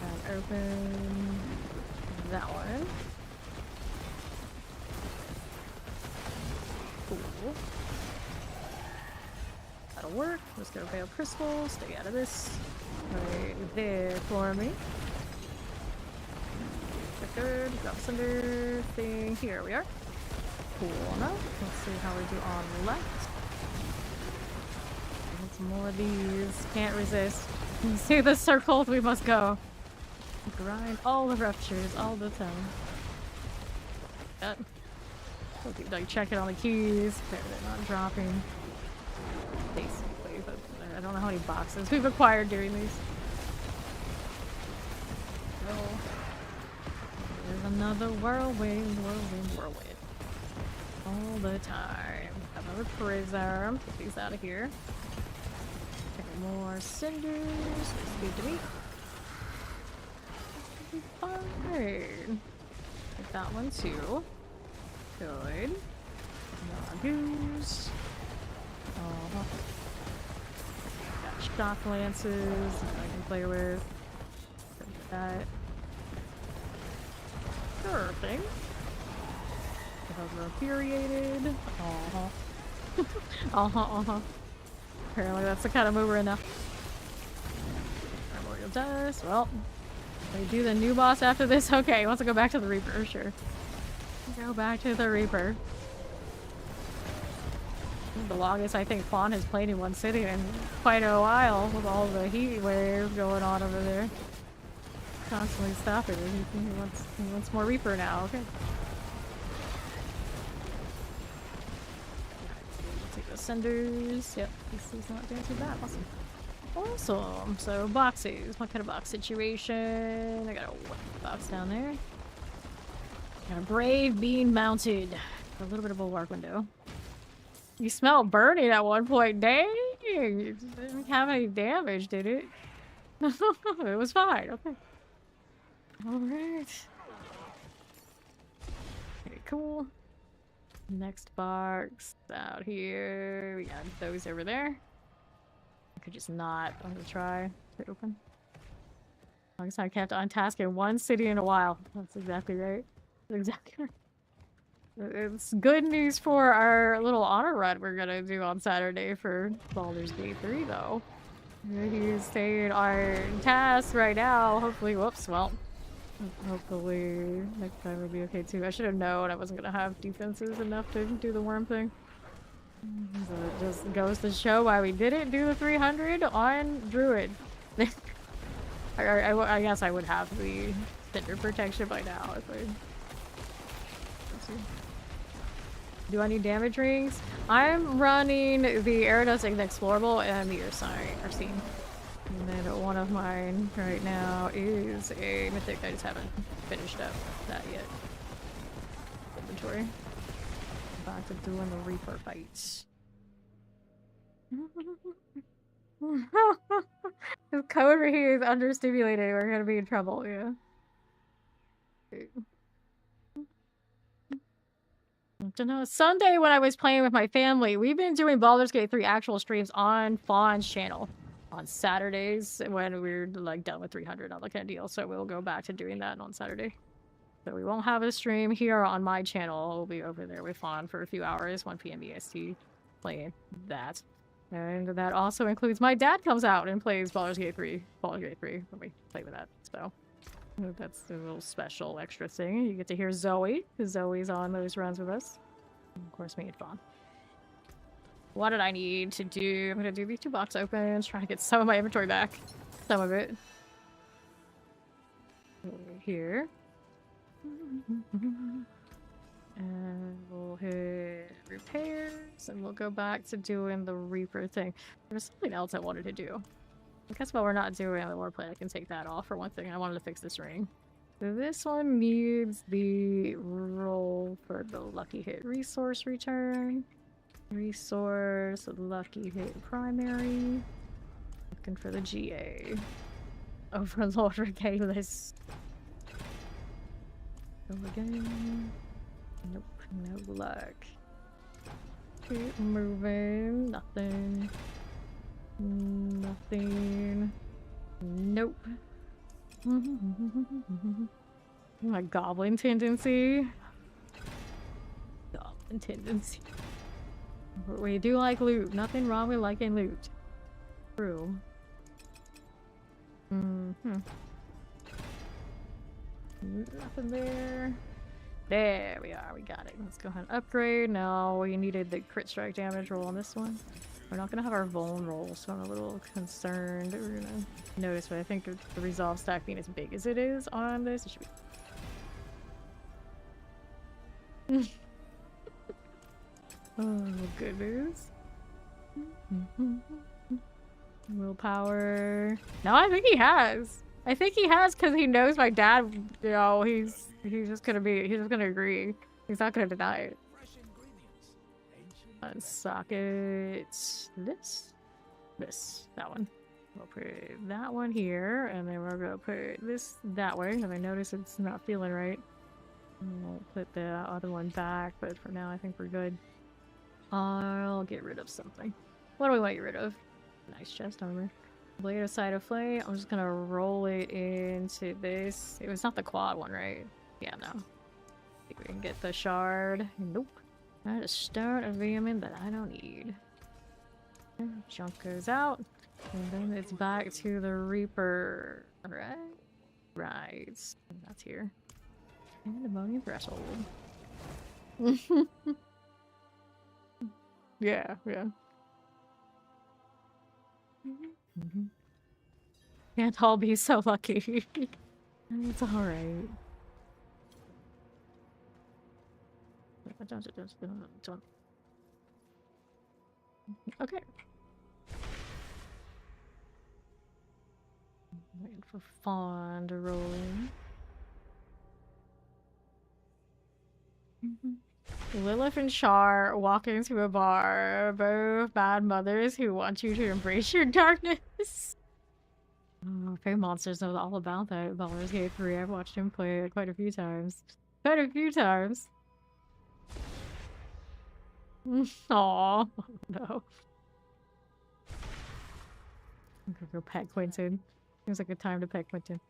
And open that one. Cool. That'll work. Let's go Veil Crystal. Stay out of this. Right there for me. Good. Drop cinder thing. Here we are. Cool enough. Let's see how we do on left. Some more of these. Can't resist. See the circles we must go. Grind all the ruptures all the time. Like checking on the keys. They're not dropping. Basically, but I don't know how many boxes we've acquired during these. Oh. There's another whirlwind. All the time. Another prism. Get these out of here. More cinders. That's good to me. Fine. Get that one too. Good. Nagus. Got shock lances that I can play with. That. Sure thing. Infuriated. Apparently that's the kind of move we're in now. Primordial dust. Well, we do the new boss after this. Okay, he wants to go back to the Reaper. Sure. Go back to the Reaper. The longest I think Fawn has played in one city in quite a while with all the heat waves going on over there. Constantly stopping it. He wants more Reaper now. Okay. Take the cinders. Yep, he's not doing too bad. Awesome. Awesome. So boxes. What kind of box situation? I got a box down there. Got a brave being mounted. A little bit of a bulwark window. You smell burning at one point. Dang! thing. It didn't have any damage, did it? It was fine. Okay. Alright. Okay, cool. Next box out here. We got those over there. I could just not. I'm gonna try to open. As long as I kept on task in one city in a while. That's exactly right. That's exactly right. It's good news for our little honor run we're gonna do on Saturday for Baldur's Gate 3, though. He's staying on task right now. Hopefully, whoops, well, hopefully next time will be okay too. I should have known I wasn't gonna have defenses enough to do the worm thing. So it just goes to show why we didn't do the 300 on Druid. I guess I would have the Cinder protection by now if I... Do I need damage rings? I'm running the Aerodust Inexplorable and the Arsene. And then one of mine right now is a Mythic. I just haven't finished up that yet. Inventory. Back to doing the Reaper fights. This code right here is understimulated. We're gonna be in trouble, yeah. Don't know. Sunday when I was playing with my family, we've been doing Baldur's Gate 3 actual streams on Fawn's channel on Saturdays when we're like done with 300 on the kind of deal. So we'll go back to doing that on Saturday. So we won't have a stream here on my channel. We'll be over there with Fawn for a few hours, 1 p.m. EST, playing that. And that also includes my dad comes out and plays Baldur's Gate 3 when we play with that. So that's a little special extra thing. You get to hear Zoe, because Zoe's on those runs with us. And of course, me and Fawn. What did I need to do? I'm gonna do these 2 box opens, try to get some of my inventory back. Some of it. Over here. And we'll hit repairs, and we'll go back to doing the Reaper thing. There was something else I wanted to do. I guess while we're not doing the warplay, I can take that off for one thing. I wanted to fix this ring. So this one needs the roll for the lucky hit resource return. Resource, lucky hit primary. Looking for the GA. Overlord regardless. Go again. Nope, no luck. Keep moving. Nothing. Nothing. Nope. My goblin tendency. Goblin tendency. We do like loot. Nothing wrong with liking loot. True. Nothing there. There we are. We got it. Let's go ahead and upgrade. Now we needed the crit strike damage roll on this one. We're not gonna have our vuln roll, so I'm a little concerned that we're gonna notice, but I think with the resolve stack being as big as it is on this, it should be. Oh, goodness. Willpower. No, I think he has. I think he has because he knows my dad, you know, he's just gonna agree. He's not gonna deny it. Unsocket this, that one. We'll put that one here, and then we're gonna put this that way, and I notice it's not feeling right. We'll put the other one back, but for now I think we're good. I'll get rid of something. What do we want to get rid of? Nice chest armor. Blade of Sight of Flame. I'm just gonna roll it into this. It was not the quad one, right? Yeah, no. Think we can get the shard. Nope. That is stone of vehement that I don't need. Junk goes out. And then it's back to the Reaper. Alright. Right. That's here. And ammonium threshold. Yeah. Can't all be so lucky. It's alright. Don't. Okay. Waiting for Fawn to roll in. Lilith and Char walk into a bar, both bad mothers who want you to embrace your darkness. Oh, Fey Monsters knows all about that. Baldur's Gate 3. I've watched him play it quite a few times. Quite a few times. Aww. No. I'm gonna go pet Quentin. Seems like a time to pet Quentin.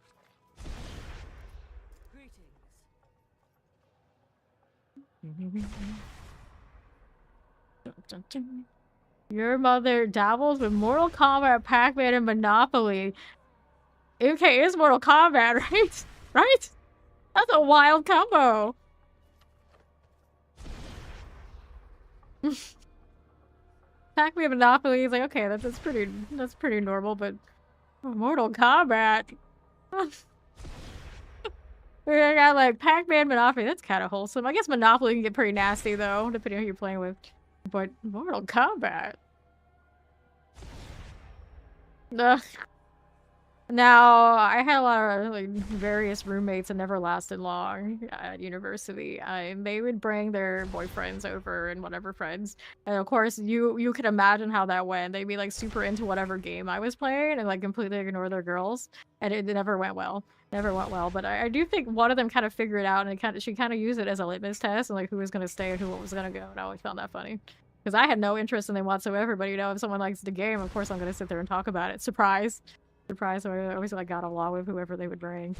Your mother dabbles with Mortal Kombat, Pac-Man, and Monopoly. Okay, it's Mortal Kombat, right? Right? That's a wild combo. Pac-Man, Monopoly is like, okay, that's pretty normal, but Mortal Kombat. We got like Pac-Man, Monopoly. That's kind of wholesome. I guess Monopoly can get pretty nasty though, depending on who you're playing with. But Mortal Kombat. Ugh. Now, I had a lot of like various roommates that never lasted long at university. They would bring their boyfriends over and whatever friends, and of course, you can imagine how that went. They'd be like super into whatever game I was playing and like completely ignore their girls, and it never went well. Never went well. But I do think one of them kind of figured it out, and she kind of used it as a litmus test, and like who was gonna stay and who was gonna go. And I always found that funny. Because I had no interest in them whatsoever, but you know, if someone likes the game, of course I'm gonna sit there and talk about it. Surprise! Surprise! So I always like got along with whoever they would bring,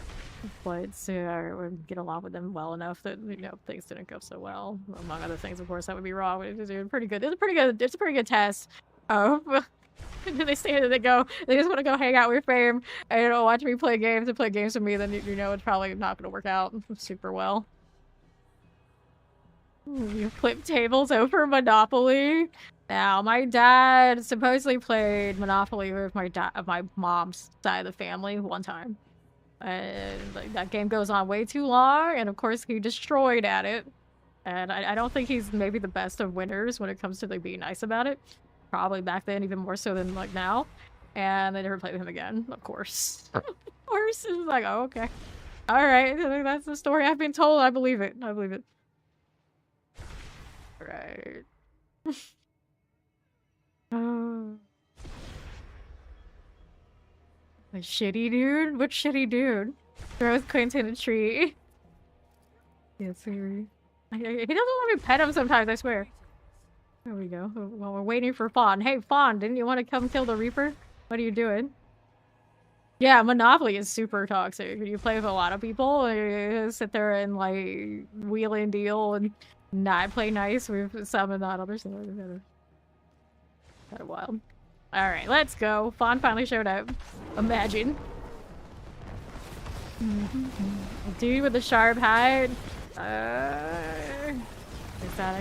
but I would get along with them well enough that you know things didn't go so well. Among other things, of course, that would be wrong. But it's pretty good. It's a pretty good test. They stay there, they go. They just want to go hang out with Fame and watch me play games and play games with me. Then you know it's probably not gonna work out super well. You flip tables over Monopoly. Now, my dad supposedly played Monopoly with my mom's side of the family one time. And like, that game goes on way too long, and of course he destroyed at it. And I don't think he's maybe the best of winners when it comes to like being nice about it. Probably back then, even more so than like now. And they never played with him again, of course. Of course, it's like, oh, okay. Alright, that's the story I've been told. I believe it. I believe it. Right. Oh. A shitty dude? What shitty dude? Throws Quentin a tree. Yes, he doesn't let me pet him sometimes, I swear. There we go. Well, we're waiting for Fawn. Hey, Fawn, didn't you want to come kill the Reaper? What are you doing? Yeah, Monopoly is super toxic. You play with a lot of people, you sit there and like wheel and deal and not play nice with some and not others. Kind of wild. Alright, let's go. Fawn finally showed up. Imagine. Dude with the sharp hat. I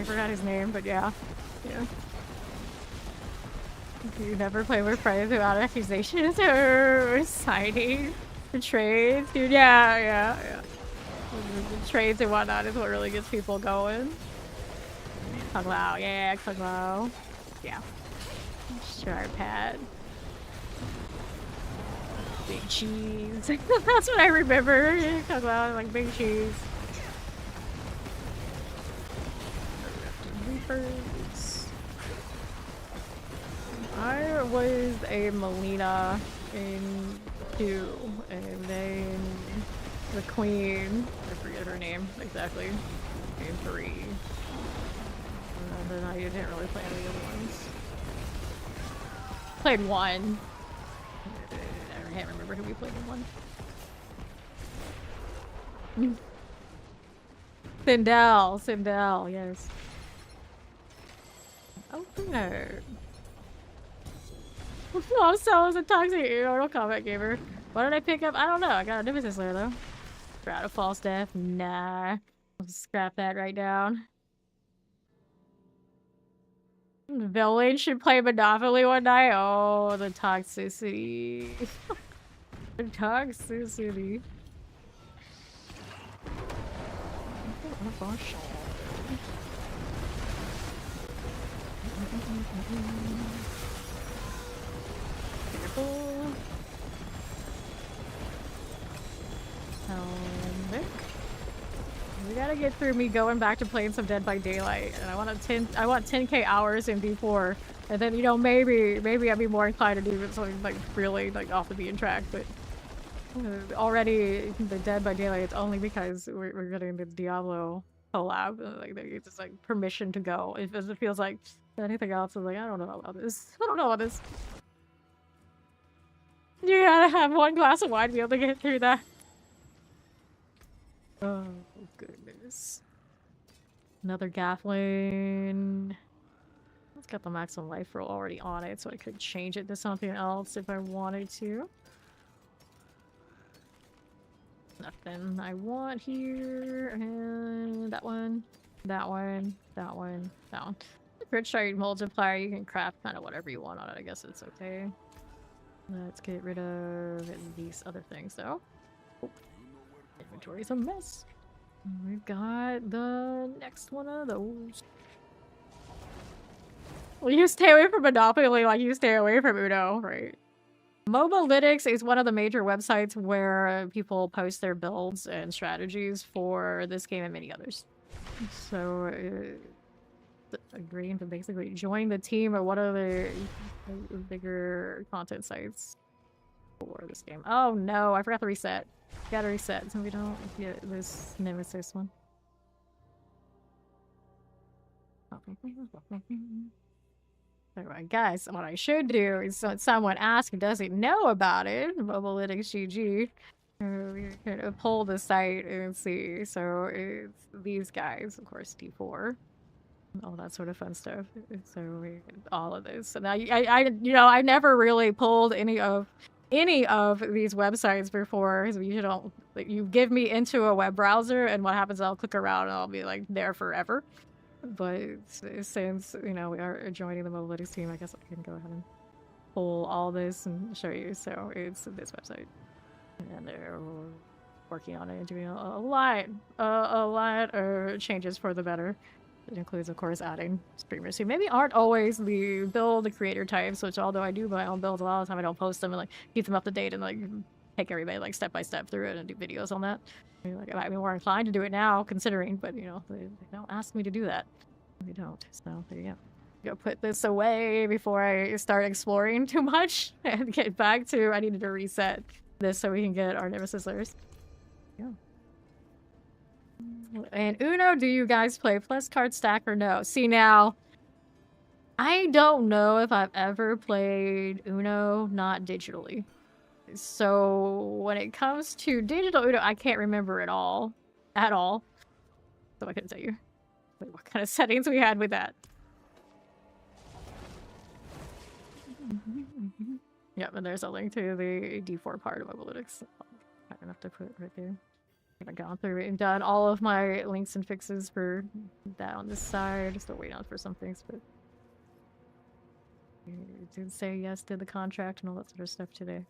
forgot his name, but yeah. Yeah. You never play with friends without accusations or signing the trades. Dude, yeah. The trades and whatnot is what really gets people going. Kung Lao, yeah, Kung Lao. Yeah. Sharp hat. Big cheese. That's what I remember. Kung Lao, like big cheese. Reapers. I was a Melina in 2, and then the Queen, I forget her name exactly, in 3. And then I didn't really play any other ones. Played 1. I can't remember who we played in 1. Sindel, yes. Opener. Oh, so is a toxic Mortal Kombat gamer. What did I pick up? I don't know. I got a Nemesis Slayer though. Shroud of False Death. Nah. I'll scrap that right down. The villain should play Monopoly one night. Oh, the toxicity. The toxicity. Careful. Helmet. We gotta get through me going back to playing some Dead by Daylight, and I want 10k hours in D4, and then, you know, maybe I'd be more inclined to do something like really like off the beaten track. But already the Dead by Daylight, it's only because we're getting the Diablo collab, like it's just like permission to go. If it feels like anything else, is like I don't know about this. I don't know about this. You gotta have one glass of wine to be able to get through that. Oh, goodness. Another Gafflin. It's got the maximum life roll already on it, so I could change it to something else if I wanted to. Nothing I want here. And that one. That one. That one. That one. The crit strike multiplier, you can craft kind of whatever you want on it. I guess it's okay. Let's get rid of these other things, though. Oh. Inventory's a mess. We've got the next one of those. Well, you stay away from Monopoly like you stay away from Uno, right? Mobalytics is one of the major websites where people post their builds and strategies for this game and many others. So, agreeing to basically join the team of one of the bigger content sites for this game. Oh no, I forgot to reset. Gotta reset so we don't get this Nemesis one. Alright, guys, what I should do is someone asks who doesn't know about it, Mobalytics GG, we can pull the site and see. So it's these guys, of course, D4. All that sort of fun stuff. So all of this. And you know, I never really pulled any of these websites before, because you don't, like, you give me into a web browser, and what happens, I'll click around and I'll be like there forever. But since, you know, we are joining the Mobalytics team, I guess I can go ahead and pull all this and show you. So it's this website, and they're working on it and doing a lot of changes for the better. It includes, of course, adding streamers who maybe aren't always the build creator types, which although I do my own builds, a lot of the time I don't post them and like keep them up to date and like take everybody like step by step through it and do videos on that. I mean, like, I might be more inclined to do it now, considering, but you know, they don't ask me to do that. They don't. So there you go. Go put this away before I start exploring too much and get back to, I needed to reset this so we can get our Nemesis layers. Yeah. And Uno, do you guys play plus card stack or no? See, now, I don't know if I've ever played Uno not digitally. So when it comes to digital Uno, I can't remember it all. At all. So I couldn't tell you what kind of settings we had with that. Yep, and there's a link to the D4 part of Mobalytics. I don't have to put it right there. I've gone through it and done all of my links and fixes for that on this side. Still waiting on for some things, but I did say yes to the contract and all that sort of stuff today.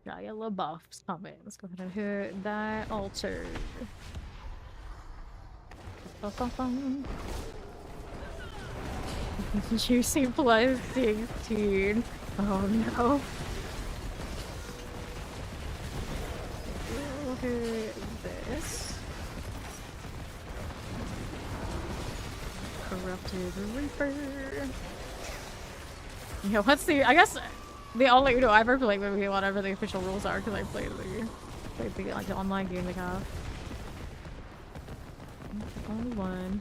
Got yellow buffs coming. Let's go ahead and hit that altar. Juicy plus 16. Oh no. We'll hit this. Corrupted Reaper. You know, what's the, I guess the only Uno I ever played with me, whatever the official rules are, because I played the like the online game they have. Only one.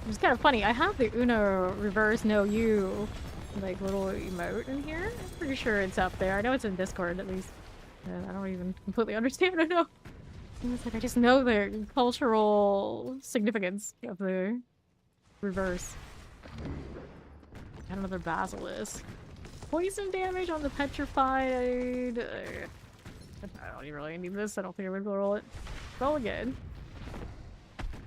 It's kind of funny. I have the Uno reverse no you like little emote in here. I'm pretty sure it's up there. I know it's in Discord at least. I don't even completely understand it. No, it's like I just know the cultural significance of the reverse. Got another basilisk. Poison damage on the petrified. I don't even really need this. I don't think I would roll it. Roll again.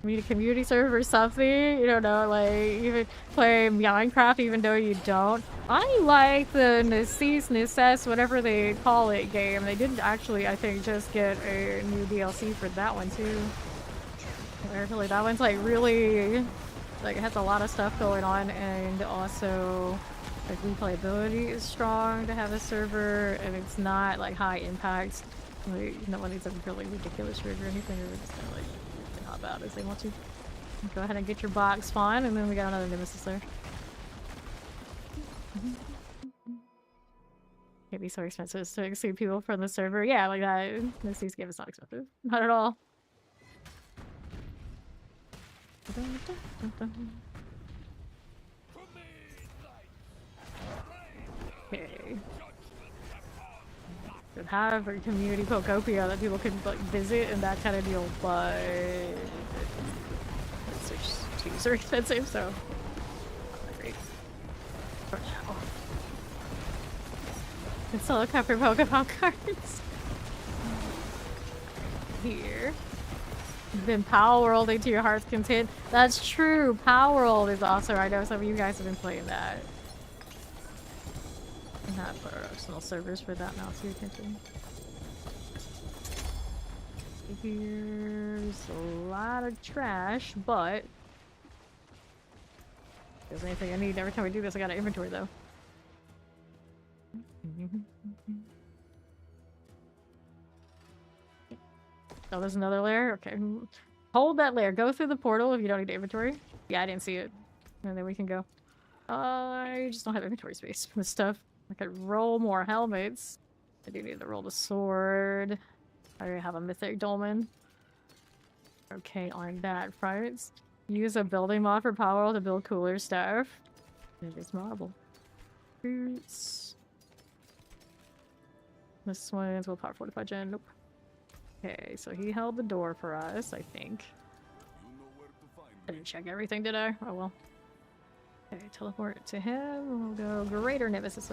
Community server or something, you don't know, like, even play Minecraft even though you don't. I like the Necess, whatever they call it, game. They did actually, I think, just get a new DLC for that one too. I feel like that one's like really Like, it has a lot of stuff going on, and also, like, replayability is strong to have a server, and it's not, like, high impact. Like, no one needs a really ridiculous rig or anything, or just kind of, like, hop out as they want to. Go ahead and get your box spawn, and then we got another nemesis there. Can't be so expensive to exclude people from the server. Yeah, like that. This game is not expensive. Not at all. Okay. Could have a community Pokopia that people can like visit and that kind of deal, but it's just too so expensive, so not that great for now. It's still a cover Pokemon cards. Here. You've been Power Worlding to your heart's content. That's true. Power World is awesome. I know some of you guys have been playing that. And have personal servers for that now too, attention. Here's a lot of trash, but if there's anything I need every time we do this, I got an inventory though. Oh, there's another layer? Okay. Hold that layer. Go through the portal if you don't need inventory. Yeah, I didn't see it. And then we can go. I just don't have inventory space for this stuff. I could roll more helmets. I do need to roll the sword. I already have a mythic dolmen. Okay, on that front. Use a building mod for power to build cooler stuff. It is marble. Fruits. This one's will power fortified gen. Nope. Okay, so he held the door for us, I think. I didn't check everything, did I? Oh well. Okay, teleport to him. We'll go greater nemesis.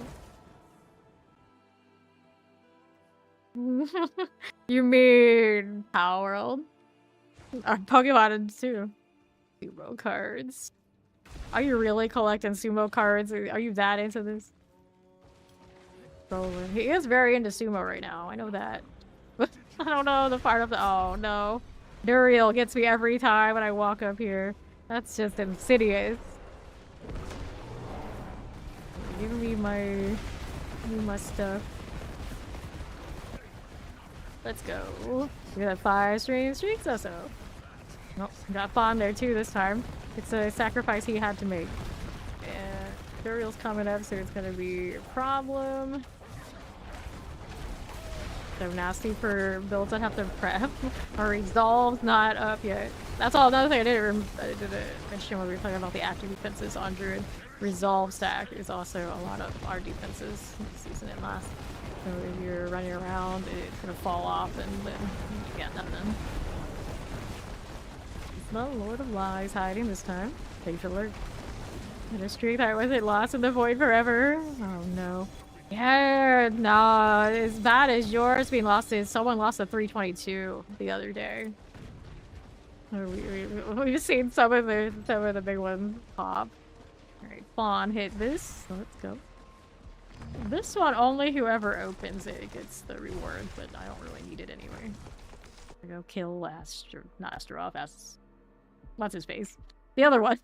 You mean Power World? Our Pokemon too. Sumo cards. Are you really collecting sumo cards? Are you that into this? Roller. He is very into sumo right now. I know that. I don't know the part of the— oh no. Duriel gets me every time when I walk up here. That's just insidious. Give me my stuff. Let's go. We got 5 streaks also. Nope, got Fawn there too this time. It's a sacrifice he had to make. And Duriel's coming up, so it's gonna be a problem. So nasty for builds that have to prep. Our resolve's not up yet. That's all. Another thing I didn't mention when we were talking about the active defenses on Druid. Resolve stack is also a lot of our defenses this season and last. So if you're running around, it's gonna fall off and then you got nothing. It's the Lord of Lies hiding this time. Take a look. And a streak that wasn't lost in the void forever. Oh no. Yeah, no, as bad as yours being lost is someone lost a 322 the other day. We've seen some of the big ones pop. Alright, Fawn hit this, so let's go. This one, only whoever opens it gets the reward, but I don't really need it anyway. I go kill not Astaroth, what's his face? The other one.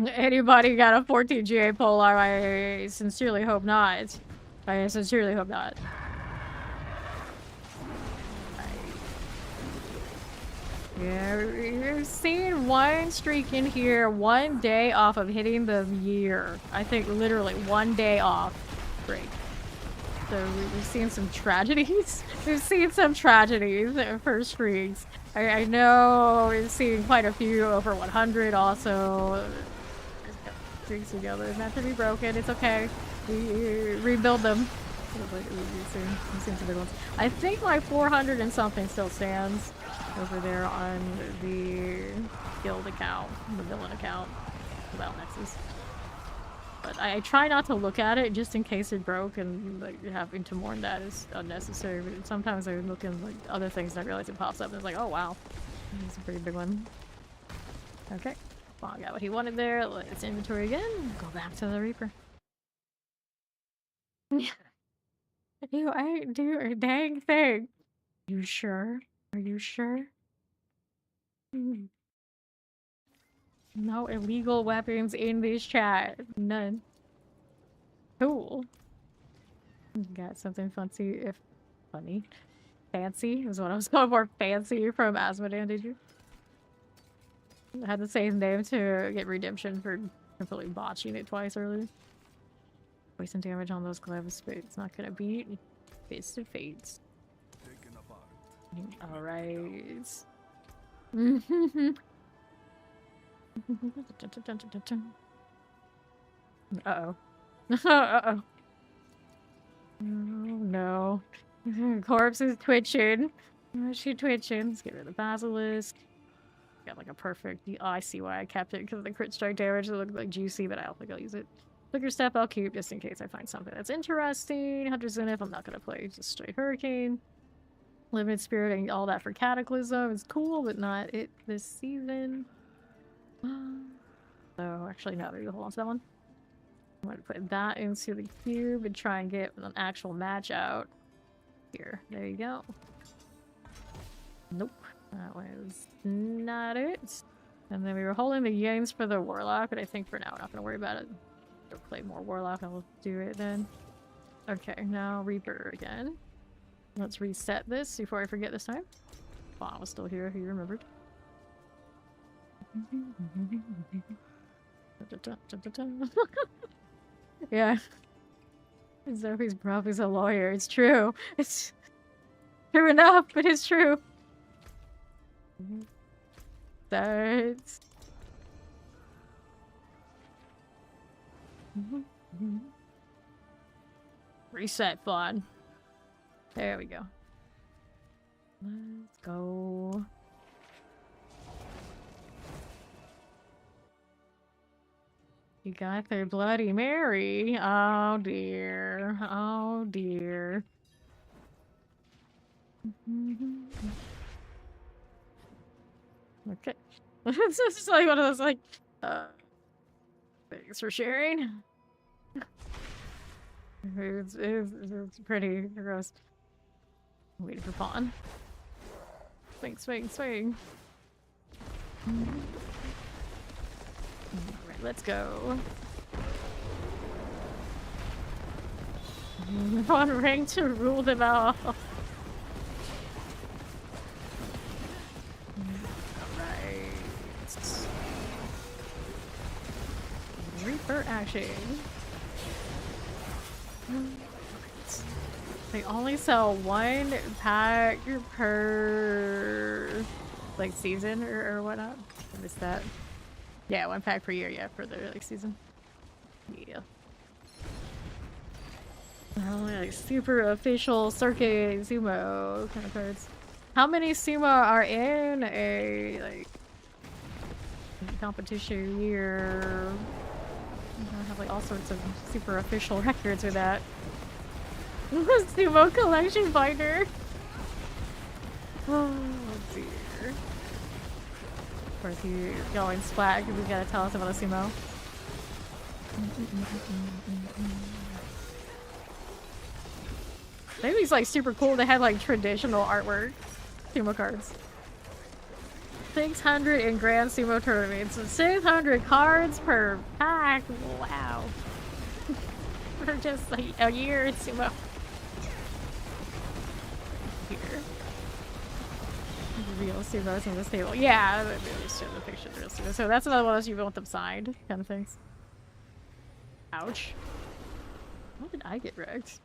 Anybody got a 14 GA Polar? I sincerely hope not. I sincerely hope not. Yeah, we're seeing one streak in here, 1 day off of hitting the year. I think literally 1 day off break. So we've seen some tragedies. We've seen some tragedies for streaks. I know we've seen quite a few over 100 also. Streaks together. It's meant to be broken. It's okay. We rebuild them. We've seen some big ones. I think my 400 and something still stands over there on the guild account, the villain account, without Nexus. But I try not to look at it just in case it broke, and like having to mourn that is unnecessary. But sometimes I look at like other things and I realize it pops up and it's like, oh wow, it's a pretty big one. Okay, well, I got what he wanted there. Let's inventory again. Go back to the Reaper. I do a dang thing. You sure? Are you sure? No illegal weapons in this chat. None. Cool. Got something fancy, if funny. Fancy is what I was going for. Fancy from Asmodean, did you? I had the same name to get redemption for completely botching it twice earlier. Poison damage on those gloves, but it's not gonna beat Fist of Fates. Alright. Uh-oh. Uh-oh. Oh no. Corpse is twitching. Why is she twitching? Let's get rid of the basilisk. Got like a perfect. Oh, I see why I kept it because of the crit strike damage. It looked like juicy, but I don't think I'll use it. Flicker step I'll keep just in case I find something that's interesting. Hunter Zenith I'm not gonna play. Just straight Hurricane. Limited Spirit and all that for Cataclysm is cool, but not it this season. So actually no, maybe hold on to that one. I'm going to put that into the cube and try and get an actual match out. Here, there you go. Nope, that was not it. And then we were holding the Yings for the Warlock, but I think for now we're not going to worry about it. Go play more Warlock and we'll do it then. Okay, now Reaper again. Let's reset this before I forget this time. Wow, I was still here, he remembered. Yeah. Zoe's probably a lawyer. It's true. It's true enough, but it's true. That's... Reset fun. There we go. Let's go. You got their Bloody Mary. Oh dear. Oh dear. Okay. It's just like one of those like thanks for sharing. It's pretty gross. Waiting for pawn. Swing, swing, swing. Alright, let's go. One ring to rule them out. Alright. Reaper action. They only sell one pack per like season or whatnot. I missed that. Yeah, one pack per year, yeah, for the like season. Yeah. Like super official circuit sumo kind of cards. How many sumo are in a like competition year? I have like all sorts of super official records with that. Sumo collection binder. Oh dear. Of course, you going splat because you gotta tell us about a sumo. Maybe it's like super cool. They had like traditional artwork sumo cards. 600 in Grand Sumo tournaments. 600 cards per pack. Wow. For just like a year in sumo. Here. Real sumos on this table. Yeah, let me just show the picture of the real sumo. So that's another one of those you want them signed kind of things. Ouch. What did I get wrecked?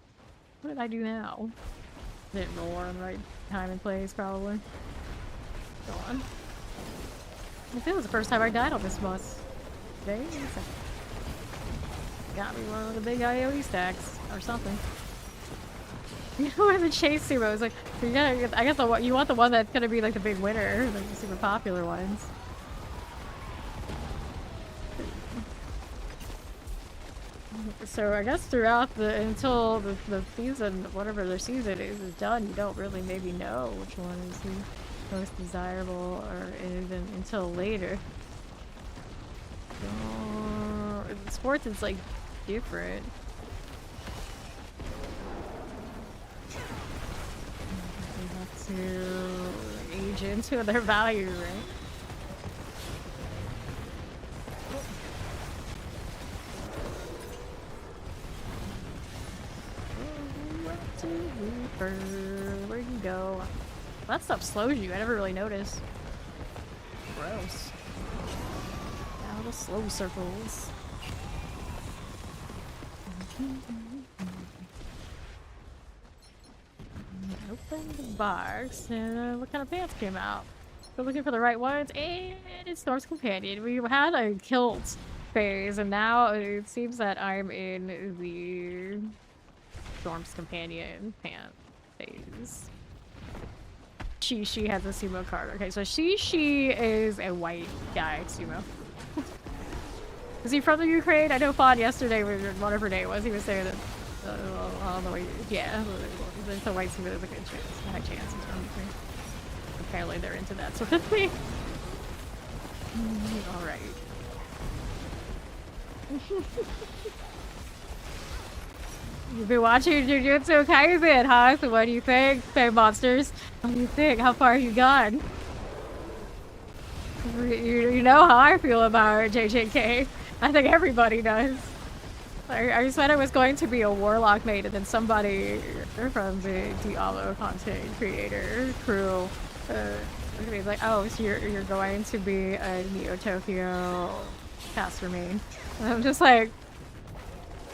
What did I do now? Didn't roll on the right time and place, probably. Go on. I think it was the first time I died on this boss. Today? Got me one of the big IOE stacks or something. You know where the chase sumo is like, you gotta, I guess you want the one that's gonna be like the big winner, like the super popular ones. So I guess throughout until the season, whatever their season is done, you don't really maybe know which one is the most desirable or even until later. In sports it's like different. You have to age into their value, right? Reaper, where'd you go? That stuff slows you. I never really noticed. Gross. Yeah, little slow circles. Open the box. What kind of pants came out? We're looking for the right ones, and it's Storm's Companion. We had a kilt phase, and now it seems that I'm in the Storm's Companion pant phase. She has a sumo card. Okay, so she is a white guy sumo. Is he from the Ukraine? I know Fawn yesterday, whatever day it was, he was saying that. On the way, yeah, the white sumo has a good chance, a high chance. Apparently they're into that sort of thing. All right. You've been watching Jujutsu Kaisen, huh? So what do you think, Fey Monsters? What do you think? How far have you gone? You know how I feel about JJK. I think everybody does. I said I was going to be a warlock maid, and then somebody from the Diablo content creator crew was like, "Oh, so you're going to be a Neo Tokyo caster main?" And I'm just like,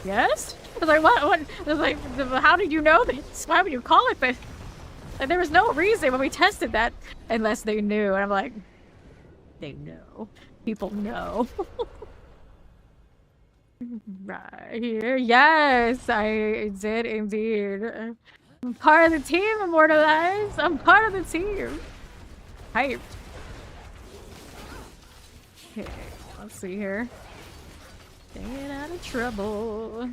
"Yes." I was like, "What? I was like, "How did you know this? Why would you call it this?" And there was no reason when we tested that, unless they knew. And I'm like, "They know. People know." Right here. Yes, I did indeed. I'm part of the team, Immortalized. I'm part of the team. Hyped. Okay, let's see here. Staying out of trouble.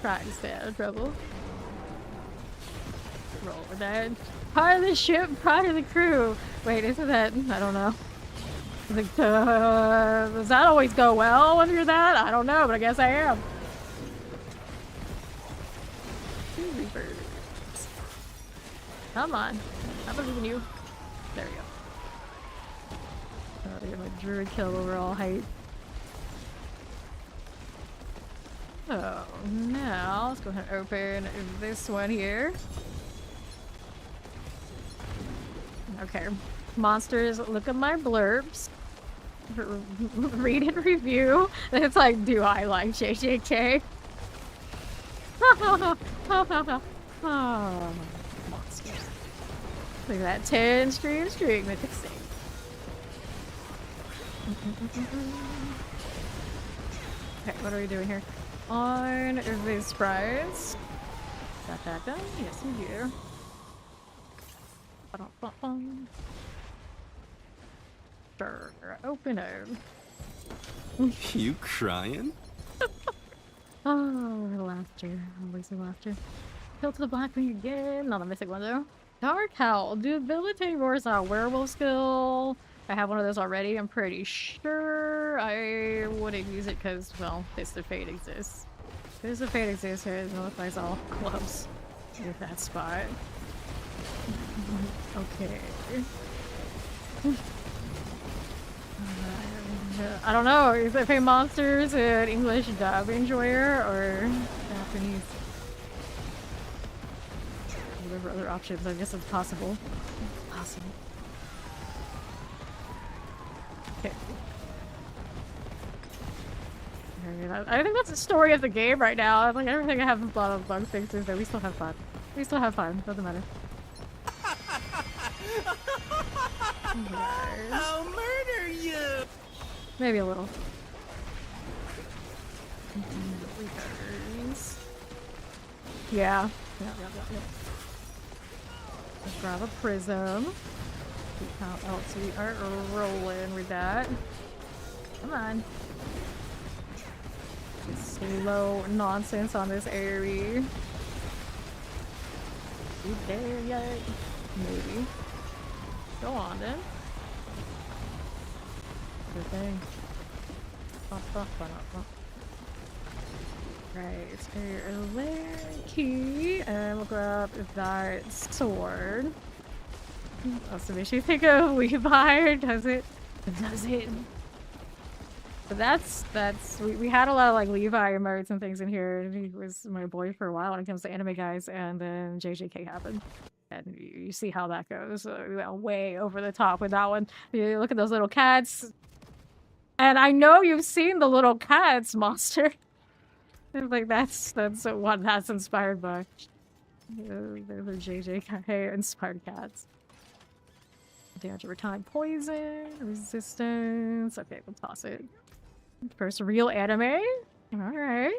Trying to stay out of trouble. Roll with that. Part of the ship, part of the crew. Wait, isn't that? I don't know. Like, does that always go well when you're that? I don't know, but I guess I am. Come on. I believe in you. There we go. Oh, they get my druid kill overall height. Oh, now let's go ahead and open this one here. Okay. Monsters, look at my blurbs. Read and review. It's like, do I like JJK? Oh, monsters. Look at that 10 stream with the same. Okay, what are we doing here? On this prize. Got that done? Yes, we do. Sure, open it. You crying? Oh, laughter. Always the laughter. Kill to the Blackwing again. Not a mythic one though. Dark Howl. Debilitating Roar is a werewolf skill. I have one of those already. I'm pretty sure I wouldn't use it because, well, Fist of Fate exists. Fist of Fate exists here. No, if I all close with that spot. Okay. I don't know. Is it Fey Monsters an English dub enjoyer or Japanese? Whatever other options, I guess it's possible. Possible. Okay. I think that's the story of the game right now. Like everything I have a lot of bug fixes, but we still have fun. We still have fun. Doesn't matter. I'll murder you! Maybe a little. Returns. Yeah. Yeah. Let's grab a prism. See how else we are rolling with that. Come on. Just slow nonsense on this Aerie. You there yet? Maybe. Go on then. Good thing. Right, key, and we'll grab that sword. Oh, so makes you think of Levi, does it? Does it? But we had a lot of like Levi emotes and things in here, and he was my boy for a while when it comes to anime guys, and then JJK happened. And you see how that goes. We went way over the top with that one. You look at those little cats. And I know you've seen the little cats, monster. Like that's what that's inspired by. They're the JJK inspired cats. Damage over time, poison, resistance. Okay, we'll toss it. First real anime. Alright.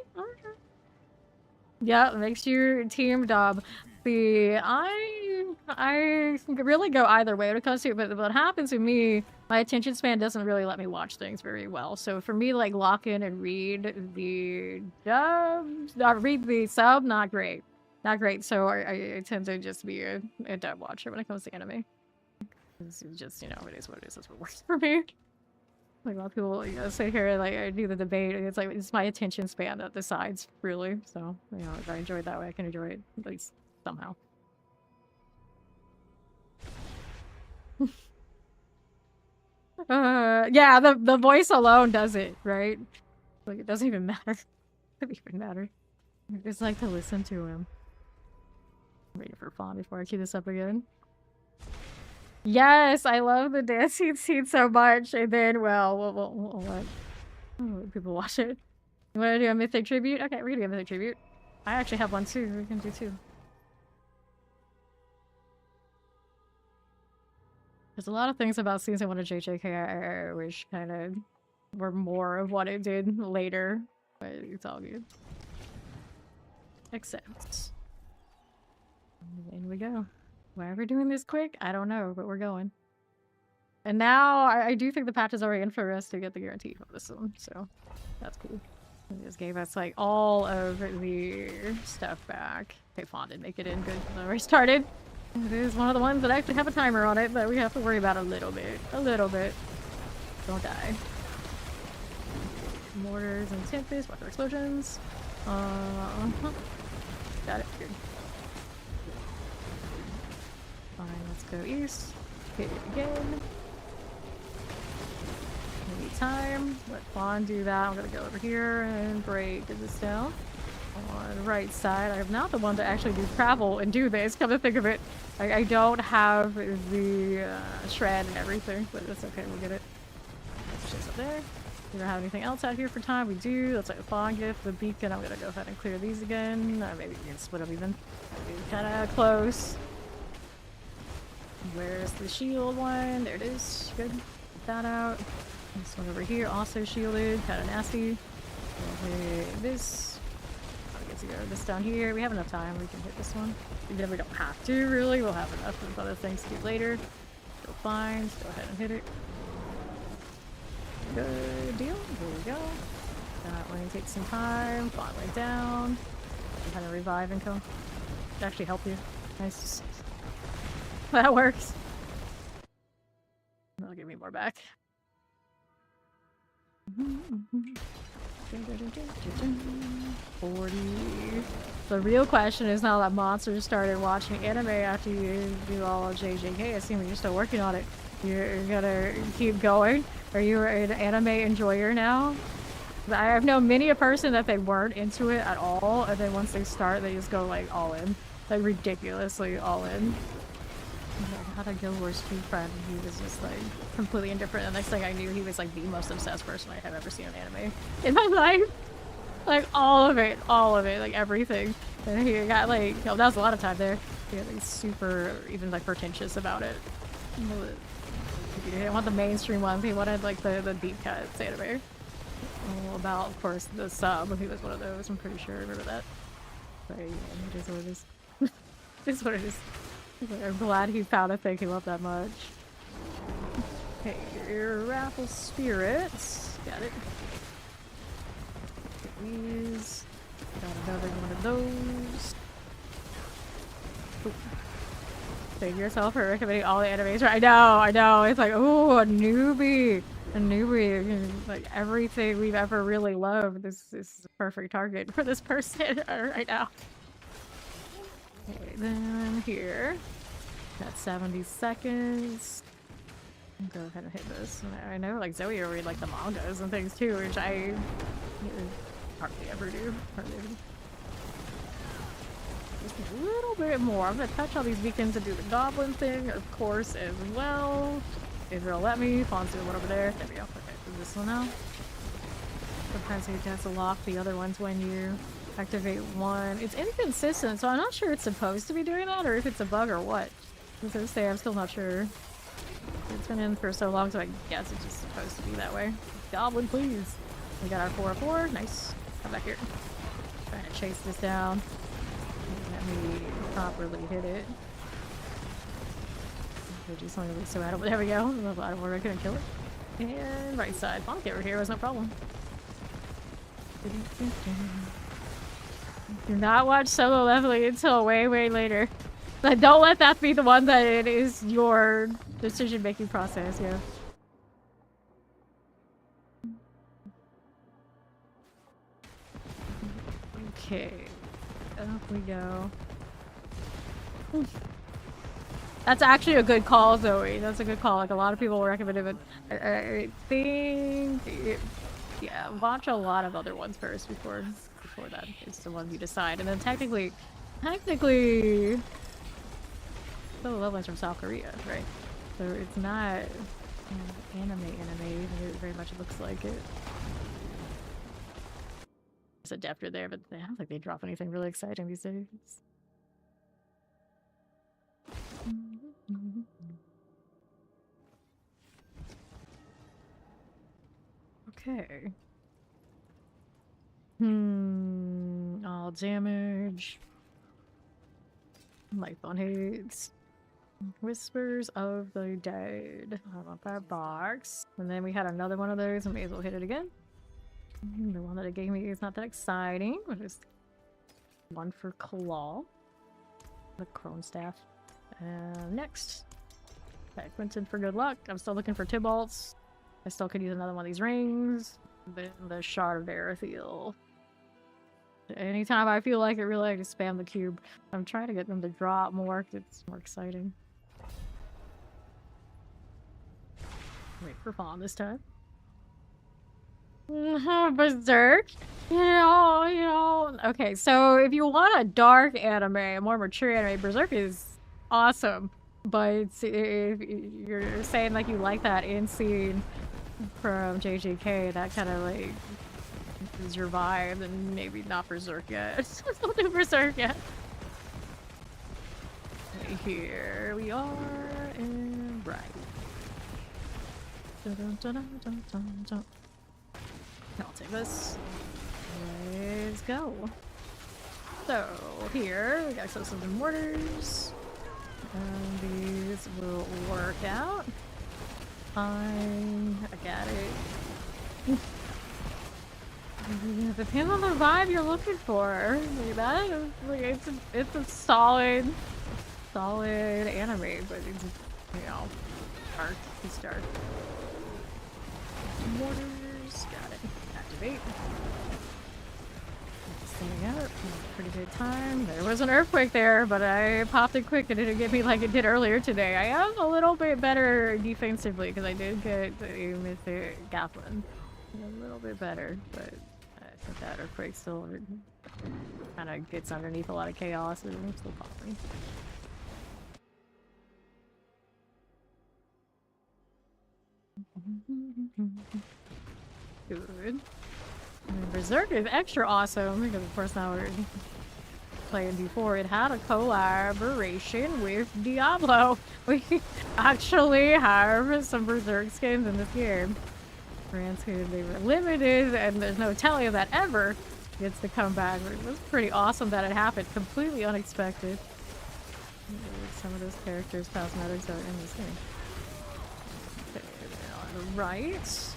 Yeah, makes your team dub. I really go either way when it comes to it, but what happens with me, my attention span doesn't really let me watch things very well. So for me, like, lock in and read the dub, read the sub, not great. Not great, so I tend to just be a dub watcher when it comes to anime. It's just, you know, it is what it is. That's what works for me. Like, a lot of people, you know, sit here and, like, I do the debate, and it's like, it's my attention span that decides, really. So, you know, if I enjoy it that way, I can enjoy it, at least somehow. Yeah, the voice alone does it, right? Like, it doesn't even matter. It doesn't even matter. I just like to listen to him. I'm waiting for Fawn before I cue this up again. Yes, I love the dancing scene so much, and then, well, we'll let people watch it. You want to do a mythic tribute? Okay, we're gonna do a mythic tribute. I actually have one too. We can do two. There's a lot of things about season 1 of JJK I wish kind of were more of what it did later, but it's all good. Accept. In we go. Why are we doing this quick? I don't know, but we're going. And now I do think the patch is already in for us to get the guarantee for this one, so that's cool. It just gave us like all of the stuff back. Okay, Fawn did make it in good. I already started. It is one of the ones that actually have a timer on it that we have to worry about a little bit. A little bit. Don't die. Mortars and Tempest, watch our explosions. Got it. Good. Fine, let's go east. Hit it again. Maybe time. Let Fawn do that. I'm gonna go over here and break this down. On the right side, I'm not the one to actually do travel and do this. Come to think of it, I don't have the shred and everything, but that's okay. We'll get it. It's just up there. We don't have anything else out here for time. We do. That's like a Fawn gift. The beacon. I'm gonna go ahead and clear these again. Maybe we can split them even. Kind of close. Where's the shield one? There it is. Good. Get that out. This one over here also shielded. Kind of nasty. Hit this. I get to go this down here. We have enough time. We can hit this one. Even if we don't have to, really. We'll have enough of other things to do later. Still fine. Just go ahead and hit it. Good deal. There we go. That one takes some time. Fawn went down. Kind of revive and come. Actually help you. Nice. That works. That'll give me more back. 40. The real question is now that Monsters started watching anime after you do all of JJK. Assuming you're still working on it. You're gonna keep going? Are you an anime enjoyer now? I have known many a person that they weren't into it at all, and then once they start, they just go like all in. Like ridiculously all in. I had a Guild Wars 2 friend, and he was just like completely indifferent. The next thing I knew, he was like the most obsessed person I have ever seen in anime in my life. Like all of it, like everything. And he got like, that was a lot of time there. He got like super, even like pretentious about it. He didn't want the mainstream ones. He wanted like the deep cuts anime. All about, of course, the sub. He was one of those. I'm pretty sure. I remember that. But yeah, it is what it is. It is what it is. I'm glad he found a thing he loved that much. Okay, your raffle spirits. Got it. Get these. Got another one of those. Ooh. Thank yourself for recommending all the animes. I know. It's like, oh, a newbie. A newbie. Like everything we've ever really loved. This is a perfect target for this person right now. Okay, then here. Got 70 seconds. Go ahead and hit this. I know, like, Zoe will read, like, the mangas and things, too, which I hardly ever do. Hardly ever do. Just a little bit more. I'm gonna touch all these beacons and do the goblin thing, of course, as well. If it'll let me. Fawn's doing one over there. There we go. Okay, do this one now. Sometimes you have to lock the other ones when you activate one. It's inconsistent, so I'm not sure it's supposed to be doing that or if it's a bug or what. To this day, I'm still not sure. It's been in for so long, so I guess it's just supposed to be that way. Goblin, please. We got our 4/4. Nice. Come back here. Trying to chase this down. Let me properly hit it. Do something so out of there we go. I don't worry, I couldn't kill it. And right side. Bonk over here was no problem. Do not watch Solo Leveling until way, way later. But don't let that be the one that it is your decision-making process, yeah. Okay. Up we go. That's actually a good call, Zoe. That's a good call. Like, a lot of people recommend it, but I think... yeah, watch a lot of other ones first before that is the one you decide. And then technically... Solo Leveling's from South Korea, right? So it's not anime, even though it very much looks like it. There's a adapter there, but I don't think they drop anything really exciting these days. Okay. All damage. Life on hits. Whispers of the Dead. I want that box. And then we had another one of those. I may as well hit it again. The one that it gave me is not that exciting. Just one for Claw. The Crone Staff. Next. Okay, Quentin for good luck. I'm still looking for Tybalts. I still could use another one of these rings. Then the Shard of Erethiel. Anytime I feel like it, really, I just spam the cube. I'm trying to get them to drop more because it's more exciting. Wait for Fawn this time. Berserk? You know. Okay, so if you want a dark anime, a more mature anime, Berserk is awesome. But if you're saying like you like that in scene from JJK, that kind of like is your vibe, then maybe not Berserk yet. Don't do Berserk yet. Okay, here we are, and right. Dun, dun, dun, dun, dun, dun. I'll take this. Let's go. So here we got some mortars. And these will work out. Fine. I got it. Depends on the vibe you're looking for. Like that is, like, it's a solid anime, but it's, you know, dark. It's dark. Mortars. Got it. Activate. Setting up. Pretty good time. There was an earthquake there, but I popped it quick and it didn't get me like it did earlier today. I am a little bit better defensively because I did get a mythic Gatlin. A little bit better, but I think that earthquake still kind of gets underneath a lot of chaos and I'm still popping. Good. And Berserk is extra awesome because of course now we're playing D4. It had a collaboration with Diablo. We actually have some Berserk skins in this game. Granted, they were limited and there's no telling if that ever gets to come back. But it was pretty awesome that it happened. Completely unexpected. Some of those characters, cosmetics, are in this game. Okay, on the right.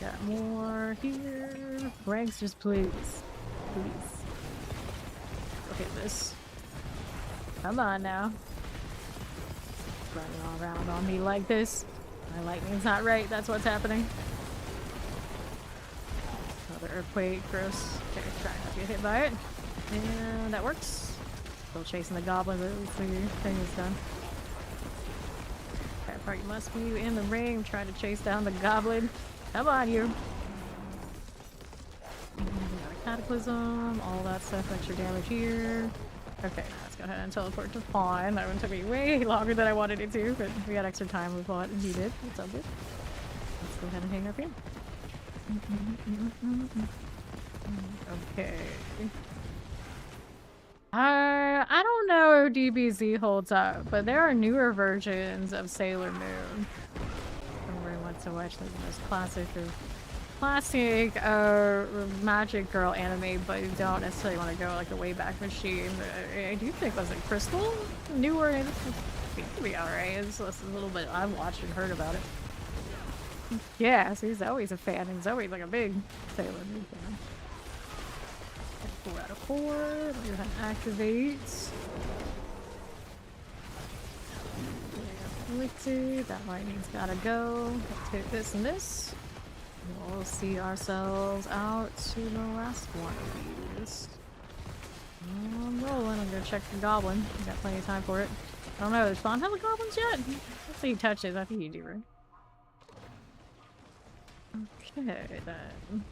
Got more here. Ranks, just please. Please. Okay, this. Come on now. Running all around on me like this. My lightning's not right, that's what's happening. Another earthquake, gross. Okay, try not to get hit by it. And that works. Still chasing the goblin, but at least the thing is done. Okay, part you must be in the ring. Try to chase down the goblin. Come on, you. We got a cataclysm, all that stuff, extra damage here. Okay, let's go ahead and teleport to Fawn. That one took me way longer than I wanted it to, but we got extra time with what he did. It's all good. Let's go ahead and hang up here. Okay. I don't know if DBZ holds up, but there are newer versions of Sailor Moon. I really want to watch the most classic Magic Girl anime, but you don't necessarily want to go like the Wayback Machine. I do think, was it Crystal? Newer, it seems to be alright. It's just a little bit, I've watched and heard about it. Yeah, so Zoe's a fan, and Zoe's like a big Sailor Moon fan. 4 out of 4. We're gonna activate. Afflicted. That lightning's gotta go. Let's hit this and this. We'll see ourselves out to the last one of these. I'm rolling. I'm gonna check the goblin. We got plenty of time for it. I don't know. Does Fawn have the goblins yet? Let's see. He touches. I think you do, right? Okay, then.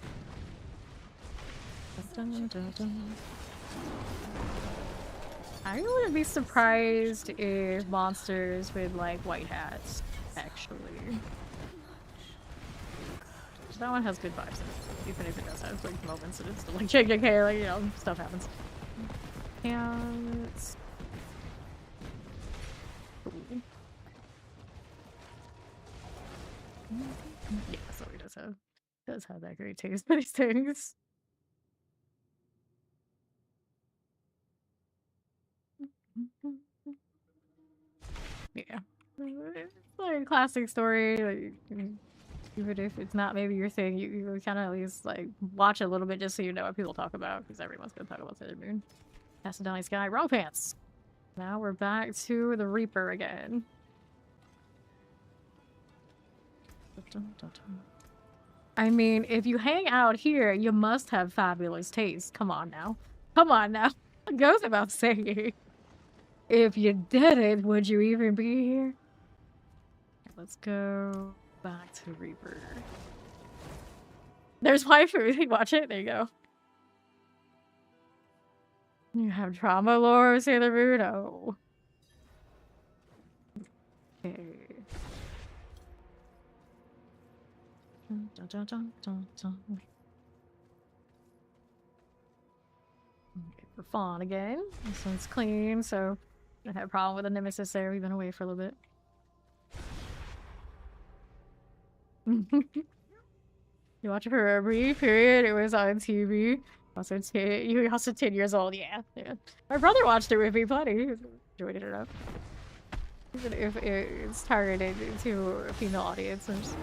Dun, dun, dun. I wouldn't be surprised if monsters with like white hats, actually. That one has good vibes, even if it does have like moments and it's still like JJK, like, you know, stuff happens. And it's cool. Yeah, so he does have that great taste for these things. Yeah, it's like a classic story. Like, even if it's not maybe your thing, you kind of at least like watch a little bit just so you know what people talk about, because everyone's gonna talk about Sailor Moon. Accidentally Sky, wrong pants. Now we're back to the Reaper again. I mean, if you hang out here, you must have fabulous taste. Come on now. Come on now. It goes without saying. If you didn't, would you even be here? Let's go back to Reaper. There's waifu. Watch it. There you go. You have trauma lore, Sailor Moon. Oh. Okay. Dun, dun, dun, dun, dun. Okay, for Fawn again. This one's clean, so I had a problem with the Nemesis there. We've been away for a little bit. You watch it for a brief period. It was on TV. Also, you were also 10 years old. Yeah, yeah. My brother watched it with me plenty. He enjoyed it enough. Even if it's targeted to a female audience, there's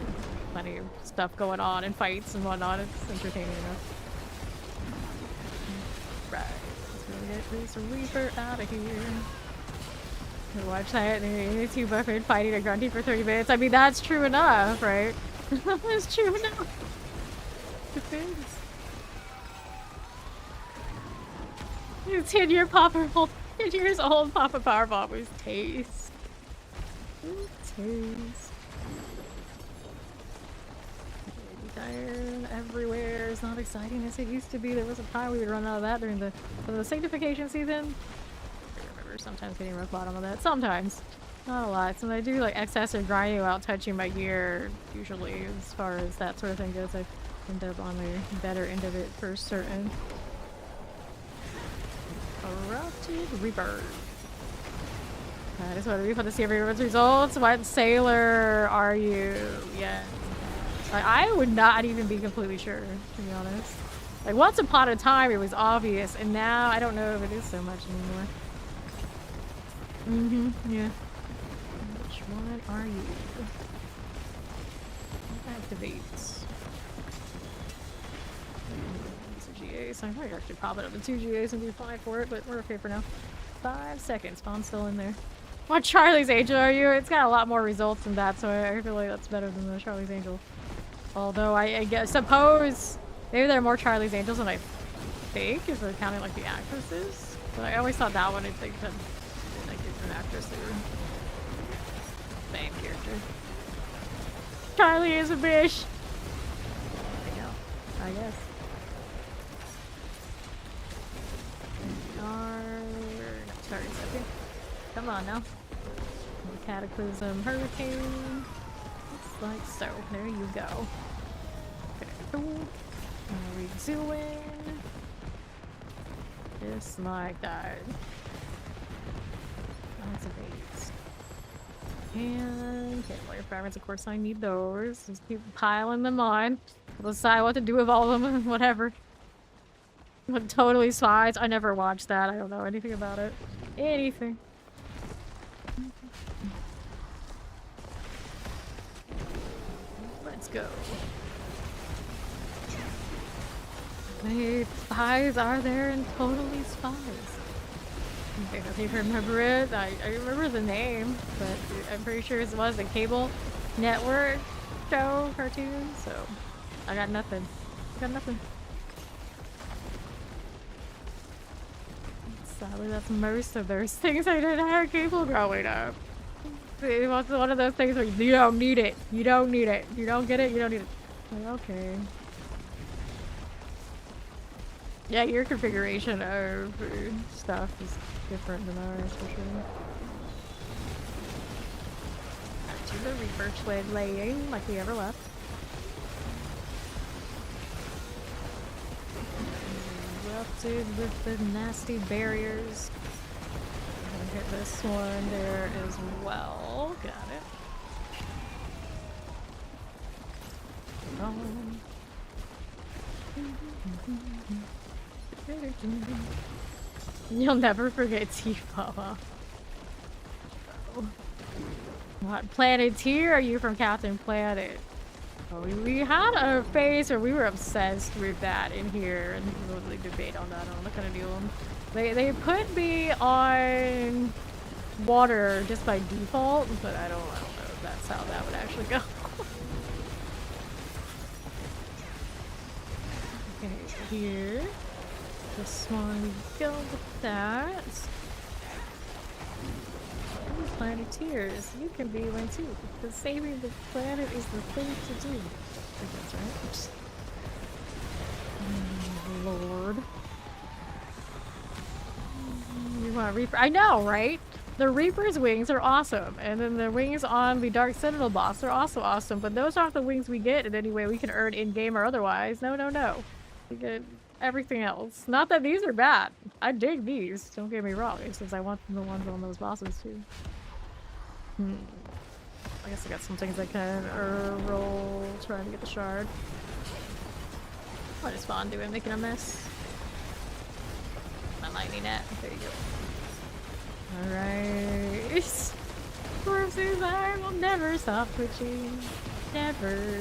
plenty of stuff going on and fights and whatnot. It's entertaining enough. Right. Let's go get this Reaper out of here. Watch that and two buffet fighting a grunty for 30 minutes. I mean, that's true enough, right? That's true enough. It's 10-year Papa, 10 years old Papa Powerbomb was taste. Taste. Iron everywhere. It's not exciting as it used to be. There was a time we would run out of that during the sanctification season. I remember sometimes getting rock bottom of that. Sometimes. Not a lot. So when I do like excess or grinding without touching my gear, usually as far as that sort of thing goes, I end up on the better end of it for certain. Corrupted Reaper. I just want to be fun to see everyone's results. What sailor are you? Yeah. Like, I would not even be completely sure, to be honest. Like, once upon a time it was obvious, and now I don't know if it is so much anymore. Yeah. Which one are you? Activate. It's a GA, so I might actually pop it up to 2 GAs and do 5 for it, but we're okay for now. 5 seconds. Spawn's still in there. What Charlie's Angel are you? It's got a lot more results than that, so I feel like that's better than the Charlie's Angel. Although I guess, suppose maybe there are more Charlie's Angels than I think, if we're counting like the actresses. But I always thought that one, I think that like it's an actress main character. Charlie is a bitch. There you go. I guess. Sorry, okay. Come on now. Cataclysm, hurricane. Just like so. There you go. Okay, cool. What are we doing? Just like that. Lots of eights. And okay, player fragments, of course I need those. Just keep piling them on. I'll decide what to do with all of them, whatever. But totally spies. I never watched that. I don't know anything about it. Anything. Let's go. Wait, spies are there and totally spies. Okay, if you remember it, I remember the name, but I'm pretty sure it was a cable network show, cartoon, so I got nothing. I got nothing. Sadly, that's most of those things I didn't have cable growing up. It was one of those things where you don't need it. You don't need it. You don't get it. You don't need it. Like, okay. Yeah, your configuration of stuff is different than ours for sure. Back to the Reaper Twig laying like we ever left. Erupted with the nasty barriers. I'm gonna hit this one there as well. Got it. You'll never forget T-Paw. What Planeteer? Are you from Captain Planet? Oh, we had a phase where we were obsessed with that in here, and we would really debate on that. I don't know what kind of deal. They put me on water just by default, but I don't know if that's how that would actually go. Okay, here. This one we go with that. Planeteers, you can be one too, because saving the planet is the thing to do. I think that's right. Oh, Lord. You want Reaper? I know, right? The Reaper's wings are awesome, and then the wings on the Dark Citadel boss are also awesome, but those aren't the wings we get in any way we can earn in-game or otherwise. No, no, no. We get everything else. Not that these are bad. I dig these, don't get me wrong. It's just I want the ones on those bosses too. I guess I got some things I can roll trying to get the shard. What is Fawn doing? Making a mess. My lightning net. There you go. Alright. Corpse's arm will never stop twitching. Never.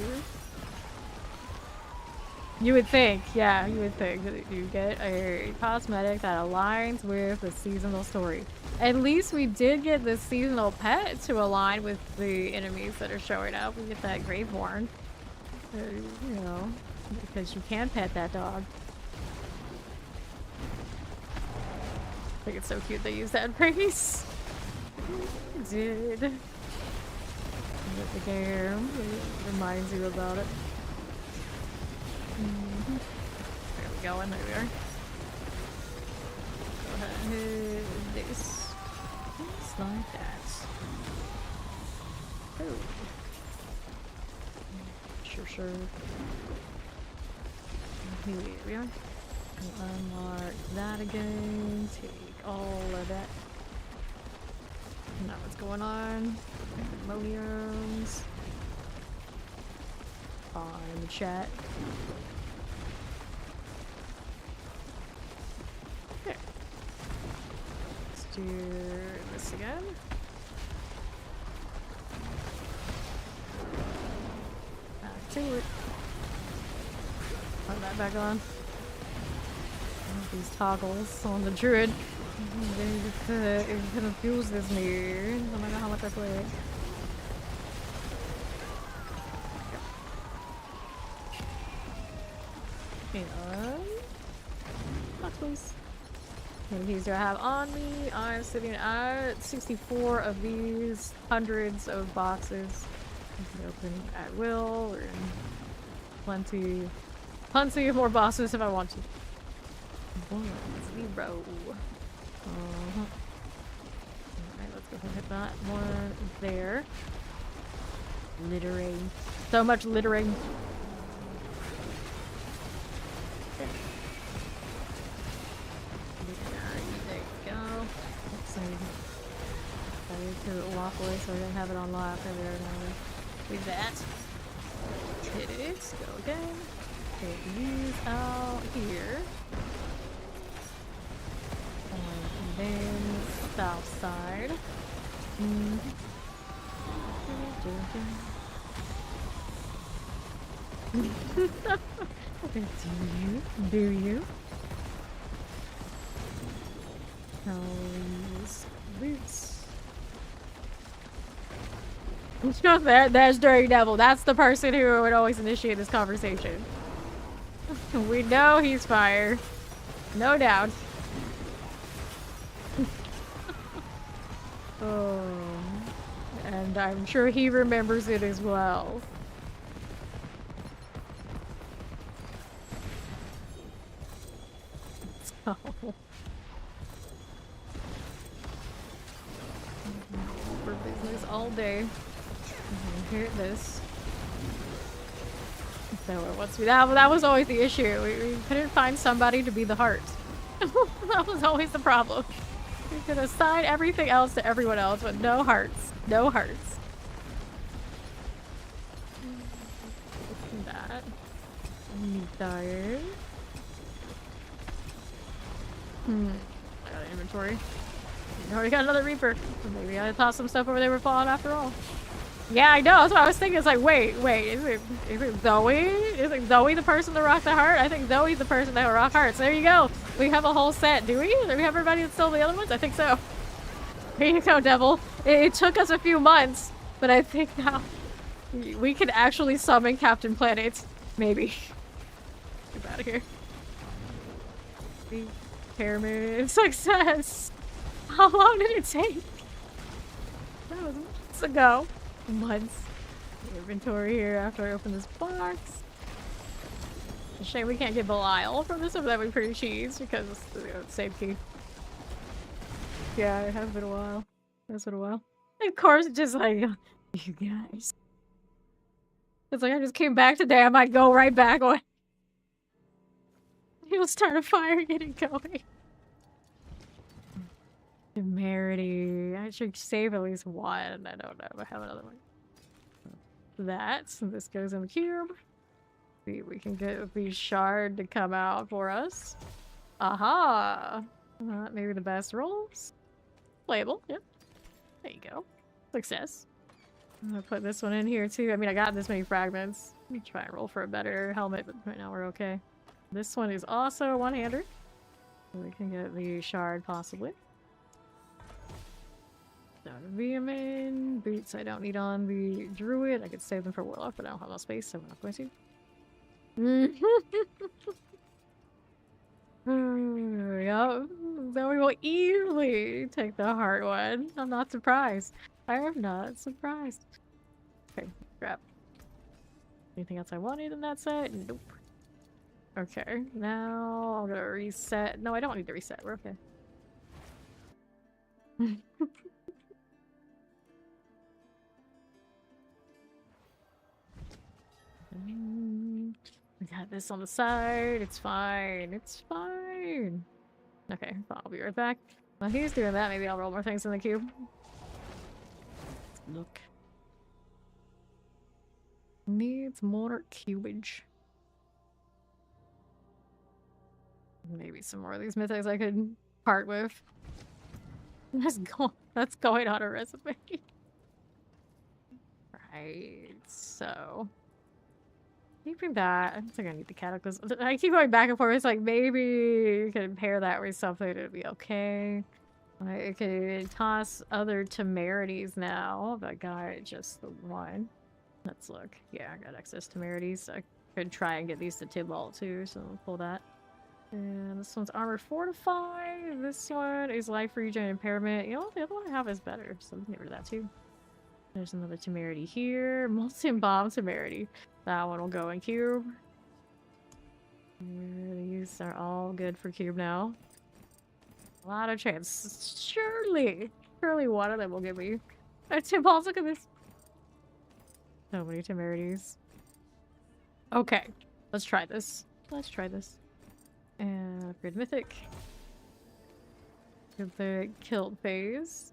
You would think, yeah, you would think that you get a cosmetic that aligns with the seasonal story. At least we did get the seasonal pet to align with the enemies that are showing up. We get that Graveborn. You know, because you can pet that dog. I think it's so cute they use that phrase. Did. The game reminds you about it. There we go, and there we are. Go ahead and hit this. Just like that. Oh. Sure. Here we are. Unmark that again. Take all of that. Now what's going on? Moliums. On in the chat. Okay. Let's do this again. Back to it. Put that back on. These toggles on the Druid. It confuses me. No matter how much I play it. And box please. What keys do I have on me? I'm sitting at 64 of these hundreds of boxes. I can open at will. We're in plenty of more bosses if I want to. 1, 0. Alright, let's go ahead and hit that one there. Littering. So much littering. There you go. Oops, I need to walk away so I don't have it on lock. There we are. Do that. Hit it. Go again. Take these out here. And then south side. Do you? How use boots? There's Dirty Devil. That's the person who would always initiate this conversation. We know he's fire. No doubt. Oh. And I'm sure he remembers it as well. So. For business all day. Here this. So what's that was always the issue. We couldn't find somebody to be the heart. That was always the problem. We could assign everything else to everyone else, but no hearts. No hearts. That. Tired. I got an inventory. I already got another Reaper. Maybe I thought some stuff over there were falling after all. Yeah, I know. That's what I was thinking. It's like, wait. Is it Zoe? Is it Zoe the person to rock the heart? I think Zoe's the person that will rock hearts. There you go. We have a whole set. Do we? Do we have everybody that's still the other ones? I think so. Here you go, Devil. It took us a few months, but I think now we can actually summon Captain Planet. Maybe. Get out of here. Pyramid success. How long did it take? That was months ago. Months. Inventory here after I open this box. It's a shame we can't get Belial from this, but that would be pretty cheese because it's the same key. Yeah, it has been a while. It's been a while. And of course, just like, you guys. It's like I just came back today. I might go right back on. He'll start a fire, get it going. Temerity. I should save at least one. I don't know if I have another one. That. So this goes in the cube. See, we can get the shard to come out for us. Aha! Maybe the best rolls. Playable. Yep. There you go. Success. I'm gonna put this one in here too. I mean, I got this many fragments. Let me try and roll for a better helmet, but right now we're okay. This one is also a one-hander. We can get the shard possibly. Down to Vehement. Boots I don't need on the Druid. I could save them for Warlock, but I don't have enough space, so I'm not going to. Yup. Then we will easily take the hard one. I'm not surprised. I am not surprised. Okay, grab. Anything else I wanted in that set? Nope. Okay, now I'm gonna reset. No, I don't need to reset. We're okay. We got this on the side. It's fine. It's fine. Okay, I'll be right back. While he's doing that, maybe I'll roll more things in the cube. Let's look. Needs more cubage. Maybe some more of these mythics I could part with. That's going on a resume. Right, so keeping that. I think I need the cataclysm. I keep going back and forth. It's like maybe you can pair that with something, it'd be okay. I could toss other temerities now, but I got just the one. Let's look. Yeah, I got excess temerities. I could try and get these to Tybalt too, so I'll pull that. And this one's armor fortified. This one is life regen impairment. You know, the other one I have is better, so we can get rid of that too. There's another temerity here. Molten bomb temerity. That one will go in cube. These are all good for cube now. A lot of chance. Surely one of them will give me a Tim Balls. Look at this. So many temerities. Okay, let's try this. Let's try this. And upgrade mythic. Get the kilt phase.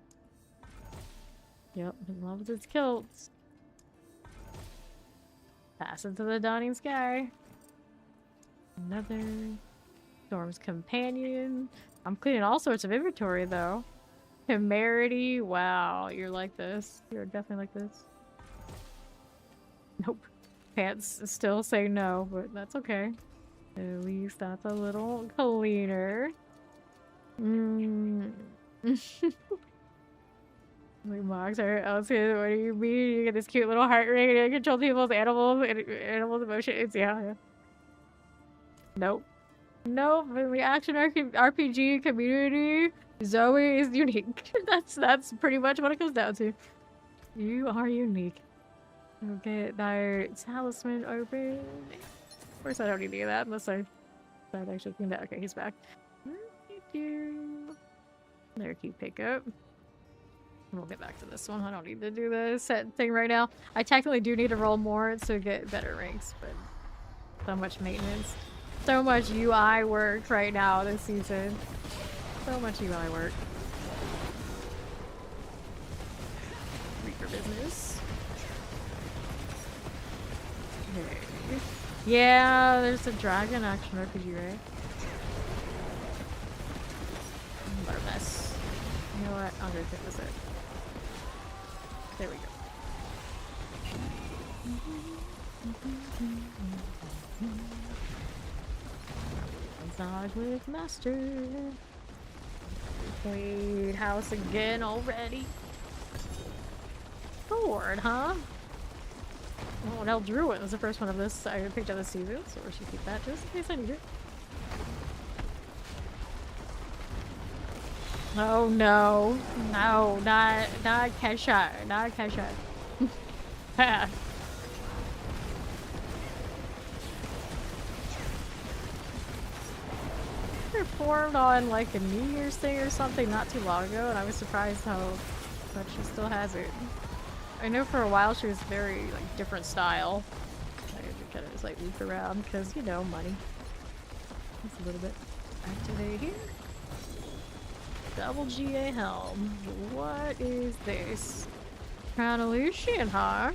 Yep, he loves his kilts. Pass into the dawning sky. Another Storm's Companion. I'm cleaning all sorts of inventory though. Temerity. Wow, you're like this. You're definitely like this. Nope. Pants still say no, but that's okay. At least that's a little cleaner. Like Mox, what do you mean? You get this cute little heart ring and you control people's animals emotions. Yeah. Nope. Nope. In the action RPG community, Zoe is unique. That's pretty much what it comes down to. You are unique. Okay, that talisman open. Of course, I don't need any of that unless I actually cleaned that. Okay, he's back. There, keep pickup. We'll get back to this one. I don't need to do the set thing right now. I technically do need to roll more to get better ranks, but so much maintenance. So much UI work right now this season. So much UI work. Reaper business. Okay. Yeah, there's a dragon action RPG, right? What a mess. You know what? I'm gonna pick this up. There we go. Massage with master. Played house again already. Sword, huh? Oh, now Druid was the first one of this I picked up this season, so we should keep that just in case I need it. Oh no. No, not Kesha. Not Kesha. Performed on like a New Year's thing or something not too long ago, and I was surprised how much she still has it. I know for a while she was very like different style. I had to kind of just like loop around because, you know, money. Just a little bit. Activate here. Double GA helm. What is this? Crown Illusion, huh?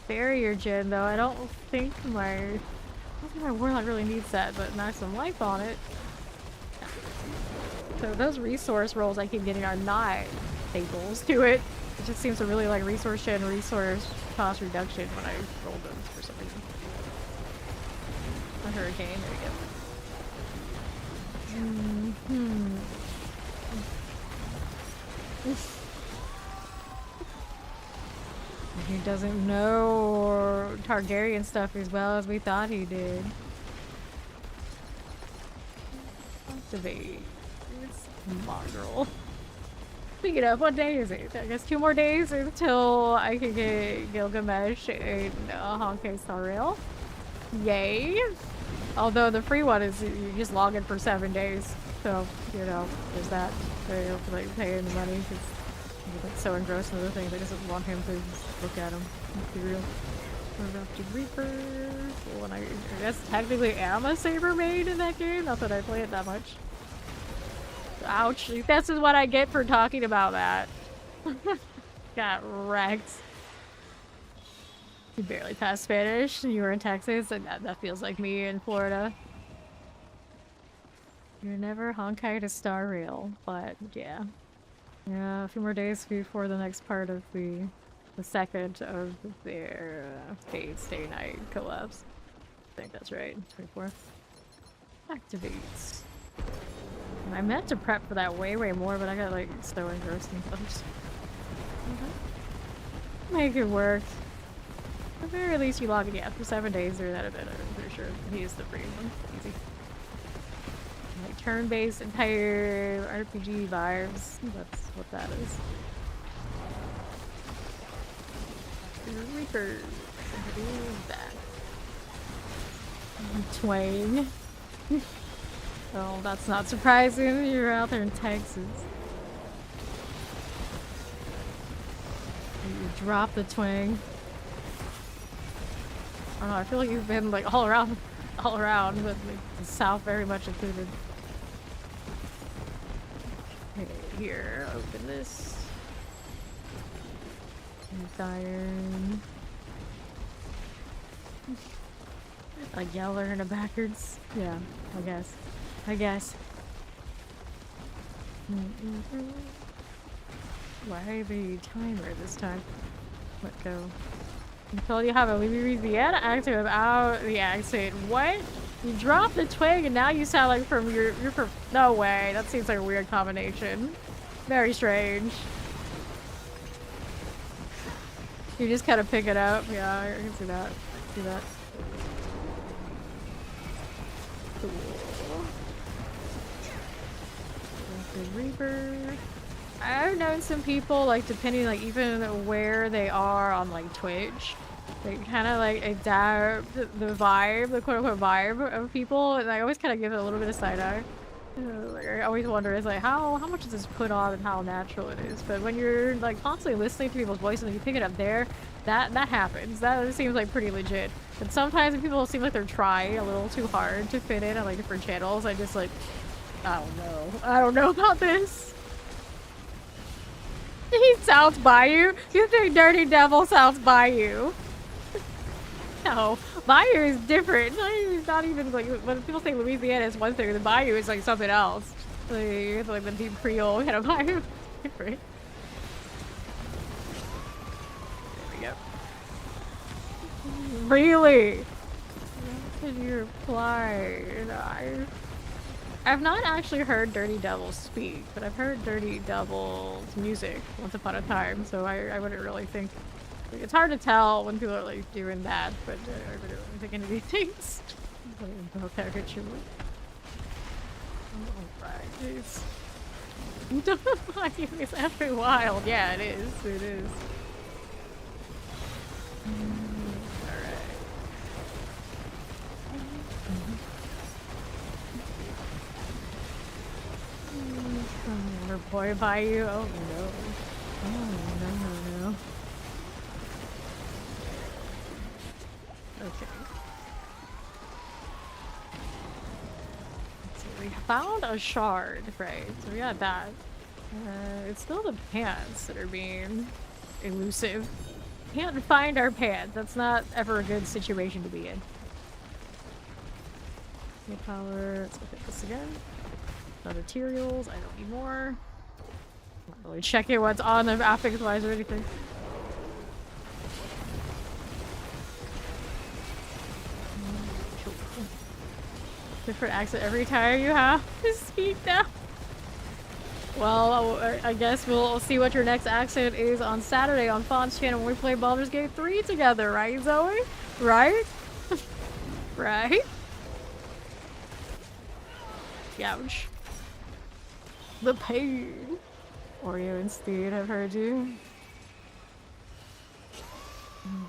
Barrier gen though. I don't think my warlock really needs that, but knock some life on it. So those resource rolls I keep getting are not staples to it. It just seems to really like resource gen, resource cost reduction when I roll them for some reason. A hurricane, there we go. He doesn't know Targaryen stuff as well as we thought he did. Activate. It's mongrel. Speaking of, what day is it? I guess 2 more days until I can get Gilgamesh and Honkai Star Rail. Yay! Although the free one is you just log in for 7 days. So, you know, there's that. So you have to like pay in the money because he's so engrossed in the thing. They just want him to just look at him. Let's be real. We're about to Reaper. Well, I guess technically am a Saber Maid in that game. Not that I play it that much. Ouch. This is what I get for talking about that. Got wrecked. You barely passed Spanish. You were in Texas, and that feels like me in Florida. You're never Honkai to Star Rail, but yeah. Yeah, a few more days before the next part of the second of their Fate Stay Night collabs. I think that's right. 24th. Activates. I meant to prep for that way more, but I got like so engrossed in others. Make it work. At the very least, you log in, yeah, for 7 days or that event, I'm pretty sure. He is the free one. Easy. turn-based entire RPG vibes. That's what that is. Reaper. Back. Twang. Oh, that's not surprising. You're out there in Texas. You drop the twang. I don't know, I feel like you've been like all around, but like, the South very much included. Okay, here, open this. Iron. A yeller and a backwards. Yeah, I guess. Why the timer this time? Let go. Until you have a Louisiana accent without the accent. What? You drop the twang and now you sound like you're from. No way. That seems like a weird combination. Very strange. You just kind of pick it up. Yeah, I can see that. See that. Cool. The Reaper. I've known some people, like, depending, like, even where they are on, like, Twitch, they kind of, like, adapt the vibe, the quote-unquote vibe of people, and I always kind of give it a little bit of side-eye. Like, I always wonder, is like, how much is this put on and how natural it is? But when you're, like, constantly listening to people's voices and you pick it up there, that happens. That seems, like, pretty legit. But sometimes people seem like they're trying a little too hard to fit in on, like, different channels. I just, like, I don't know. I don't know about this. He sounds Bayou? You think Dirty Devil sounds Bayou? No, Bayou is different. It's not even like when people say Louisiana is one thing, the Bayou is like something else. Like the deep Creole kind of Bayou. Different. There we go. Really? How did you reply? I've not actually heard Dirty Devil speak, but I've heard Dirty Devil's music once upon a time, so I wouldn't really think. Like, it's hard to tell when people are like doing that, but I wouldn't really think any of these things. Alright, it's every wild. Yeah, it is. It is. Alright. Boy by you? Oh no. Oh no. Okay. So we found a shard, right? So we got that. It's still the pants that are being elusive. Can't find our pants. That's not ever a good situation to be in. Power. Let's look at this again. Materials. I don't need more. Not really checking what's on them affix wise or anything. Different accent every time you have to speak now. Well, I guess we'll see what your next accent is on Saturday on Fawn's channel when we play Baldur's Gate 3 together, right, Zoe? Right? Right? Ouch. The pain. Oreo and Steed, I've heard you.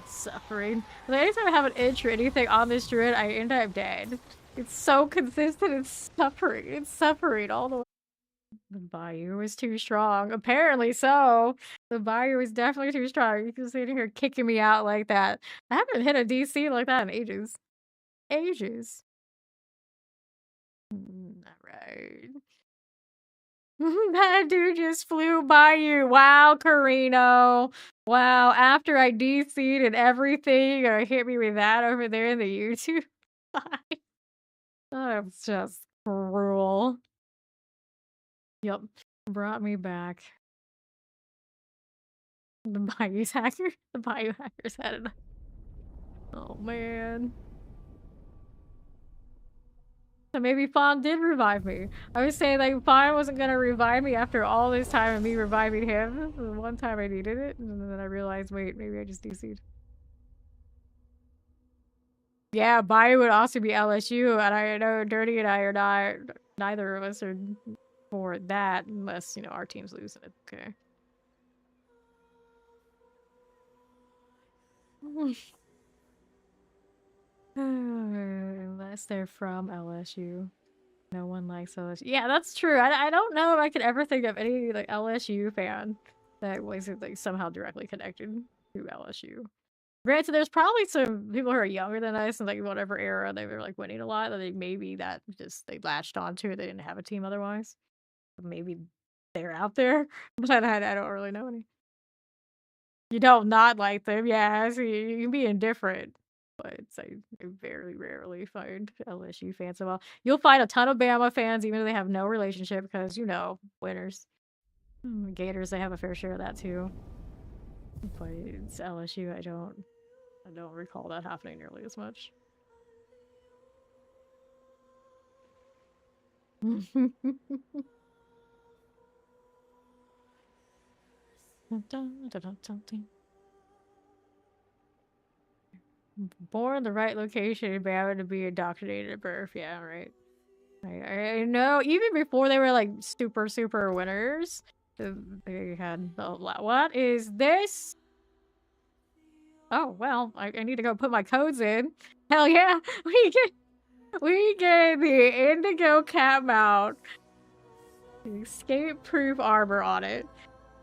Suffering. Like, anytime I have an itch or anything on this druid, I end up dead. It's so consistent, it's suffering. It's suffering all the way. The Bayou is too strong. Apparently so. The Bayou is definitely too strong. You can sit here kicking me out like that. I haven't hit a DC like that in ages. Ages. Alright. That dude just flew by you. Wow, Carino. Wow, after I DC'd and everything, you're gonna hit me with that over there in the YouTube. That's just cruel. Yep, brought me back. The Bayou's hacker? The Bayou hackers had it. Oh, man. So maybe Fawn did revive me. I was saying, like, Fawn wasn't gonna revive me after all this time of me reviving him. The one time I needed it, and then I realized, wait, maybe I just DC'd. Yeah, Bayou would also be LSU, and I know Dirty and I are not neither of us are for that unless, you know, our team's losing it. Okay. Unless they're from LSU. No one likes LSU. Yeah, that's true. I don't know if I could ever think of any like LSU fan that was like somehow directly connected to LSU. Granted, there's probably some people who are younger than us and like whatever era they were like winning a lot that they maybe that just they latched onto it. They didn't have a team otherwise. Maybe they're out there, but I don't really know any. You don't not like them, yeah. So you can be indifferent, but it's I very rarely find LSU fans so well. You'll find a ton of Bama fans, even though they have no relationship, because you know winners. Gators, they have a fair share of that too. But it's LSU. I don't recall that happening nearly as much. Born in the right location, but having to be indoctrinated at birth. Yeah, right. I know. Even before they were like super winners, they had a lot. What is this? Oh well, I need to go put my codes in. Hell yeah, we get the indigo cat mount, escape-proof armor on it,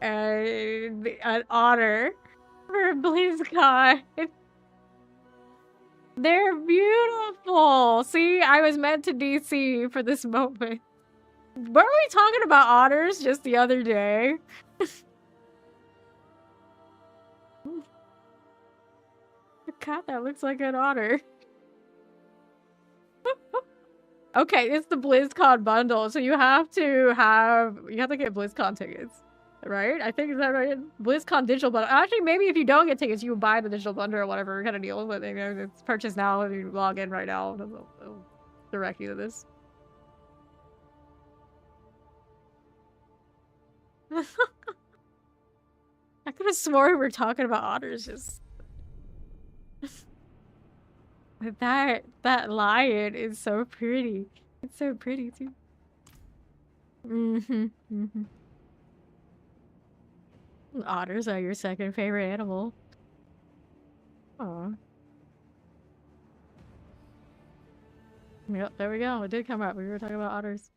and an honor for BlizzCon. They're beautiful. See, I was meant to DC for this moment. Weren't we talking about honors just the other day? A cat that looks like an otter. Okay, it's the BlizzCon bundle, so you have to get BlizzCon tickets, right? I think is that right? BlizzCon digital bundle. Actually, maybe if you don't get tickets, you buy the digital bundle or whatever kind of deal. But you know, it's purchased now. If you log in right now, it'll direct you to this. I could have sworn we were talking about otters. Just that lion is so pretty. It's so pretty too. Otters are your second favorite animal. Aw. Yep, there we go. It did come up. We were talking about otters.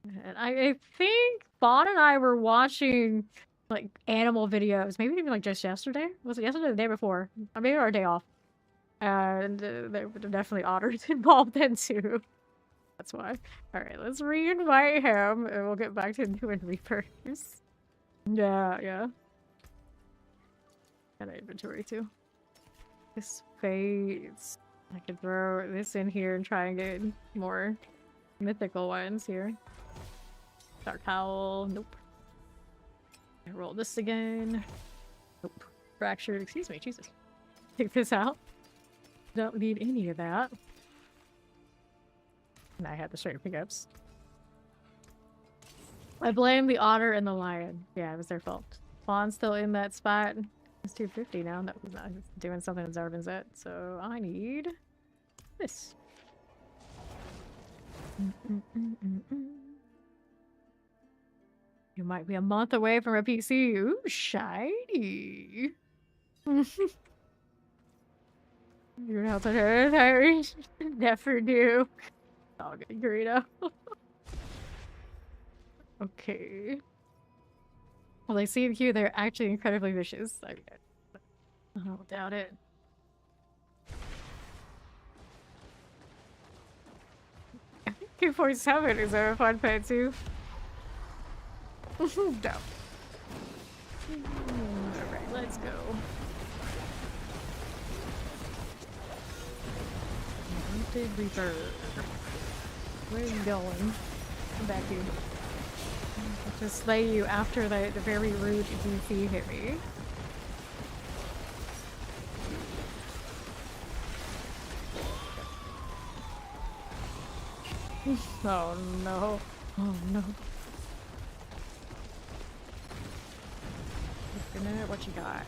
And I think Fawn and I were watching like animal videos. Maybe even like just yesterday. Was it yesterday or the day before? Or maybe our day off. And there were definitely otters involved then too. That's why. Alright, let's re-invite him and we'll get back to doing Reapers. Yeah. Got an inventory too. This fades. I could throw this in here and try and get more mythical ones here. Dark Howl. Nope. I roll this again. Nope. Fractured. Excuse me. Jesus. Take this out. Don't need any of that. And I had the straight pickups. I blame the otter and the lion. Yeah, it was their fault. Fawn's still in that spot. It's 250 now. That was not doing something with Zarvin's at. So I need this. You might be a month away from a PC. Ooh, shiny. You're not the Irish. Never knew. Oh, good Greedo. Okay. Well, they seem cute. They're actually incredibly vicious. I don't doubt it. I think 247 is a fun pet too. No. Alright, let's go. Haunted Reaper. Where are you going? Come back here. I'll just slay you after the very rude DC hit me. Oh no. Oh no. What you got?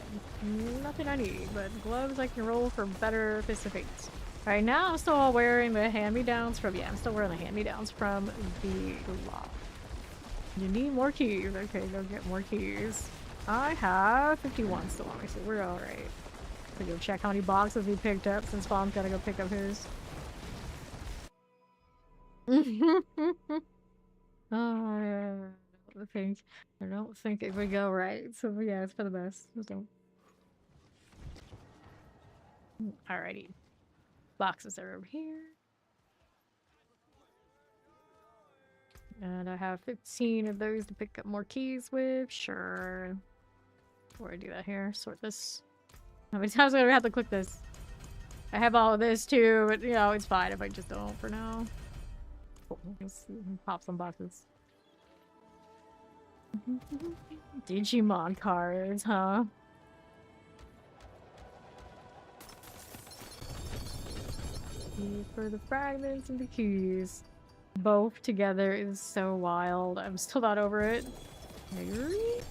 Nothing I need, but gloves I can roll for better Fist of Fate. Right now, I'm still wearing the hand-me-downs from, yeah, I'm still wearing the hand-me-downs from the loft. You need more keys. Okay, go get more keys. I have 51 still on me, so we're alright. So go check how many boxes we picked up since Spawn's gotta go pick up his. I don't think it would go right. So yeah, it's for the best. Just don't. Alrighty. Boxes are over here. And I have 15 of those to pick up more keys with. Sure. Before I do that here, sort this. How many times am I gonna have to click this? I have all of this too, but you know, it's fine if I just don't for now. Cool. Let's pop some boxes. Digimon cards, huh? For the fragments and the keys. Both together is so wild. I'm still not over it. Really?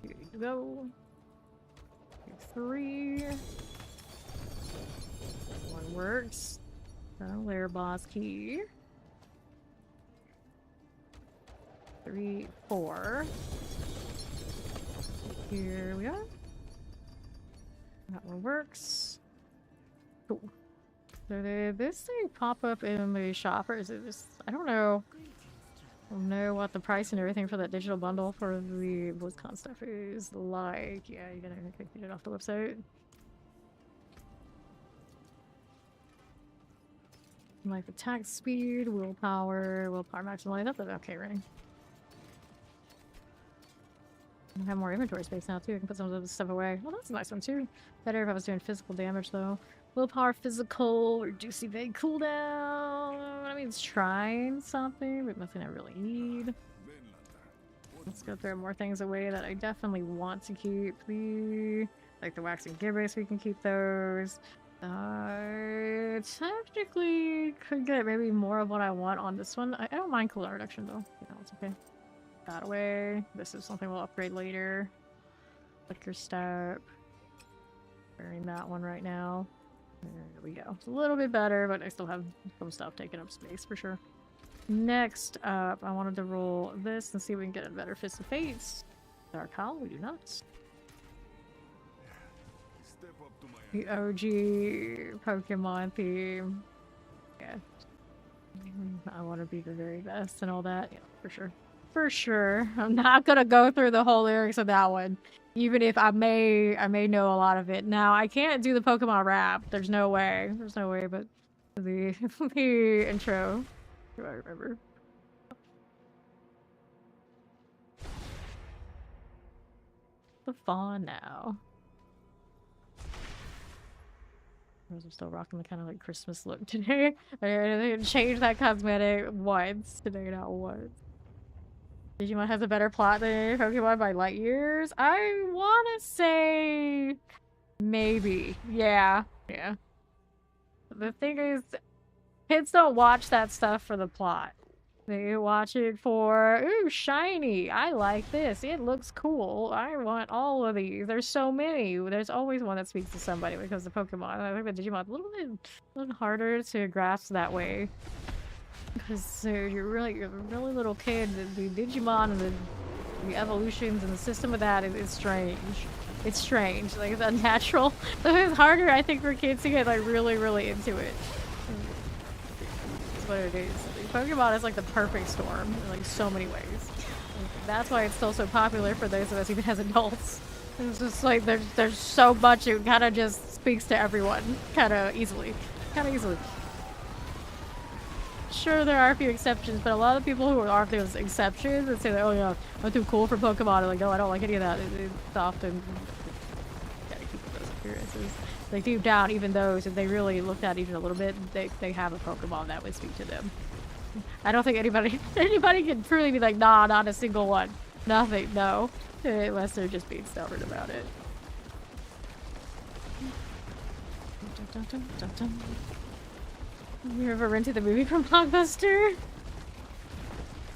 Here you go. 3. One works. Lair boss key. 3, 4. Here we are. That one works. Cool. So did this thing pop up in the shop, or is it just... I don't know. I don't know what the price and everything for that digital bundle for the BlizzCon stuff is like. Yeah, you're gonna get it off the website. Life attack speed, willpower maximum. That's okay, running. I have more inventory space now too. I can put some of this stuff away. Well, that's a nice one too. Better if I was doing physical damage though. Willpower, physical, reduce evade cooldown. I mean, it's trying something, but nothing I really need. Let's go throw more things away that I definitely want to keep. Like the waxing gibbous, we can keep those. Technically could get maybe more of what I want on this one. I don't mind cooldown reduction though. You know, it's okay. That away. This is something we'll upgrade later. Flicker step. Wearing that one right now. There we go. It's a little bit better, but I still have some stuff taking up space for sure. Next up, I wanted to roll this and see if we can get a better Fist of Fates. Dark Hall, we do not. The OG Pokemon theme. Yeah. I want to be the very best and all that. Yeah, for sure. For sure. I'm not gonna go through the whole lyrics of that one. Even if I may know a lot of it. Now, I can't do the Pokemon rap. There's no way. There's no way, but the intro. Do I remember? The fawn now. I'm still rocking the kind of like Christmas look today. I didn't change that cosmetic once today, not once. Digimon has a better plot than Pokemon by light years? I want to say maybe. Yeah. Yeah. The thing is, kids don't watch that stuff for the plot. They watch it for, ooh, shiny. I like this. It looks cool. I want all of these. There's so many. There's always one that speaks to somebody when it comes to Pokemon. I think the Digimon's a little harder to grasp that way. Because you're a really little kid. The Digimon and the evolutions and the system of that is strange. It's strange. Like, it's unnatural. So it's harder, I think, for kids to get, like, really, really into it. That's what it is. Pokemon is, like, the perfect storm in, like, so many ways. And that's why it's still so popular for those of us, even as adults. It's just, like, there's so much, it kind of just speaks to everyone. Kind of easily. Sure, there are a few exceptions, but a lot of people who are those exceptions and say that, oh yeah, I'm too cool for Pokemon, and like, no, I don't like any of that. It's often gotta keep those appearances. Like, deep down, even those, if they really looked at even a little bit, they have a Pokemon that would speak to them. I don't think anybody can truly be like, nah, not a single one. Nothing, no. Unless they're just being stubborn about it. You ever rented the movie from Blockbuster?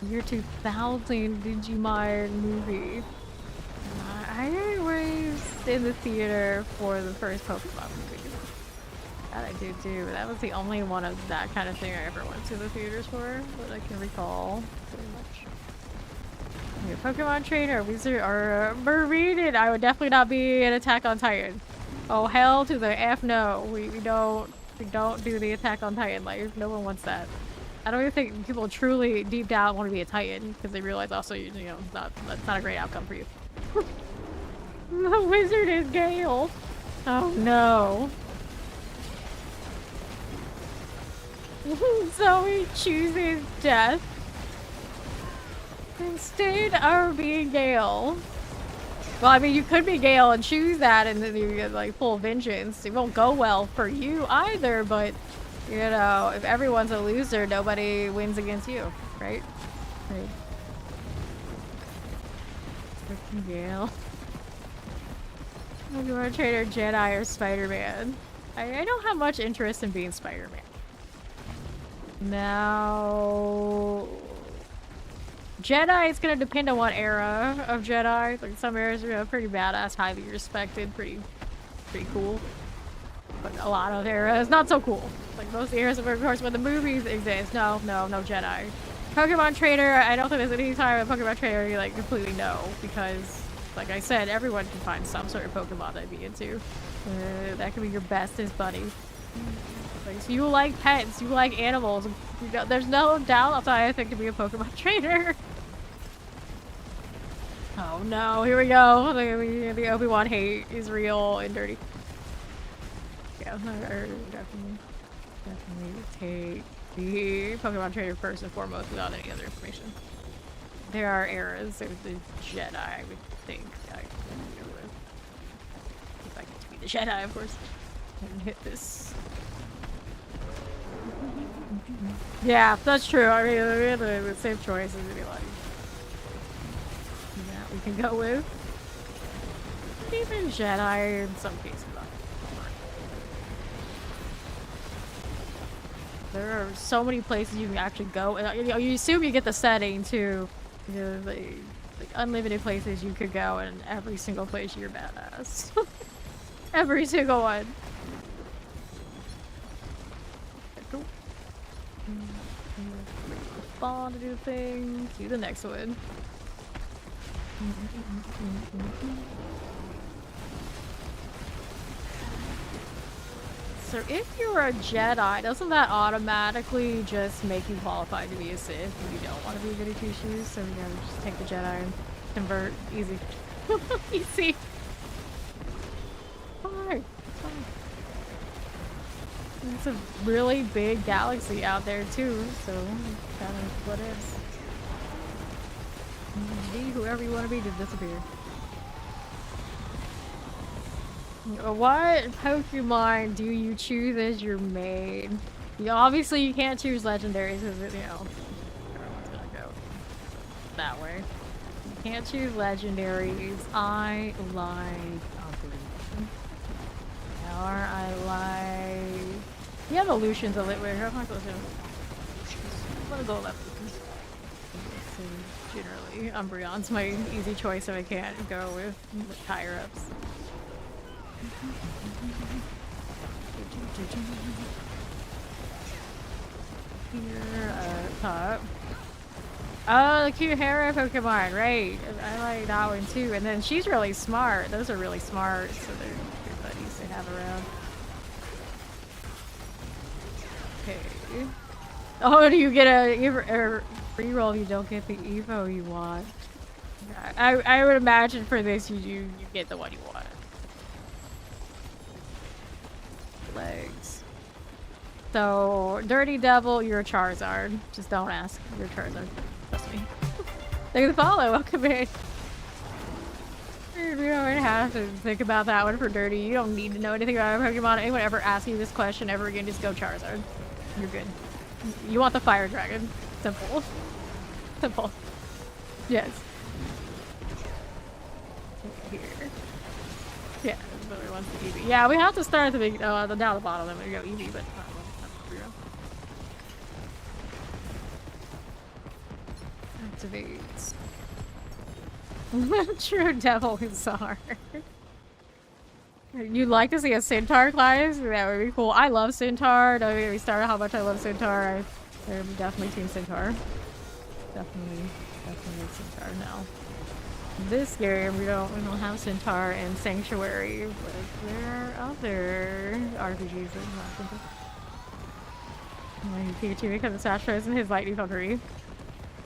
Year 2000 Digimon movie. I always in the theater for the first Pokemon movie. That I did too. That was the only one of that kind of thing I ever went to the theaters for, that I can recall. Pretty much. A Pokemon trainer, wizard, or Marine, I would definitely not be an Attack on Titan. Oh hell to the F no. We don't do the Attack on Titan life. No one wants that. I don't even think people truly deep down want to be a Titan because they realize also you know that's not a great outcome for you. The wizard is Gale. Oh no. So he chooses death instead of being Gale. Well, I mean, you could be Gale and choose that, and then you get like full vengeance. It won't go well for you either, but you know, if everyone's a loser, nobody wins against you, right? Right. Freaking Gale. You want to trainer Jedi or Spider-Man? I don't have much interest in being Spider-Man. Now, Jedi, it's gonna depend on what era of Jedi. Like some eras are pretty badass, highly respected, pretty cool. But a lot of eras, not so cool. Like most eras, of course, when the movies exist, no Jedi. Pokemon trainer, I don't think there's any time a Pokemon trainer you like completely know, because, like I said, everyone can find some sort of Pokemon they'd be into. That could be your bestest buddy. Like, so you like pets, you like animals. You know, there's no doubt outside I think to be a Pokemon trainer. Oh no, here we go. The Obi-Wan hate is real and dirty. Yeah, definitely take the Pokemon trainer first and foremost without any other information. There are eras. There's the Jedi, I would think. I can go with. If I get to be the Jedi, of course. And hit this. Yeah, that's true. I mean, the safe choice is to be like that we can go with. Even Jedi in some cases. There are so many places you can actually go, and you know, you assume you get the setting too. You know, like unlimited places you could go, and every single place you're badass. Every single one. Cool. Spawn to do the thing. Do the next one. So if you're a Jedi, doesn't that automatically just make you qualified to be a Sith if you don't want to be goody two shoes? So you gotta just take the Jedi and convert. Easy. Easy. Fine. It's a really big galaxy out there too, so kind of what is. Be whoever you want to be, just disappear. What Pokemon do you choose as your main? Obviously you can't choose legendaries because, you know, everyone's gonna go that way. You can't choose legendaries. I like Operation. Or I like the evolutions a little bit. I'm not going to I'm gonna go left. So generally, Umbreon's my easy choice if I can't go with higher ups. Here, top. Oh, the cute Hera Pokemon, right. I like that one too. And then she's really smart. Those are really smart, so they're good buddies to have around. Okay. Oh, do you get a reroll if you don't get the Evo you want? I would imagine for this you get the one you want. Legs. So, Dirty Devil, you're a Charizard. Just don't ask. You're a Charizard. Trust me. Thank you for the follow. Welcome in. You don't have to think about that one for Dirty. You don't need to know anything about Pokemon. Anyone ever ask you this question ever again, just go Charizard. You're good. You want the Fire Dragon. Simple. Simple. Yes. Here. Yeah. Wants the Eevee. Yeah, we have to start at the big, down the bottom. Then we go Eevee, but not Activates. True Devil is hard. You'd like to see a Centaur class? That would be cool. I love Centaur. Don't get me started how much I love Centaur. I'm definitely Team Centaur. Definitely Centaur now. This game we don't have Centaur and Sanctuary, but there are other RPGs that have Centaur. Pikachu because it's Astros and his lightning foundry.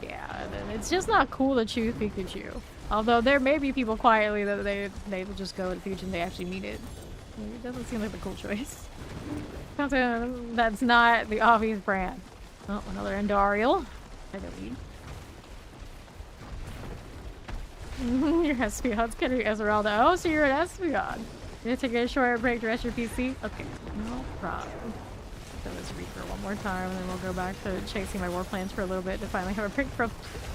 Yeah, then it's just not cool to choose Pikachu. Although there may be people quietly that they will just go with Pikachu and they actually mean it. It doesn't seem like the cool choice. That's not the obvious brand. Oh, another Endariel. I don't need. Your Espeon's getting Esmeralda. Oh, so you're an Espeon. You need to take a short break to rest your PC? Okay, no problem. So this Reaper one more time, and then we'll go back to chasing my war plans for a little bit to finally have a break from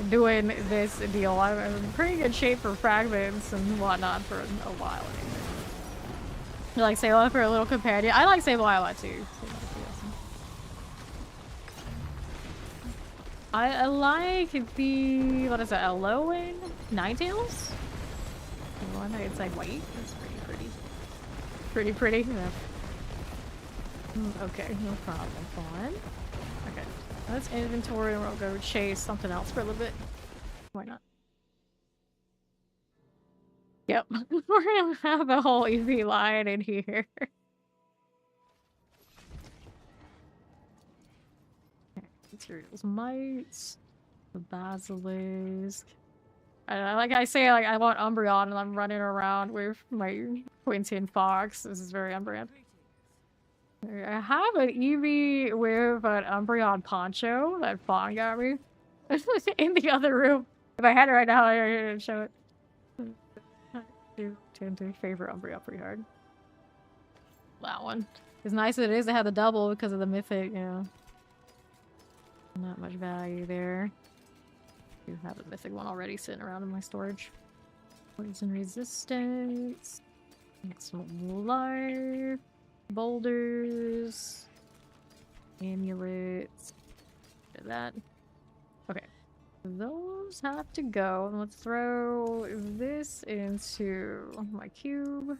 doing this deal. I'm in pretty good shape for fragments and whatnot for a while. You like Sableye for a little companion? I like Sableye a lot too. I like the, what is that, Alolan Ninetales? The one that's like white. That's pretty pretty. Yeah. Okay, no problem. Fine. Okay, let's inventory and we'll go chase something else for a little bit. Why not? Yep, we're gonna have the whole EV line in here. Okay, materials, mites, the basilisk. Like I say, like I want Umbreon, and I'm running around with my Quinton Fox. This is very Umbreon. I have an Eevee with an Umbreon poncho that Fawn got me in the other room. If I had it right now, I'd show it. I do tend to favor Umbreon pretty hard. That one. As nice as it is to have the double because of the mythic, you know. Not much value there. I do have a mythic one already sitting around in my storage. Poison resistance. Some life. Boulders, amulets, that. Okay, those have to go. Let's throw this into my cube.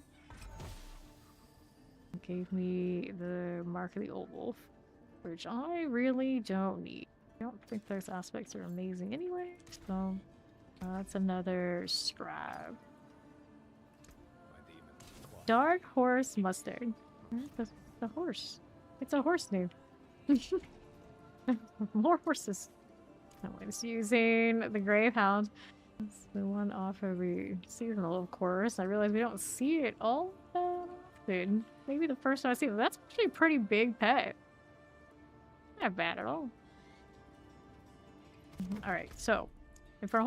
It gave me the Mark of the Old Wolf, which I really don't need. I don't think those aspects are amazing anyway, so that's another scribe. Dark Horse Mustard. The horse. It's a horse name. More horses. I'm just using the Gravehound. It's the one off every seasonal, of course. I realize we don't see it all that often. Maybe the first time I see it. That's actually a pretty big pet. Not bad at all. Alright, so Inferno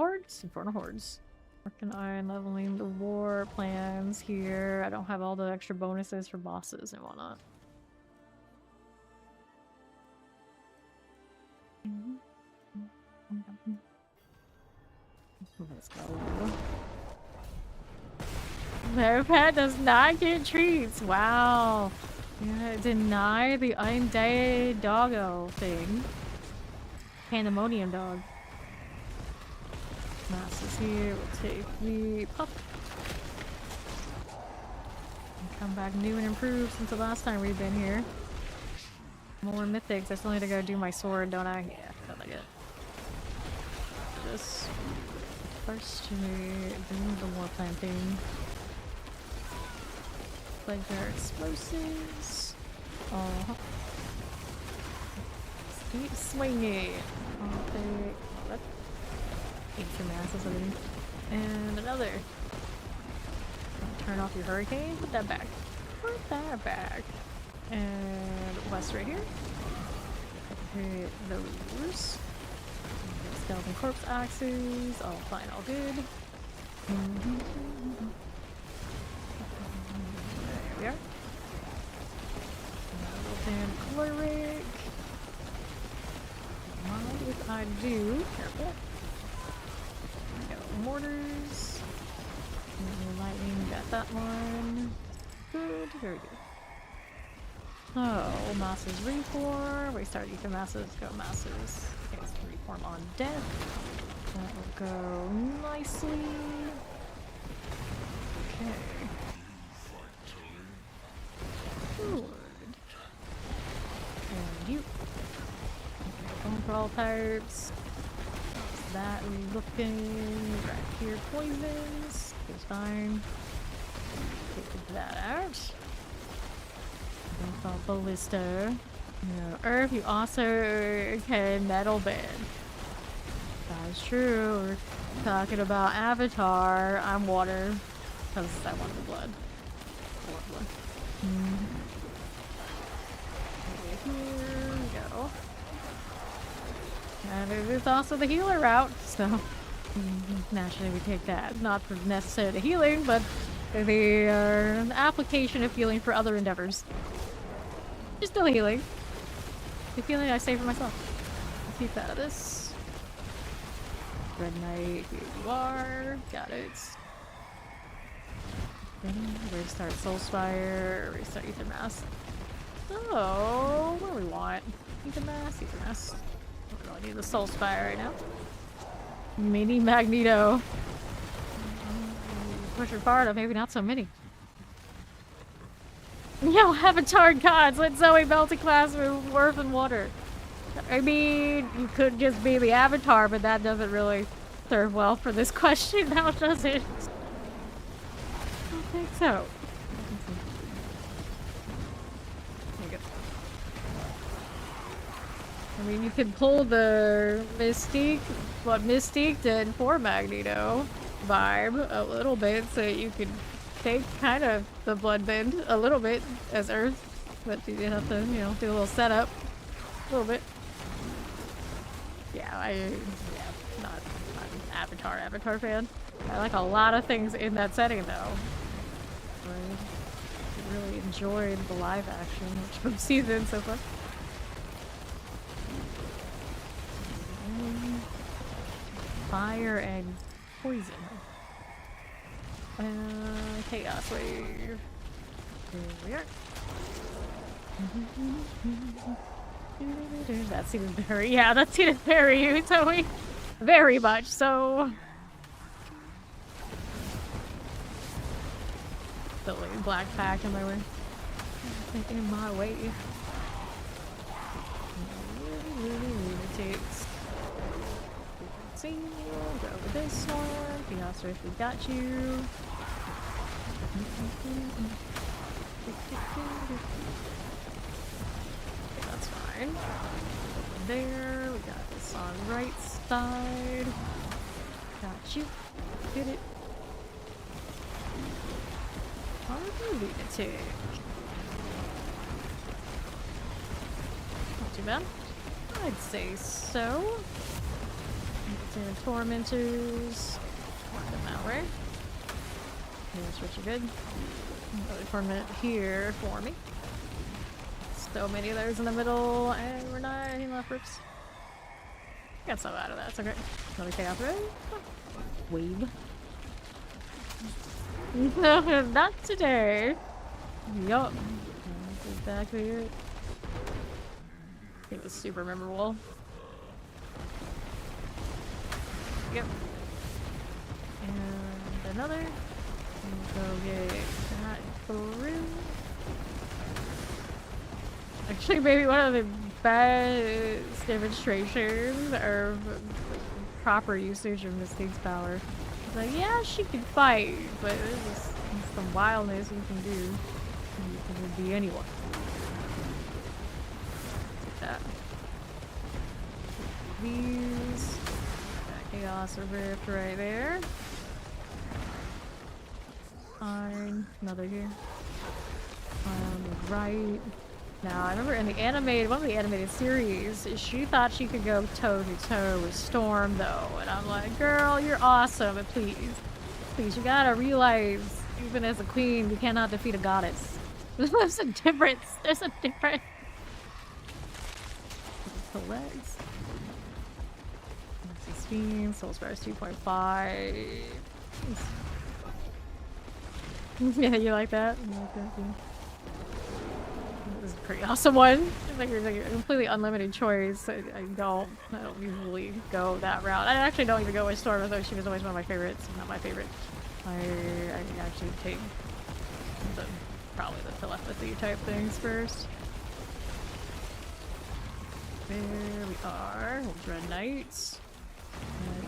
Hordes. Working on leveling the war plans here. I don't have all the extra bonuses for bosses and whatnot. Let's go. Their pet does not get treats. Wow. Yeah, deny the undead doggo thing. Pandemonium dog. Masses here. We'll take the pup. And come back new and improved since the last time we've been here. More mythics. I still need to go do my sword, don't I? Yeah, I feel like it. Just first we do the war planting. Pleasure explosives. Oh. Keep swinging. Ancient masses already. And another. Turn off your hurricane. Put that back. Put that back. And west right here. Hit those. Skeleton corpse axes. All fine, all good. There we are. Then cleric. Mind if I do. Careful. Mortars. Lightning, got that one. Good, very good. Oh, masses reform. We start ether masses, go masses. Okay, so reform on death. That will go nicely. Okay. Good. And you. Bone crawl types. That we looking right here. Poisons. It's fine. Take that out. Bone crawl ballista. No, Earth, you also can metal bend. That's true. We're talking about Avatar. I'm water. Because I want the blood. I want blood. Here we go. And it is also the healer route, so naturally we take that. Not for necessarily healing, but the application of healing for other endeavors. Just still healing. The healing I save for myself. I'll keep that of this. Red Knight, here you are. Got it. Restart Soulspire, restart Ether Mass. So, what do we want? Ether Mass, Ether Mass. We don't need the Soulspire right now. Mini Magneto. Push it far enough, maybe not so many. Yo, Avatar gods, let Zoe multi-class with Earth and Water. I mean, you could just be the Avatar, but that doesn't really serve well for this question now, does it? I don't think so. There you go. I mean, you could pull the Mystique, what Mystique did for Magneto vibe a little bit, so you could take kind of the bloodbend a little bit as Earth, but you have to, you know, do a little setup. A little bit. Yeah, not an Avatar fan. I like a lot of things in that setting though. I really enjoyed the live action from season so far. Fire and poison. Chaos wave. Here we are. That seems very, yeah, that seems very, totally, very much so. Silly black pack in my way. In my way. Lunatics. See, go with this one. Chaos wave, we got you. Okay, that's fine. Over there, we got this on right side. Got you. Get it. Hardly lunatic. Not too bad. I'd say so. Tormentors. Mark them that way. Here's what you did. Another torment here for me. So many of those in the middle, and we're not any leopards. Got some out of that, it's okay. Another chaos wave. No, not today. Yup. That's exactly it. It was super memorable. Yep. And another. Go get that through. Actually, maybe one of the best demonstrations of proper usage of Mystique's power. Like, yeah, she can fight, but there's some wildness you can do. You can be anyone. Like that. These. That Chaos Rift right there. Fine. Another here. On the right. Now, I remember in the animated, one of the animated series, she thought she could go toe-to-toe with Storm, though. And I'm like, girl, you're awesome, but please, you gotta realize, even as a queen, you cannot defeat a goddess. There's a difference. There's a difference. The legs. Speed, Soulspire is 2.5. Yeah, you like that? You like that too? This is a pretty awesome one. It's like a completely unlimited choice. I don't usually go that route. I actually don't even go with Storm, although she was always one of my favorites. Not my favorite. I actually take the probably the telepathy type things first. There we are. Dread Knights.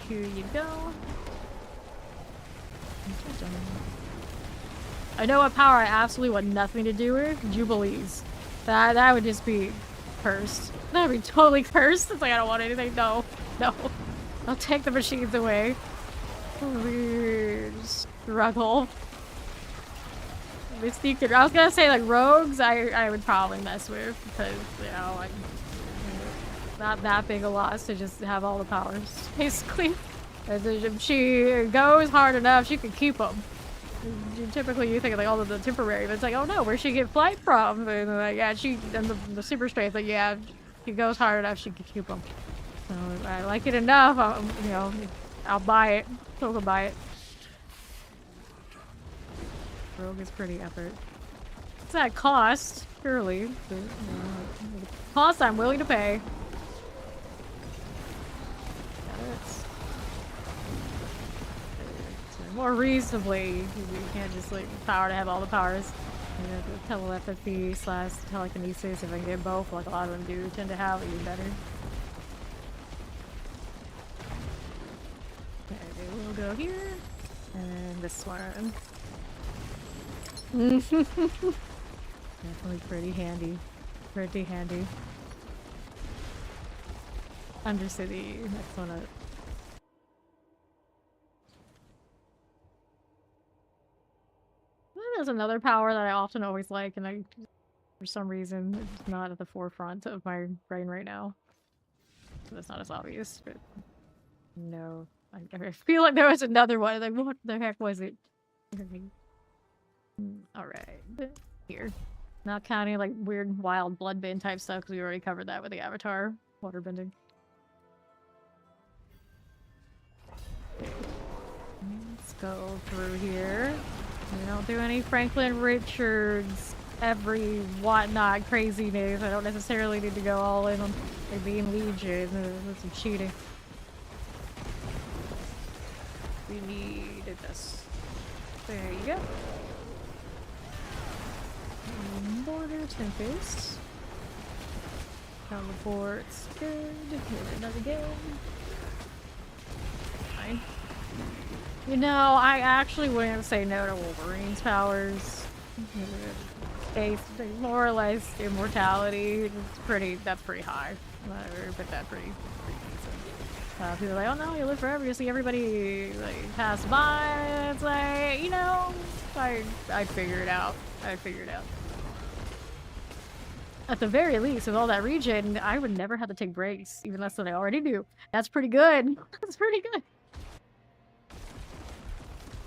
Here you go. I know what power I absolutely want nothing to do with. Jubilees. That would just be cursed. That would be totally cursed. It's like I don't want anything. No. No. I'll take the machines away. Weird struggle. Mystique. I was gonna say like rogues I would probably mess with because you know like not that big a loss to just have all the powers basically. If she goes hard enough, she can keep them. Typically, you think of like all of the temporary, but it's like, oh no, where'd she get flight from? And like, yeah, and the super strength, like, yeah, she goes hard enough, she can keep them. So if I like it enough, you know, I'll buy it. I'll buy it. Rogue is pretty effort. It's at cost, surely. But, cost I'm willing to pay. More reasonably, you can't just like power to have all the powers. You know, the telepathy / telekinesis, if I can get both, like a lot of them do tend to have, even better. Okay, we'll go here, and this one. Definitely pretty handy. Pretty handy. Undercity, next one up. There's another power that I often always like, and for some reason, it's not at the forefront of my brain right now. So that's not as obvious, but no. I feel like there was another one. Like, what the heck was it? Alright. Here. Not counting, like, weird, wild bloodbend type stuff, because we already covered that with the Avatar waterbending. Let's go through here. We don't do any Franklin Richards, every whatnot craziness. I don't necessarily need to go all in on like, being Legion. That's some cheating. We need this. There you go. Border Tempest. Teleport's good. Here's another game. Fine. You know, I actually wouldn't say no to Wolverine's powers. More or less immortality. That's pretty high. But that's pretty decent. People are like, oh no, you live forever, you see everybody like pass by. It's like, you know, I figure it out. I figured it out. At the very least, with all that regen, I would never have to take breaks, even less than I already do. That's pretty good. That's pretty good.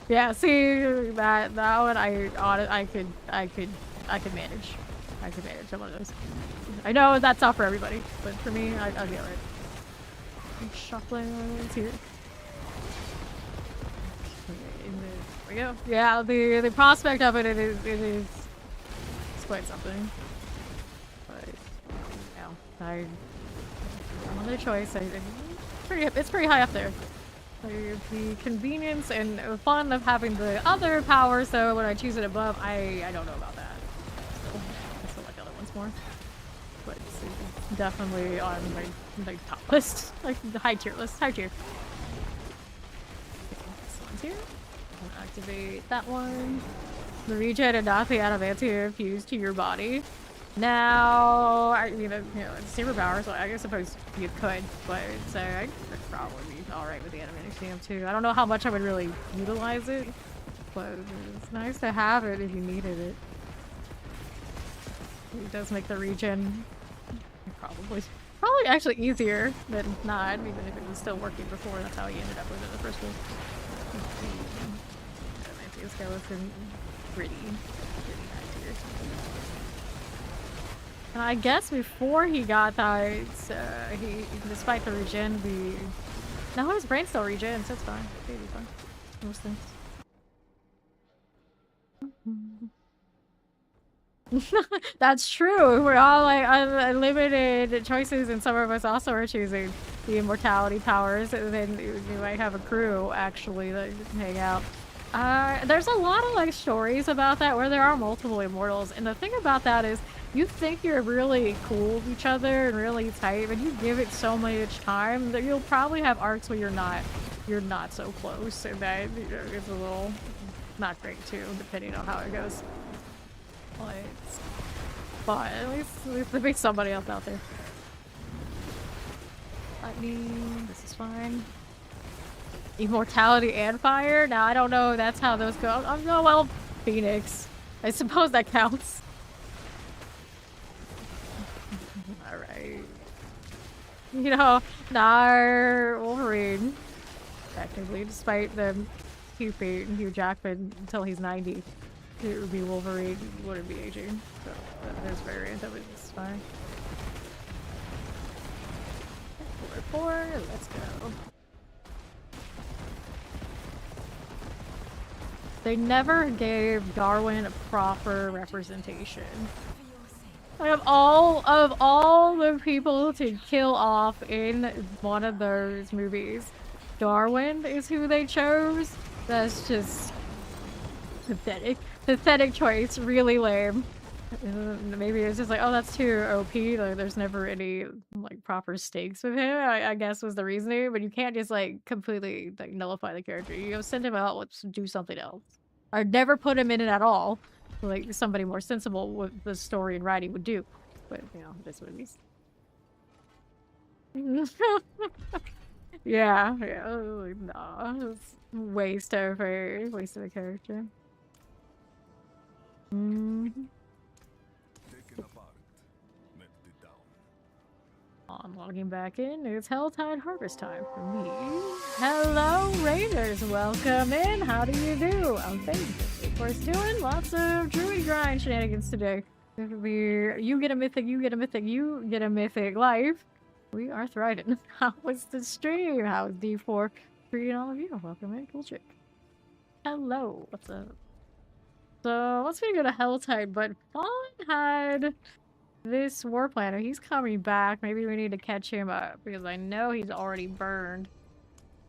Yeah, see that one I could manage. I could manage some of those. I know that's not for everybody, but for me, I'd be alright. I'm shuffling here. There we go. Yeah, the prospect of it is quite something. But yeah, I'm on their choice. It's pretty high up there. The convenience and fun of having the other power, so when I choose it above, I don't know about that. I still like the other ones more. But it's definitely on my top list. Like the high tier list. High tier. This one's here. I'll activate that one. The regen and not the adamantium fused to your body. Now, it's superpower, so I suppose you could, but so I'd probably be alright with the adamantium too. I don't know how much I would really utilize it, but it's nice to have it if you needed it. It does make the regen probably actually easier than not, even if it was still working before. That's how he ended up with it in the first place. Adamantium skeleton, pretty high tier. And I guess before he got that, he, despite the regen, now his brain still regens, so it's fine. It'll be fine. Most things. That's true. We're all like unlimited choices, and some of us also are choosing the immortality powers. And then you might have a crew actually that hang out. There's a lot of like stories about that where there are multiple immortals, and the thing about that is you think you're really cool with each other and really tight, but you give it so much time that you'll probably have arcs where you're not so close, and that, you know, it's a little not great too, depending on how it goes. But at least there be somebody else out there. Lightning, this is fine. Immortality and fire? Now I don't know that's how those go. Oh well, Phoenix. I suppose that counts. Alright. You know, Nar Wolverine. Technically, despite them keeping Hugh Jackman until he's 90. It would be Wolverine, wouldn't be aging. So there's variant of it, it's fine. 4, let's go. They never gave Darwin a proper representation. Like, of all the people to kill off in one of those movies, Darwin is who they chose. That's just pathetic. Pathetic choice. Really lame. Maybe it's just like, oh, that's too OP. Like, there's never any like proper stakes with him. I guess was the reasoning, but you can't just like completely like nullify the character. You go send him out. Let's do something else. Or never put him in it at all. Like somebody more sensible with the story and writing would do. But you know, this movies. Yeah. Like, nah, it's waste of a character. I'm logging back in. It's Helltide Harvest time for me. Hello, Raiders. Welcome in. How do you do? I'm thank of course doing lots of Druid grind shenanigans today. It'll be you get a mythic, you get a mythic, you get a mythic life. We are thriving. How was the stream? How was D4 treating all of you? Welcome in. Cool chick. Hello. What's up? So let's go to Helltide, but Fawn had this war planner. He's coming back. Maybe we need to catch him up because I know he's already burned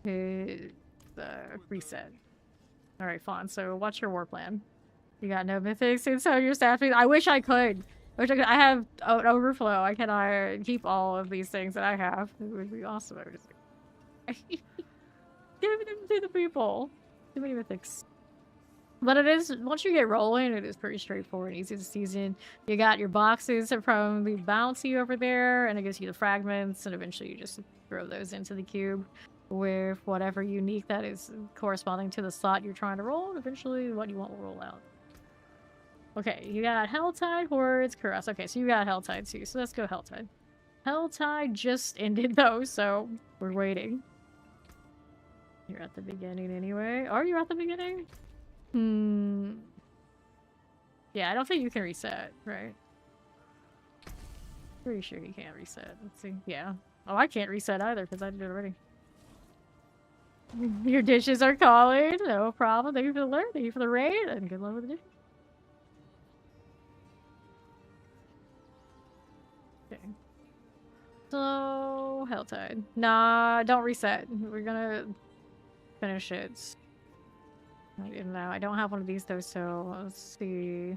his reset. Alright, Fawn, so what's your war plan? You got no mythics inside your staff? I wish I could. I have an overflow. I can keep all of these things that I have. It would be awesome. I would just give them to the people. Too many mythics. But it is, once you get rolling, it is pretty straightforward and easy to season. You got your boxes from the bounty over there, and it gives you the fragments, and eventually you just throw those into the cube with whatever unique that is corresponding to the slot you're trying to roll, and eventually what you want will roll out. Okay, you got Helltide, Hordes, Kuros. Okay, so you got Helltide too, so let's go Helltide. Helltide just ended though, so we're waiting. You're at the beginning anyway. Are you at the beginning? Yeah, I don't think you can reset, right? Pretty sure you can't reset. Let's see. Yeah. Oh, I can't reset either because I did it already. Your dishes are calling. No problem. Thank you for the alert. Thank you for the raid. And good luck with the dishes. Okay. So, Helltide. Nah, don't reset. We're gonna finish it. I don't have one of these though, so let's see.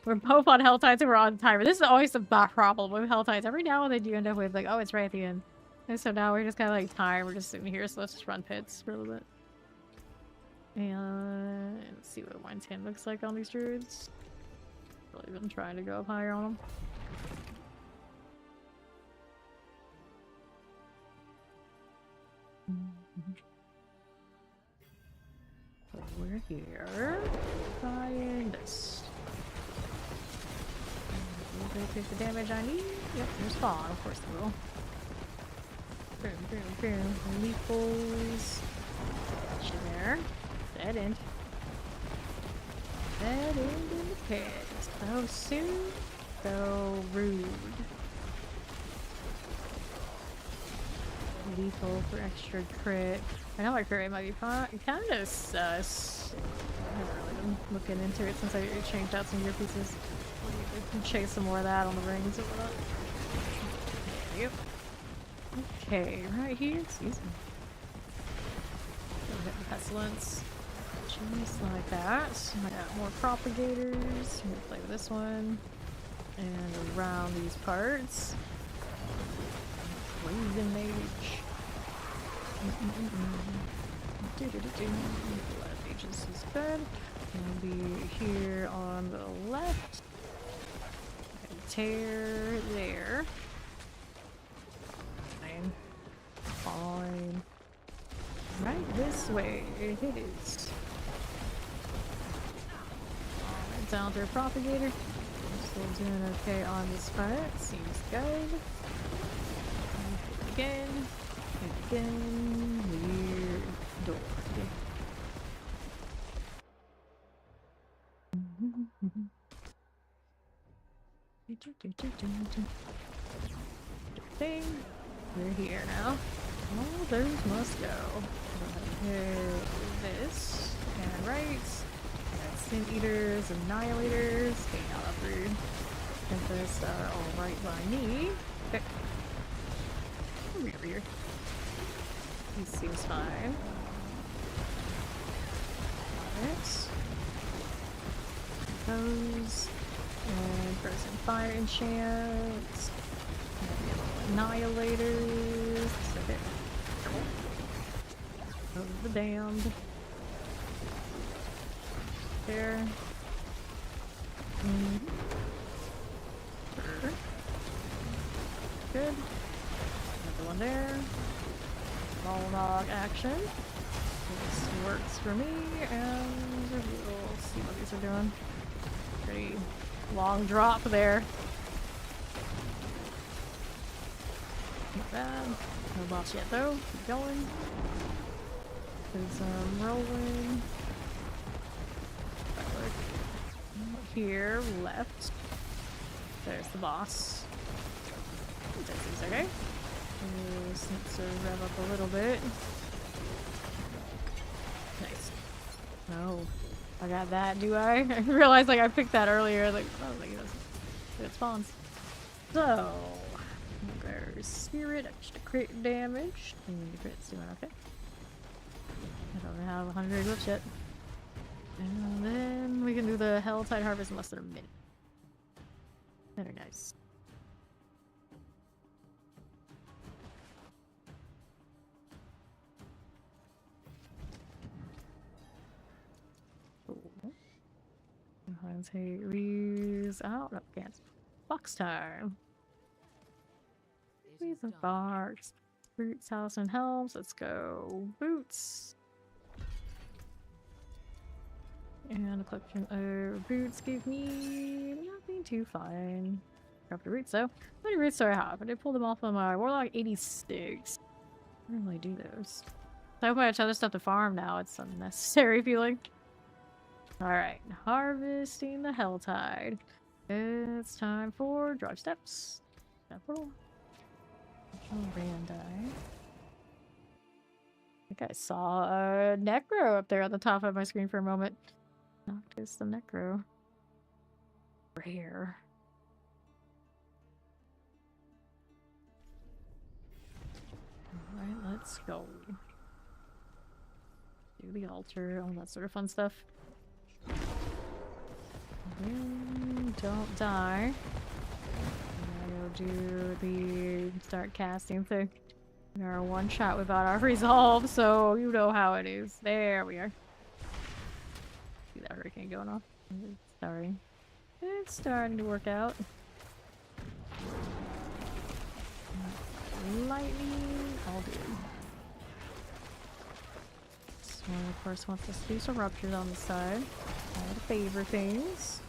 We're both on Helltides and we're on timer. This is always the problem with Helltides. Every now and then you end up with like, oh, it's right at the end. And so now we're just kind of like timed. We're just sitting here, so let's just run pits for a little bit. And let's see what 110 looks like on these druids. Really been trying to go up higher on them. We're here. Trying this. Take the damage I need. Yep, there's spawn. Of course they will. Boom, boom, boom. Lethals. Got you there. Dead end. Dead end in the pit. So soon. So rude. Lethal for extra crit. I know my crit rate might be fine. Kind of sus. I haven't really been looking into it since I changed out some gear pieces. We can chase some more of that on the rings and whatnot. Yep. Okay, right here. Excuse me. Go hit the pestilence. Just like that. I got more propagators. I'm gonna play with this one. And around these parts. Poison mage. Blood mages is good. Gonna be here on the left. Tear there. Fine. Fine. Right this way. It is. Alright, down to propagator. Still doing okay on this front. Seems good. Again. Again. Weird door. Thing. We're here now. All those must go. This and right. Sin Eaters, Annihilators. Okay, now that's rude. Tempests are all right by me. Okay. Come over here. He seems fine. Alright. Those. And Frozen Fire enchants. Annihilators. Okay. Of the damned. There. Sure. Good. Another one there. Monologue action. This works for me, and we'll see what these are doing. Pretty long drop there. Not bad. No boss yet though. Keep going. There's rolling. Here, left. There's the boss. This is okay. Just need to rev up a little bit. Nice. Oh, I got that, do I? I realized like I picked that earlier. Like, oh, like it spawns. So, there's spirit, extra crit damage. And the crit's doing okay. I don't have 100 equips yet. And then we can do the Helltide Harvest in less than a minute. Very nice. Let's say reuse out. Up against box time. These are barks. Boots, house, and helms. Let's go. Boots. And a collection of roots gave me nothing too fine. Craft the roots though. How many roots do I have? I did pull them off of my Warlock 86. I don't really do those. I hope I have other stuff to farm now. It's unnecessary feeling. Alright, harvesting the Helltide. It's time for drive steps. Capital. Randi. I think I saw a Necro up there at the top of my screen for a moment. Noctis the Necro. Rare. Alright, let's go. Do the altar, all that sort of fun stuff. Don't die. I'll do the start casting thing. We are one shot without our resolve, so you know how it is. There we are. See that hurricane going off? Sorry. It's starting to work out. Lightning, I'll do. So of course wants us to do some ruptures on the side. All the favor things.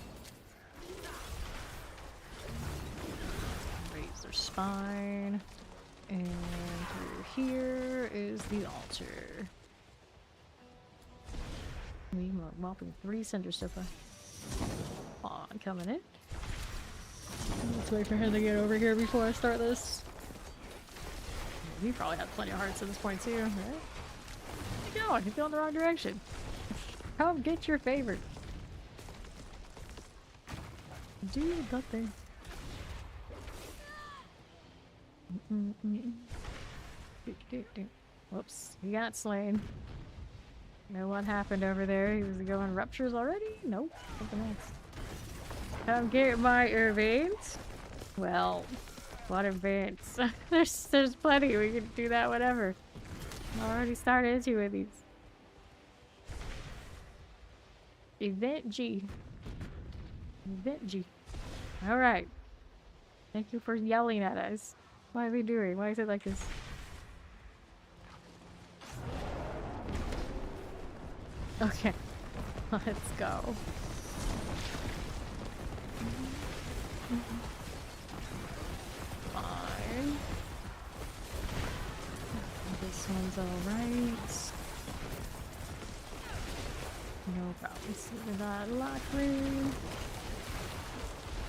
Raise their spine. And through here is the altar. We are whopping 3 cinders so far. On, coming in. Let's wait for him to get over here before I start this. We probably have plenty of hearts at this point too, right? Where you going? You're going the wrong direction. Come get your favorite. Do your gut thing. Whoops, he got slain. Know what happened over there? He was going ruptures already? Nope. Something else. Come get my veins? Well, what events? there's plenty. We can do that whenever. I already started into with these. Event G. Event G. Alright. Thank you for yelling at us. What are we doing? Why is it like this? Okay. Let's go. Fine. This one's alright. No problem. See that lock room.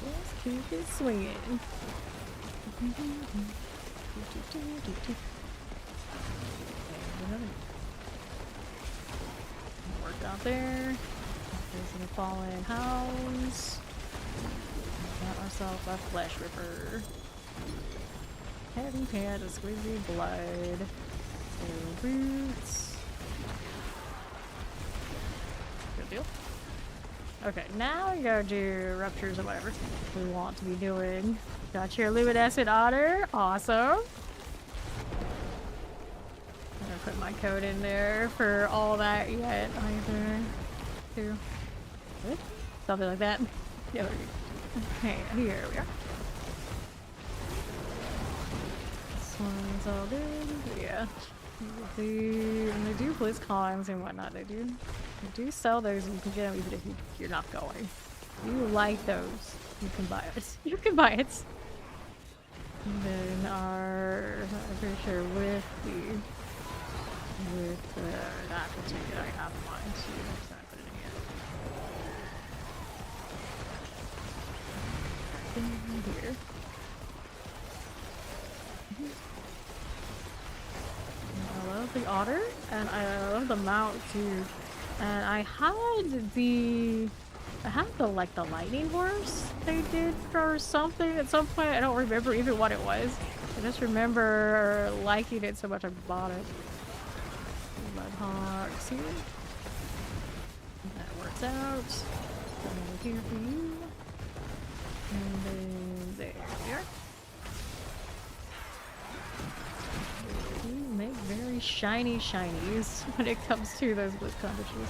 Let's keep it swinging. Work out there. There's the fallen hounds. Got ourselves a flesh ripper. Heavy pad of squeezy blood. Full boots. Good deal. Okay, now we go do ruptures or whatever we want to be doing. Got your luminescent otter. Awesome. I'm gonna put my code in there for all that yet either. Two. Good. Something like that. Yeah, okay, here we are. This one's all good. Yeah. And they do BlizzCons and whatnot. They do sell those, and you can get them even if you're not going. If you like those, you can buy it. You can buy it. And then I'm pretty sure with that particular, I have mine too. So I put it in here. I love the otter, and I love the mount too. And I had the like the lightning horse they did for something at some point. I don't remember even what it was. I just remember liking it so much I bought it. Mudhawks here. That works out. Over here for you. And then there we are. You make very shiny shinies when it comes to those BlizzCon dishes.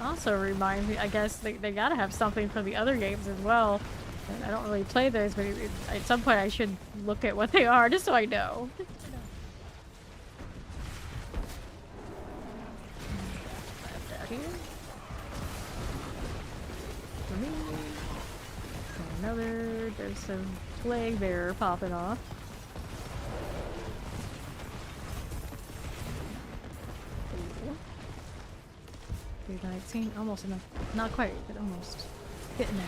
Also reminds me, I guess they gotta have something for the other games as well. And I don't really play those, but at some point I should look at what they are just so I know. Left out here. For me. Another, there's some plague bearer popping off. Ooh. 319, almost enough. Not quite, but almost. Getting there.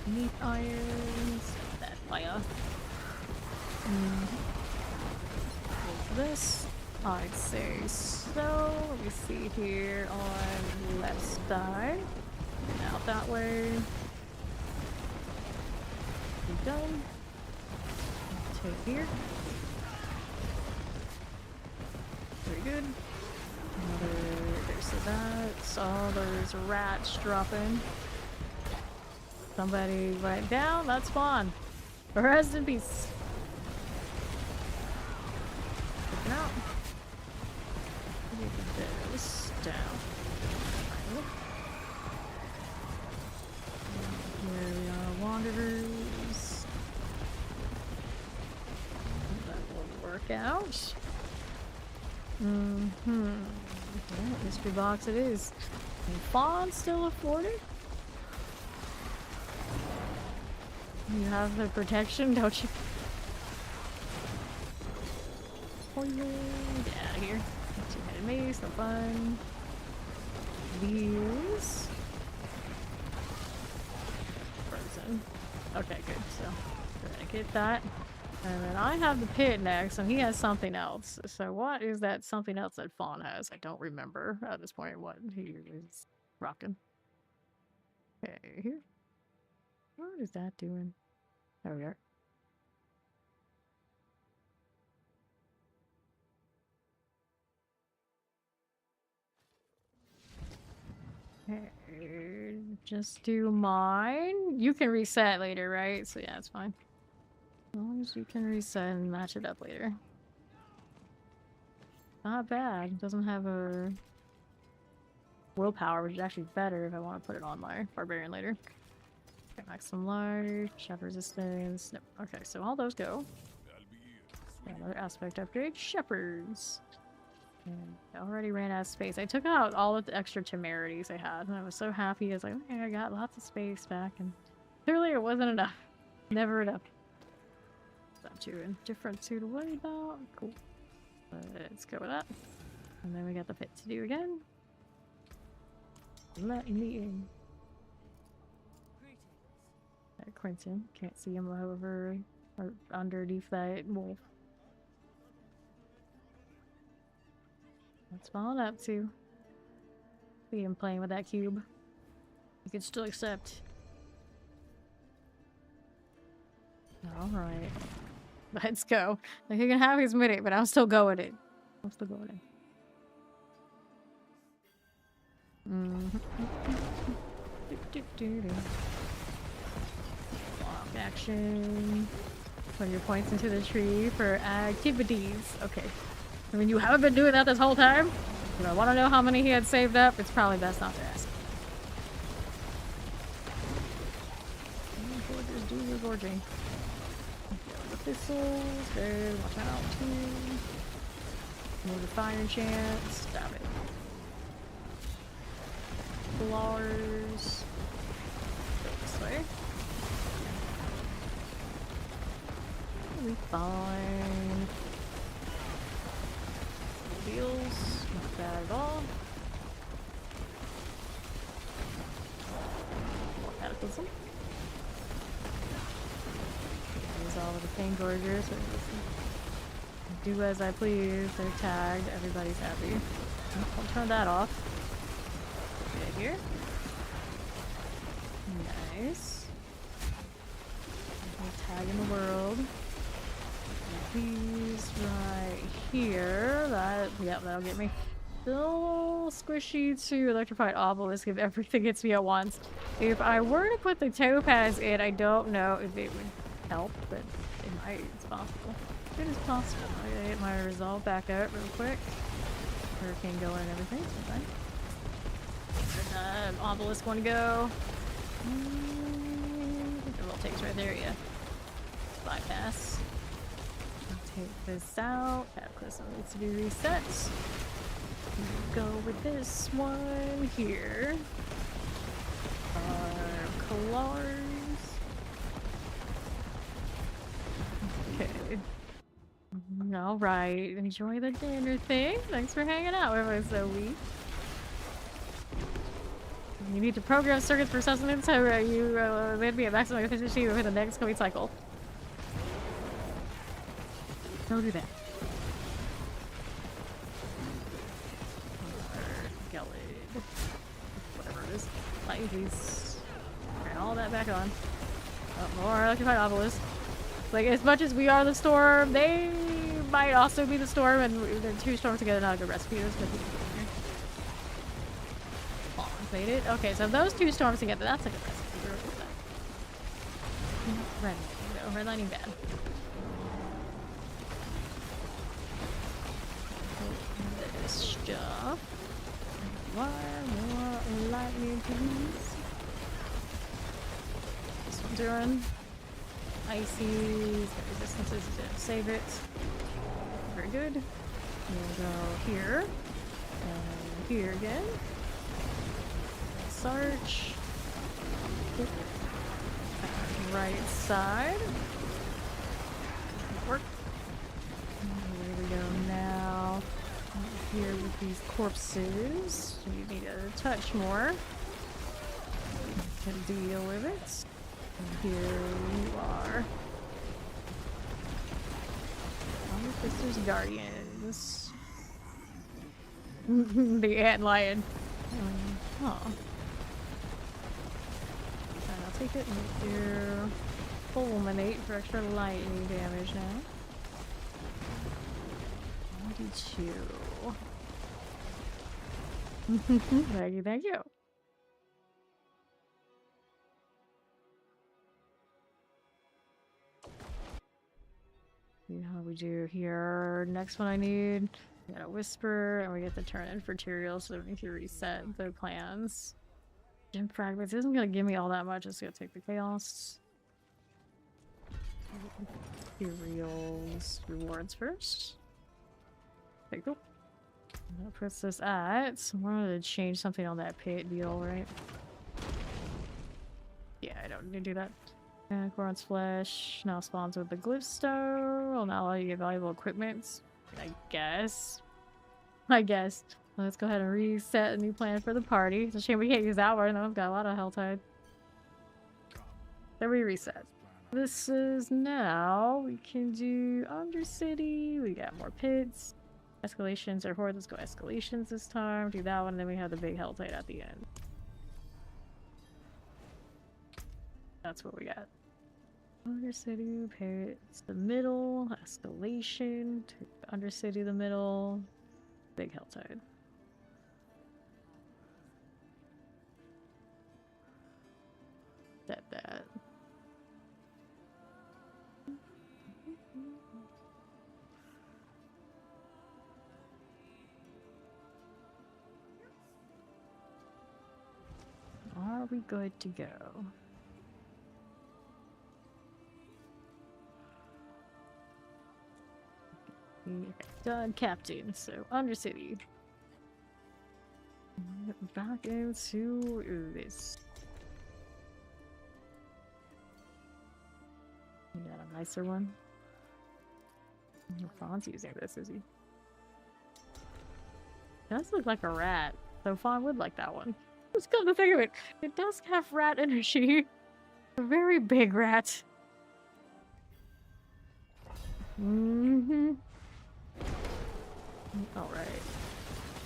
Neat irons. That fire. This, I'd say so. Let me see here on left side. Out that way. Be done. Take here. Very good. There's that. All those rats dropping. Somebody went down. That's spawn. Rest in peace. Looking out. Get this down. Here we are, wanderers. That will work out. Yeah, mystery box it is. And fawn still afforded? You have the protection, don't you? Poison. Get out of here. Two-headed mace, no fun. These. Frozen. Okay, good. So, we're gonna get that. And then I have the pit next, and he has something else. So what is that something else that Fawn has? I don't remember at this point what he is rocking. Okay, here. What is that doing? There we are. Okay, just do mine. You can reset later, right? So yeah, it's fine. As long as you can reset and match it up later. Not bad. Doesn't have a willpower, which is actually better if I want to put it on my barbarian later. Okay, maximum life, shadow resistance. Nope. Okay, so all those go. Another aspect upgrade, shepherds. And I already ran out of space. I took out all of the extra temerities I had, and I was so happy. I was like, okay, I got lots of space back, and clearly it wasn't enough. Never enough. Not too indifferent to worry about. Cool. Let's go with that. And then we got the pit to do again. Let me in. Quentin. Can't see him over or underneath that wolf. That's falling up to. See him playing with that cube. You can still accept. Alright. Let's go. Like, he can have his minute, but I'm still going it. I'm still going it. Block action. Put your points into the tree for activities. Okay. I mean, you haven't been doing that this whole time? But I want to know how many he had saved up. It's probably best not to ask. Gorgers, do your gorging. The thistles. Good. Watch out, too. Move the fire chance. Stop it. Flowers. Go this way. We'll be fine. Wheels. Not bad at all. More cataclysm. There's all of the pain gorgers. So do as I please. They're tagged. Everybody's happy. I'll turn that off. Get here. Nice. Tag in the world. These right here. That'll get me. Still squishy to electrified obelisk if everything hits me at once. If I were to put the topaz in, I don't know if it would help, but it might. It's possible. It is possible. I gotta get my resolve back out real quick. Hurricane going and everything. So fine. Obelisk want to go. The little takes right there, yeah. Bypass. Take this out. Cataclysm needs to be reset. Go with this one here. Colors. Okay. Alright. Enjoy the dinner thing. Thanks for hanging out with us, Zoe. You need to program circuits for sustenance so you may be at maximum efficiency within the next coming cycle. Don't do that. Gellid. Whatever it is. Light these. Turn all that back on. Oh, more electrified obelisk. Like, as much as we are the storm, they might also be the storm, and they're two storms together, not a good recipe. It. Okay, so those two storms together, that's a good recipe. We're with that. Red, no, redlining bad. This stuff. More lightning, please. This one's doing icy resistances to save it. Very good. We'll go here and here again. Search. Right side. Work. There we go now. Here with these corpses. You need a touch more. Can deal with it. And here you are. Sisters Guardians. The antlion. Oh. I'll take it and do fulminate for extra lightning damage now. 92. Thank you, thank you. See how we do here. Next one I need. We got a whisper, and we get to turn in materials, so we need to reset the plans. Gem fragments isn't gonna give me all that much. It's gonna take the chaos. Materials rewards first. Okay, cool. That puts us at. So we're gonna change something on that pit deal, right? Yeah, I don't need to do that. Coron's flesh now spawns with the glowstone. Will now allow you to get valuable equipment. I guess. Let's go ahead and reset a new plan for the party. It's a shame we can't use that one. I've got a lot of health tide. Then we reset. This is now. We can do Undercity. We got more pits. Escalations or horde. Let's go escalations this time. Do that one, and then we have the big health tide at the end. That's what we got. Undercity, pits, the middle, escalation, Undercity, the middle, big health tide. That. Are we good to go? Done, Captain. So, Undercity. Back into this. You got a nicer one? Fawn's using this, is he? Does look like a rat. So Fawn would like that one. Just come to think of it, it does have rat energy. A very big rat. Alright.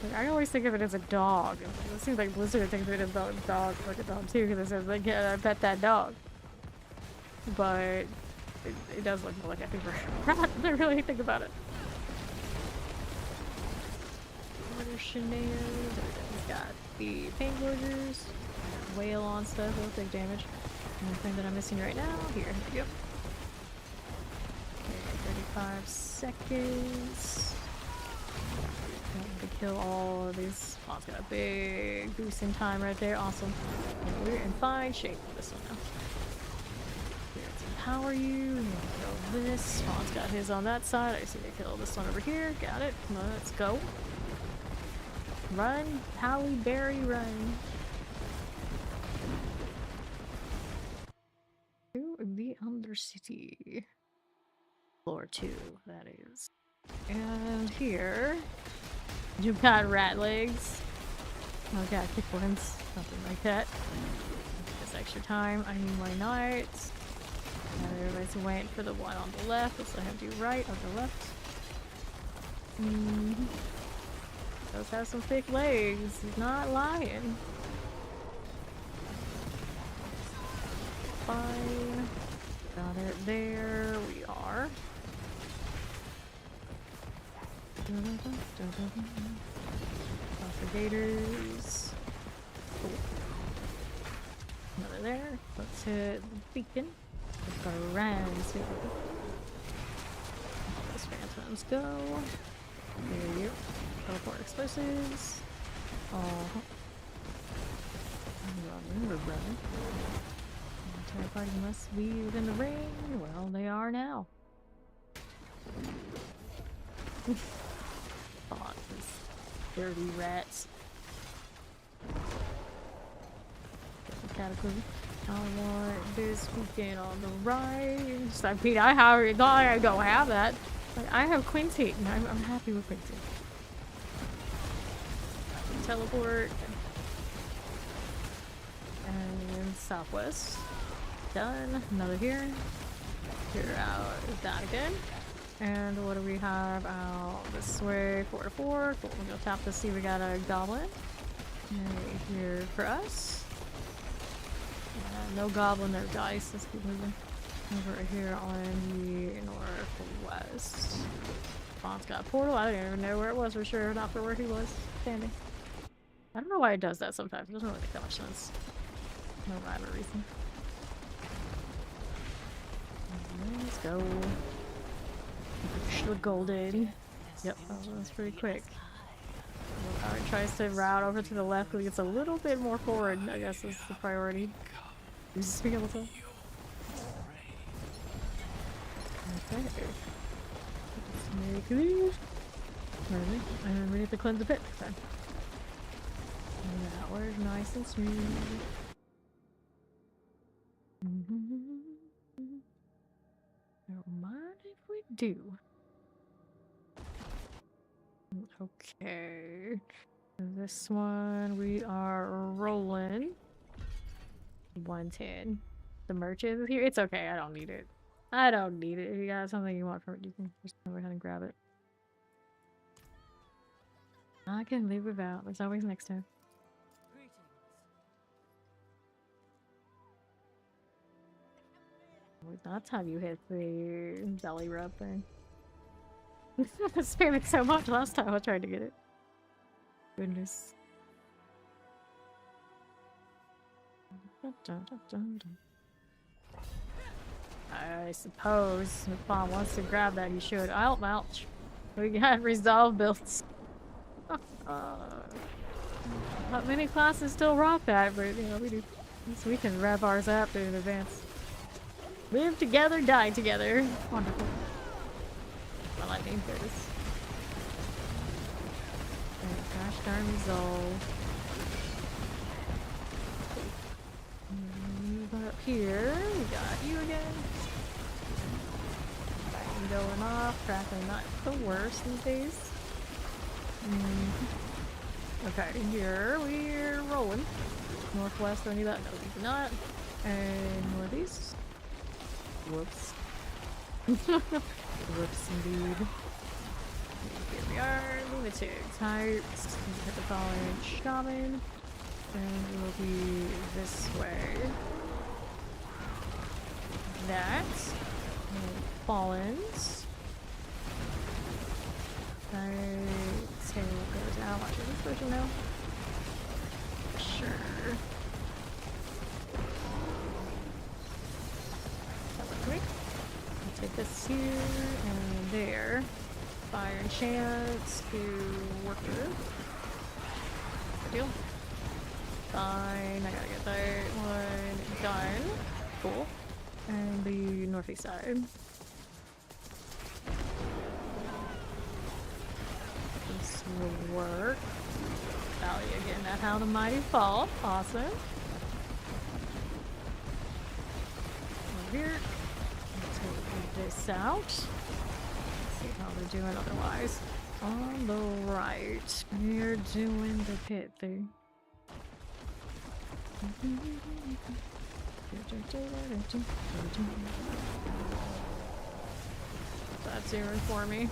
Like, I always think of it as a dog. It seems like Blizzard thinks of it as a dog, like a dog too, because it says, like, yeah, I pet that dog. But it does look more like a paper rat. I really think about it. Order shenanigans. We've got the pain gorgers, whale on stuff, it'll take damage. One thing that I'm missing right now, here we go. Okay, 35 seconds. To kill all of these. Oh, it's got a big boost in time right there. Awesome. And we're in fine shape for this one now. Let's empower you. Kill this. Fawn's got his on that side. I see they kill this one over here. Got it. Let's go. Run, Halle, Beary, run. To the Undercity. Floor 2, that is. And here, you've got rat legs. Oh god, kick ones. Something like that. This extra time. I need my knights. And everybody's waiting for the one on the left. Let's let him do right on the left. Does have some thick legs. He's not lying. Fine. Got it there. We are. Gators. Cool. Another there. Let's hit the beacon. Let's go around. Those phantoms go. There you go. Teleport explosives. Oh. Remember, brother. The entire party must be within the ring. Well, they are now. Oh, these dirty rats. Cataclysm. I want this weekend on the right. I mean, I don't have that. Like, I have Quincy, and I'm happy with Quincy. Teleport. And southwest. Done. Another here. Here out. That again. And what do we have out this way? 4 to 4. Cool. We'll go tap to see we got a goblin. Right here for us. No goblin, no dice. Let's keep moving. Over here on the northwest. Fawn's got a portal. I don't even know where it was for sure. Not for where he was standing. I don't know why it does that sometimes. It doesn't really make that much sense. No rhyme or reason. Let's go. the golden. Yep, that was pretty quick. Alright, tries to route over to the left because it gets a little bit more forward, I guess is the priority. Is being able to. Okay. Let's make these. Really? And we need to cleanse the pit next time. That was nice and smooth. Don't mind if we do. Okay. This one we are rolling. 110. The merchant is here. It's okay, I don't need it. I don't need it. If you got something you want from it, you can just go ahead and grab it. I can live without. There's always next time. Greetings. That's how you hit the belly rub thing. I spammed it so much last time I tried to get it. Goodness. I suppose if Bob wants to grab that, he should. Ouch. We got resolve builds. Not many classes still rock that, but you know, we do. So we can rev ours up in advance. Live together, die together. Wonderful. My lightning goes. Gosh darn resolve. Move up here. We got you again. Lightning going off. Crackling not the worst these days. Okay, here we're rolling. Northwest, don't need that. No, we do not. And northeast. Whoops. Whoops, indeed. Here we are. Lunatic types. Hit the following shaman. And we'll be this way. That. Fallens. Tail goes out. Watch this version now. Sure. That looks great. I'll take this here and there. Fire enchants to worker. Good deal. Fine. I gotta get that one done. Cool. And the northeast side. This will work. Valley again at how the mighty fall. Awesome. Over here. Take this out. Let's see how we're doing otherwise. On the right. We're doing the pit thing. That's zeroing for me.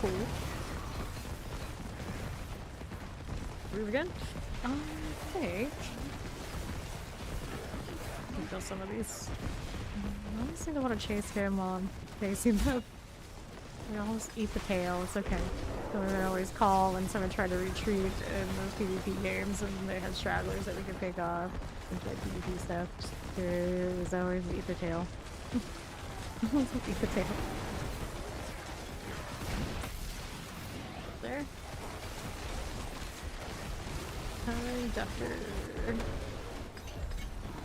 Cool. Move again? I think. Kill some of these. I don't seem to want to chase him while I'm chasing them. We almost eat the tail, it's okay. So we always call when someone tried to retreat in those PvP games and they had stragglers that we could pick off and play PvP stuff. There was always eat the tail. Eat the tail. There. Conductor.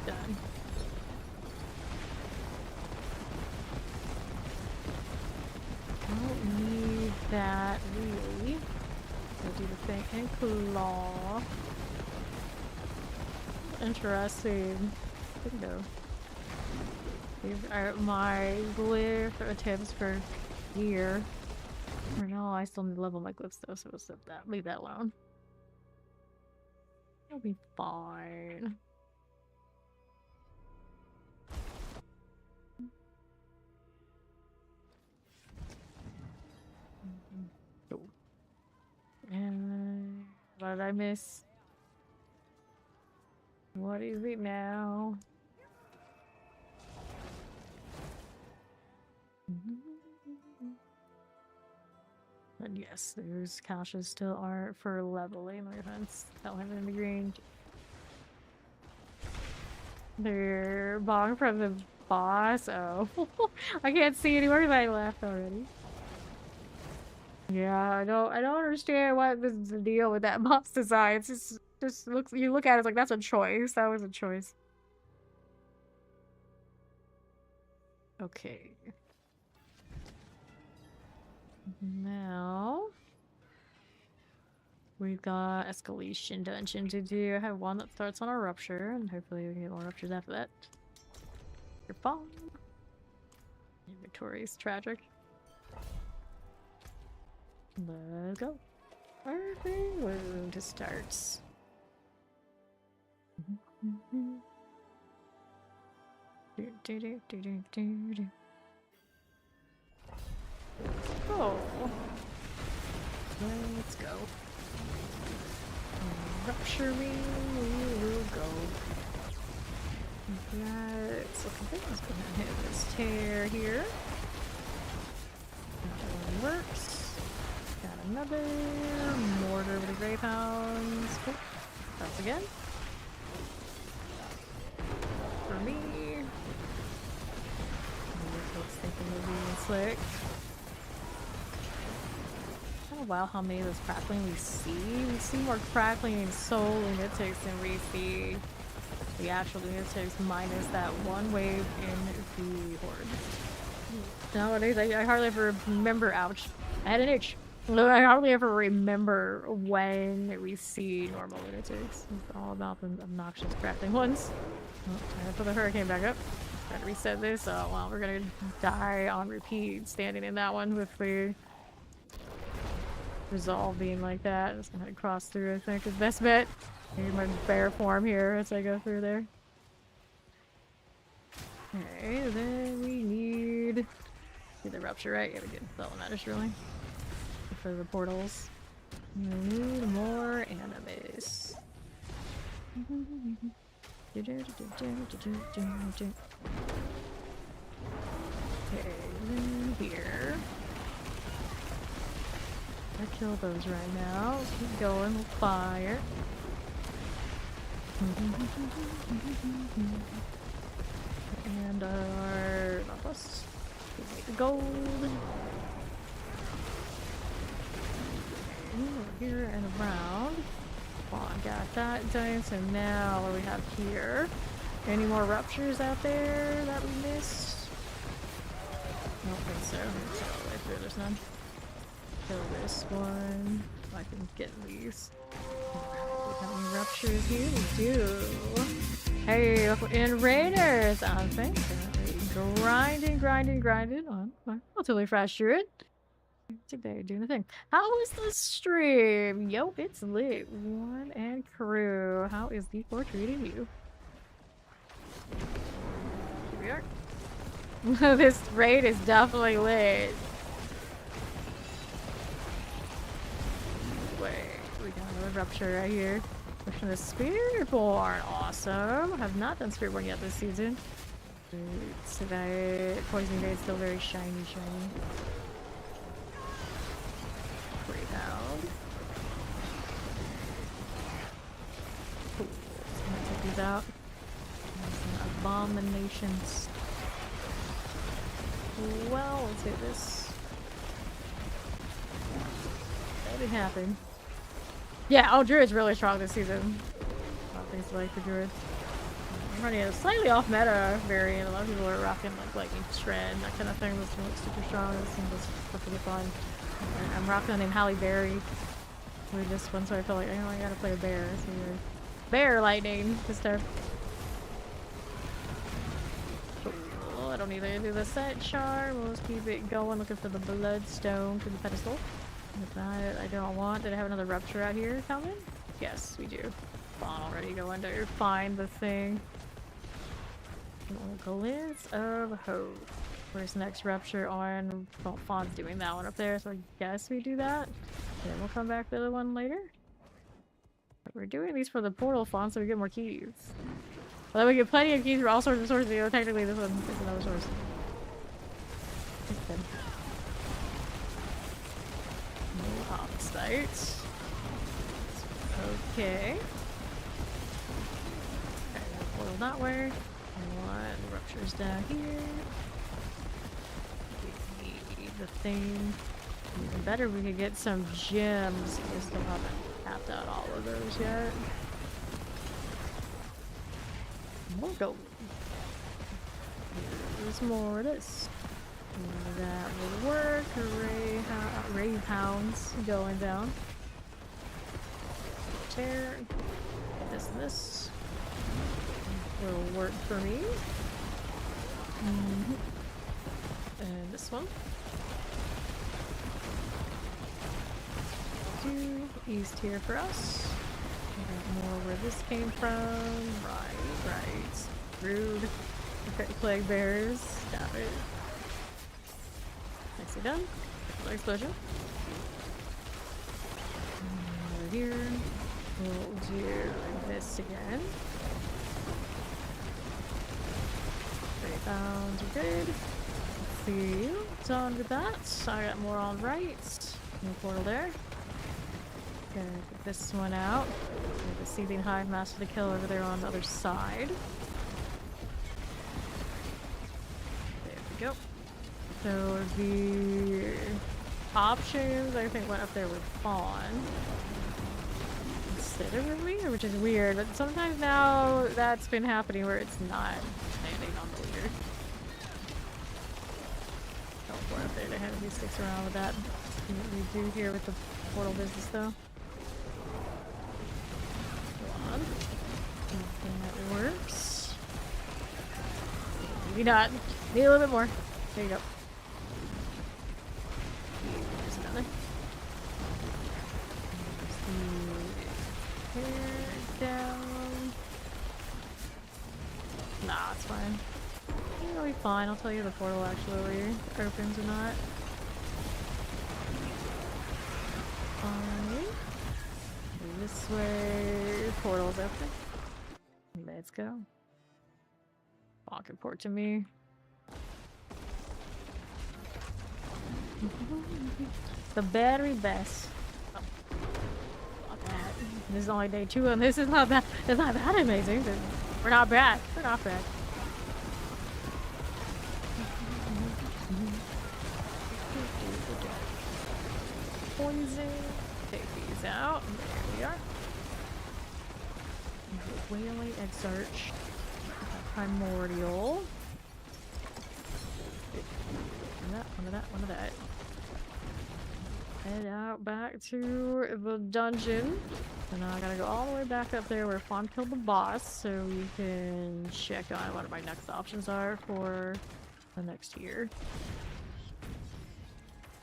Done. Don't need that really. We'll do the thing and claw. Interesting. Window. These are my glyph attempts for gear. For now, I still need to level my glyphs though, so we'll set that. Leave that alone. It'll be fine. Oh. And what did I miss? What is it now? And yes, there's caches still are for leveling my defense. Don't have it in the green. They're bong from the boss. Oh, I can't see anywhere. I left already. Yeah, I don't understand what is the deal with that boss design. It's just looks, you look at it, it's like that's a choice. That was a choice. Okay. Now we've got escalation dungeon to do. I have one that starts on a rupture, and hopefully we can get more ruptures after that. Your bomb. Inventory is tragic. Let's go. Perfect. Wound to start. Oh. Let's go. Rupturing, we will go. That's looking good. Let's go ahead and hit this tear here. That one works. Got another mortar with the greyhounds. Cool. That's again. For me. Folks thinking of being slick. Oh wow, how many of those crackling we see? We see more crackling and soul lunatics than we see the actual lunatics minus that one wave in the horde. Nowadays, I hardly ever remember. Ouch! I had an itch. I hardly ever remember when we see normal lunatics. It's all about the obnoxious crackling ones. Oh, I put the hurricane back up. Try to reset this. Oh well, we're gonna die on repeat standing in that one with the resolve being like that. Just gonna cross through, I think, is best bet. Maybe my bear form here as I go through there. Okay, then we need the rupture, right? Yeah, we did. That's all that matters, really. For the portals. We need more animus. Okay, then here. I kill those right now. Let's keep going with fire. And our plus gold. Over here and around. Well, I got that done. So now what do we have here? Any more ruptures out there that we missed? I don't think so. It's all the way through. There's none. Kill this one. So I can get these. How many ruptures here? We do. Hey, in Raiders, I think. Grinding on. Relatively fast Druid. I think they're doing the thing. How is the stream? Yo, it's lit. One and crew. How is the fort treating you? Here we are. This raid is definitely lit. Wait, we got another rupture right here. Pushing the Spearborn. Awesome. Have not done Spearborn yet this season. So that Poison Blade is still very shiny. Greyhound. Cool. So I'm gonna take these out. Some abominations. Well, let's hit this. That didn't happen. Yeah, oh, Druid's really strong this season. A lot of things to like for Druid. I'm running a slightly off meta variant. A lot of people are rocking like lightning shred, that kind of thing. This one looks super strong. This one was perfectly fun. I'm rocking the name Halle Beary with this one, so I feel like I gotta play a bear. So bear lightning this time. Cool. I don't need to do the set charm. We'll just keep it going, looking for the bloodstone for the pedestal. If that I don't want. Did I have another rupture out here coming? Yes, we do. Fawn already going to find the thing. Glitz of Hope. Where's the next rupture on? Well, Fawn's doing that one up there, so I guess we do that. Then we'll come back to the one later. But we're doing these for the portal Fawn so we get more keys. Although we get plenty of keys for all sorts of sources, you know, technically this one is another source. Oxide. Okay. Portal that way. One ruptures down here. We need the thing. Even better, we could get some gems. We still haven't tapped out all of those yet. More gold. There's more of this. That will work. Rave hounds going down. Tear. This and this. Will work for me. And this one. East here for us. More where this came from. Right. Rude. Okay, plague bears. Got it. Nicely done. Another explosion. Over here. We'll do this again. 3 pounds are good. Let's see. Done with that. I got more on right. New portal there. Gonna get this one out. The seething hive master to kill over there on the other side. There we go. So the options I think went up there with Fawn instead of Leader, which is weird, but sometimes now that's been happening where it's not standing on the leader. Teleport up there to have he sticks around with that. What we do here with the portal business though. That works. Maybe not. Need a little bit more. There you go. There's another. Here, down. Nah, it's fine. It'll be fine. I'll tell you the portal actually opens or not. Fine. This way. Portal's open. Let's go. Pocket port to me. The battery best. Oh. Fuck that. This is only day 2 and this is not that. It's not that amazing. We're not bad. We're not bad. Poison. Take these out. There we are. Wailing egg search. Primordial. One of that. Head out back to the dungeon. And now I gotta go all the way back up there where Fawn killed the boss so we can check on what my next options are for the next year.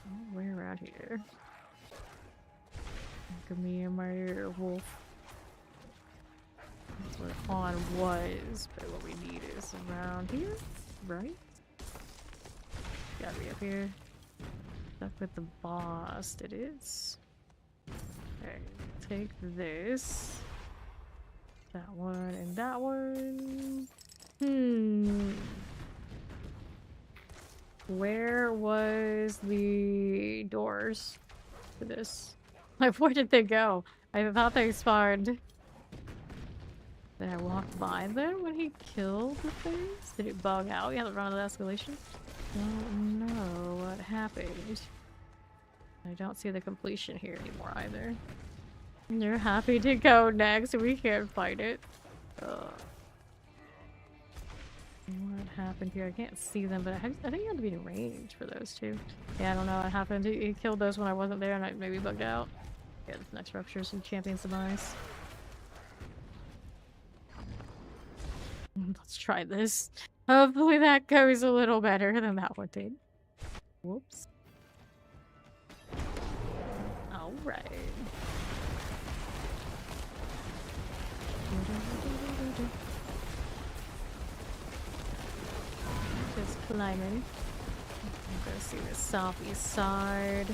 Oh, way around here. Look at me and my wolf. That's where Fawn was, but what we need is around here, right? Gotta be up here. Stuck with the boss, it is. Okay, take this. That one and that one. Where was the doors for this? Like, where did they go? I thought they spawned. Did I walk by them when he killed the things? Did it bug out? You had to run the escalation? Don't know what happened. I don't see the completion here anymore either. You're happy to go next. We can't fight it. What happened here? I can't see them, but I think you had to be in range for those two. Yeah, I don't know what happened. He killed those when I wasn't there and I maybe bugged out. Yeah, this next rupture, some champions demise. Let's try this. Hopefully that goes a little better than that one did. Whoops. Alright. Just climbing. I'm gonna see the southeast side.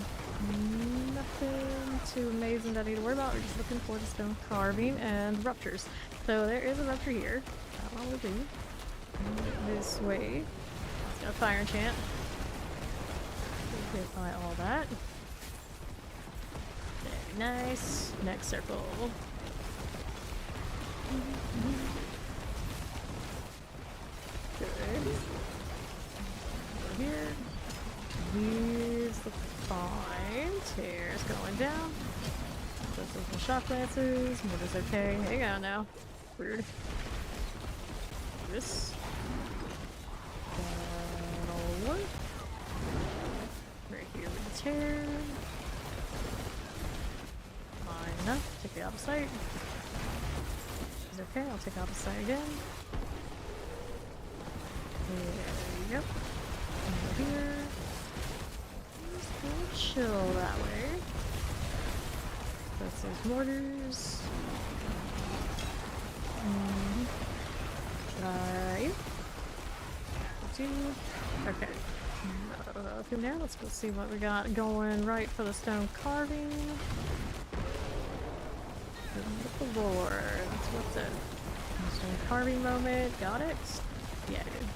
Nothing too amazing that I need to worry about. We're just looking for the stone carving and ruptures. So there is a rupture here. That one will do. This way. It's got a fire enchant. Hit by all that. Very nice. Next circle. Good. Over here. These This looks fine. Tears going down. Those little shock lances. Mortar's okay. Hang on now. Weird. This. That'll work. Right here with the tear. Fine enough. Take it out of sight. It's okay. I'll take out of sight again. There you go. Over here. Just a little chill that way. That's those mortars. Right. Okay. From there, let's go see what we got going right for the stone carving. With the Lord. That's what's it. Stone carving moment. Got it? Yeah, dude.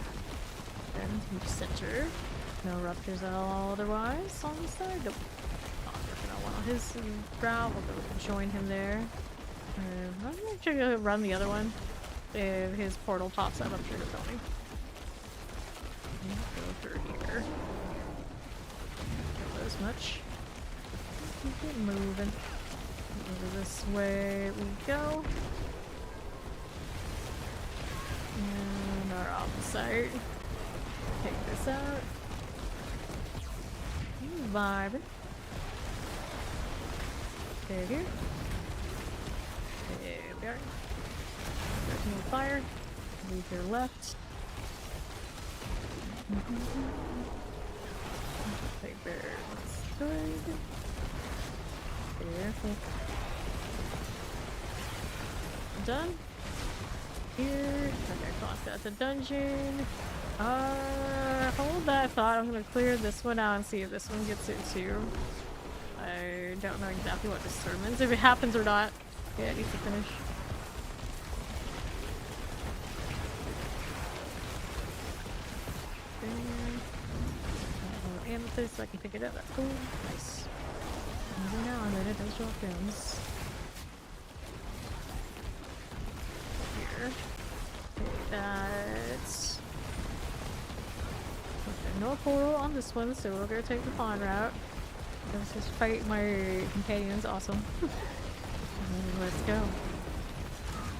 And center. No ruptures at all otherwise on the side. Nope. Not working on one on his route. We'll go and join him there. I'm actually gonna run the other one. If his portal pops up, I'm sure he'll tell me. Go through here. Not as much. Keep it moving. Over this way we go. And our opposite. Take this out. Vibe. Stay here. There we are. There's no fire. Leave your left. Paper. That's good. Careful. Done. Here. Okay, cross out the dungeon. Hold that thought. I'm gonna clear this one out and see if this one gets it too. I don't know exactly what this determines if it happens or not. Yeah, it needs to finish. Amethyst, so I can pick it up. That's cool. Nice. Every now and then it does drop gems. Here. Okay, that's. Okay, no portal on this one, so we're gonna take the pawn route. Let's just fight my companions. Awesome. Let's go.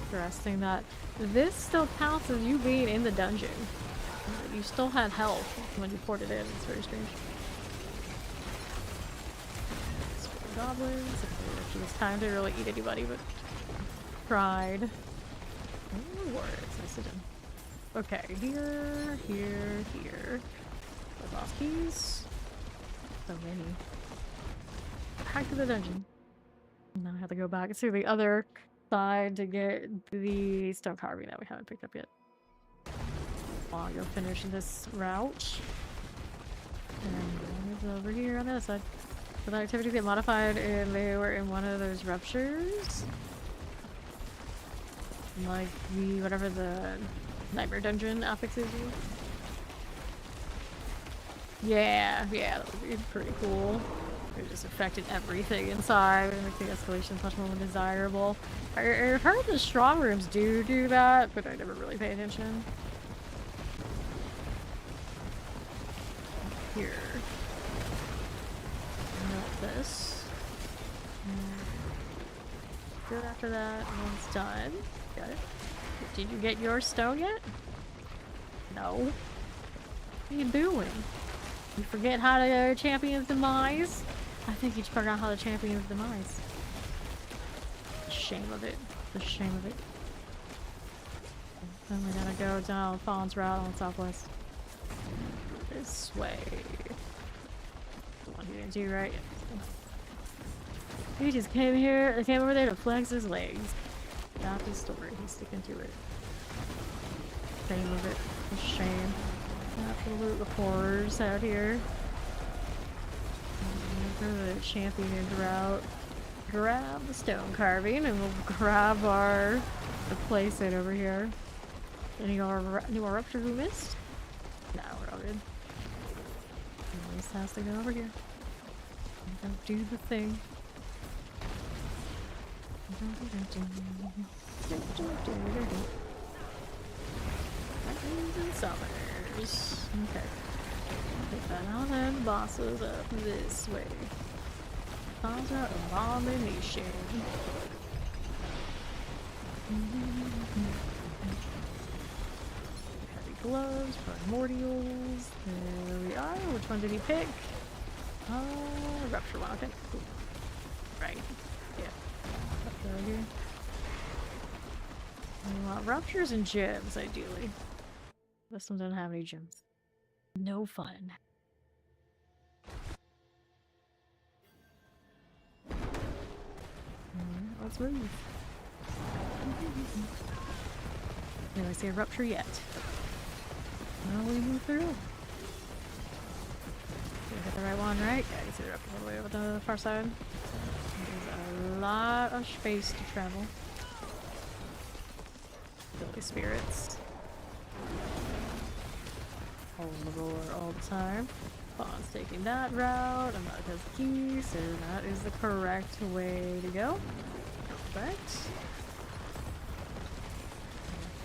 Interesting that this still counts as you being in the dungeon. You still had health when you ported in. It's very strange. Goblins. She was time to really eat anybody, but pride. Oh, words. Nice to do. Okay, here, here, here. The lost keys. So many. Back to the dungeon. Now I have to go back to the other side to get the stone carving that we haven't picked up yet. While you'll finish this route. And it's over here on the other side. So the activities get modified if they were in one of those ruptures. Like the whatever the nightmare dungeon affixes you. Yeah, that would be pretty cool. It just affected everything inside and make the escalation much more desirable. I heard the strong rooms do that, but I never really pay attention. Here. Not this. Good after that, one's done. Got it. Did you get your stone yet? No. What are you doing? You forget how to champion's demise? I think you forgot how to champion's demise. The shame of it. The shame of it. Then we gotta go down Fawn's route on the southwest. This way. The one he didn't do right. He just came here, came over there to flex his legs. Got his story, he's sticking to it. Shame of it. A shame. Absolute horrors out here. For the champion route. Grab the stone carving and we'll grab our replace it over here. Any more rupture who missed? No, we're all good. This has to go over here. Don't do the thing. Summers. Okay. Now then, bosses up this way. Contra Abomination. Heavy gloves, primordials. There we are. Which one did he pick? Rupture one, okay. Cool. Right. Yeah. Rupture right here. We want ruptures and gems, ideally. This one doesn't have any gems. No fun. Let's move. Do I see a rupture yet? No, we move through. Did I hit the right one, right? Yeah, you see the rupture all the way over the far side. There's a lot of space to travel. Silly spirits. Holding the roar all the time. Bond's taking that route. I'm not has the key, so that is the correct way to go. Perfect.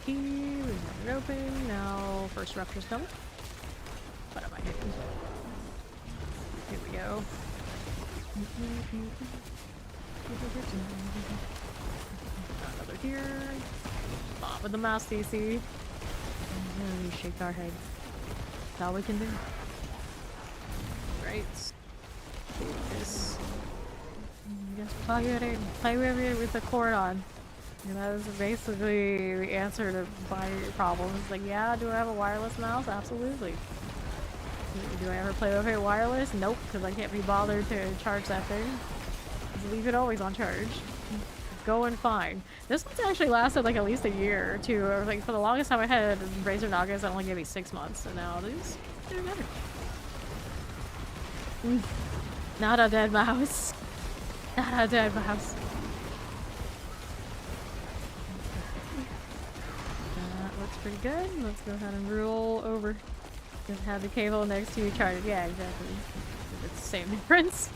Key, we have it open. Now, first rupture's coming. What am I hitting? Here we go. Another here. Bomb with the mouse DC. And we shake our head. That's all we can do. Right. This. Just plug it in. Play with it with the cord on. And that is basically the answer to my problems. Like, yeah, do I have a wireless mouse? Absolutely. Do I ever play with it wireless? Nope, because I can't be bothered to charge that thing. Just leave it always on charge. It's going fine. This one's actually lasted like at least a year or two. Or like for the longest time I had Razer Nagas, it only gave me 6 months, and now these do better. Not a dead mouse. Not a dead mouse. That looks pretty good. Let's go ahead and roll over. Just have the cable next to you charged. Yeah, exactly. It's the same difference.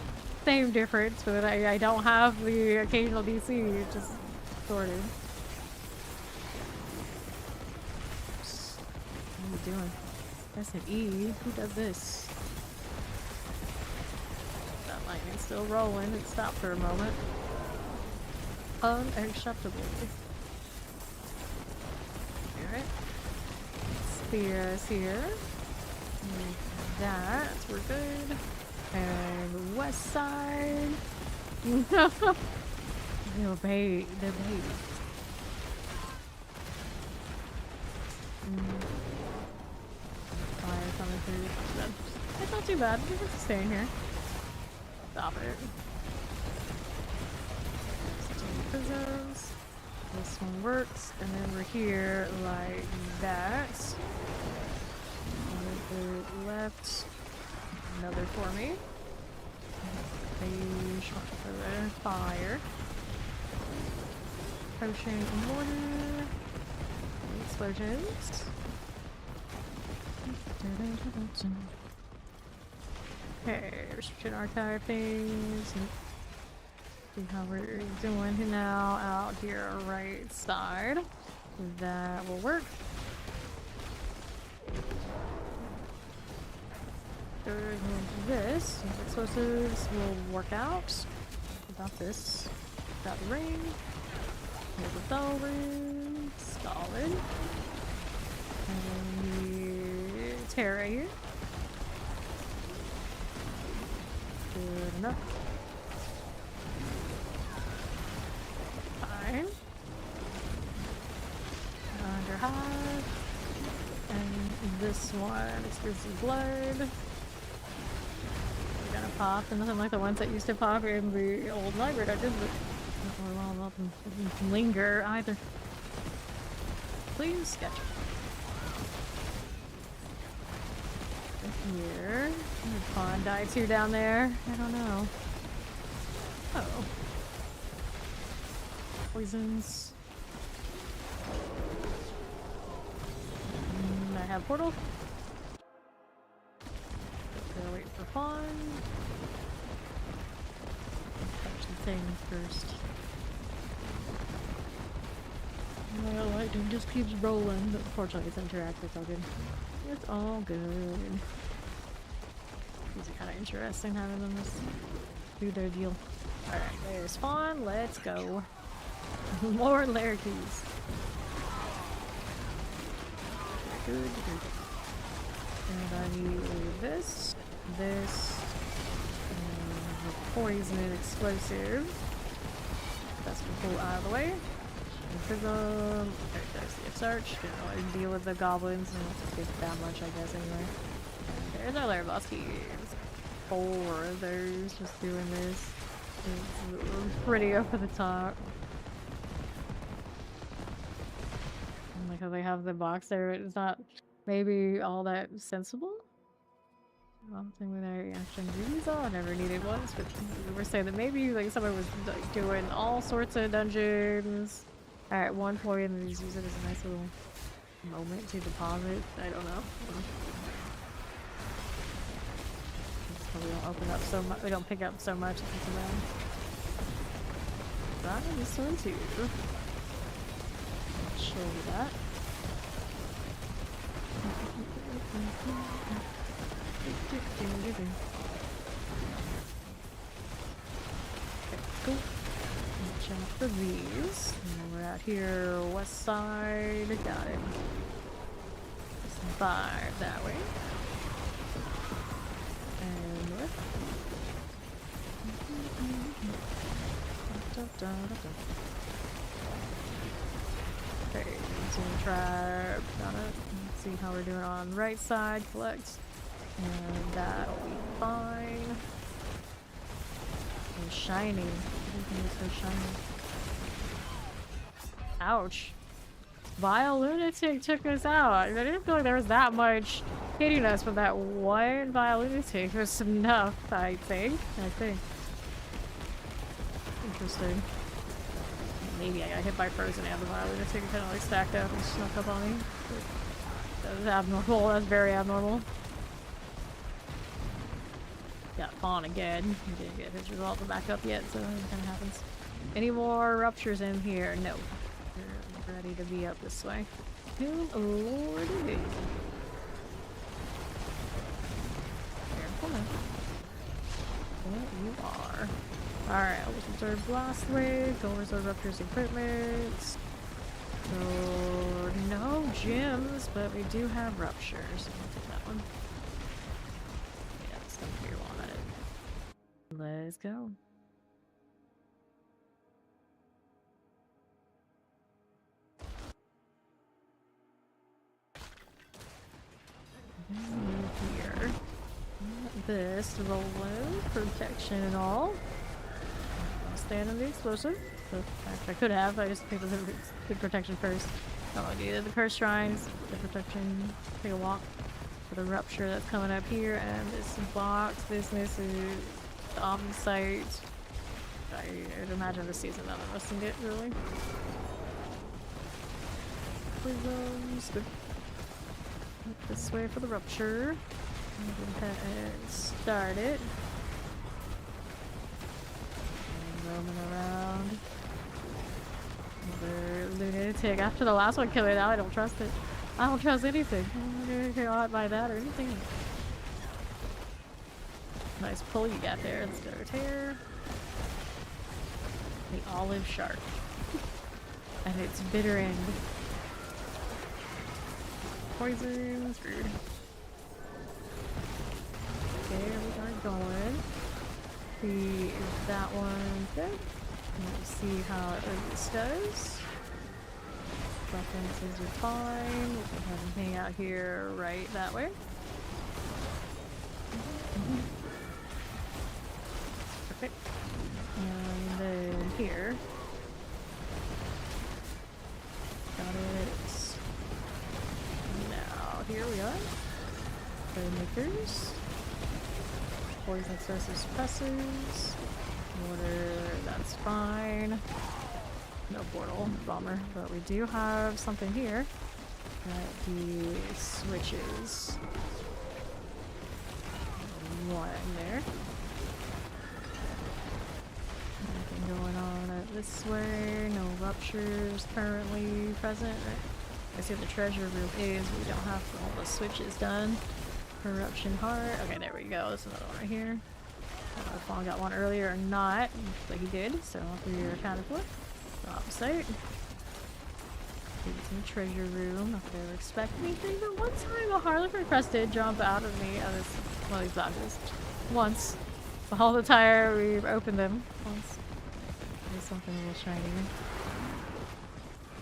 Same difference, but I don't have the occasional DC, just sorted. What are you doing? That's an E. Who does this? That lightning's still rolling. It stopped for a moment. Unacceptable. Alright. Spear is here. That, we're good. And west side. They're bait. They're bait. Fire coming through. It's not too bad. We're just staying here. Stop it. Prisms. This one works. And then we're here like that. Left. Another for me. Beige one for the fire. Potion and mortar. Explosions. Okay, restriction archive things. See how we're doing now out here right side. That will work. This explosives will work out. About this. Got the ring. Here's the bell ring. Solid. And the Terra here. Good enough. Fine. Under hive. And this one is blood. Gonna pop, and nothing like the ones that used to pop in the old library. I did, but not really well enough and linger either. Please sketch. Here, pawn die too down there. I don't know. Oh, poisons. I have portal. Gotta wait for pawn. Touch the thing first. Well, lightning just keeps rolling, but fortunately it's interactive, so good. It's all good. These are kind of interesting having them just do their deal. Alright, there's spawn. Let's go. More lair keys. Good. And I need this, and the poison and explosive. That's to pull out of the way. Prism. Okay, there's the search. Gonna like, deal with the goblins. And not get that much, I guess, anyway. And there's our lair boss keys. 4 of those. Just doing this. It's pretty over the top. I like how they have the box there. It's not maybe all that sensible. I don't think that I actually use all. I never needed ones, but we were saying that maybe like someone was like, doing all sorts of dungeons. At one point, and just use it as a nice little moment to deposit. I don't know. So we don't open up so much. We don't pick up so much. It's around. But this one too. I'll show you that. Okay, cool. Check for these. And we're out here, west side. Got it. 5 that way. And north. Okay, team tribe. Got it. Let's see how we're doing on right side. Collect. And that'll be fine. And shiny. Everything is so shiny. Ouch. Vile Lunatic took us out. I didn't feel like there was that much hitting us, but that one Vile Lunatic was enough, I think. Interesting. Maybe I got hit by Frozen and the Vile Lunatic kind of like stacked up and snuck up on me. That was abnormal. That's very abnormal. Got Fawn again. He didn't get his result back up yet, so it kind of happens. Any more ruptures in here? No. We're ready to be up this way. Good lordy. Careful now. There you are. Alright, I'll reserve Blast Wave. Go reserve Rupture's equipment. So, no gems, but we do have Ruptures. I'll take that one. Yeah, it's gonna be on it. Let's go. Here. This roll protection and all. I'll stand on the explosive. So, I could have, I just picked the protection first. Oh, I needed the curse shrines, the protection, take a walk for the rupture that's coming up here, and this box business is on site. I'd imagine this season none of us can get really. Prisms, good. This way for the rupture. And start it. And roaming around. Another lunatic. After the last one killed it out, I don't trust it. I don't trust anything. I'm not gonna get caught by that or anything. Nice pull you got there. Let's go tear. The olive shark. And its bitter end. Poisons, rude. Okay, we are going. See if that one good. Let's see how this does. References are fine. We can have them hang out here right that way. Perfect. And then here. Got it. Now, here we are. Playmakers. Poison sources suppressors. Water, that's fine. No portal, bummer. But we do have something here that the switches. One there. Nothing going on this way. No ruptures currently present. I see what the treasure room is. We don't have all the switches done. Corruption Heart. Okay, there we go. There's another one right here. I don't know if Fawn got one earlier or not, but he did, so we are accounted for. Drop site. Some treasure room. Not that I ever expected anything, but one time a Harlequin crest did jump out of me out of one of these boxes. Once. The whole entire we've opened them once. There's something a little shiny.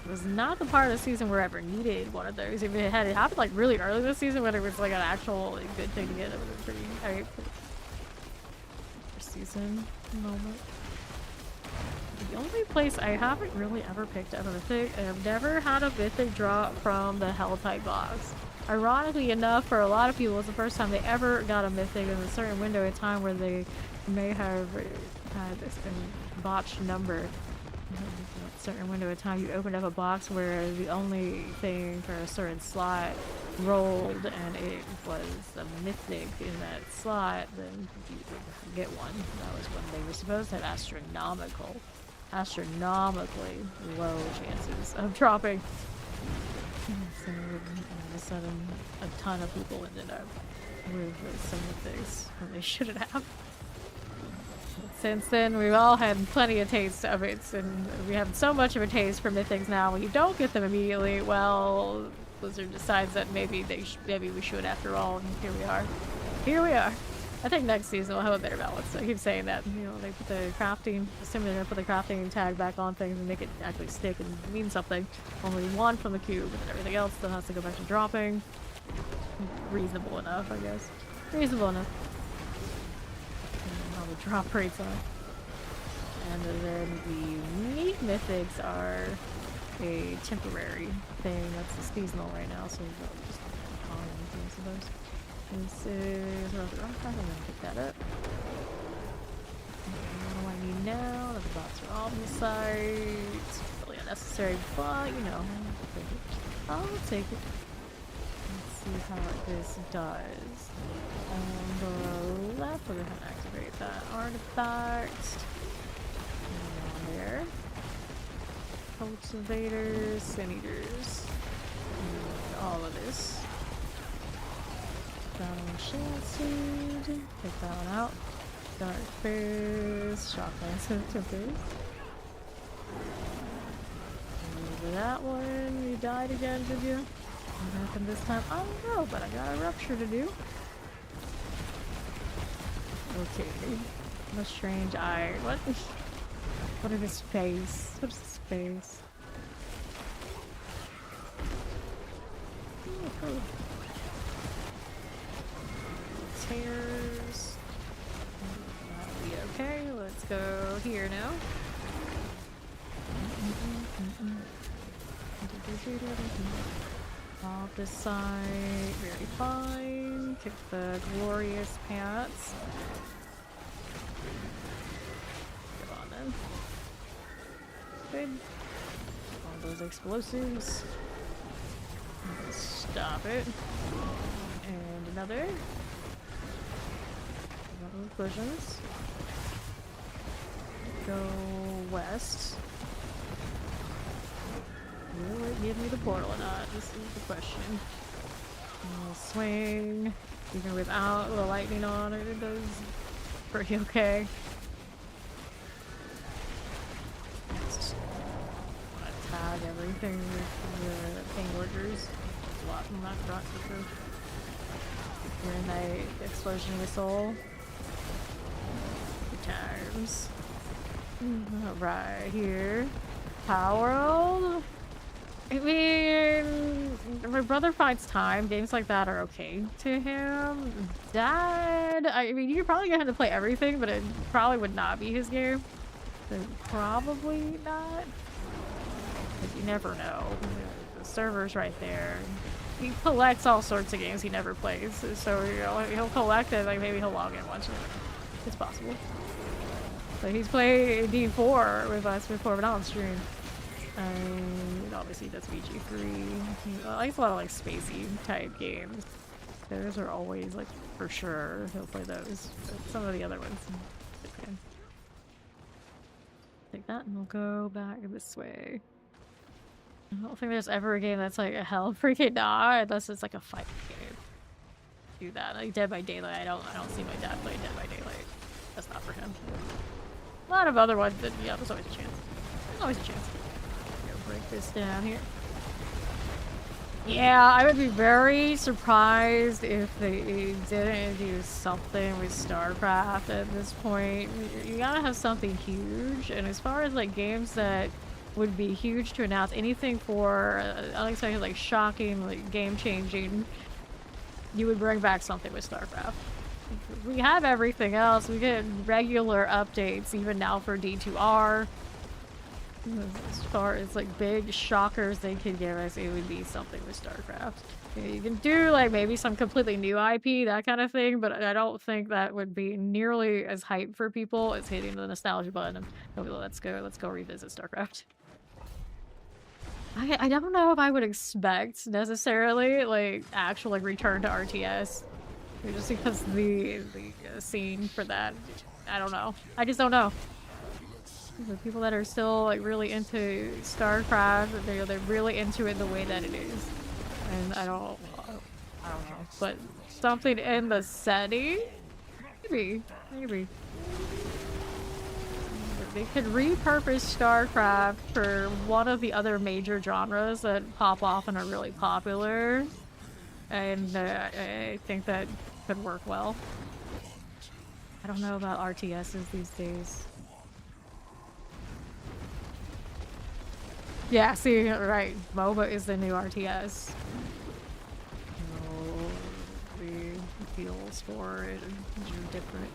It was not the part of the season where I ever needed one of those. If it had happened like really early this season when it was like an actual like, good thing to get, it would have been pretty hype. First season moment. The only place I haven't really ever picked up a mythic, and I've never had a mythic drop from the Hell type box. Ironically enough, for a lot of people, it's the first time they ever got a mythic in a certain window of time where they may have had this botched number. A certain window of time, you opened up a box where the only thing for a certain slot rolled and it was a mythic in that slot, then you would get one. That was when they were supposed to have astronomically low chances of dropping. So all of a sudden, a ton of people ended up with some mythics when they shouldn't have. Since then, we've all had plenty of taste of it, and we have so much of a taste for mythics now. When you don't get them immediately, well, Blizzard decides that maybe we should after all, and here we are. Here we are. I think next season we'll have a better balance. I keep saying that. You know, they put the crafting, assuming they're gonna put the crafting tag back on things and make it actually stick and mean something. Only one from the cube, and everything else still has to go back to dropping. Reasonable enough, I guess. Reasonable enough. How the drop rates are. And then the meat mythics are a temporary thing that's seasonal right now, so we'll just call them, I suppose. This is I'm gonna pick that up. What do I need now? The bots are on the site. It's really unnecessary, but you know, I'll take it. Let's see how this does. On the left, we're gonna activate that artifact. And there. Cultivators, Sin Eaters, and all of this. Seed. Take that one out. Dark Bears, Shotgun Tempers. Over that one, you died again, did you? What happened this time? I don't know, but I got a rupture to do. Okay. What a strange eye. What? What is his face? What is his face? Oh. Tears. That'll be okay. Let's go here now. Off this side, very fine. Kick the glorious pants. Come on then. Good. All those explosives. Stop it. And another. Collisions. Go west. Will it give me the portal or not? This is the question. I'll swing. Even without the lightning on it, it does pretty okay. Just want to tag everything with the King Orgers. There's a lot from that front for sure. We're in the explosion of the soul. Times. Right here. Power. I mean, my brother finds time. Games like that are okay to him. Dad, I mean, you're probably gonna have to play everything, but it probably would not be his game. So probably not. But you never know. The server's right there. He collects all sorts of games he never plays. So you know, he'll collect it. Like maybe he'll log in once. It's possible. But he's played D4 with us before, but not on stream. Obviously that's VG3. He likes a lot of like spacey type games. Those are always like for sure he'll play those. But some of the other ones. Okay. Take that and we'll go back this way. I don't think there's ever a game that's like a hell freaking nah, unless it's like a fight game. do that. Like Dead by Daylight, I don't see my dad playing Dead by Daylight. That's not for him. A lot of other ones, but yeah, there's always a chance. There's always a chance. Go break this down here. Yeah, I would be very surprised if they didn't do something with StarCraft at this point. You gotta have something huge, and as far as like games that would be huge to announce, anything for unexpected, like shocking, like game-changing, you would bring back something with StarCraft. We have everything else. We get regular updates even now for D2R. As far as like big shockers they could give us, it would be something with StarCraft. You can do like maybe some completely new IP, that kind of thing, but I don't think that would be nearly as hype for people as hitting the nostalgia button and oh, let's go revisit StarCraft. I don't know if I would expect necessarily like actual like return to RTS, just because the scene for that, I don't know. I just don't know. The people that are still like really into StarCraft, they're really into it the way that it is, and I don't know. But something in the setting, maybe. They could repurpose StarCraft for one of the other major genres that pop off and are really popular, and I think that could work well. I don't know about RTSs these days. Yeah, see, right. MOBA is the new RTS. So, the feels for it are different.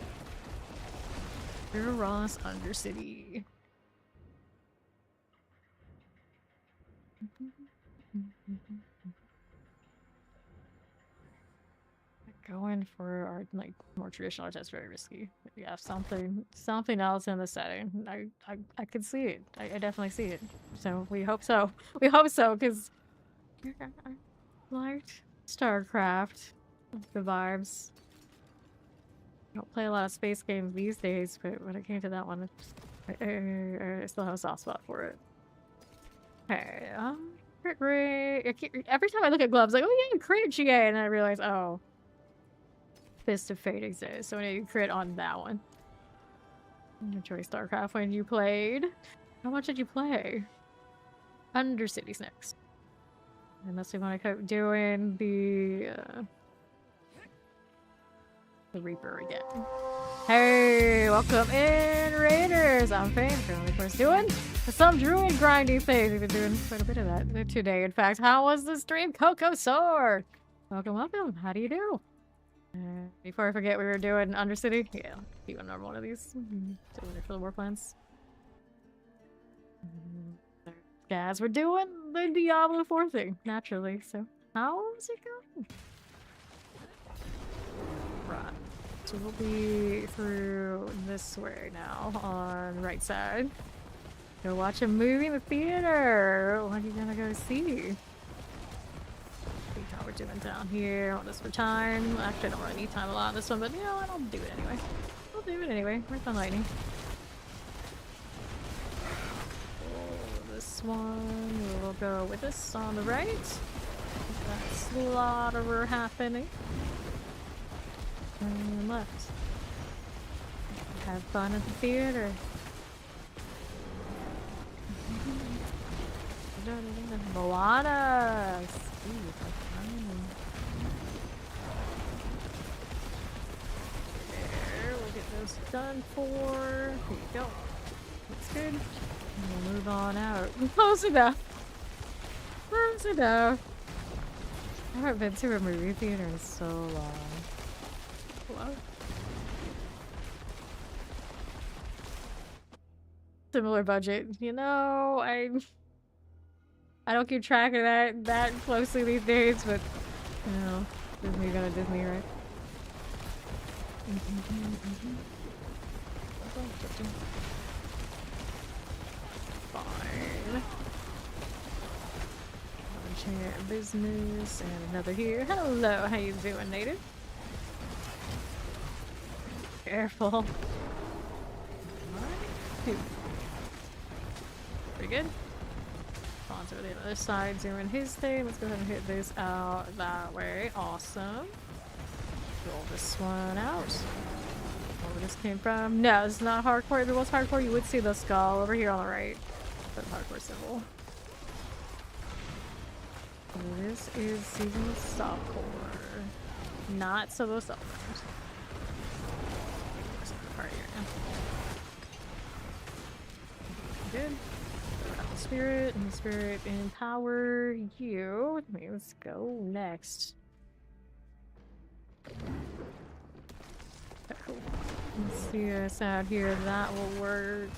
Ross Undercity. Going for our like more traditional, that's very risky. Yeah, something else in the setting. I could see it. I definitely see it. So we hope so. We hope so, because I liked StarCraft. The vibes. I don't play a lot of space games these days, but when it came to that one, I still have a soft spot for it. Hey, crit rate. Every time I look at gloves, like, oh yeah, crit GA, and I realize, oh, Fist of Fate exists, so I need to crit on that one. Enjoy StarCraft when you played. How much did you play? Undercity's next. Unless we want to keep doing the Reaper again. Hey, welcome in, Raiders! I'm Fame, currently of course doing some Druid grindy things. We've been doing quite a bit of that today. In fact, how was the stream? Coco Sword! Welcome. How do you do? Before I forget, we were doing Undercity. Yeah, do another one of these. Doing it for the war plans. Guys, we're doing the Diablo 4 thing, naturally. So, how's it going? Right. So we'll be through this way now, on the right side. Go watch a movie in the theater. What are you gonna go see? How we're doing down here on this for time. Actually, I don't really need time a lot on this one, but you know what? I'll do it anyway. Where's my lightning? Oh, this one. We'll go with this on the right. That slaughterer happening. And left. Have fun at the theater. Moana! There, we'll get those done for. Here you go. Looks good. And we'll move on out. Close enough. I haven't been to a movie theater in so long. Hello? Similar budget. You know, I don't keep track of that closely these days, but you know, Disney gonna Disney, right? Fine. Chair business and another here. Hello, how you doing, native? Careful. Pretty good. Fonz over the other side doing his thing. Let's go ahead and hit this out that way. Awesome. Roll this one out. Where this came from? No, it's not hardcore. If it was hardcore, you would see the skull over here on the right. The hardcore symbol. This is season softcore. Not solo softcore. Part here now. Good. The spirit and the spirit empower you. Let's go next. Let's see us out here. That will work.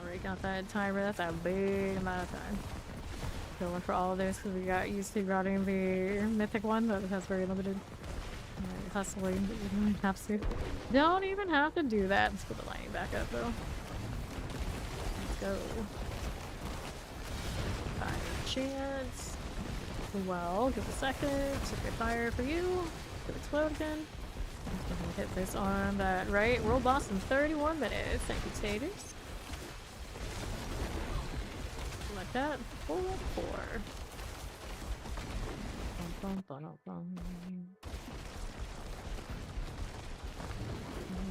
Already got that timer. That's a big amount of time. Going for all of this because we got used to running the mythic one, but it has very limited hustling. But you don't have to. Don't even have to do that. Let's put the lighting back up though. Let's go. Fire chance. Well, give a second. Secret fire for you. Could explode again. Hit this on that right world boss in 31 minutes. Thank you, Status. Like that. 4-4.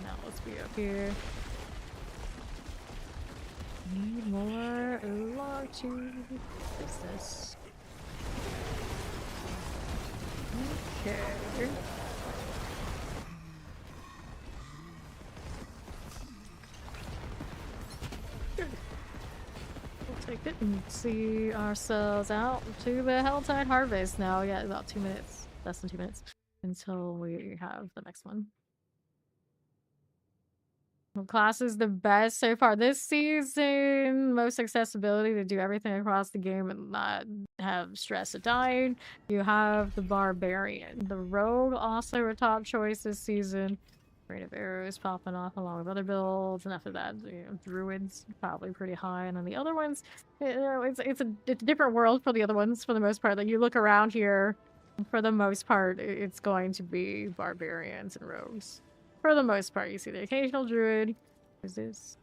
Now let's be up here. Need more large business. Okay. Take it and see ourselves out to the Helltide Harvest now. Yeah, about 2 minutes, less than 2 minutes until we have the next one. Class is the best so far this season. Most accessibility to do everything across the game and not have stress of dying. You have the Barbarian. The Rogue also a top choice this season. Rate of arrows popping off along with other builds, and after that, Druid's probably pretty high, and then the other ones, it's a different world for the other ones for the most part. Like you look around here, for the most part, it's going to be Barbarians and Rogues. For the most part, you see the occasional Druid. What is this?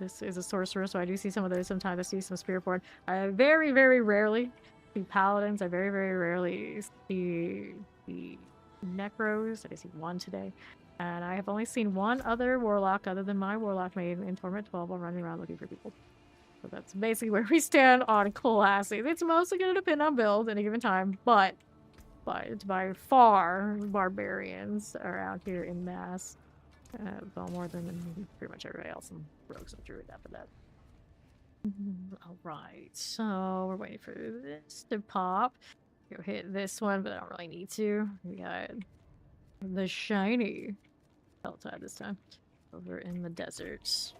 This is a sorcerer, so I do see some of those sometimes. I see some Spiritborn. I very, very rarely see Paladins. I very, very rarely see the Necros. I see one today. And I have only seen one other Warlock other than my Warlock maid in Torment 12 while running around looking for people. So that's basically where we stand on classes. It's mostly going to depend on build at a given time, but by far, Barbarians are out here in mass. Well, more than pretty much everybody else, and Rogues and Druid after that. Alright, so we're waiting for this to pop. Go hit this one, but I don't really need to. We got the shiny Helltide this time. Over in the deserts.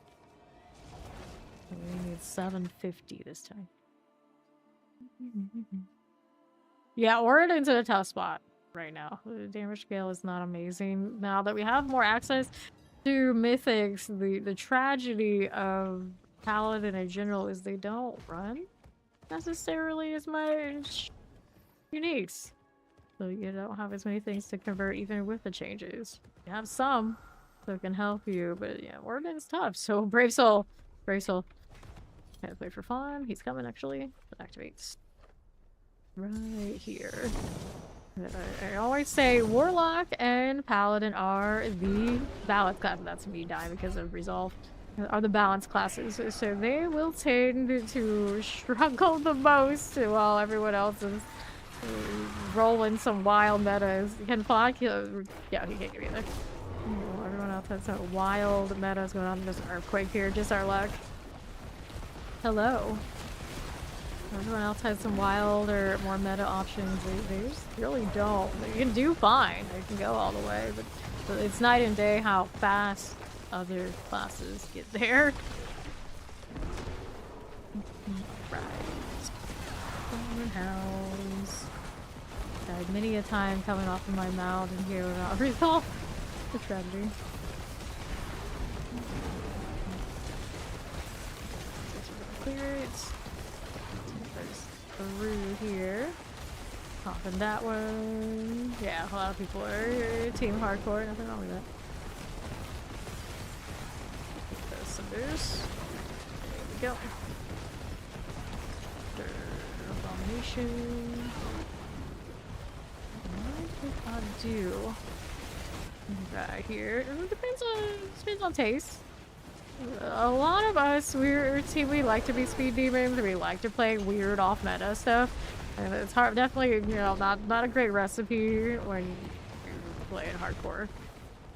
We need 750 this time. Yeah, Oriden's in a tough spot right now. The damage scale is not amazing. Now that we have more access to mythics, the tragedy of Paladin in general is they don't run necessarily as much uniques. So you don't have as many things to convert even with the changes. You have some that can help you, but yeah, Oriden's tough. So Brave Soul. Can't play for fun. He's coming actually. It activates right here. I always say Warlock and Paladin are the balance class. That's me dying because of Resolve. Are the balance classes. So they will tend to struggle the most while everyone else is rolling some wild metas. Can Pod kill? Yeah, he can't give you either. Oh, everyone else has some wild metas going on. There's an earthquake here, just our luck. Hello. Everyone else has some wild or more meta options. They just really don't. You can do fine. They can go all the way, but it's night and day how fast other classes get there. Right. House. Died many a time coming off of my mouth and here without resolve. The tragedy. Clear it. There's through here. Popping that one. Yeah, a lot of people are team hardcore. Nothing wrong with that. There's some boost. There we go. Abomination. What did I do? Right here. It depends on taste. A lot of us, we like to be speed demons. We like to play weird off-meta stuff, and it's hard. Definitely, you know, not a great recipe when you're playing hardcore.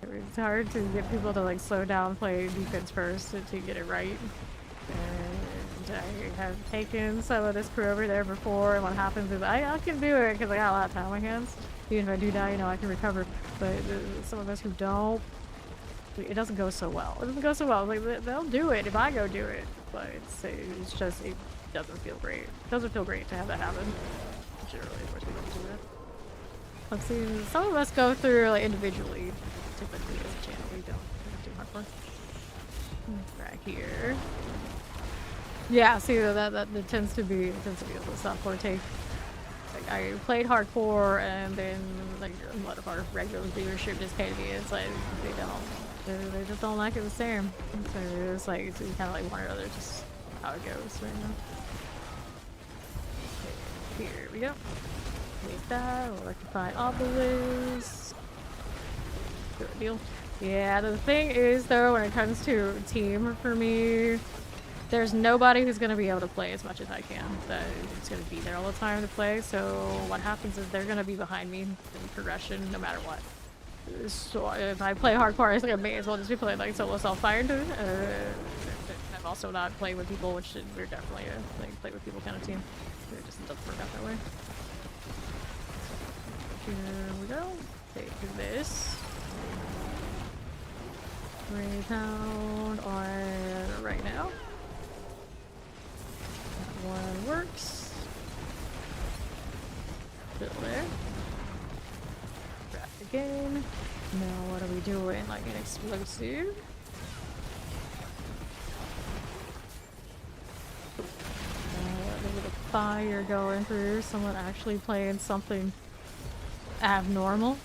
It's hard to get people to like slow down, play defense first to get it right. And I have taken some of this crew over there before, and what happens is I can do it because I got a lot of time on my hands. Even if I do die, you know, I can recover. But some of us who don't, it doesn't go so well. It doesn't go so well. Like, they'll do it if I go do it, but it's just, it doesn't feel great. It doesn't feel great to have that happen. Generally, of course, we don't do that. Let's see, some of us go through like individually. Typically, as a channel, we don't do hardcore. Right here. Yeah, see that tends to be a softcore take. Like I played hardcore, and then like a lot of our regular viewership just came to me. It's like they just don't like it the same. So it's like it's kind of like one or other, just how it goes right now. Okay, here we go. Take that. Electrified obelisk. Good deal. Yeah, the thing is though, when it comes to team for me, there's nobody who's going to be able to play as much as I can. It's going to be there all the time to play, so what happens is they're going to be behind me in progression no matter what. So if I play hardcore, I think I may as well just be playing like solo self-fired. I've also not played with people, which we're definitely a like play with people kind of team. It just doesn't work out that way. Here we go. Take this. Greyhound on right now. One works. Still there. Craft again. Now what are we doing? Like an explosive? A little fire going through. Someone actually playing something abnormal.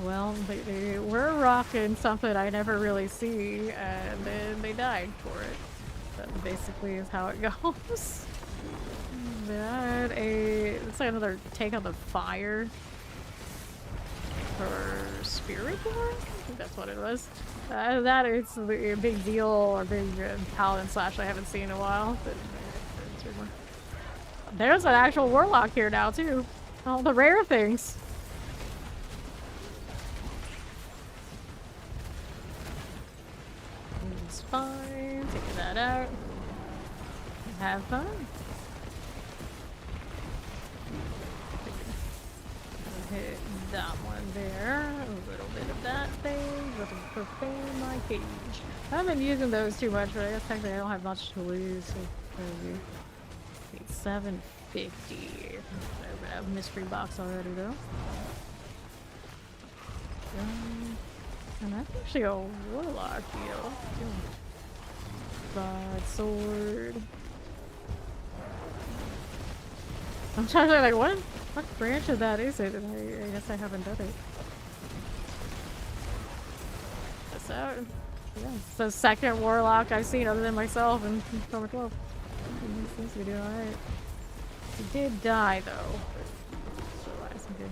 Well, they were rocking something I never really see, and then they died for it. That basically is how it goes. It's like another take on the fire for Spirit War? I think that's what it was. That is a big deal, or big paladin slash I haven't seen in a while. But there's an actual warlock here now too. All the rare things. It's fine. Take that out. Have fun. Hit that one there. A little bit of that thing. Let them profane my cage. I haven't been using those too much, but I guess technically I don't have much to lose. So maybe 750. I have a mystery box already though. And that's actually a warlock deal. Sword. I'm trying to think, like, what branch of that is it? And I guess I haven't done it. This out. Yeah, it's the second warlock I've seen other than myself in Summer 12. He seems to be doing alright. He did die though. Otherwise, I'm good.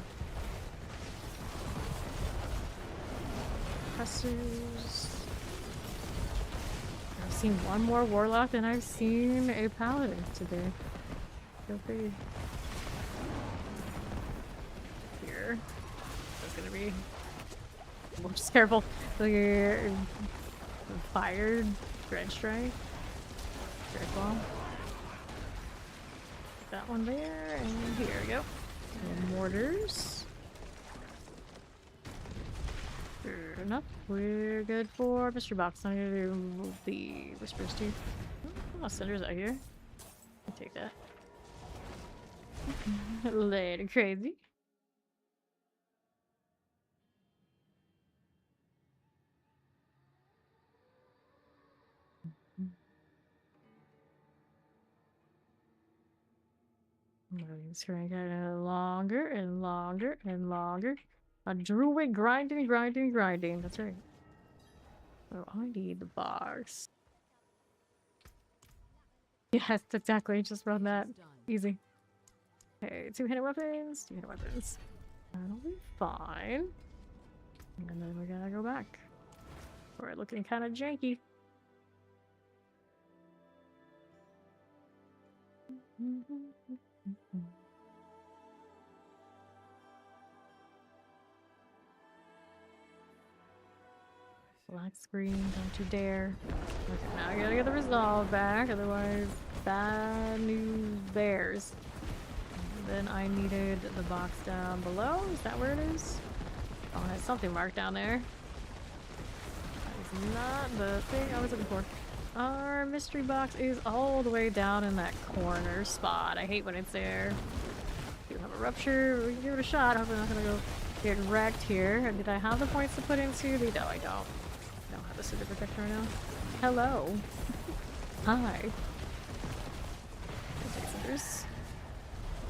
Pressers. I've seen one more warlock than I've seen a paladin today. Feel free. Here. That's gonna be. We're just careful. The fired dread strike. Dread bomb. That one there, and here we go. And mortars. Good enough. We're good for mystery box. I'm gonna do the whispers too. Oh, cinders out here. I'll take that. Later, crazy. It's going to get longer and longer and longer. A druid grinding, grinding, grinding. That's right. Oh, I need the box. Yes, exactly. Just run that. Easy. Okay, 2 hidden weapons. 2 hidden weapons. That'll be fine. And then we gotta go back. We're looking kind of janky. Black screen, don't you dare. Okay, now I gotta get the resolve back, otherwise bad news bears. And then I needed the box down below. Is that where it is? Oh, it has something marked down there. That is not the thing I was looking for. Our mystery box is all the way down in that corner spot. I hate when it's there. We have a rupture. We can give it a shot. Hopefully I'm not gonna go get wrecked here. And did I have the points to put into the... No, I don't. I don't have the super protection right now. Hello. Hi. Scissors.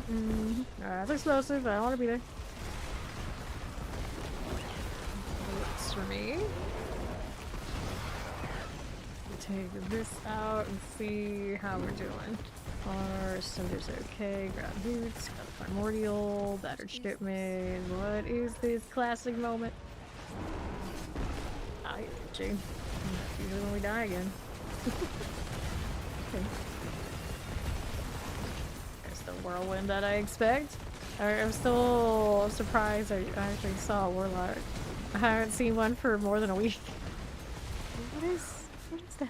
Alright, that's explosive. I don't want to be there. Looks for me. Take this out and see how we're doing. Our cinders okay. Grab boots. Got the primordial. Battered shipment. What is this classic moment? I get you. That's usually when we die again. Okay. There's the whirlwind that I expect. I'm still surprised I actually saw a warlock. I haven't seen one for more than a week. What is that?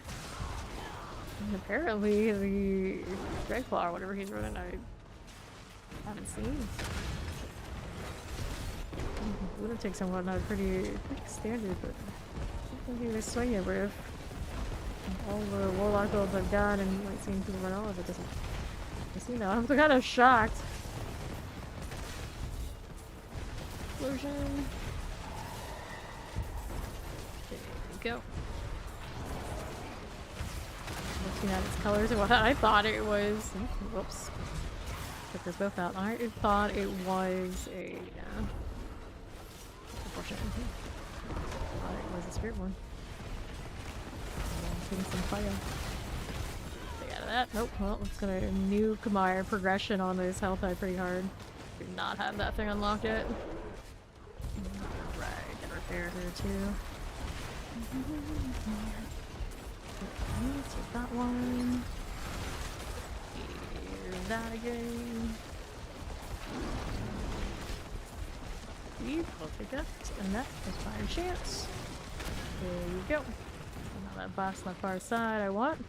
And apparently the Dreadclaw or whatever he's running, I haven't seen. Lunatics and whatnot pretty standard, but I don't think they swing it with all the warlock builds I've done and like seeing people run all of it doesn't. I see now. I'm kind of shocked. Explosion. There we go. Looking at its colors and what I thought it was. Whoops. Took us both out. I thought it was a. Unfortunately. I thought it was a spirit one. Getting some fire. Stay out of that. Nope. Well, it's gonna nuke my progression on this health die pretty hard. Do not have that thing unlocked yet. Alright, get repair here too. Take that one. Here's that again. We'll take that. And that is fire chance. There you go. Now that box on the far side I want.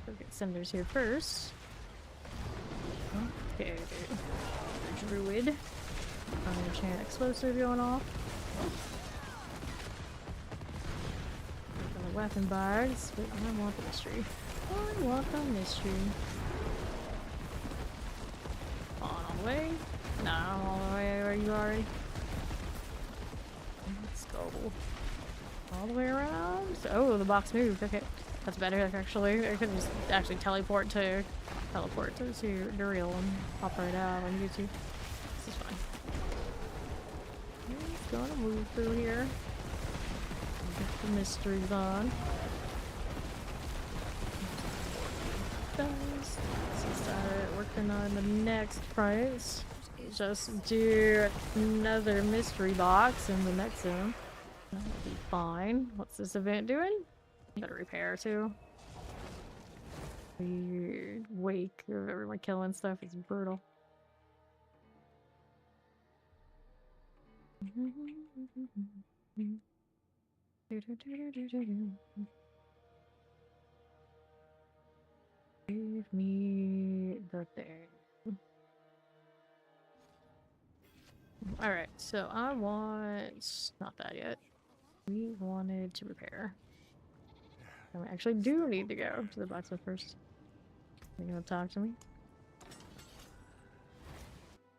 We'll get cinders here first. Okay. Druid. Enchant explosive going off. The weapon bags, but I want the mystery. I want the mystery. On all the way. Nah, all the way where you already. Let's go. All the way around. Oh, the box moved. Okay. That's better, actually. I could just actually teleport to the real and pop right out on YouTube. This is fine. It's gonna move through here. Get the mysteries on. Let's start working on the next prize. Just do another mystery box in the next zone. That'll be fine. What's this event doing? Better repair too. The wake of everyone killing stuff is brutal. Give me the thing. Alright, so I want... not that yet. We wanted to repair. And we actually do need to go to the blacksmith first. You gonna talk to me?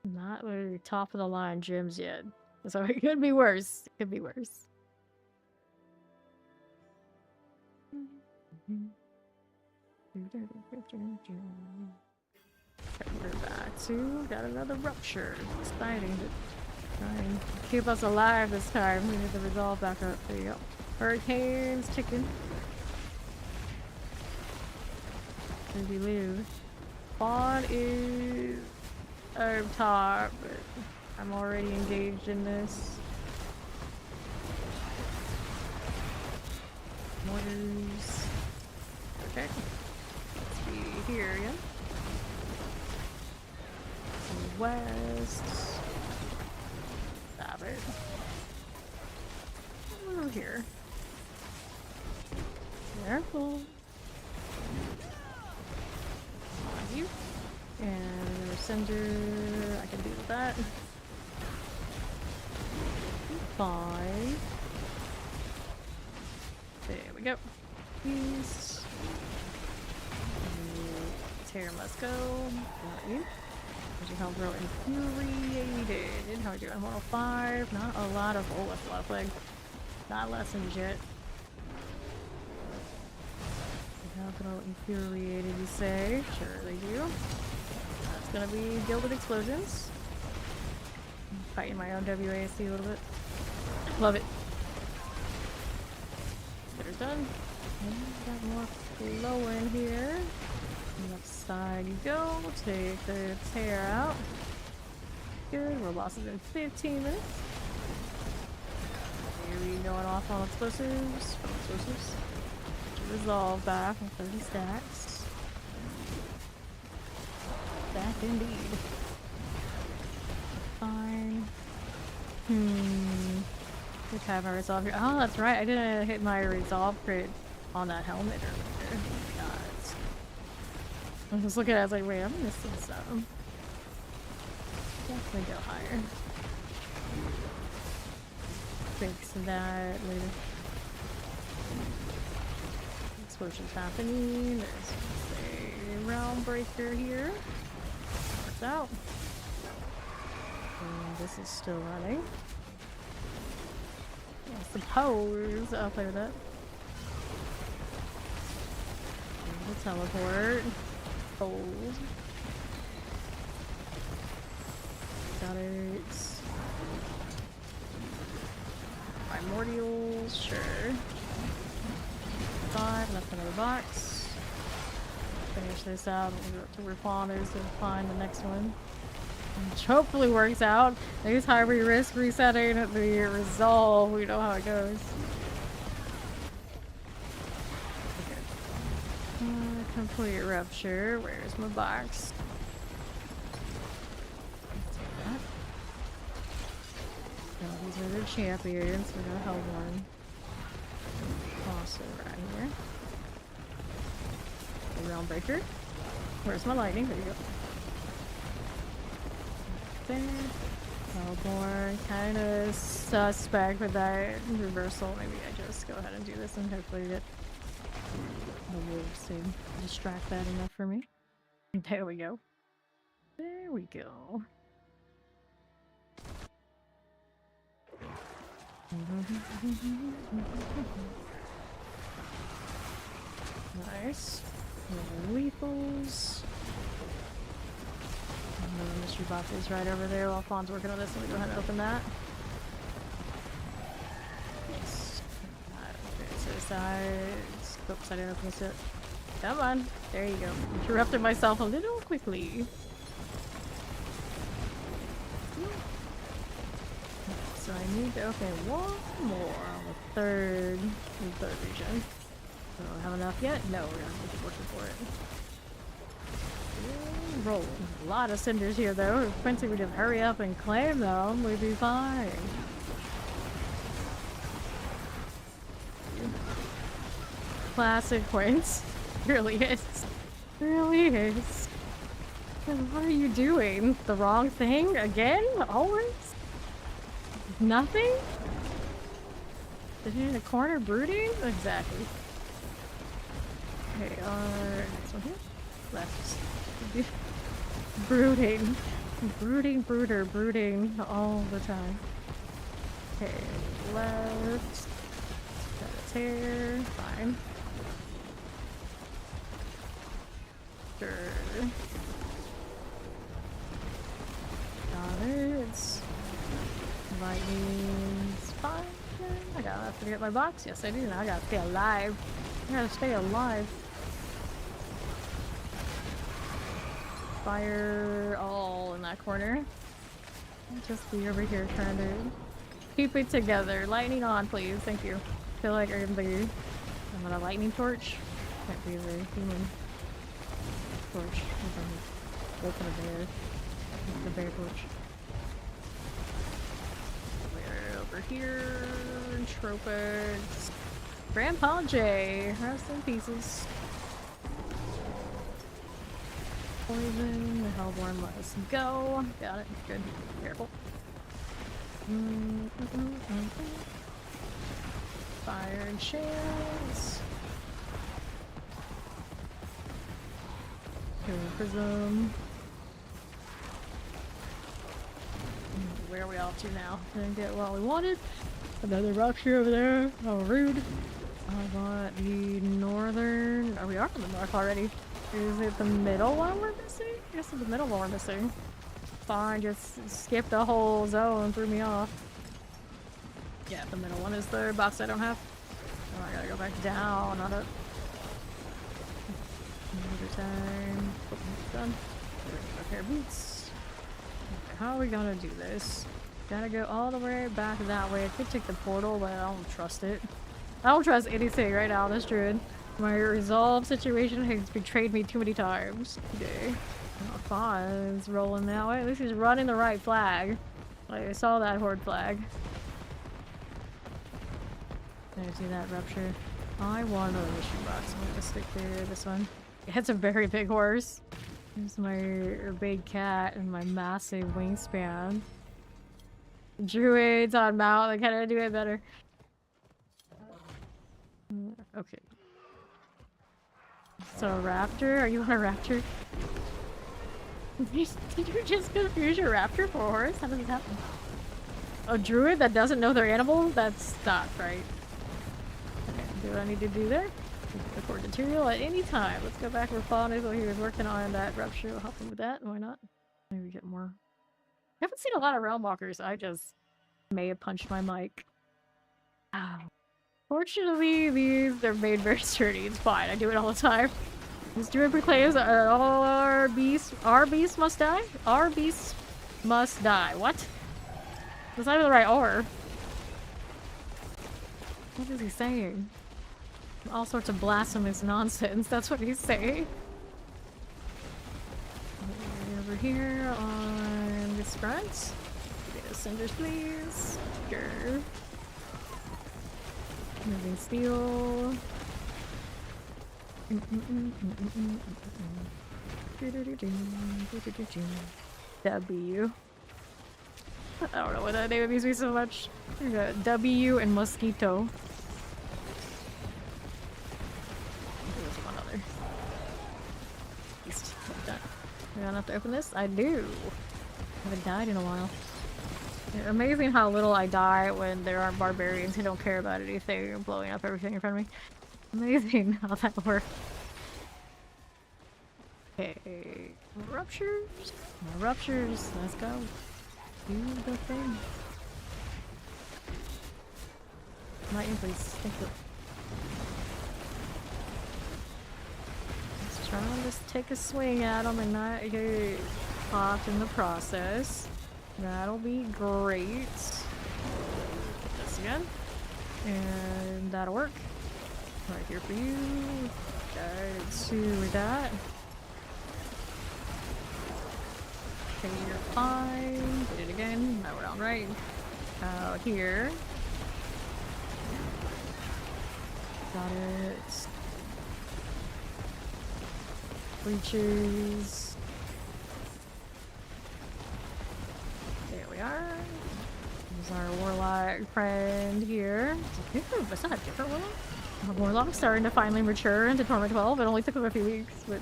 Not really top of the line gems yet. So it could be worse. It could be worse. We're back to got another rupture. Exciting. Try and keep us alive this time. We need the resolve back up. There you go. Hurricane's ticking. Maybe lose. Spawn is up top, but I'm already engaged in this. Mortars. Okay. Let's be here again. West. Stop it. Over here. Careful. On you. And Cinder. I can deal with that. 5. There we go. East. Tear must go. Not you. Your health row infuriated. How are we doing? 105. Not a lot of. Oh, that's a lot of plague. Not lessons yet. Health row infuriated, you say? Sure, they do. That's gonna be gilded explosions. I'm fighting my own WASD a little bit. Love it. Spitter's done. Got more flowing here. Left side you go. Take the tear out. Good. We're bosses in 15 minutes. Beary going off on explosives. From explosives. Resolve back on 30 stacks. Back indeed. Fine. Good have my resolve here. Oh, that's right. I didn't hit my resolve crit on that helmet earlier. God. I was just looking at it, I was like, wait, I'm missing some. Definitely go higher. Fix that later. Explosions happening. There's a realm breaker here. Works out. And this is still running. I suppose I'll play with that. And the teleport. Hold. Got it. Primordials, sure. 5, left another box. Finish this out. We'll go up to where Fawn is to find the next one. Which hopefully works out. There's high risk resetting the resolve. We know how it goes. Complete rupture. Where's my box? Take that. Oh, these are the champions. We got Hellborn. Also right here. The Realm Breaker. Where's my lightning? There you go. There. Hellborn. Kind of suspect with that reversal. Maybe I just go ahead and do this and hopefully get the wolves to distract that enough for me. There we go. There we go. Nice. Lethals. And the mystery box is right over there while Fawn's working on this. Let me go ahead and open that. Yes. Okay, to the sides. Oops, I didn't open this yet. Come on. There you go. Interrupted myself a little quickly. So I need to open one more on the third region. So I don't have enough yet? No, we're gonna keep working for it. Ooh, roll. A lot of cinders here though. If Quincy would just hurry up and claim them, we'd be fine. Classic Quince. Really is. Really is. What are you doing? The wrong thing? Again? Always? Nothing? Is he in a corner brooding? Exactly. Okay, next one here. Left. Brooding. Brooding, brooder, brooding all the time. Okay, left. Got a tear. Fine. Sure. Got it. Lightning's fine. I gotta forget my box. Yes, I do. Now I gotta stay alive. I gotta stay alive. Fire all in that corner. I'll just be over here trying to keep it together. Lightning on, please. Thank you. I feel like I'm the I'm gonna lightning torch. Can't be the human torch. Open a bear. The bear torch. We're over here. Tropics. Grandpa J. Rest in pieces. Poison. The Hellborn. Let us go. Got it. Good. Careful. Fire and chance. Prism. Where are we off to now? Didn't get what we wanted. Another rupture over there. Oh, rude. I want the northern. Oh, we are in the north already. Is it the middle one we're missing? I guess it's the middle one we're missing. Fine, just skip the whole zone, threw me off. Yeah, the middle one is the box I don't have. Oh, I gotta go back down, not up. Another time. Oh, done. A pair of boots. Okay, how are we gonna do this? Gotta go all the way back that way. I could take the portal, but I don't trust it. I don't trust anything right now, this druid. My resolve situation has betrayed me too many times today. Oh, fine, it's rolling that way. At least he's running the right flag. Like, I saw that horde flag. There's that rupture. I want another mission box. I'm gonna stick to this one. It's a very big horse. There's my big cat and my massive wingspan. Druids on mount, they kinda do it better. Okay. So a raptor? Are you on a raptor? Did you just confuse your raptor for a horse? How does this happen? A druid that doesn't know their animal? That's not right. Okay, do what I need to do there. Record material at any time. Let's go back where Fawn is while he was working on that rupture. We'll help him with that. Why not? Maybe get more. I haven't seen a lot of realm walkers. I just may have punched my mic. Ow. Fortunately, these are made very sturdy. It's fine. I do it all the time. This druid proclaims all our beasts must die? Our beasts must die. What? That's not even the right order. What is he saying? All sorts of blasphemous nonsense. That's what he's saying. Over here on this front. Get us cinders, please. Sure. Moving steel. W. I don't know why that name amused me so much. W and mosquito. There's one other. East. Done. Do I not have to open this? I do. I haven't died in a while. Yeah, amazing how little I die when there aren't barbarians who don't care about anything and blowing up everything in front of me. Amazing how that works. Okay. Ruptures? More ruptures. Let's go. Do the thing. Lightning, please. Thank you. Let's try and just take a swing at them and not get popped in the process. That'll be great. Get this again. And that'll work. Right here for you. Guide to that. Okay, you're fine. Did it again. Now we're on right. Out here. Got it. Breaches. There we are. There's our warlock friend here. Is that a different warlock? Our warlock's starting to finally mature into Torment 12. It only took him a few weeks, but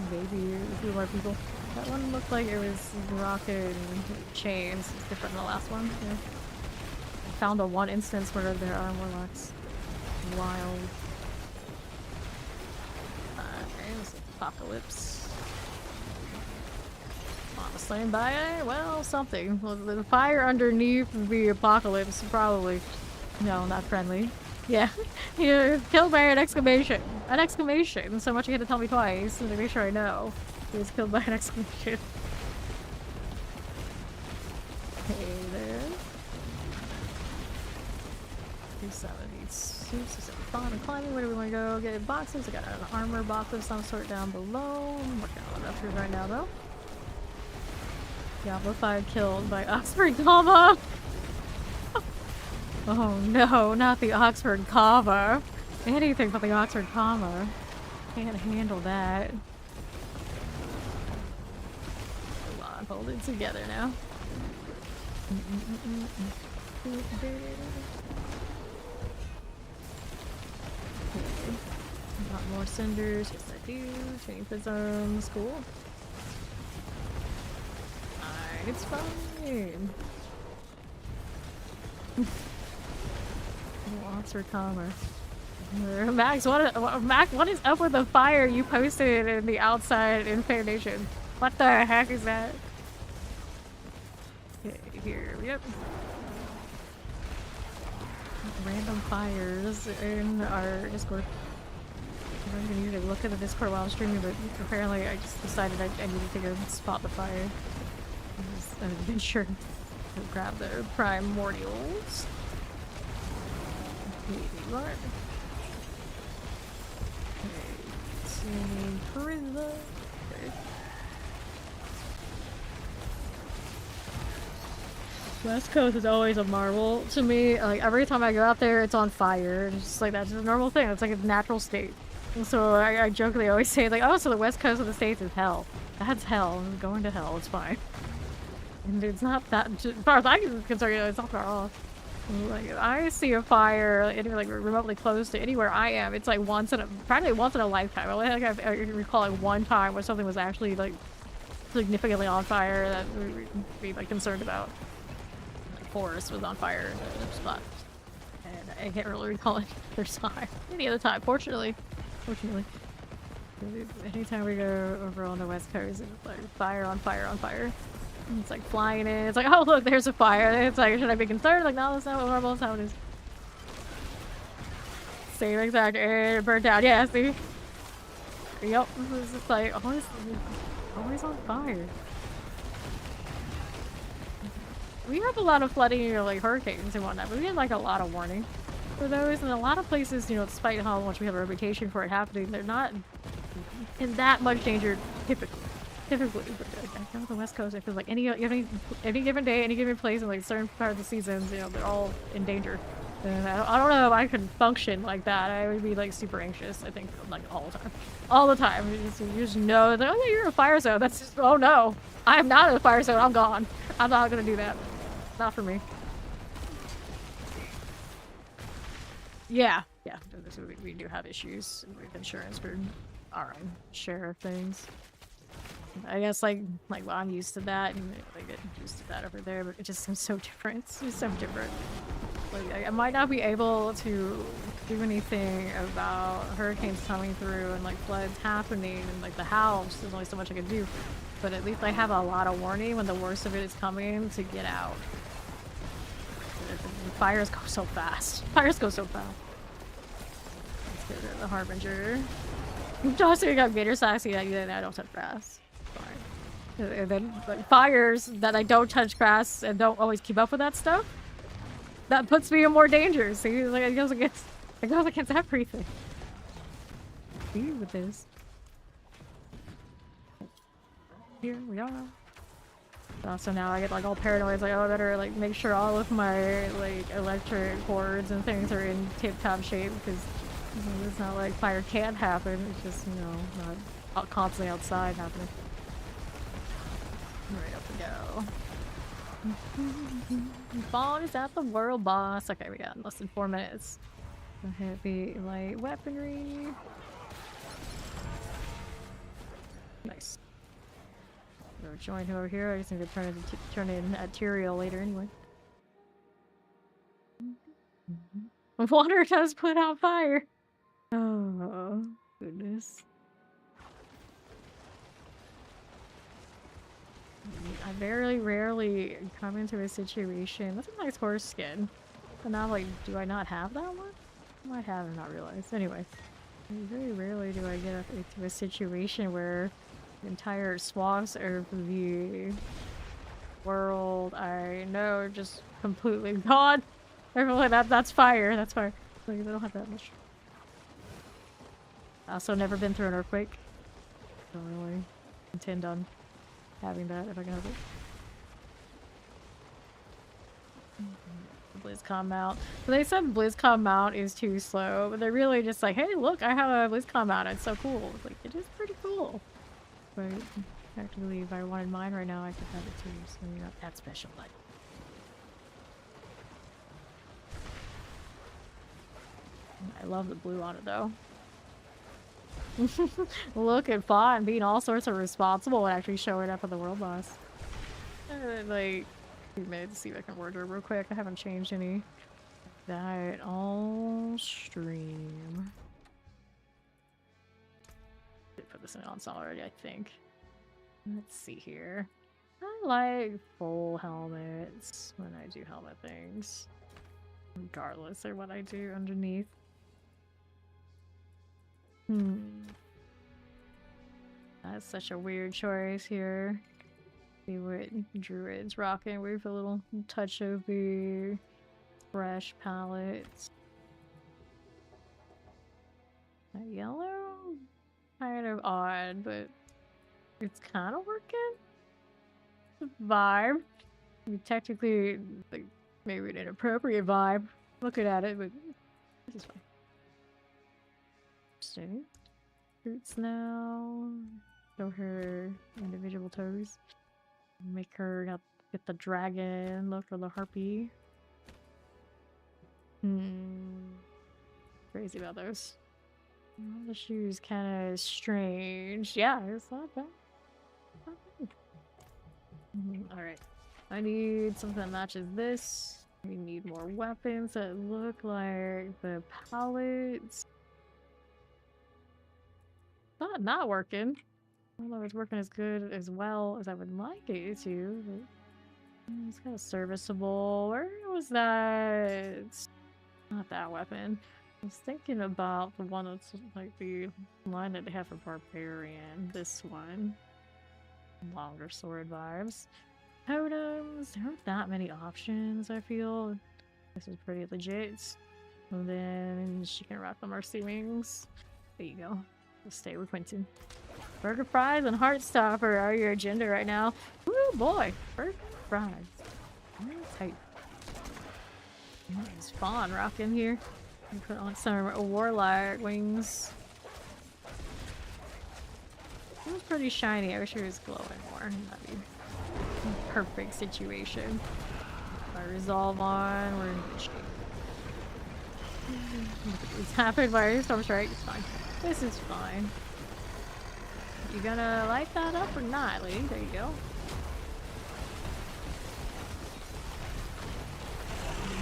maybe a few more people. That one looked like it was rocket and chains. It's different than the last one. Yeah. I found one instance where there are warlocks. Wild. Okay, this is Apocalypse. Honestly, by well, something. Well, the fire underneath the Apocalypse probably not friendly. Yeah, you killed by an exclamation. An exclamation. So much you had to tell me twice to make sure I know. He was killed by an exclamation. Hey there. 275 and climbing. Where do we want to go? Get boxes. I got an armor box of some sort down below. I'm working on that through right now though. Diablo 5 killed by Oxford Comma. Oh no, not the Oxford comma. Anything but the Oxford comma. Can't handle that. Hold on, hold it together now. Got more cinders. Yes, I do. Training prisms. Cool. Alright, it's fine. Oxford comma. Max, what is up with the fire you posted in the outside in Fair Nation? What the heck is that? Okay, here, yep. Random fires in our Discord. I'm gonna usually look at the Discord while I'm streaming, but apparently I just decided I needed to go spot the fire. It was an adventure to grab the primordials. What? Okay, West Coast is always a marvel to me. Like every time I go out there, it's on fire. It's just like that's just a normal thing. It's like a natural state. And so I jokingly always say like, oh, so the West Coast of the States is hell. That's hell. I'm going to hell. It's fine. And it's not that. As far as I'm concerned, it's not far off. Like I see a fire anywhere like remotely close to anywhere I am. It's like practically once in a lifetime. I recall like one time where something was actually like significantly on fire that we'd be like concerned about. Like forest was on fire in a spot, and I can't really recall it there's time any other time. Fortunately, anytime we go over on the West Coast, it's like fire on fire on fire. It's like flying in. It's like, oh look, there's a fire. It's like, should I be concerned? Like, no, that's not what normal. That's how it is. Same exact. It burnt out. Yeah, see? Yep. This is like always on fire. We have a lot of flooding, you know, like hurricanes and whatnot, but we had like a lot of warning for those. And a lot of places, you know, despite how much we have a reputation for it happening, they're not in that much danger typically. But I go to the West Coast, I feel like any given day, any given place in like certain parts of the seasons, you know, they're all in danger. And I don't know if I could function like that. I would be like super anxious, I think, like all the time. All the time. You just know that, oh yeah, you're in a fire zone. That's just, oh no. I'm not in a fire zone. I'm gone. I'm not gonna do that. Not for me. Yeah. We do have issues with insurance for our own share of things. I guess like well, I'm used to that, and I get used to that over there, but it just seems so different. It's just so different. Like I might not be able to do anything about hurricanes coming through and like floods happening and like the house. There's only so much I can do, but at least I have a lot of warning when the worst of it is coming to get out. The fires go so fast. Fires go so fast. Let's get to the Harbinger. Also, you got Vader Sassy. Yeah, I don't touch grass. And then like, fires that I don't touch grass and don't always keep up with that stuff, that puts me in more danger. See, like it goes against everything. See with this. Here we are. So now I get like all paranoid. It's like, oh, I better like make sure all of my like electric cords and things are in tip-top shape, because it's not like fire can't happen. It's just, you know, not constantly outside happening. Right up we go. Bond is at the world boss. Okay, we got in less than 4 minutes. Heavy light weaponry. Nice. We'll join him over here. I just need to turn in arterial later anyway. Water does put out fire. Oh goodness. I very rarely come into a situation. That's a nice horse skin. But now, like, do I not have that one? I might have and not realize. Anyway, very rarely do I get into a situation where entire swaths of the world I know just completely gone. Everyone, that's fire. That's fire. Like, they don't have that much. Also, never been through an earthquake. Don't really intend on having that if I can help it. BlizzCon mount. So they said BlizzCon mount is too slow, but they're really just like, hey, look, I have a BlizzCon mount. It's so cool. It's like, it is pretty cool. But actually, if I wanted mine right now, I could have it too. So you're not that special, but. I love the blue on it though. Looking fun, being all sorts of responsible and actually showing up at the world boss. Like, to see if I can wardrobe real quick. I haven't changed any. That all stream. Did put this in on already, I think. Let's see here. I like full helmets when I do helmet things, regardless of what I do underneath. That's such a weird choice here. See what Druid's rocking with a little touch of the fresh palettes. That yellow? Kind of odd, but it's kind of working. Vibe. I mean, technically, like, maybe an inappropriate vibe. Looking at it, but this is fine. Interesting. Boots now. Show her individual toes. Make her get the dragon look or the harpy. Crazy about those. All the shoes kind of strange. Yeah, it's not bad. Alright. I need something that matches this. We need more weapons that look like the palettes. Not working. I don't know if it's working as good as well as I would like it to, but it's kind of serviceable. Where was that? It's not that weapon. I was thinking about the one that's like the line that they have for Barbarian. This one. Longer sword vibes. Totems. There aren't that many options, I feel. This is pretty legit. And then she can rock the Mercy Wings. There you go. We'll stay with Quentin. Burger fries and Heartstopper are your agenda right now. Woo boy! Burger fries. Very tight. Nice Fawn rocking here. And put on some Warlock wings. It was pretty shiny. I wish it was glowing more. That'd be a perfect situation. If I resolve on, we're in good shape. It's happened by Storm Strike. It's fine. This is fine. You gonna light that up or not, lady? There you go.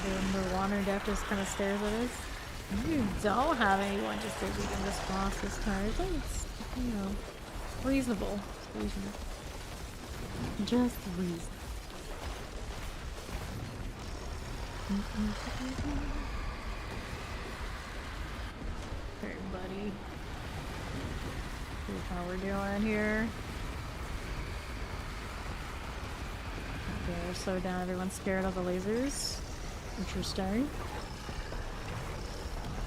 And the water depth just kind of stares at us. You don't have anyone just visiting this boss this time. It's, you know, reasonable. It's reasonable. Just reasonable. Okay, buddy. See how we're doing here. Okay, slow down. Everyone's scared of the lasers. Interesting.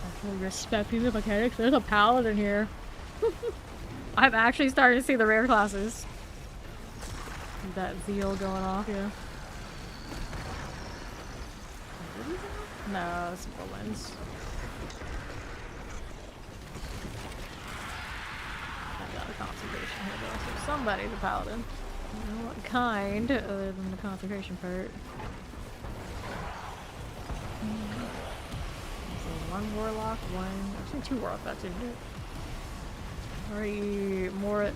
Actually respecting the mechanics. There's a paladin here. I'm actually starting to see the rare classes. That zeal going off, yeah. No, it's goblins. I got a concentration here though, so somebody's a paladin. I don't know what kind, other than the concentration part. So one warlock, actually two warlock, that's it. Already more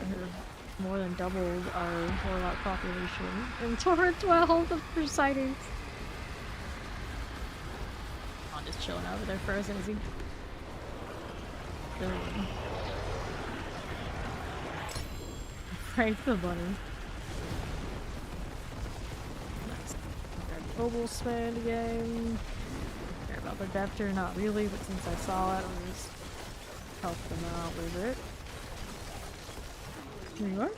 than doubled our warlock population in Torrent 12 for sightings. I'm just chilling over there frozen, is he? Frank the bunny. Nice. Global spend again. Care about the depth or not really, but since I saw it, I'll just help them out with it. Here you are.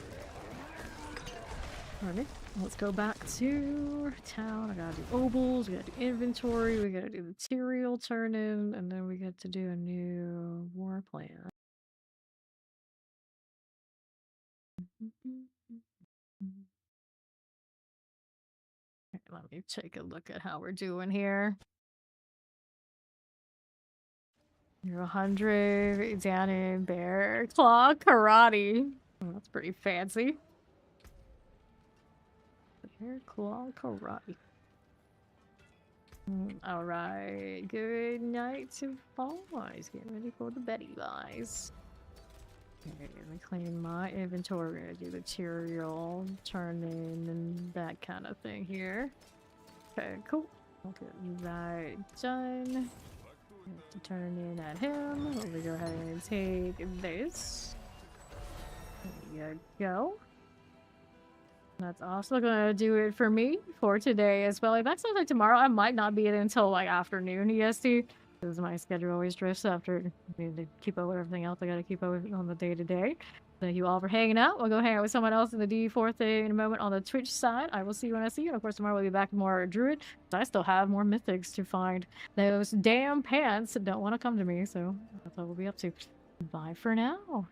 Alright, let's go back to town. I gotta do obols, we gotta do inventory, we gotta do material turn-in, and then we get to do a new war plan. Let me take a look at how we're doing here. You're 100 down in bear claw karate. Oh, that's pretty fancy. Bear claw karate. Alright, good night to boys. Get ready for the Betty guys. Okay, let me clean my inventory. We're gonna do material, turn in, and that kind of thing here. Okay, cool. I'll get you right done. Have to turn in at him. Let me go ahead and take this. There you go. That's also gonna do it for me for today as well. If actually like tomorrow, I might not be in until like afternoon EST. Because my schedule always drifts after I need to keep up with everything else I gotta keep up with on the day-to-day. Thank you all for hanging out. We'll go hang out with someone else in the D4 thing in a moment on the Twitch side. I will see you when I see you. And of course, tomorrow we'll be back with more Druid. I still have more mythics to find. Those damn pants don't want to come to me, so that's what we'll be up to. Bye for now.